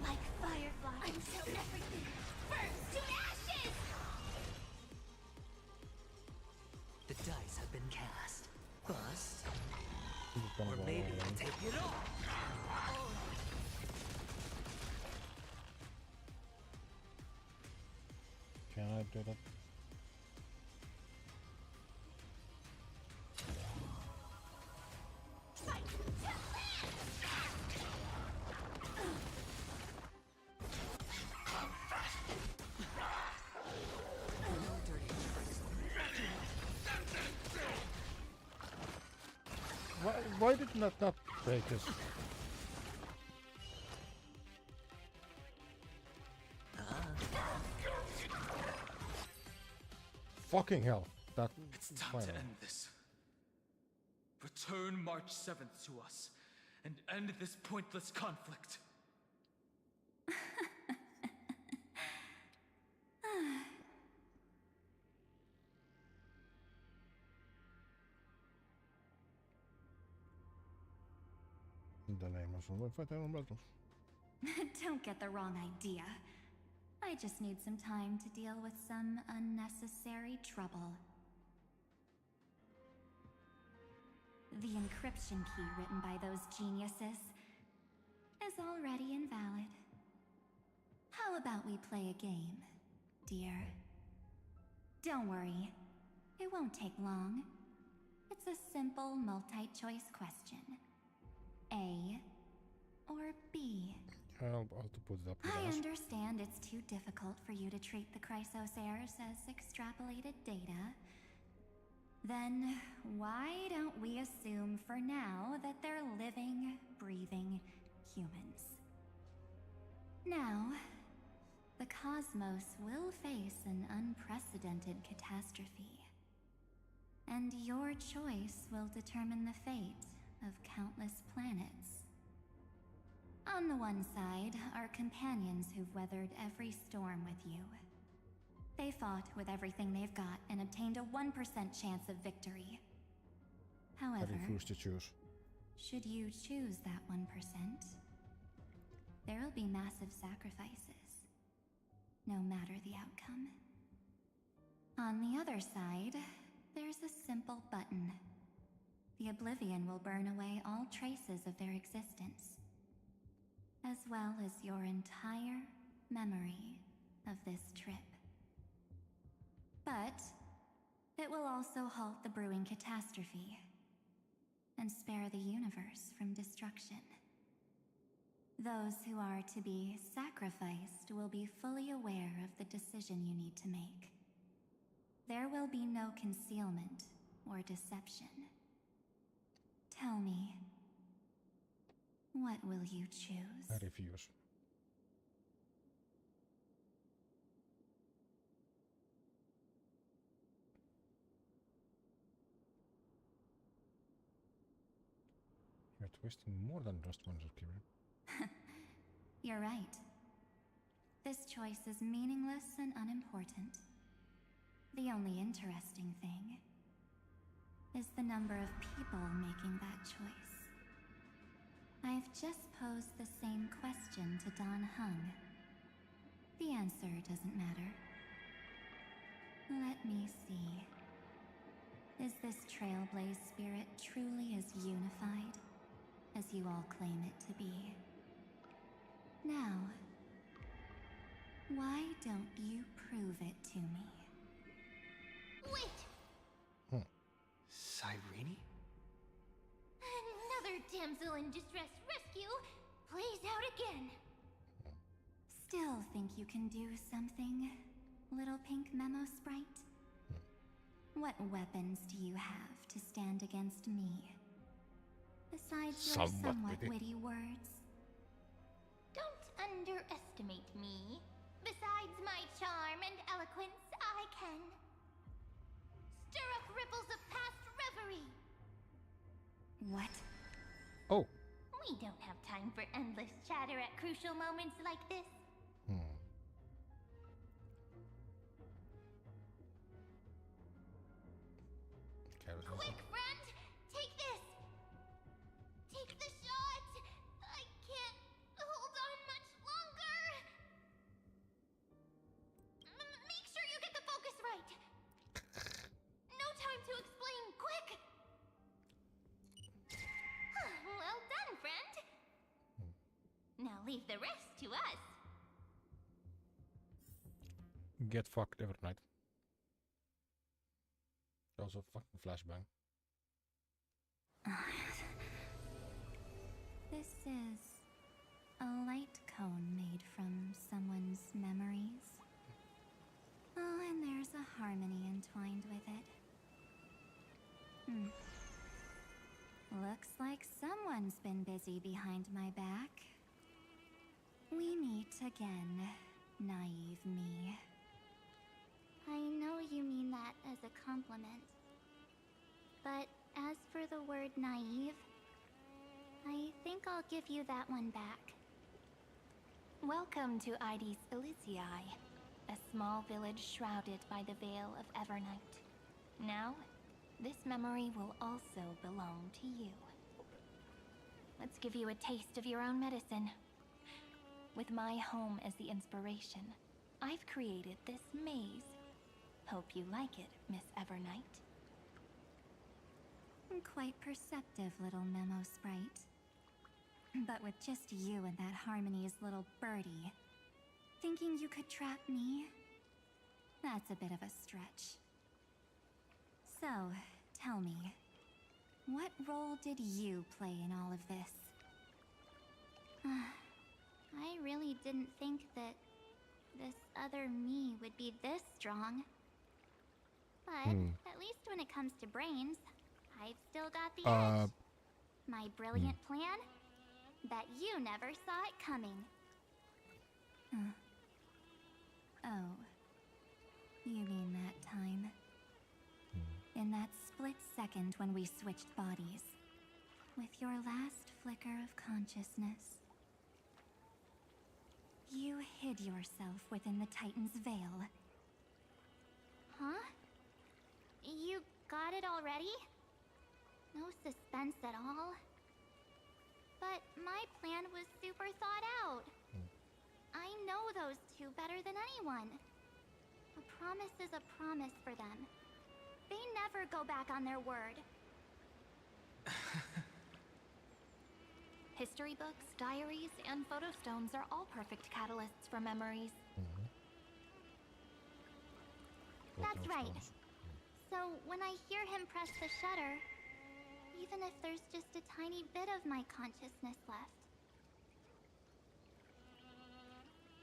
Like firefly until everything burns to ashes! The dice have been cast. Bust. He's gonna Or go maybe all I'll in. take it all. Can I do that? Why did not break this? Fucking hell! That It's time final. to end this. Return March 7th to us and end this pointless conflict. the name of someone fight their own battles. Don't get the wrong idea. I just need some time to deal with some unnecessary trouble. The encryption key written by those geniuses is already invalid. How about we play a game, dear? Don't worry, it won't take long. It's a simple multi-choice question. A or B? I'll put it up here. I understand it's too difficult for you to treat the Chrysosairs as extrapolated data. Then why don't we assume for now that they're living, breathing humans? Now, the cosmos will face an unprecedented catastrophe. And your choice will determine the fate of countless planets. On the one side are companions who've weathered every storm with you. They fought with everything they've got and obtained a 1% chance of victory. However, I refuse to choose. Should you choose that 1%, there will be massive sacrifices, no matter the outcome. On the other side, there's a simple button. The Oblivion will burn away all traces of their existence, as well as your entire memory of this trip. But it will also halt the brewing catastrophe and spare the universe from destruction. Those who are to be sacrificed will be fully aware of the decision you need to make. There will be no concealment or deception. Tell me, what will you choose? I refuse. You're twisting more than just one period. You're right. This choice is meaningless and unimportant. The only interesting thing is the number of people making that choice. I've just posed the same question to Dan Heng. The answer doesn't matter. Let me see. Is this Trailblaze spirit truly as unified as you all claim it to be? Now, why don't you prove it to me? Wait! Cyrene? Another damsel in distress rescue plays out again. Still think you can do something, little pink memo sprite? What weapons do you have to stand against me? Besides your somewhat witty words? Don't underestimate me. Besides my charm and eloquence, I can stir up ripples of past reverie. What? Oh. We don't have time for endless chatter at crucial moments like this. Quick, friend! Take this! Take the shot! I can't hold on much longer! Make sure you get the focus right! No time to explain, quick! Well done, friend! Now leave the rest to us. Get fucked every night. Also fucking flashbang. This is a light cone made from someone's memories. Oh, and there's a harmony entwined with it. Looks like someone's been busy behind my back. We meet again, naive me. I know you mean that as a compliment. But as for the word naive, I think I'll give you that one back. Welcome to Ides Elysiae, a small village shrouded by the veil of Evernight. Now, this memory will also belong to you. let's give you a taste of your own medicine. With my home as the inspiration, I've created this maze. Hope you like it, Miss Evernight. Quite perceptive little memo sprite. But with just you and that Harmony's little birdie, thinking you could trap me? That's a bit of a stretch. So, tell me, what role did you play in all of this? I really didn't think that this other me would be this strong. But at least when it comes to brains, I've still got the edge. My brilliant plan? Bet you never saw it coming. Oh. You mean that time? In that split second when we switched bodies. With your last flicker of consciousness. You hid yourself within the Titan's veil. Huh? You got it already? No suspense at all? But my plan was super thought out. I know those two better than anyone. A promise is a promise for them. They never go back on their word. History books, diaries, and photostones are all perfect catalysts for memories. That's right. So when I hear him press the shutter, even if there's just a tiny bit of my consciousness left,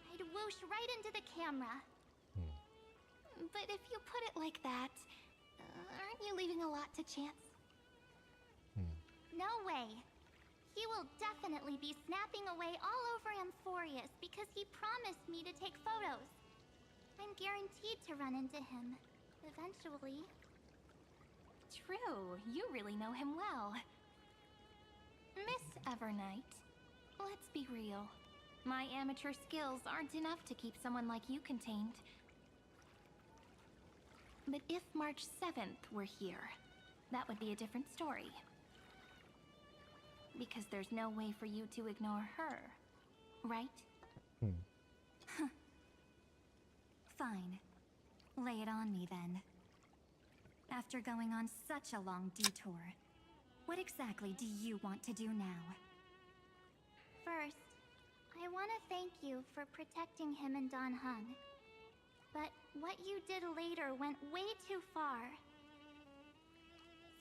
I'd whoosh right into the camera. But if you put it like that, aren't you leaving a lot to chance? No way. He will definitely be snapping away all over Amphorius because he promised me to take photos. I'm guaranteed to run into him, eventually. True, you really know him well. Miss Evernight, let's be real. My amateur skills aren't enough to keep someone like you contained. But if March 7th were here, that would be a different story. Because there's no way for you to ignore her, right? Fine. Lay it on me then. After going on such a long detour, what exactly do you want to do now? First, I want to thank you for protecting him and Dan Heng. But what you did later went way too far.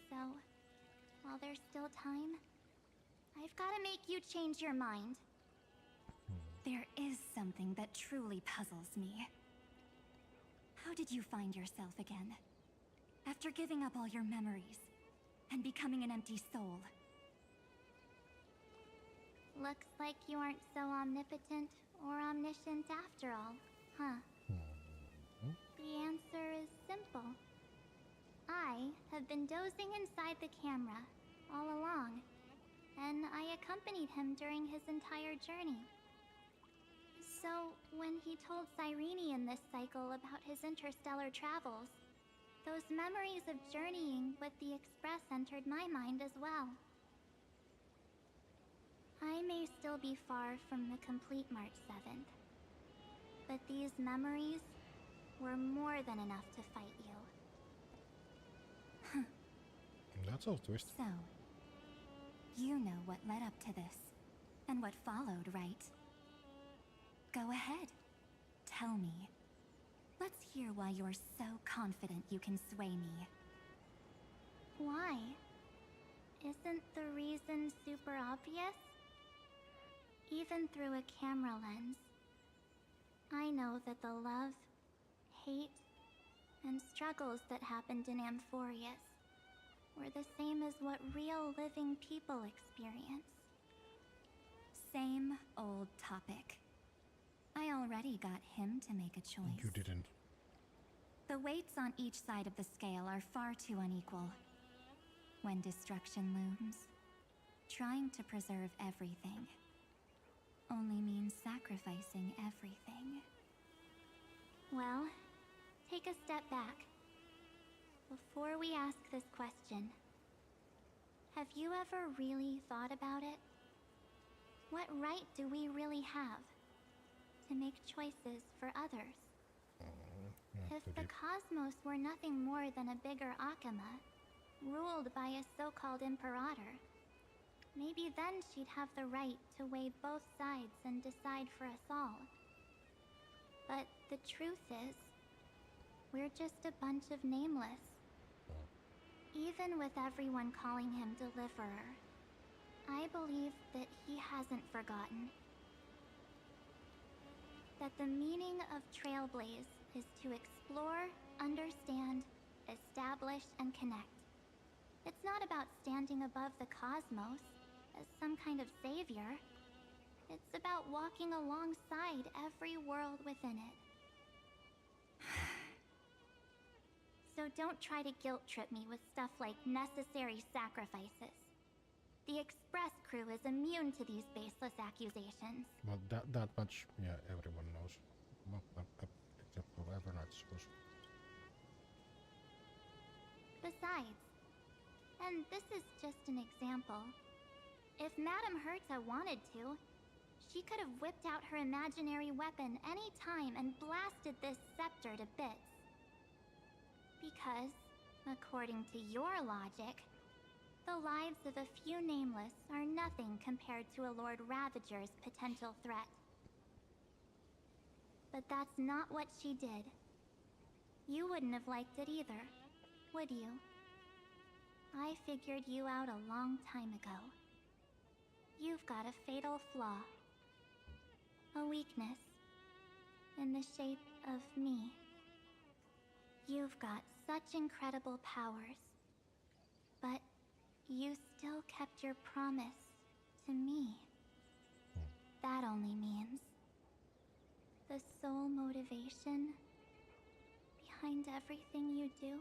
So, while there's still time, I've got to make you change your mind. There is something that truly puzzles me. How did you find yourself again? After giving up all your memories and becoming an empty soul. Looks like you aren't so omnipotent or omniscient after all, huh? The answer is simple. I have been dozing inside the camera all along, and I accompanied him during his entire journey. So, when he told Cyrene in this cycle about his interstellar travels, those memories of journeying with the Express entered my mind as well. I may still be far from the complete March 7th, but these memories were more than enough to fight you. That's a twist. So, you know what led up to this, and what followed, right? Go ahead. Tell me. Let's hear why you're so confident you can sway me. Why? Isn't the reason super obvious? Even through a camera lens, I know that the love, hate, and struggles that happened in Amphorius were the same as what real living people experience. Same old topic. I already got him to make a choice. You didn't. The weights on each side of the scale are far too unequal. When destruction looms, trying to preserve everything only means sacrificing everything. Well, take a step back. Before we ask this question, have you ever really thought about it? What right do we really have to make choices for others? If the cosmos were nothing more than a bigger Akama, ruled by a so-called imperator, maybe then she'd have the right to weigh both sides and decide for us all. But the truth is, we're just a bunch of nameless. Even with everyone calling him Deliverer, I believe that he hasn't forgotten. That the meaning of Trailblaze is to explore, understand, establish, and connect. It's not about standing above the cosmos as some kind of savior. It's about walking alongside every world within it. So don't try to guilt-trip me with stuff like necessary sacrifices. The Express crew is immune to these baseless accusations. Well, that much, yeah, everyone knows. Well, except for Evernight, I suppose. Besides, and this is just an example, if Madame Herta wanted to, she could have whipped out her imaginary weapon any time and blasted this scepter to bits. Because, according to your logic, the lives of a few nameless are nothing compared to a Lord Ravager's potential threat. But that's not what she did. You wouldn't have liked it either, would you? I figured you out a long time ago. You've got a fatal flaw. A weakness. In the shape of me. You've got such incredible powers. But you still kept your promise to me. That only means the sole motivation behind everything you do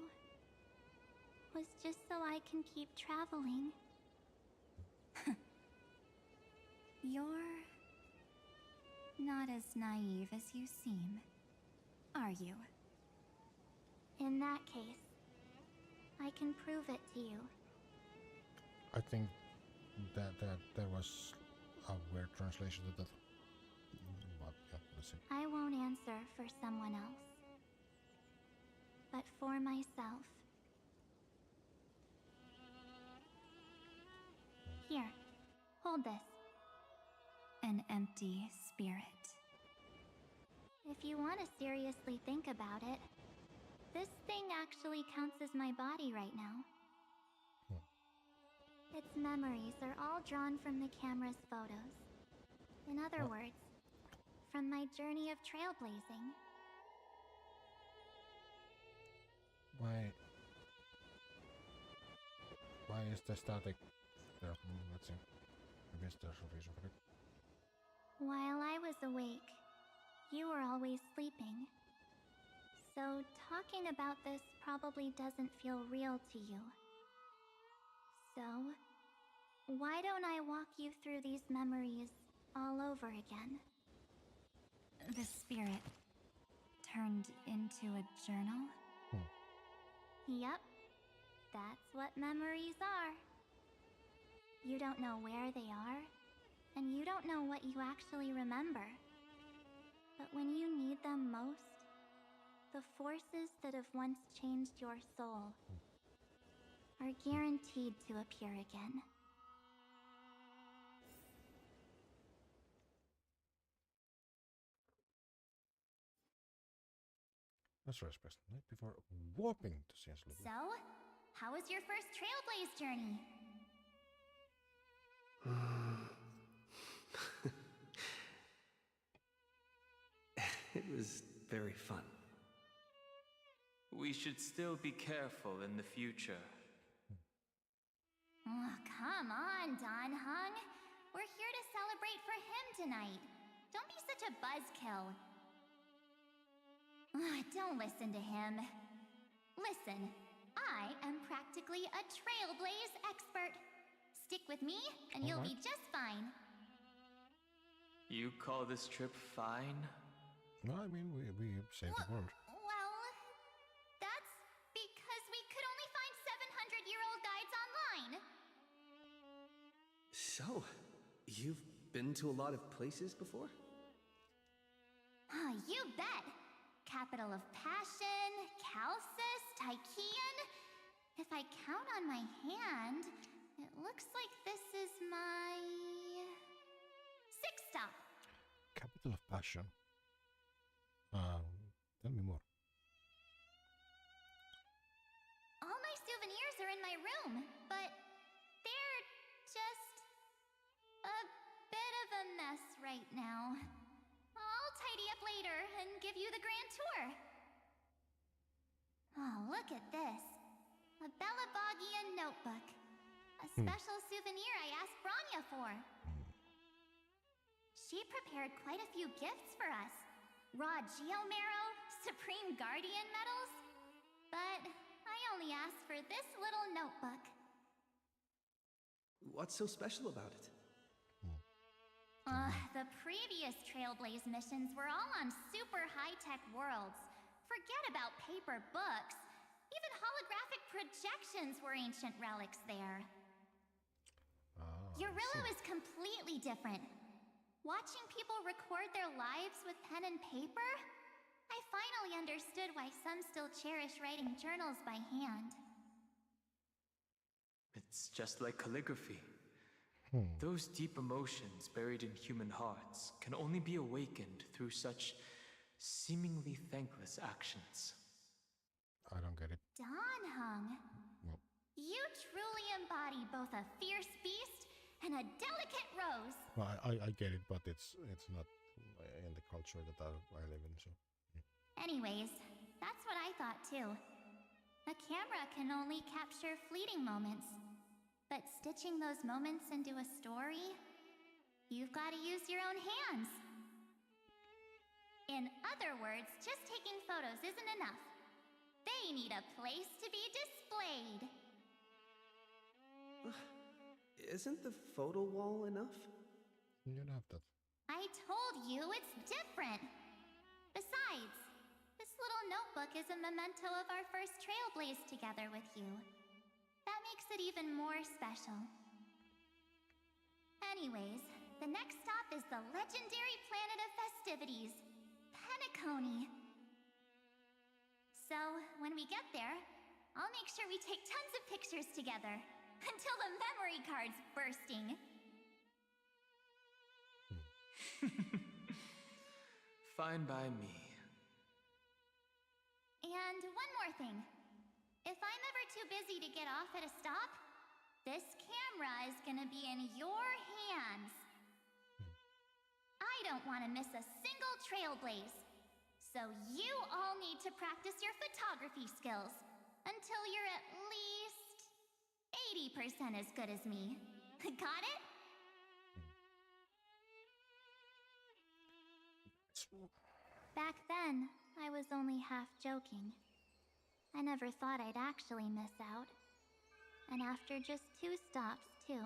was just so I can keep traveling. You're not as naive as you seem, are you? In that case, I can prove it to you. I think that there was a weird translation to that. But yeah, let's see. I won't answer for someone else, but for myself. Here, hold this. An empty spirit. If you want to seriously think about it, this thing actually counts as my body right now. Its memories are all drawn from the camera's photos. In other words, from my journey of trailblazing. Why is the static there? Let's see. Maybe there's a reason for it. While I was awake, you were always sleeping. So talking about this probably doesn't feel real to you. So, why don't I walk you through these memories all over again? The spirit turned into a journal? Yep, that's what memories are. You don't know where they are, and you don't know what you actually remember. But when you need them most, the forces that have once changed your soul are guaranteed to appear again. Let's rest past the night before warping to Science Level. So, how was your first Trailblaze journey? It was very fun. We should still be careful in the future. Oh, come on, Don Hung. We're here to celebrate for him tonight. Don't be such a buzzkill. Don't listen to him. Listen, I am practically a Trailblaze expert. Stick with me, and you'll be just fine. You call this trip fine? No, I mean, we saved the world. Well, that's because we could only find 700-year-old guides online. So, you've been to a lot of places before? You bet! Capital of Passion, Calcis, Tychean. If I count on my hand, it looks like this is my 6th stop. Capital of Passion. Tell me more. All my souvenirs are in my room, but they're just a bit of a mess right now. I'll tidy up later and give you the grand tour. Oh, look at this. A Belabogian notebook. A special souvenir I asked Branya for. She prepared quite a few gifts for us. Raw Geomarrow, Supreme Guardian medals. But I only asked for this little notebook. What's so special about it? The previous Trailblaze missions were all on super high-tech worlds. Forget about paper books. Even holographic projections were ancient relics there. Eurillo is completely different. Watching people record their lives with pen and paper, I finally understood why some still cherish writing journals by hand. It's just like calligraphy. Those deep emotions buried in human hearts can only be awakened through such seemingly thankless actions. I don't get it. Danheng, Well, you truly embody both a fierce beast and a delicate rose. well, I get it, but it's not in the culture that I live in, so. Anyways, that's what I thought too. A camera can only capture fleeting moments. But stitching those moments into a story, you've got to use your own hands. In other words, just taking photos isn't enough. They need a place to be displayed. Isn't the photo wall enough? You don't have that. I told you it's different. Besides, this little notebook is a memento of our first Trailblaze together with you. That makes it even more special. Anyways, the next stop is the legendary planet of festivities, Penacony. So, when we get there, I'll make sure we take tons of pictures together, until the memory card's bursting. Fine by me. And one more thing. If I'm ever too busy to get off at a stop, this camera is gonna be in your hands. I don't want to miss a single Trailblaze. So you all need to practice your photography skills until you're at least 80% as good as me. Got it? Back then, I was only half joking. I never thought I'd actually miss out. And after just 2 stops, too.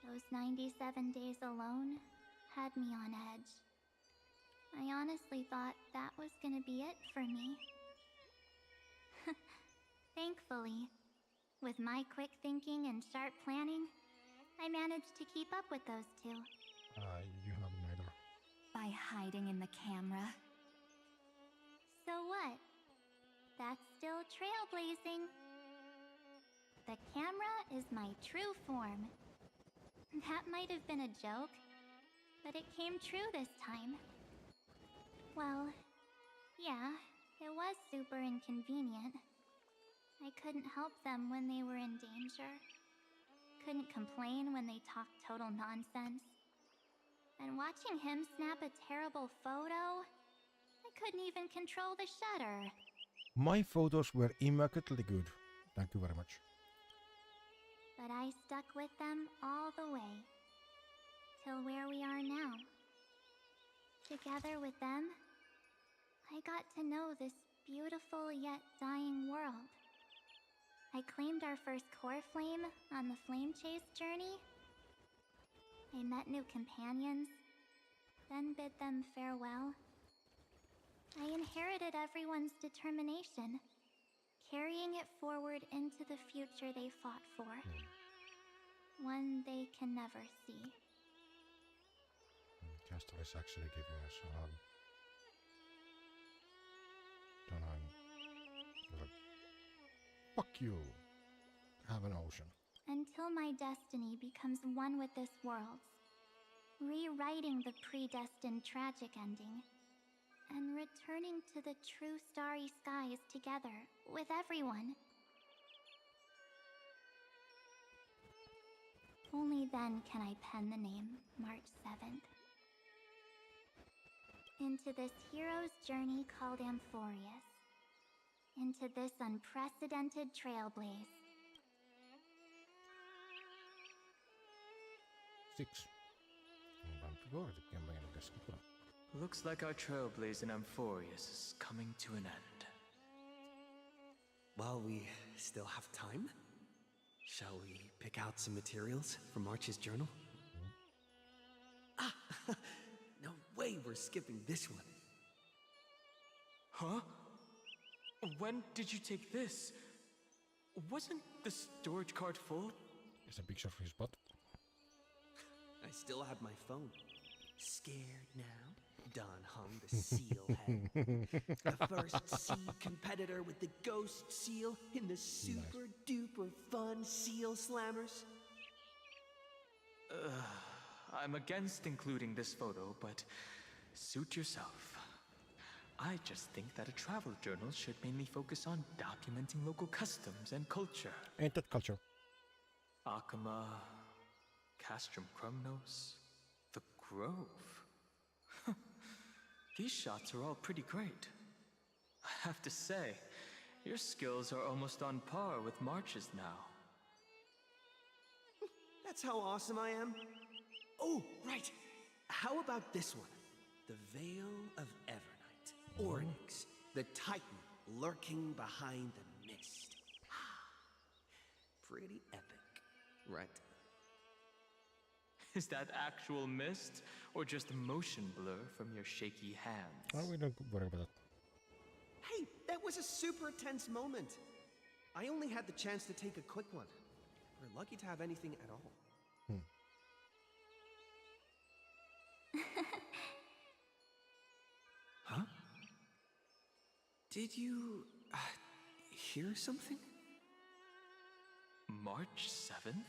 Those 97 days alone had me on edge. I honestly thought that was gonna be it for me. Thankfully, with my quick thinking and sharp planning, I managed to keep up with those 2. You haven't either. By hiding in the camera. So what? That's still trailblazing. The camera is my true form. That might have been a joke, but it came true this time. Well, yeah, it was super inconvenient. I couldn't help them when they were in danger. Couldn't complain when they talked total nonsense. And watching him snap a terrible photo, I couldn't even control the shutter. My photos were immaculately good. Thank you very much. But I stuck with them all the way. Till where we are now. Together with them, I got to know this beautiful yet dying world. I claimed our first core flame on the flame chase journey. I met new companions, then bid them farewell. I inherited everyone's determination, carrying it forward into the future they fought for. One they can never see. Castle is actually giving us a hug. Don't hug. Fuck you! Have an ocean. Until my destiny becomes one with this world's, rewriting the predestined tragic ending, and returning to the true starry skies together with everyone. Only then can I pen the name March 7th. Into this hero's journey called Amphorius. Into this unprecedented trailblaze. 6. Looks like our trailblaze in Amphorius is coming to an end. While we still have time, shall we pick out some materials for March's journal? Ah! No way we're skipping this one. Huh? When did you take this? Wasn't the storage card full? Is a picture of his butt? I still have my phone. Scared now? Don Hung, the seal head. The first seed competitor with the ghost seal in the super duper fun seal slammers. I'm against including this photo, but suit yourself. I just think that a travel journal should mainly focus on documenting local customs and culture. Ain't that culture? Akama, Castrum Krumnos, the Grove. These shots are all pretty great. I have to say, your skills are almost on par with March's now. That's how awesome I am. Oh, right. How about this one? The Veil of Evernight. Ornyx, the Titan lurking behind the mist. Pretty epic, right? Is that actual mist, or just motion blur from your shaky hands? Oh, we don't worry about that. Hey, that was a super tense moment. I only had the chance to take a quick one. We're lucky to have anything at all. Huh? Did you hear something? March 7th?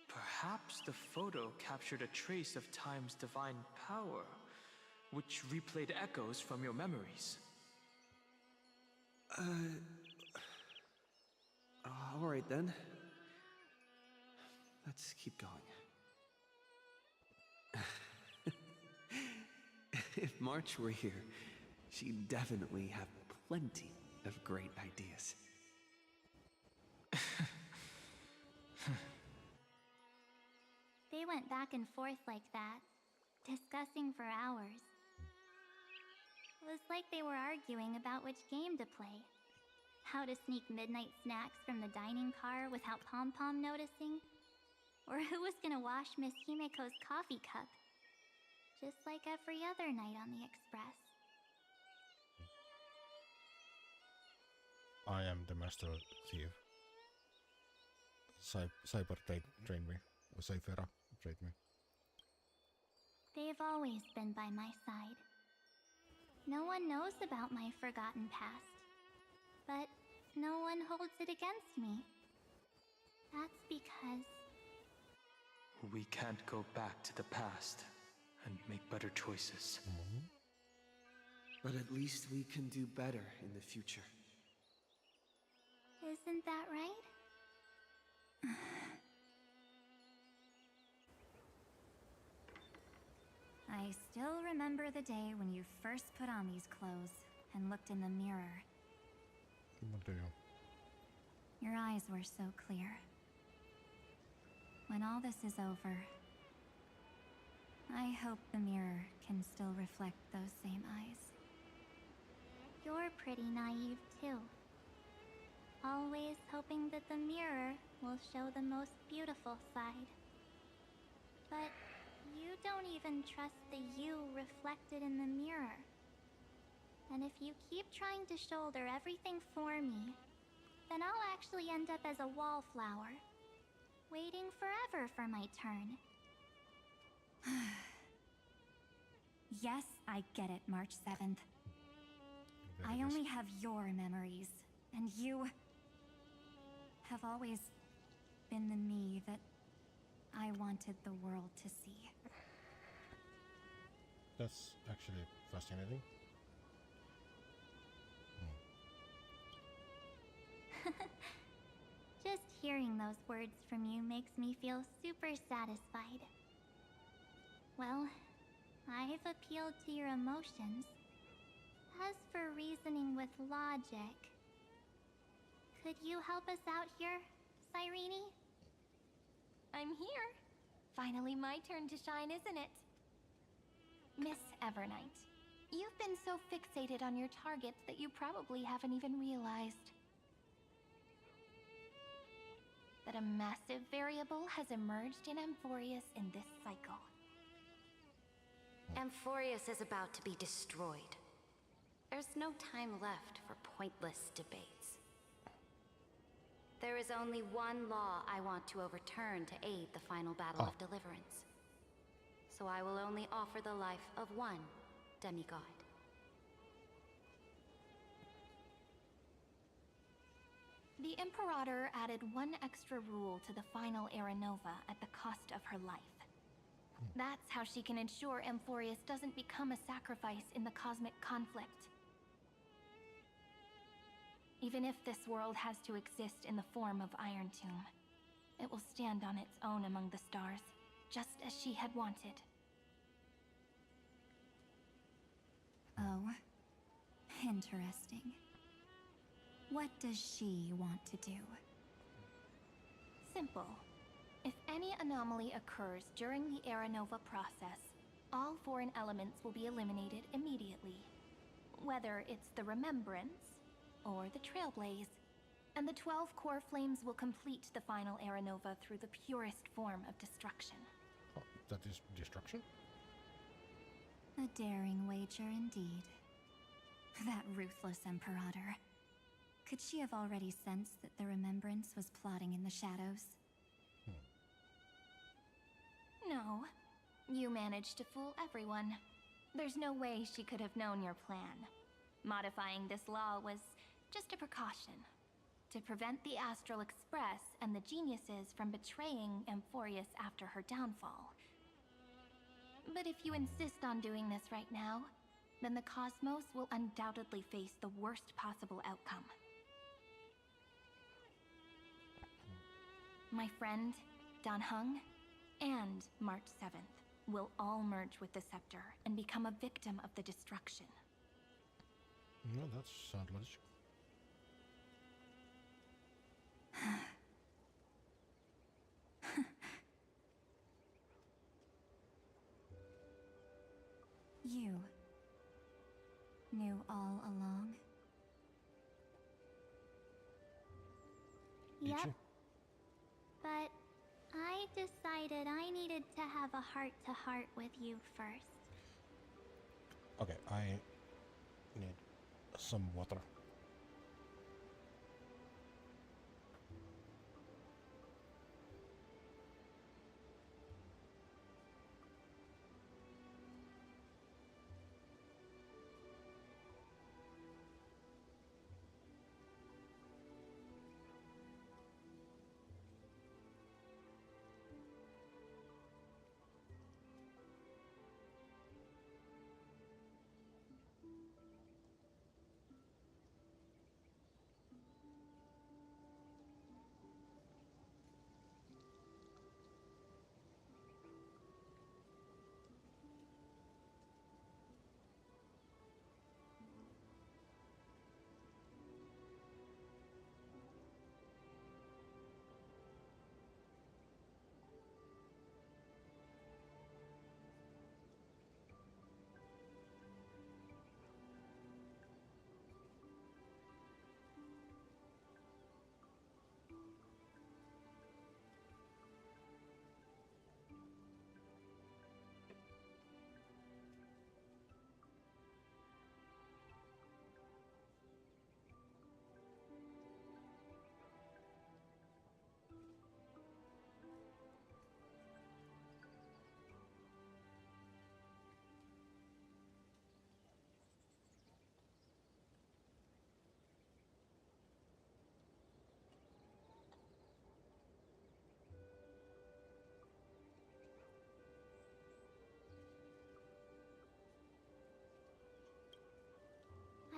Perhaps the photo captured a trace of time's divine power, which replayed echoes from your memories. All right then. Let's keep going. If March were here, she'd definitely have plenty of great ideas. They went back and forth like that, discussing for hours. It was like they were arguing about which game to play. How to sneak midnight snacks from the dining car without Pom-Pom noticing. Or who was gonna wash Miss Himiko's coffee cup. Just like every other night on the Express. I am the master thief. Cyber trained me. Or Cyphera trained me. They've always been by my side. No one knows about my forgotten past. But no one holds it against me. That's because... We can't go back to the past and make better choices. But at least we can do better in the future. Isn't that right? I still remember the day when you first put on these clothes and looked in the mirror. What do you? Your eyes were so clear. When all this is over, I hope the mirror can still reflect those same eyes. You're pretty naive too. Always hoping that the mirror will show the most beautiful side. But you don't even trust the you reflected in the mirror. And if you keep trying to shoulder everything for me, then I'll actually end up as a wallflower, waiting forever for my turn. Yes, I get it, March 7th. I only have your memories, and you have always been the me that I wanted the world to see. That's actually fascinating. Just hearing those words from you makes me feel super satisfied. Well, I've appealed to your emotions. As for reasoning with logic, could you help us out here, Cyrene? I'm here. Finally my turn to shine, isn't it? Miss Evernight, you've been so fixated on your targets that you probably haven't even realized that a massive variable has emerged in Amphorius in this cycle. Amphorius is about to be destroyed. There's no time left for pointless debates. There is only one law I want to overturn to aid the final battle of deliverance. So I will only offer the life of one demigod. The Imperator added one extra rule to the final Era Nova at the cost of her life. That's how she can ensure Amphorius doesn't become a sacrifice in the cosmic conflict. Even if this world has to exist in the form of Iron Tomb, it will stand on its own among the stars, just as she had wanted. Oh, interesting. What does she want to do? Simple. If any anomaly occurs during the Era Nova process, all foreign elements will be eliminated immediately. Whether it's the Remembrance or the Trailblaze, and the 12 core flames will complete the final Era Nova through the purest form of destruction. Oh, that is destruction? A daring wager indeed. That ruthless Imperator. Could she have already sensed that the Remembrance was plotting in the shadows? No. You managed to fool everyone. There's no way she could have known your plan. Modifying this law was just a precaution. To prevent the Astral Express and the geniuses from betraying Amphorius after her downfall. But if you insist on doing this right now, then the Cosmos will undoubtedly face the worst possible outcome. My friend, Dan Heng, and March 7th will all merge with the Scepter and become a victim of the destruction. No, that sounds logical. You knew all along? Yep. But I decided I needed to have a heart-to-heart with you first. Okay, I need some water.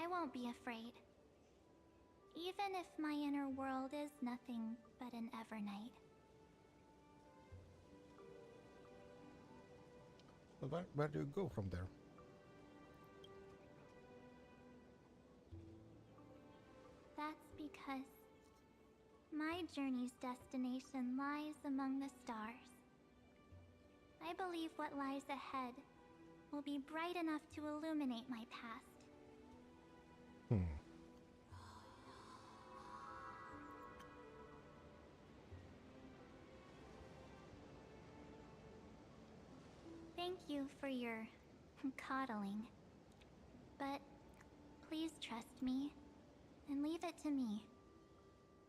I won't be afraid. Even if my inner world is nothing but an Evernight. But where do you go from there? That's because my journey's destination lies among the stars. I believe what lies ahead will be bright enough to illuminate my past. Thank you for your coddling. But please trust me and leave it to me.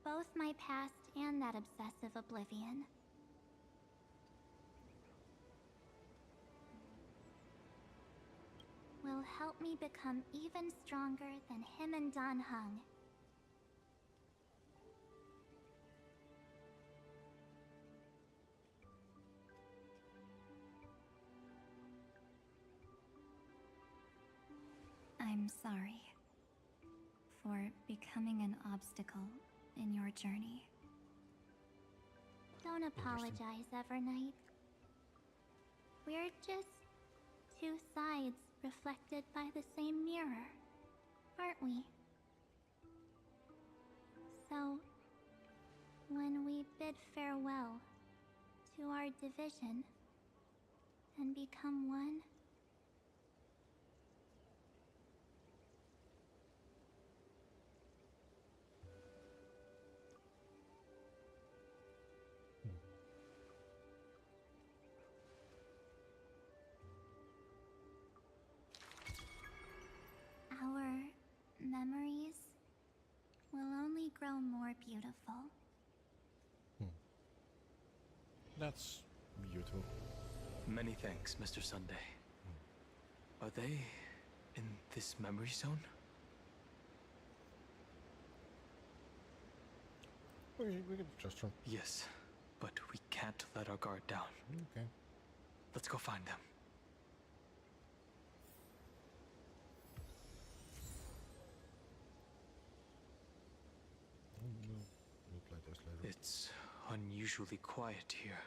Both my past and that obsessive oblivion. Will help me become even stronger than him and Dan Heng. I'm sorry for becoming an obstacle in your journey. Don't apologize, Evernight. We're just two sides reflected by the same mirror, aren't we? So, when we bid farewell to our division and become one, our memories will only grow more beautiful. That's beautiful. Many thanks, Mr. Sunday. Are they in this memory zone? We can trust them. Yes, but we can't let our guard down. Okay. Let's go find them. We'll play this later. It's unusually quiet here.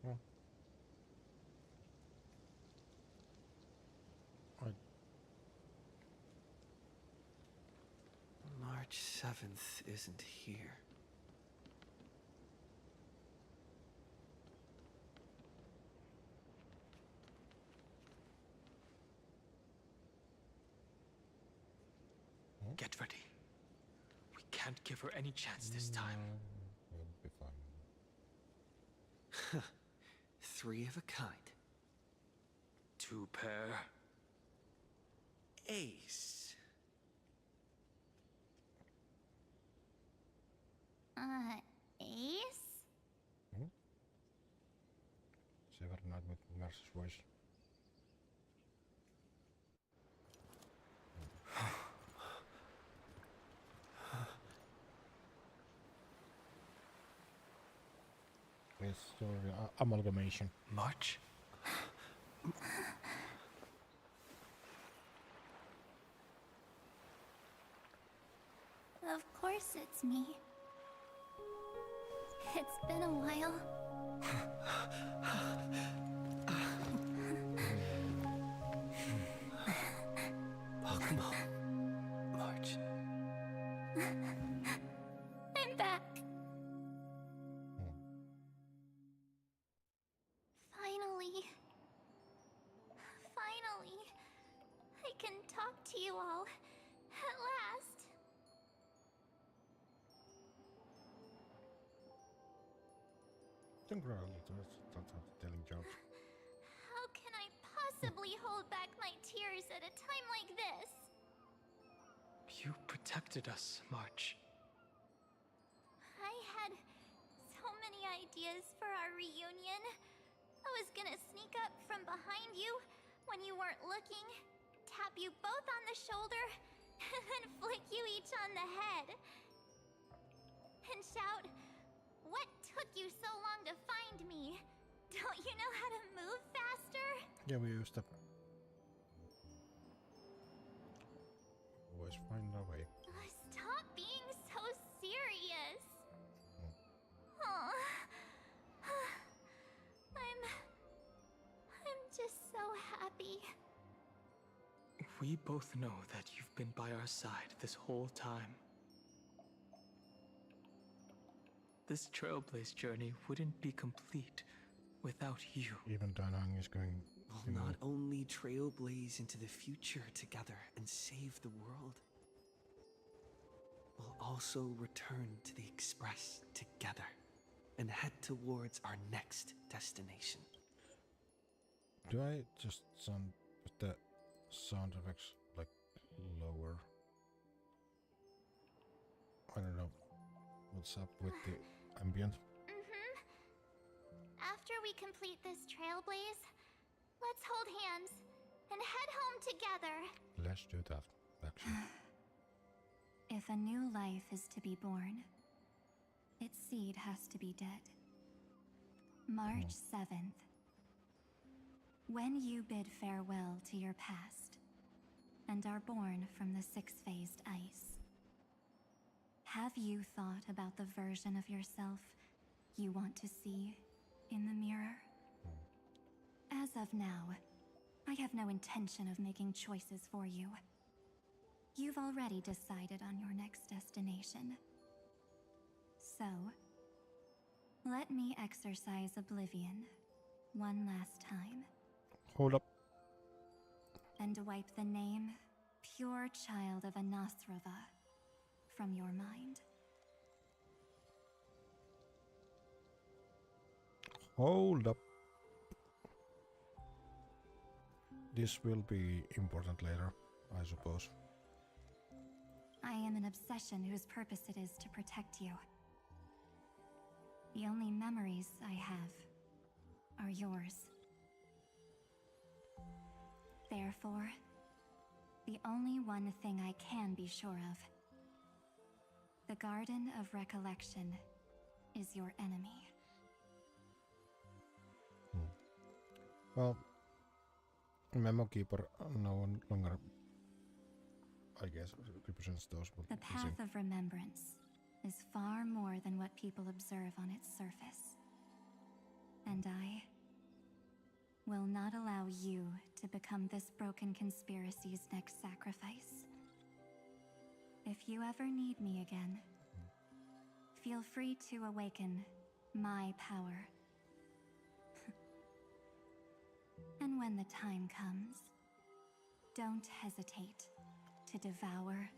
Well, March 7th isn't here. Get ready. We can't give her any chance this time. It'll be fine. 3 of a kind. 2 pair. Ace. Ace? Severnite with nurse's voice. Yes, sorry, amalgamation. March? Of course it's me. It's been a while. Welcome home, March. I'm back. Finally. Finally. I can talk to you all. At last. Don't grow a little, start telling jokes. How can I possibly hold back my tears at a time like this? You protected us, March. I had so many ideas for our reunion. I was gonna sneak up from behind you when you weren't looking, tap you both on the shoulder, and then flick you each on the head. and shout, "What took you so long to find me? Don't you know how to move faster?" Yeah, we used to always find our way. Stop being so serious. Aw. I'm just so happy. We both know that you've been by our side this whole time. This Trailblaze journey wouldn't be complete without you. Even Danang is going. We'll not only trailblaze into the future together and save the world, we'll also return to the Express together and head towards our next destination. Do I just sound with the sound effects like lower? I don't know what's up with the ambient. After we complete this trailblaze, let's hold hands and head home together. Let's do that, actually. If a new life is to be born, its seed has to be dead. March 7th. When you bid farewell to your past and are born from the six-phased ice, have you thought about the version of yourself you want to see in the mirror? As of now, I have no intention of making choices for you. You've already decided on your next destination. So, let me exercise oblivion one last time. Hold up. And wipe the name, pure child of Anasrava, from your mind. Hold up. This will be important later, I suppose. I am an obsession whose purpose it is to protect you. The only memories I have are yours. Therefore, the only one thing I can be sure of. The Garden of Recollection is your enemy. Well, Memo Keeper no longer, I guess, represents those. But The path of remembrance is far more than what people observe on its surface. And I will not allow you to become this broken conspiracy's next sacrifice. If you ever need me again, feel free to awaken my power. And when the time comes, don't hesitate to devour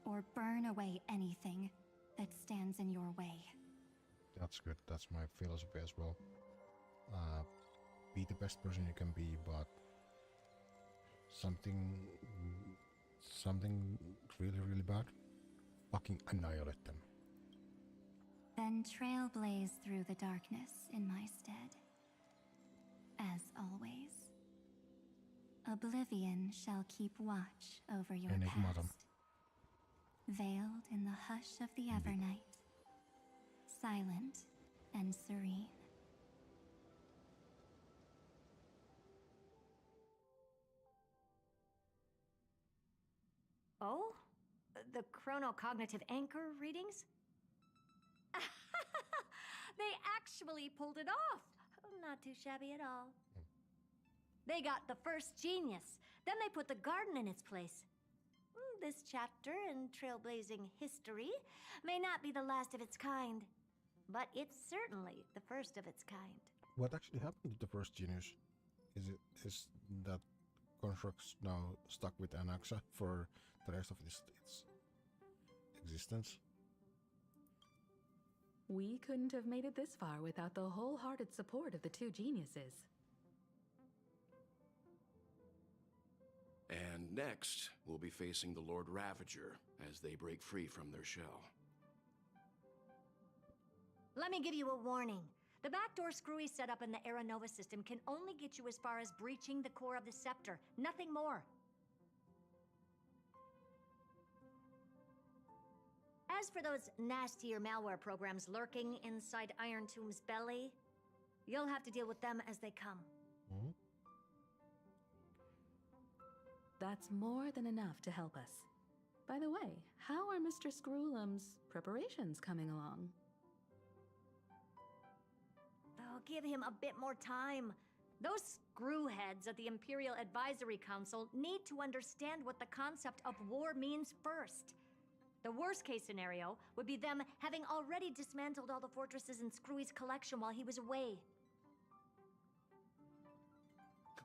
or burn away anything that stands in your way. That's good. That's my philosophy as well. Be the best person you can be, but something really, really bad, fucking annihilate them. Then trailblaze through the darkness in my stead. As always, oblivion shall keep watch over your Enigmatum. past. Veiled in the hush of the Evernight, silent and serene. Oh? The chronocognitive anchor readings? They actually pulled it off. Not too shabby at all. They got the first genius. Then they put the garden in its place. This chapter in trailblazing history may not be the last of its kind, but it's certainly the first of its kind. What actually happened to the first genius? Is that construct now stuck with Anaxa for the rest of its existence? We couldn't have made it this far without the wholehearted support of the two geniuses. And next, we'll be facing the Lord Ravager as they break free from their shell. Let me give you a warning. The backdoor screwy setup in the Aeronova system can only get you as far as breaching the core of the scepter, nothing more. As for those nastier malware programs lurking inside Iron Tomb's belly, you'll have to deal with them as they come. Hmm? That's more than enough to help us. By the way, how are Mr. Screwlum's preparations coming along? Oh, give him a bit more time. Those screwheads at the Imperial Advisory Council need to understand what the concept of war means first. The worst case scenario would be them having already dismantled all the fortresses in Screwy's collection while he was away.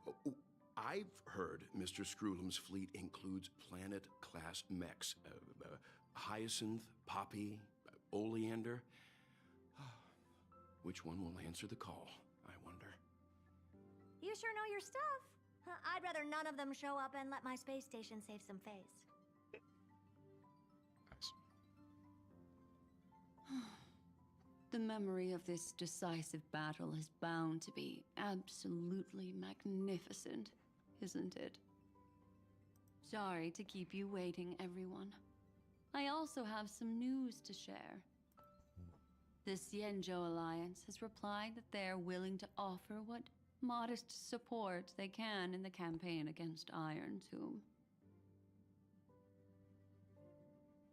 Oh, I've heard Mr. Screwlum's fleet includes planet-class mechs. Hyacinth, Poppy, Oleander. Which one will answer the call, I wonder? You sure know your stuff. I'd rather none of them show up and let my space station save some face. The memory of this decisive battle is bound to be absolutely magnificent, isn't it? Sorry to keep you waiting, everyone. I also have some news to share. The Xianzhou Alliance has replied that they are willing to offer what modest support they can in the campaign against Iron Tomb.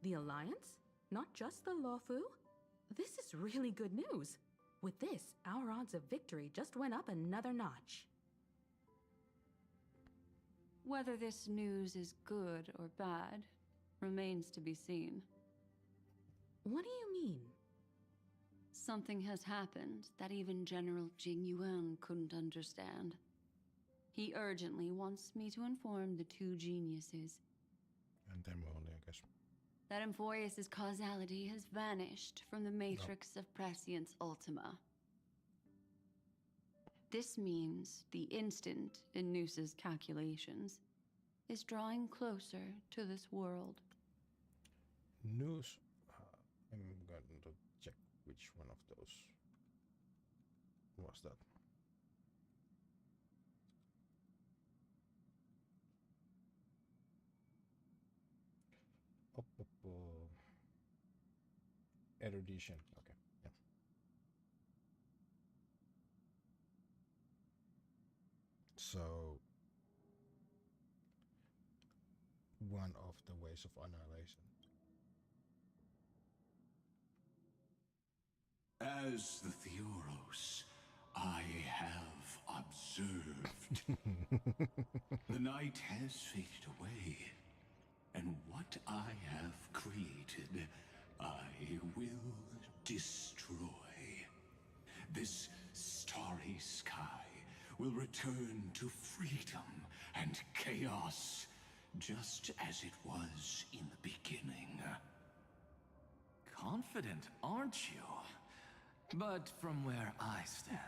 The Alliance? Not just the Luofu? This is really good news. With this, our odds of victory just went up another notch. Whether this news is good or bad remains to be seen. What do you mean? Something has happened that even General Jing Yuan couldn't understand. He urgently wants me to inform the two geniuses. And them only, I guess. That Emphoius' causality has vanished from the matrix of Prescience Ultima. This means the instant in Noose's calculations is drawing closer to this world. News. I'm going to check which one of those was that. Erudition. Okay. Yeah. So one of the ways of annihilation. As the Theoros, I have observed. The night has faded away, and what I have created, I will destroy. This starry sky will return to freedom and chaos, just as it was in the beginning. Confident, aren't you? But from where I stand,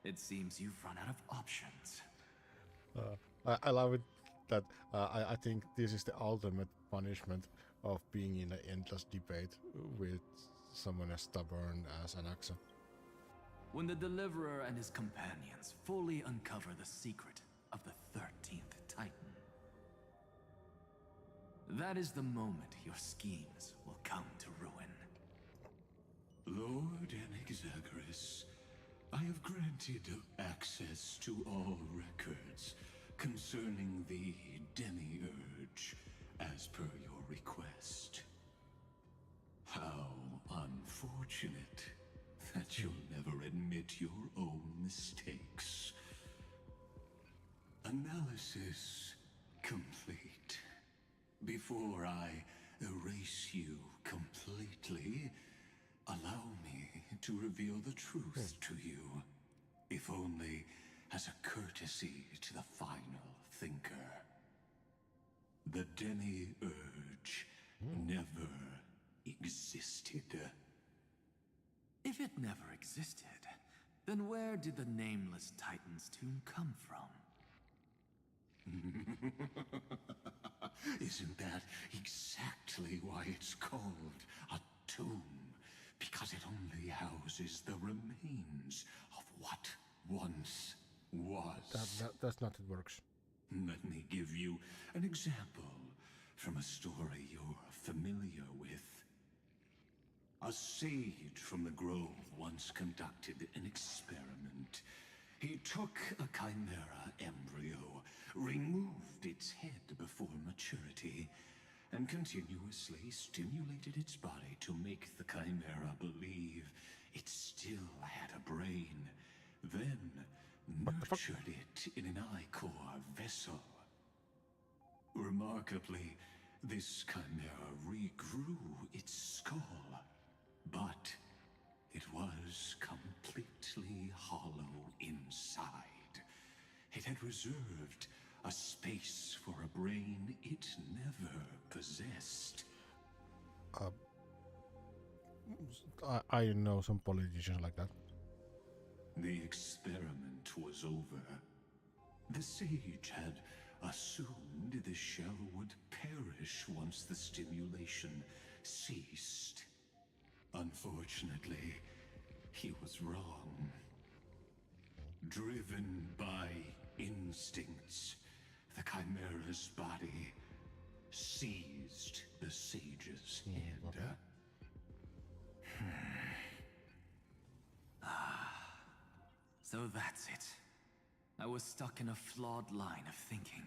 it seems you've run out of options. I love it that I think this is the ultimate punishment of being in an endless debate with someone as stubborn as Anaxa. When the Deliverer and his companions fully uncover the secret of the 13th Titan, that is the moment your schemes will come to ruin. Lord Anexagorus, I have granted access to all records concerning the Demiurge, as per your request. How unfortunate that you'll never admit your own mistakes. Analysis complete. Before I erase you completely, allow me to reveal the truth to you, if only as a courtesy to the final thinker. The Demiurge never existed. If it never existed, then where did the nameless Titan's tomb come from? Isn't that exactly why it's called a tomb? Because it only houses the remains of what once was. That's not it works. Let me give you an example from a story you're familiar with. A sage from the grove once conducted an experiment. He took a chimera embryo, removed its head before maturity, and continuously stimulated its body to make the chimera believe it still had a brain, then nurtured it in an ichor vessel. Remarkably, this chimera regrew its skull, but it was completely hollow inside. It had reserved a space for a brain it never possessed. I know some politicians like that. The experiment was over. The sage had assumed the shell would perish once the stimulation ceased. Unfortunately, he was wrong. Driven by instincts, the chimera's body seized the sage's head. So that's it. I was stuck in a flawed line of thinking.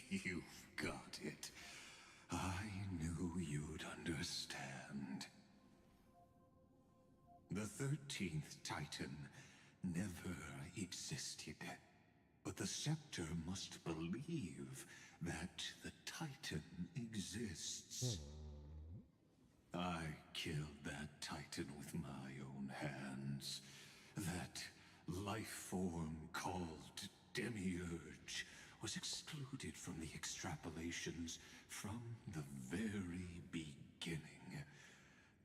You've got it. I knew you'd understand. The 13th Titan never existed. But the Scepter must believe that the Titan exists. I killed that Titan with my own hands. That life form called Demiurge was excluded from the extrapolations from the very beginning.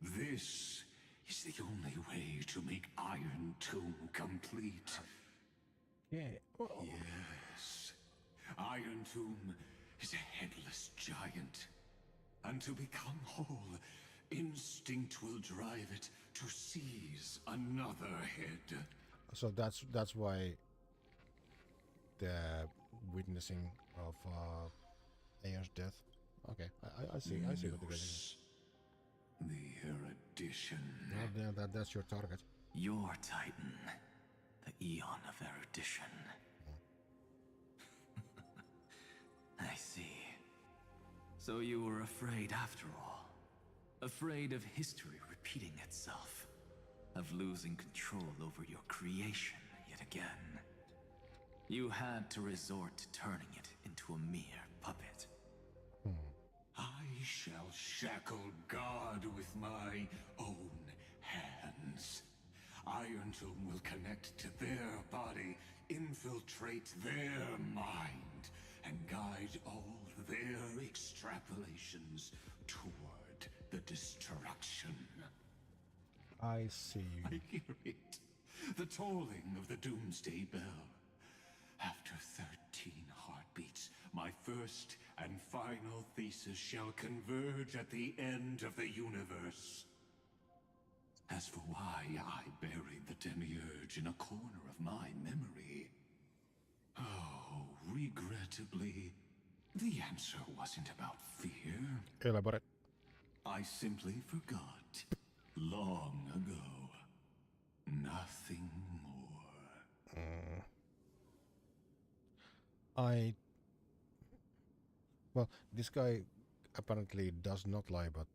This is the only way to make Iron Tomb complete. Yeah. Yes. Iron Tomb is a headless giant. And to become whole, instinct will drive it to seize another head. So that's why the witnessing of Aeon's death. Okay, I see what the great is. The erudition. That's your target. Your Titan. The Eon of Erudition. I see. So you were afraid after all. Afraid of history repeating itself. Of losing control over your creation yet again. You had to resort to turning it into a mere puppet. I shall shackle God with my own hands. Iron Tomb will connect to their body, infiltrate their mind, and guide all their extrapolations toward the destruction. I see. I hear it. The tolling of the Doomsday Bell. After 13 heartbeats, my first and final thesis shall converge at the end of the universe. As for why I buried the Demiurge in a corner of my memory, oh, regrettably, the answer wasn't about fear. Elaborate. I simply forgot. Long ago. Nothing more. Well, this guy apparently does not lie, but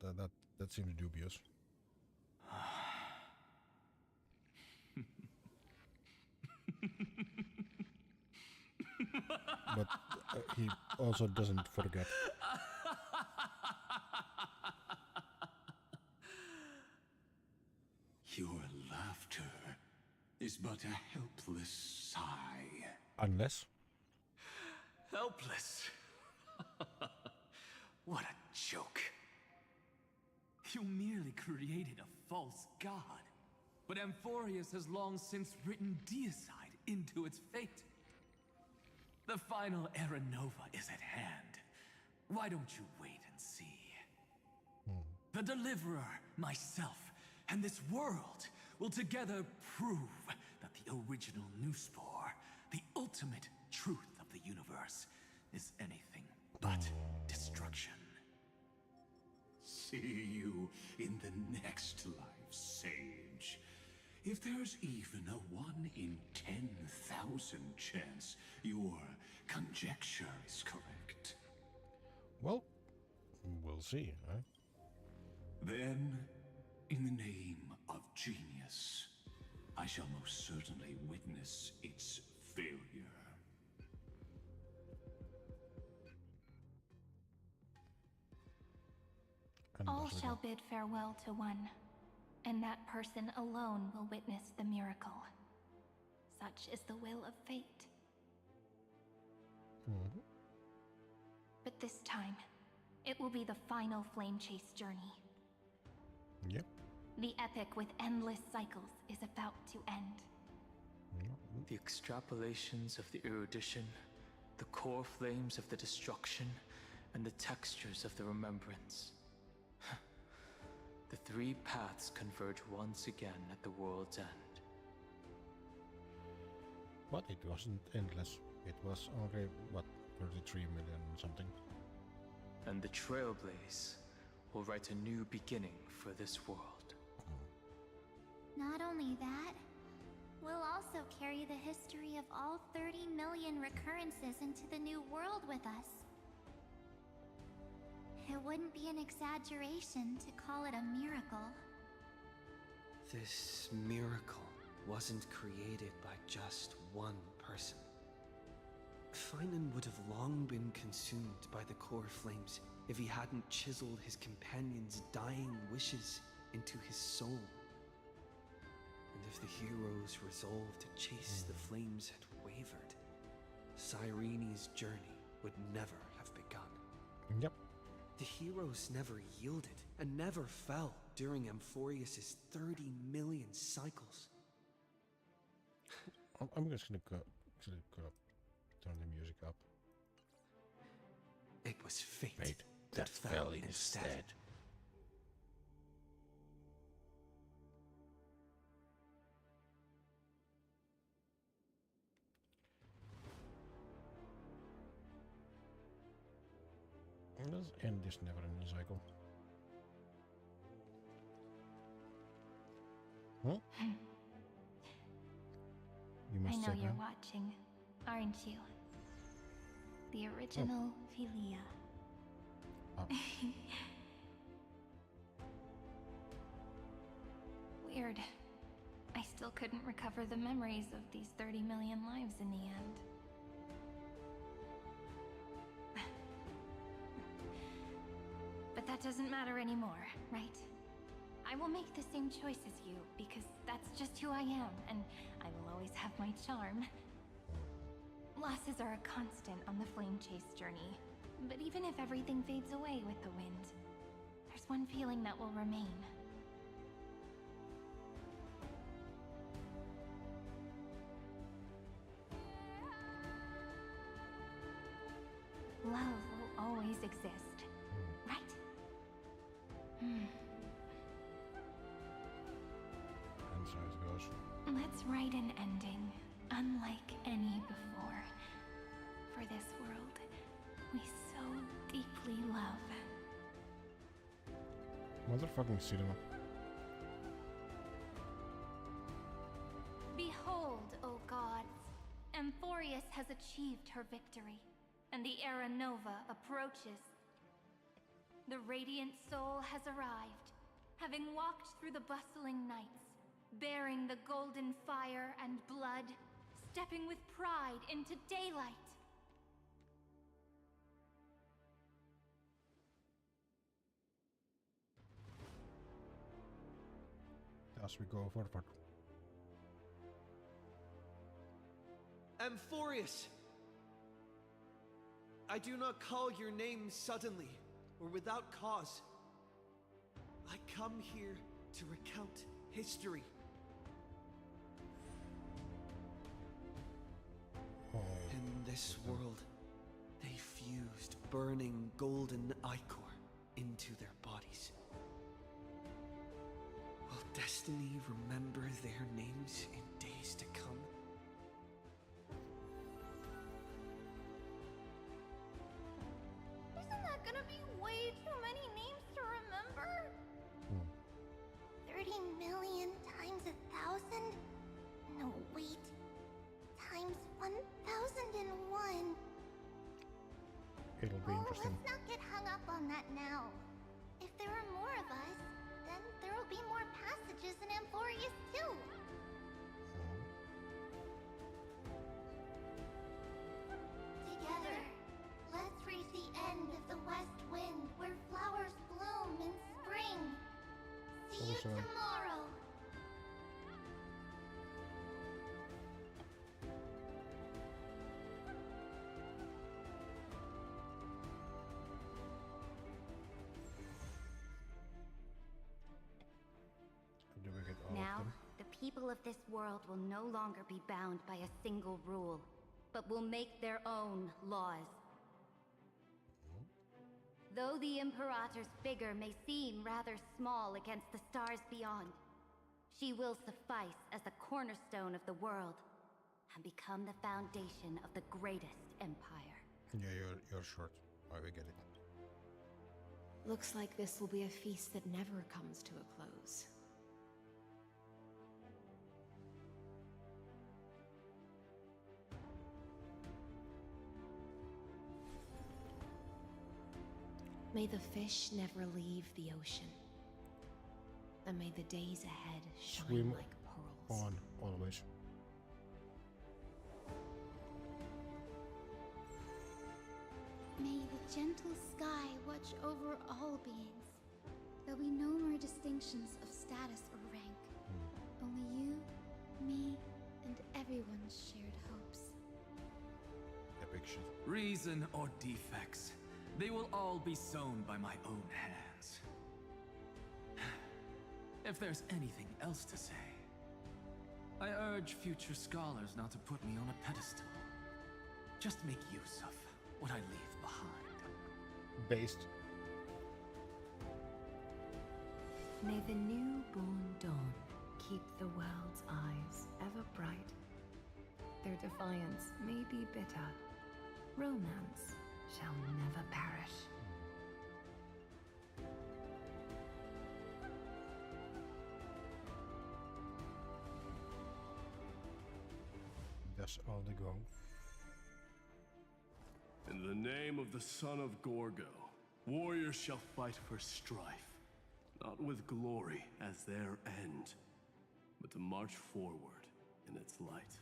that seems dubious. But he also doesn't forget. Your laughter is but a helpless sigh. Unless? Helpless? What a joke. You merely created a false god. But Amphorius has long since written deicide into its fate. The final Era Nova is at hand. Why don't you wait and see? The Deliverer, myself, and this world will together prove that the original Newspore, the ultimate truth of the universe, is anything but destruction. see you in the next life, Sage. If there's even a 1 in 10,000 chance your conjecture is correct. Well, we'll see, huh? Then, in the name of genius, I shall most certainly witness its failure. All shall bid farewell to one, and that person alone will witness the miracle. Such is the will of fate. But this time, it will be the final flame chase journey. Yep. The epic with endless cycles is about to end. The extrapolations of the erudition, the core flames of the destruction, and the textures of the remembrance. The three paths converge once again at the world's end. But it wasn't endless. It was only, what, 33 million something? And the Trailblaze will write a new beginning for this world. Not only that, we'll also carry the history of all 30 million recurrences into the new world with us. It wouldn't be an exaggeration to call it a miracle. This miracle wasn't created by just one person. Finan would have long been consumed by the core flames if he hadn't chiseled his companion's dying wishes into his soul. And if the hero's resolve to chase the flames had wavered, Cyrene's journey would never have begun. Yep. The heroes never yielded and never fell during Amphorius's 30 million cycles. I'm just gonna go turn the music up. It was fate, that fell instead. Let's end this never-ending cycle. Huh? You I must know say you're that. watching, aren't you? The original Philia. Weird. I still couldn't recover the memories of these 30 million lives in the end. But that doesn't matter anymore, right? I will make the same choice as you, because that's just who I am, and I will always have my charm. Losses are a constant on the flame chase journey, but even if everything fades away with the wind, there's one feeling that will remain. Love will always exist, right? And so it goes. Let's write an ending, unlike any before. For this world we so deeply love. Motherfucking cinema. Behold, O gods, Amphorius has achieved her victory, and the Era Nova approaches. The radiant soul has arrived, having walked through the bustling nights, bearing the golden fire and blood, stepping with pride into daylight. As we go forward. Amphorius! I do not call your name suddenly or without cause. I come here to recount history. In this world, they fused burning golden ichor into their bodies. Will destiny remember their names in days to come? Isn't that gonna be way too many names to remember? It'll be interesting. Let's not get hung up on that now. If there are more of us, then there will be more passages in Amphorius too. Together, let's reach the end of the west wind where flowers bloom in spring. See you tomorrow. Do we get all Now, of them? the people of this world will no longer be bound by a single rule, but will make their own laws. Though the Imperator's figure may seem rather small against the stars beyond, she will suffice as the cornerstone of the world and become the foundation of the greatest empire. Yeah, you're short. I will get it. Looks like this will be a feast that never comes to a close. May the fish never leave the ocean. And may the days ahead shine Swim like pearls. on, always. May the gentle sky watch over all beings. There'll be no more distinctions of status or rank. Only you, me, and everyone's shared hopes. Epic shit. Reason or defects, they will all be sown by my own hands. If there's anything else to say, I urge future scholars not to put me on a pedestal. Just make use of what I leave behind. Based. May the newborn dawn keep the world's eyes ever bright. Their defiance may be bitter. Romance shall never perish. That's all they go. In the name of the son of Gorgo, warriors shall fight for strife, not with glory as their end, but to march forward in its light.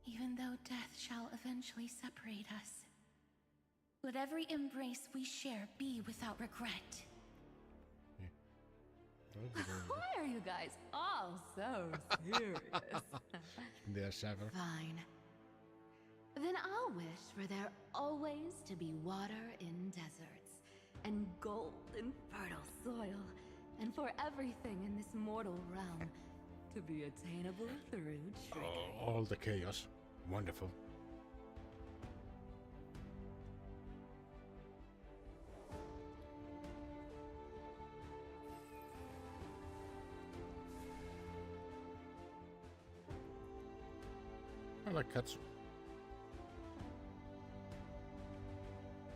Even though death shall eventually separate us, let every embrace we share be without regret. Why are you guys all so serious? They're seven. Fine. Then I'll wish for there always to be water in deserts, and gold in fertile soil, and for everything in this mortal realm to be attainable through trickery. All the chaos. Wonderful. I like cats.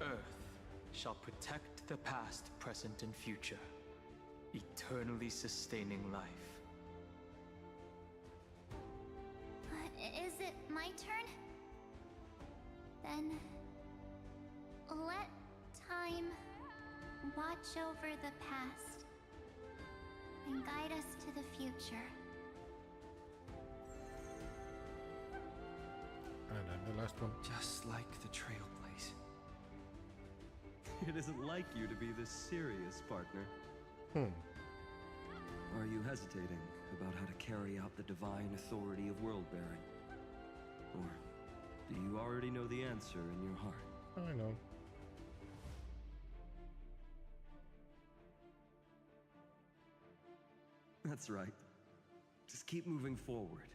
Earth shall protect the past, present, and future, eternally sustaining life. Is it my turn? Then let time watch over the past and guide us to the future. And then the last one. Just like the trail place. It isn't like you to be this serious, partner. Are you hesitating about how to carry out the divine authority of world-bearing? Or do you already know the answer in your heart? I know. That's right. Just keep moving forward.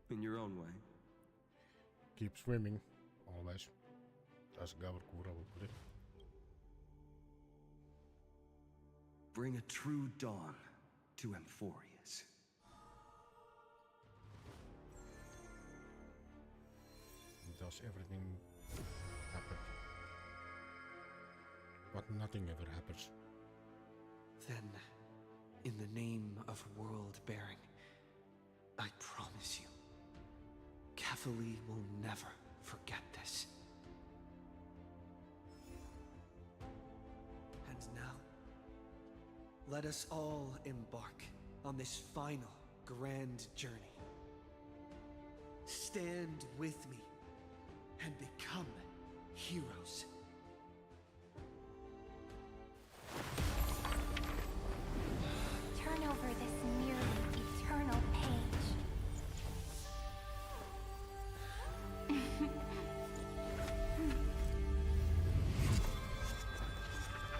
In your own way. Keep swimming. Always. As Gabor Kura would put it. Bring a true dawn to Amphorius. Does everything happen? But nothing ever happens. Then, in the name of world-bearing, I promise you, Cathali will never forget this. darkness. And now, let us all embark on this final grand journey. Stand with me and become heroes. Turn over this nearly eternal page.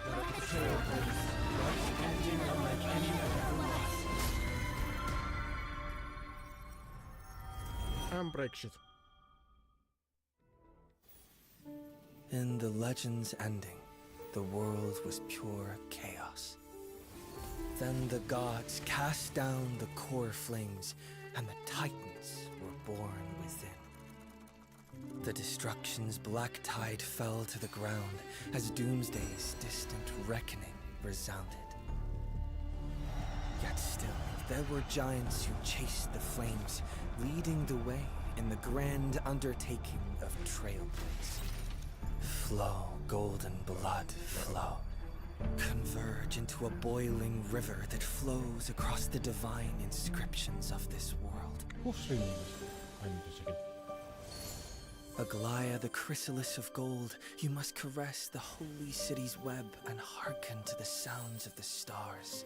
Let the trailblaze rush ending unlike any other was. And Brexit. In the legend's ending, the world was pure chaos. Then the gods cast down the core flames, and the Titans were born within. The destruction's black tide fell to the ground as Doomsday's distant reckoning resounded. Yet still, there were giants who chased the flames, leading the way in the grand undertaking of Trailblaze. Flow, golden blood, flow. Converge into a boiling river that flows across the divine inscriptions of this world. Who's reading this? I need to check it. Aglaya, the chrysalis of gold, you must caress the holy city's web and hearken to the sounds of the stars.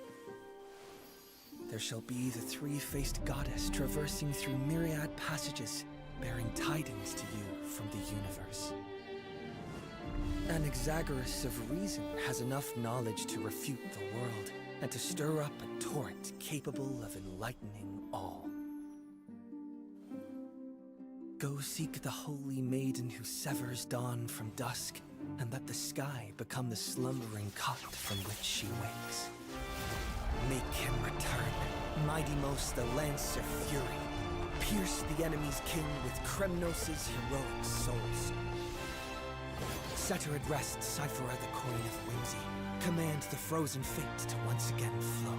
There shall be the three-faced goddess traversing through myriad passages, bearing tidings to you from the universe. Anaxagoras of reason has enough knowledge to refute the world and to stir up a torrent capable of enlightening all. Go seek the holy maiden who severs dawn from dusk, and let the sky become the slumbering cot from which she wakes. Make him return, mighty most the lance of fury. Pierce the enemy's king with Kremnos' heroic souls. Set her at rest, cipher the coin of whimsy. Command the frozen fate to once again flow.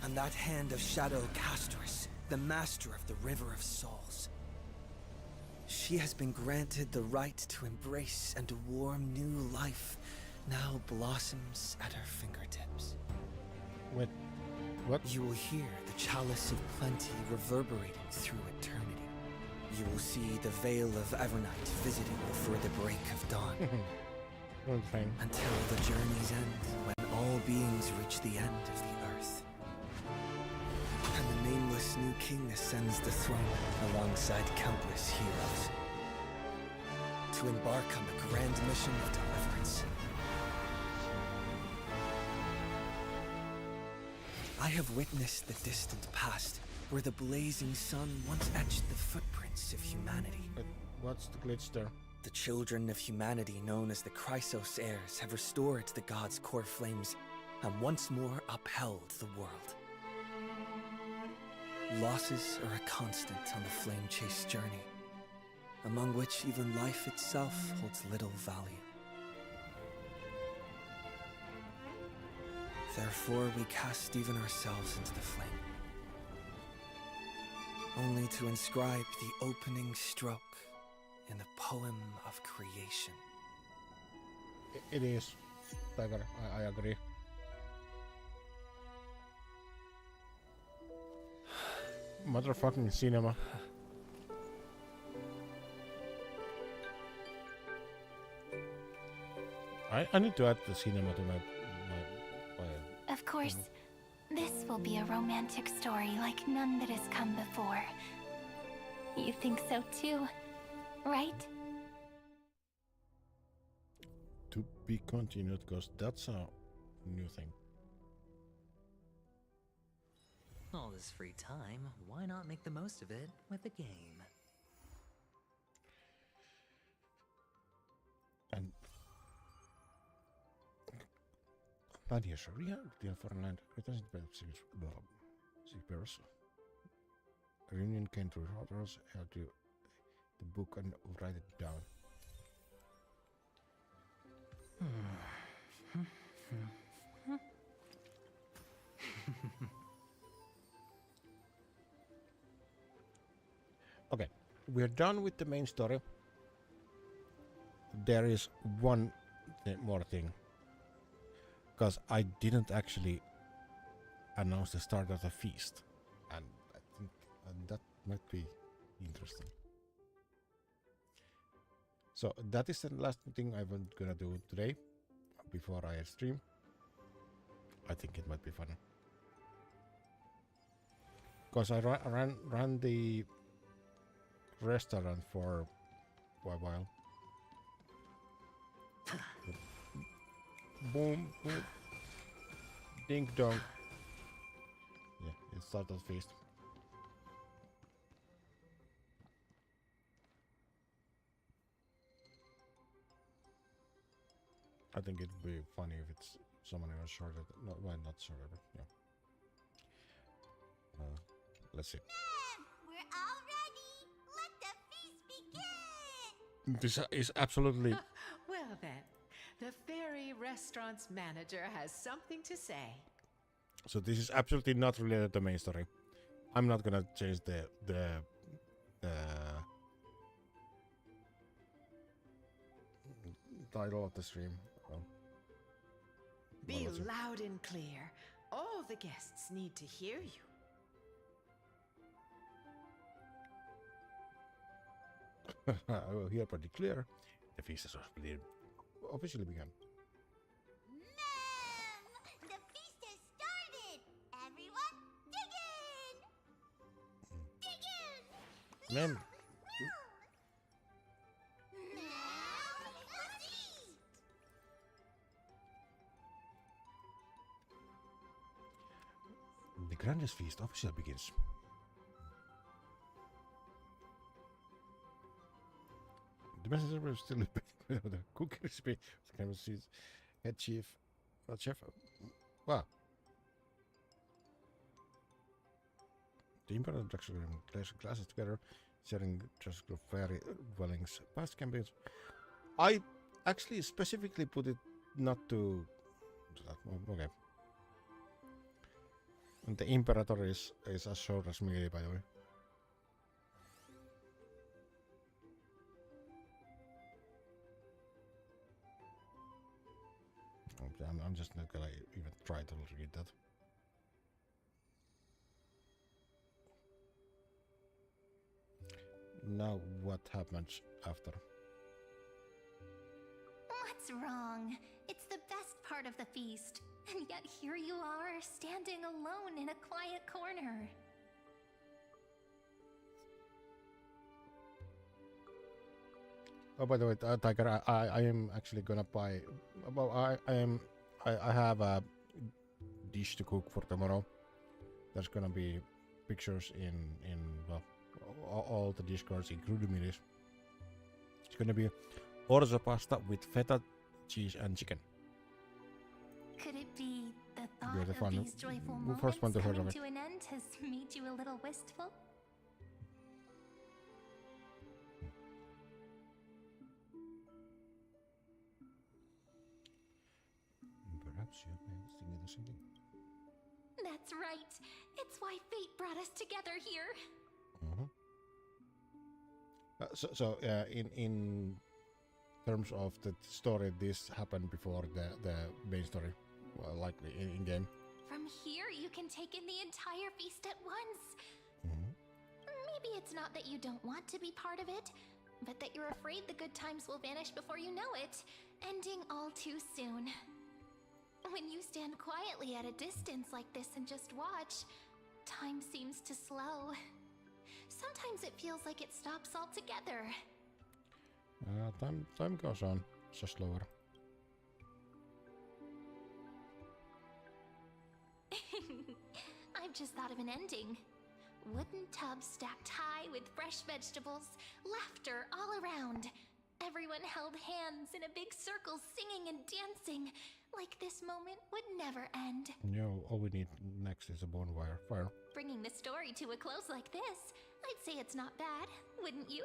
And that hand of shadow Castrus, the master of the River of Souls. She has been granted the right to embrace and warm new life, now blossoms at her fingertips. Wait, what? You will hear the chalice of plenty reverberating through eternity. You will see the veil of Evernight visiting before the break of dawn. Until the journey's end, when all beings reach the end of the earth. And the nameless new king ascends the throne alongside countless heroes. To embark on the grand mission of deliverance. I have witnessed the distant past, where the blazing sun once etched the footprints of humanity. But what's the glitch there? The children of humanity known as the Chrysos heirs have restored the gods' core flames and once more upheld the world. Losses are a constant on the flame-chased journey, among which even life itself holds little value. Therefore, we cast even ourselves into the flame, only to inscribe the opening stroke in the poem of creation. It is. Tiger, I agree. Motherfucking cinema. I need to add the cinema to my Of course, this will be a romantic story like none that has come before. You think so too, right? To be continued, because that's a new thing. All this free time, why not make the most of it with a game? And Nadia Sharia, the Fernand, it doesn't pay six Reunion came to authors, held to the book and write it down. Okay, we're done with the main story. There is one more thing, because I didn't actually announce the start of the feast, and I think that might be interesting. So that is the last thing I'm gonna do today before I stream. I think it might be fun, because I ran the restaurant for a while. Boom, boom, ding dong. Yeah, it started feast. I think it'd be funny if it's someone who was shorted. No, well, not shorted, but yeah. Let's see. We're all ready. Let the feast begin. This is absolutely. Well then, the fairy restaurant's manager has something to say. So this is absolutely not related to the main story. I'm not gonna change the title of the stream. Be loud and clear. All the guests need to hear you. I will hear pretty clear. The feast has officially begun. The feast has started. Everyone, dig in. Dig in. Ma'am. The grandest feast officially begins. The messenger will still the cook recipe. Head chef. Chef. Wow. The Imperial actually classes together, sharing just group fairy dwellings, past campaigns. I actually specifically put it not to. Okay. And the Imperator is as short as me, by the way. Okay, I'm just not gonna even try to read that. Now what happens after? What's wrong? It's the best part of the feast. And yet here you are, standing alone in a quiet corner. Oh, by the way, Tiger, I am actually gonna buy. Well, I have a dish to cook for tomorrow. There's gonna be pictures in well, all the Discords, including me. It's gonna be orzo pasta with feta, cheese, and chicken. Could it be the You're thought the of fun- these joyful the moments first one to hear of coming it. to an end has made you a little wistful? Perhaps you have been thinking the same thing. That's right. It's why fate brought us together here. In terms of the story, this happened before the main story, well, likely in game. From here, you can take in the entire feast at once. Maybe it's not that you don't want to be part of it, but that you're afraid the good times will vanish before you know it, ending all too soon. When you stand quietly at a distance like this and just watch, time seems to slow. Sometimes it feels like it stops altogether. Time goes on, just slower. I've just thought of an ending. Wooden tubs stacked high with fresh vegetables, laughter all around. Everyone held hands in a big circle, singing and dancing, like this moment would never end. No, all we need next is a bonfire fire. Bringing the story to a close like this, I'd say it's not bad, wouldn't you?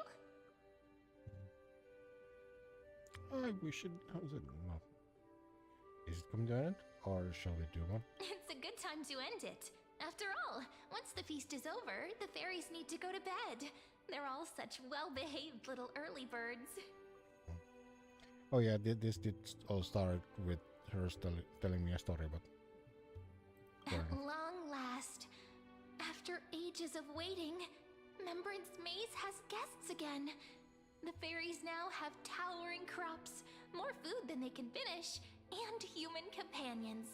We should. How's it? Is it coming to an end, or shall we do one? It's a good time to end it. After all, once the feast is over, the fairies need to go to bed. They're all such well-behaved little early birds. Oh yeah, this did all start with her telling me a story, but... At long last, after ages of waiting, Remembrance Maze has guests again. The fairies now have towering crops, more food than they can finish, and human companions.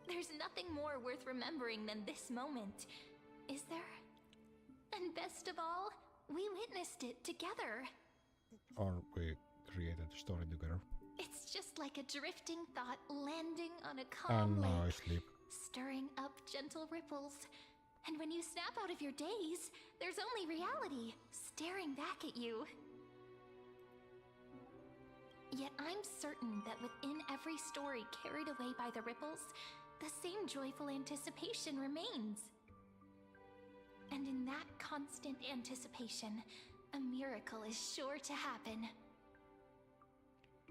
There's nothing more worth remembering than this moment, is there? And best of all, we witnessed it together. Or we created the story together. It's just like a drifting thought landing on a And calm now I lake, sleep. stirring up gentle ripples. And when you snap out of your daze, there's only reality staring back at you. Yet I'm certain that within every story carried away by the ripples, the same joyful anticipation remains. And in that constant anticipation, a miracle is sure to happen.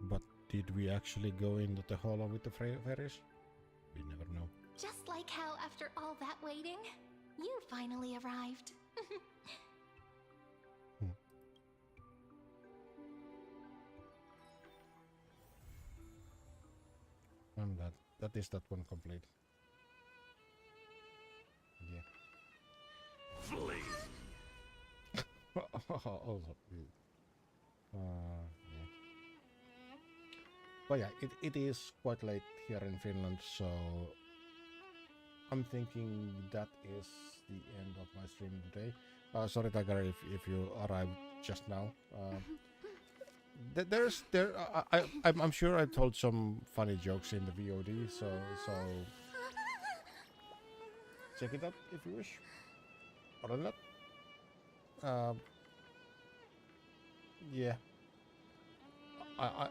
But did we actually go into the hollow with the fairies? We never know. Just like how after all that waiting, you finally arrived. And that is that one complete. Yeah. Flee! Also, yeah. But yeah, it is quite late here in Finland, so I'm thinking that is the end of my stream today. Sorry, Tiger, if you arrived just now. I'm sure I told some funny jokes in the VOD, so check it out if you wish. Other than that, yeah, I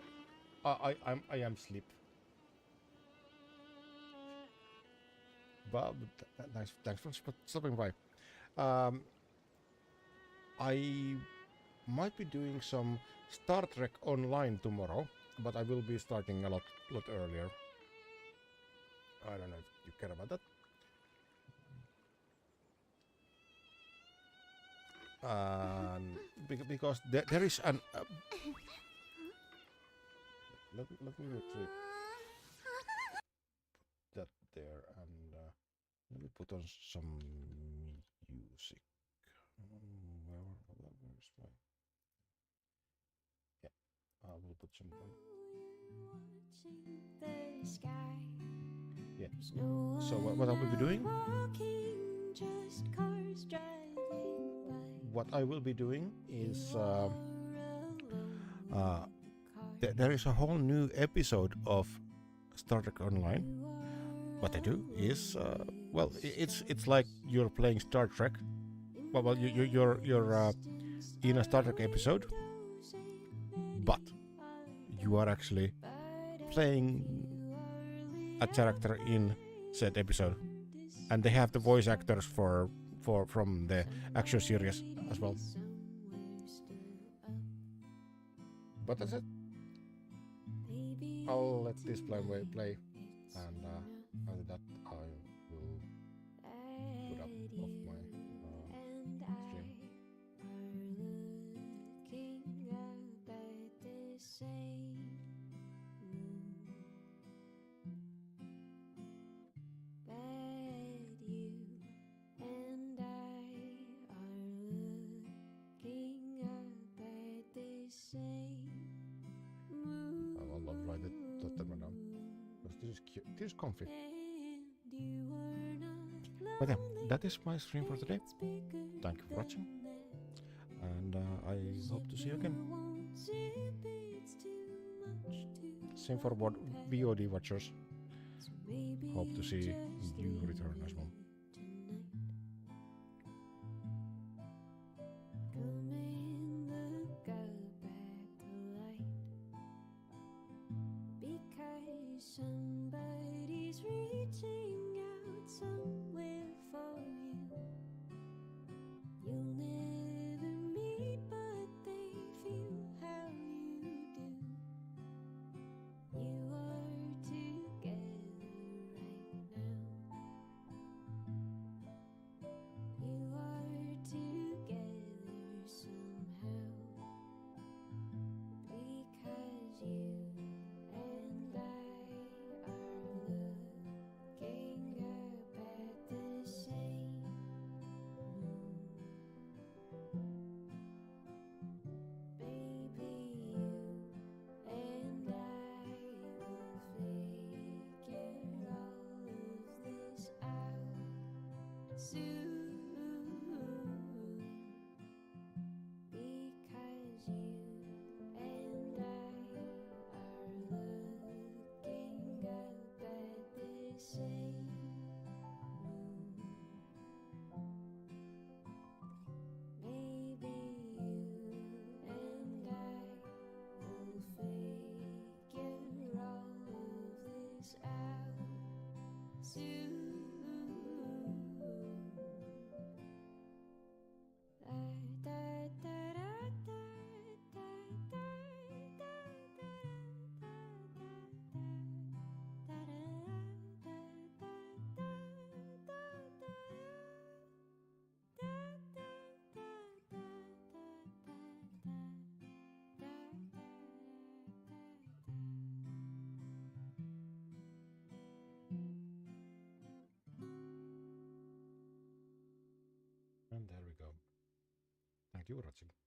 am asleep. But thanks for stopping by. I might be doing some Star Trek Online tomorrow, but I will be starting a lot earlier. I don't know if you care about that. Because there is an... let me retrieve that there, and let me put on some music. Where's my... Yeah, I will put some on. Yeah, so what I will be doing? What I will be doing is there is a whole new episode of Star Trek Online. What I do is well, it's like you're playing Star Trek. Well, you're in a Star Trek episode, but you are actually playing a character in said episode, and they have the voice actors from the action series as well. But that's it. I'll let this play, and after that I will put up off my stream. I'll write it, turn it down, because this is cute. This is comfy. But yeah, that is my stream for today. Thank you for watching, and I hope to see you again. Same for VOD watchers. Hope to see you return as well. Somebody's reaching out somewhere for you. You'll never meet, but they feel how you do. You are together right now. soon. Because you and I are looking up at the same moon. Maybe you and I will figure all of this out soon. And there we go. Thank you for watching.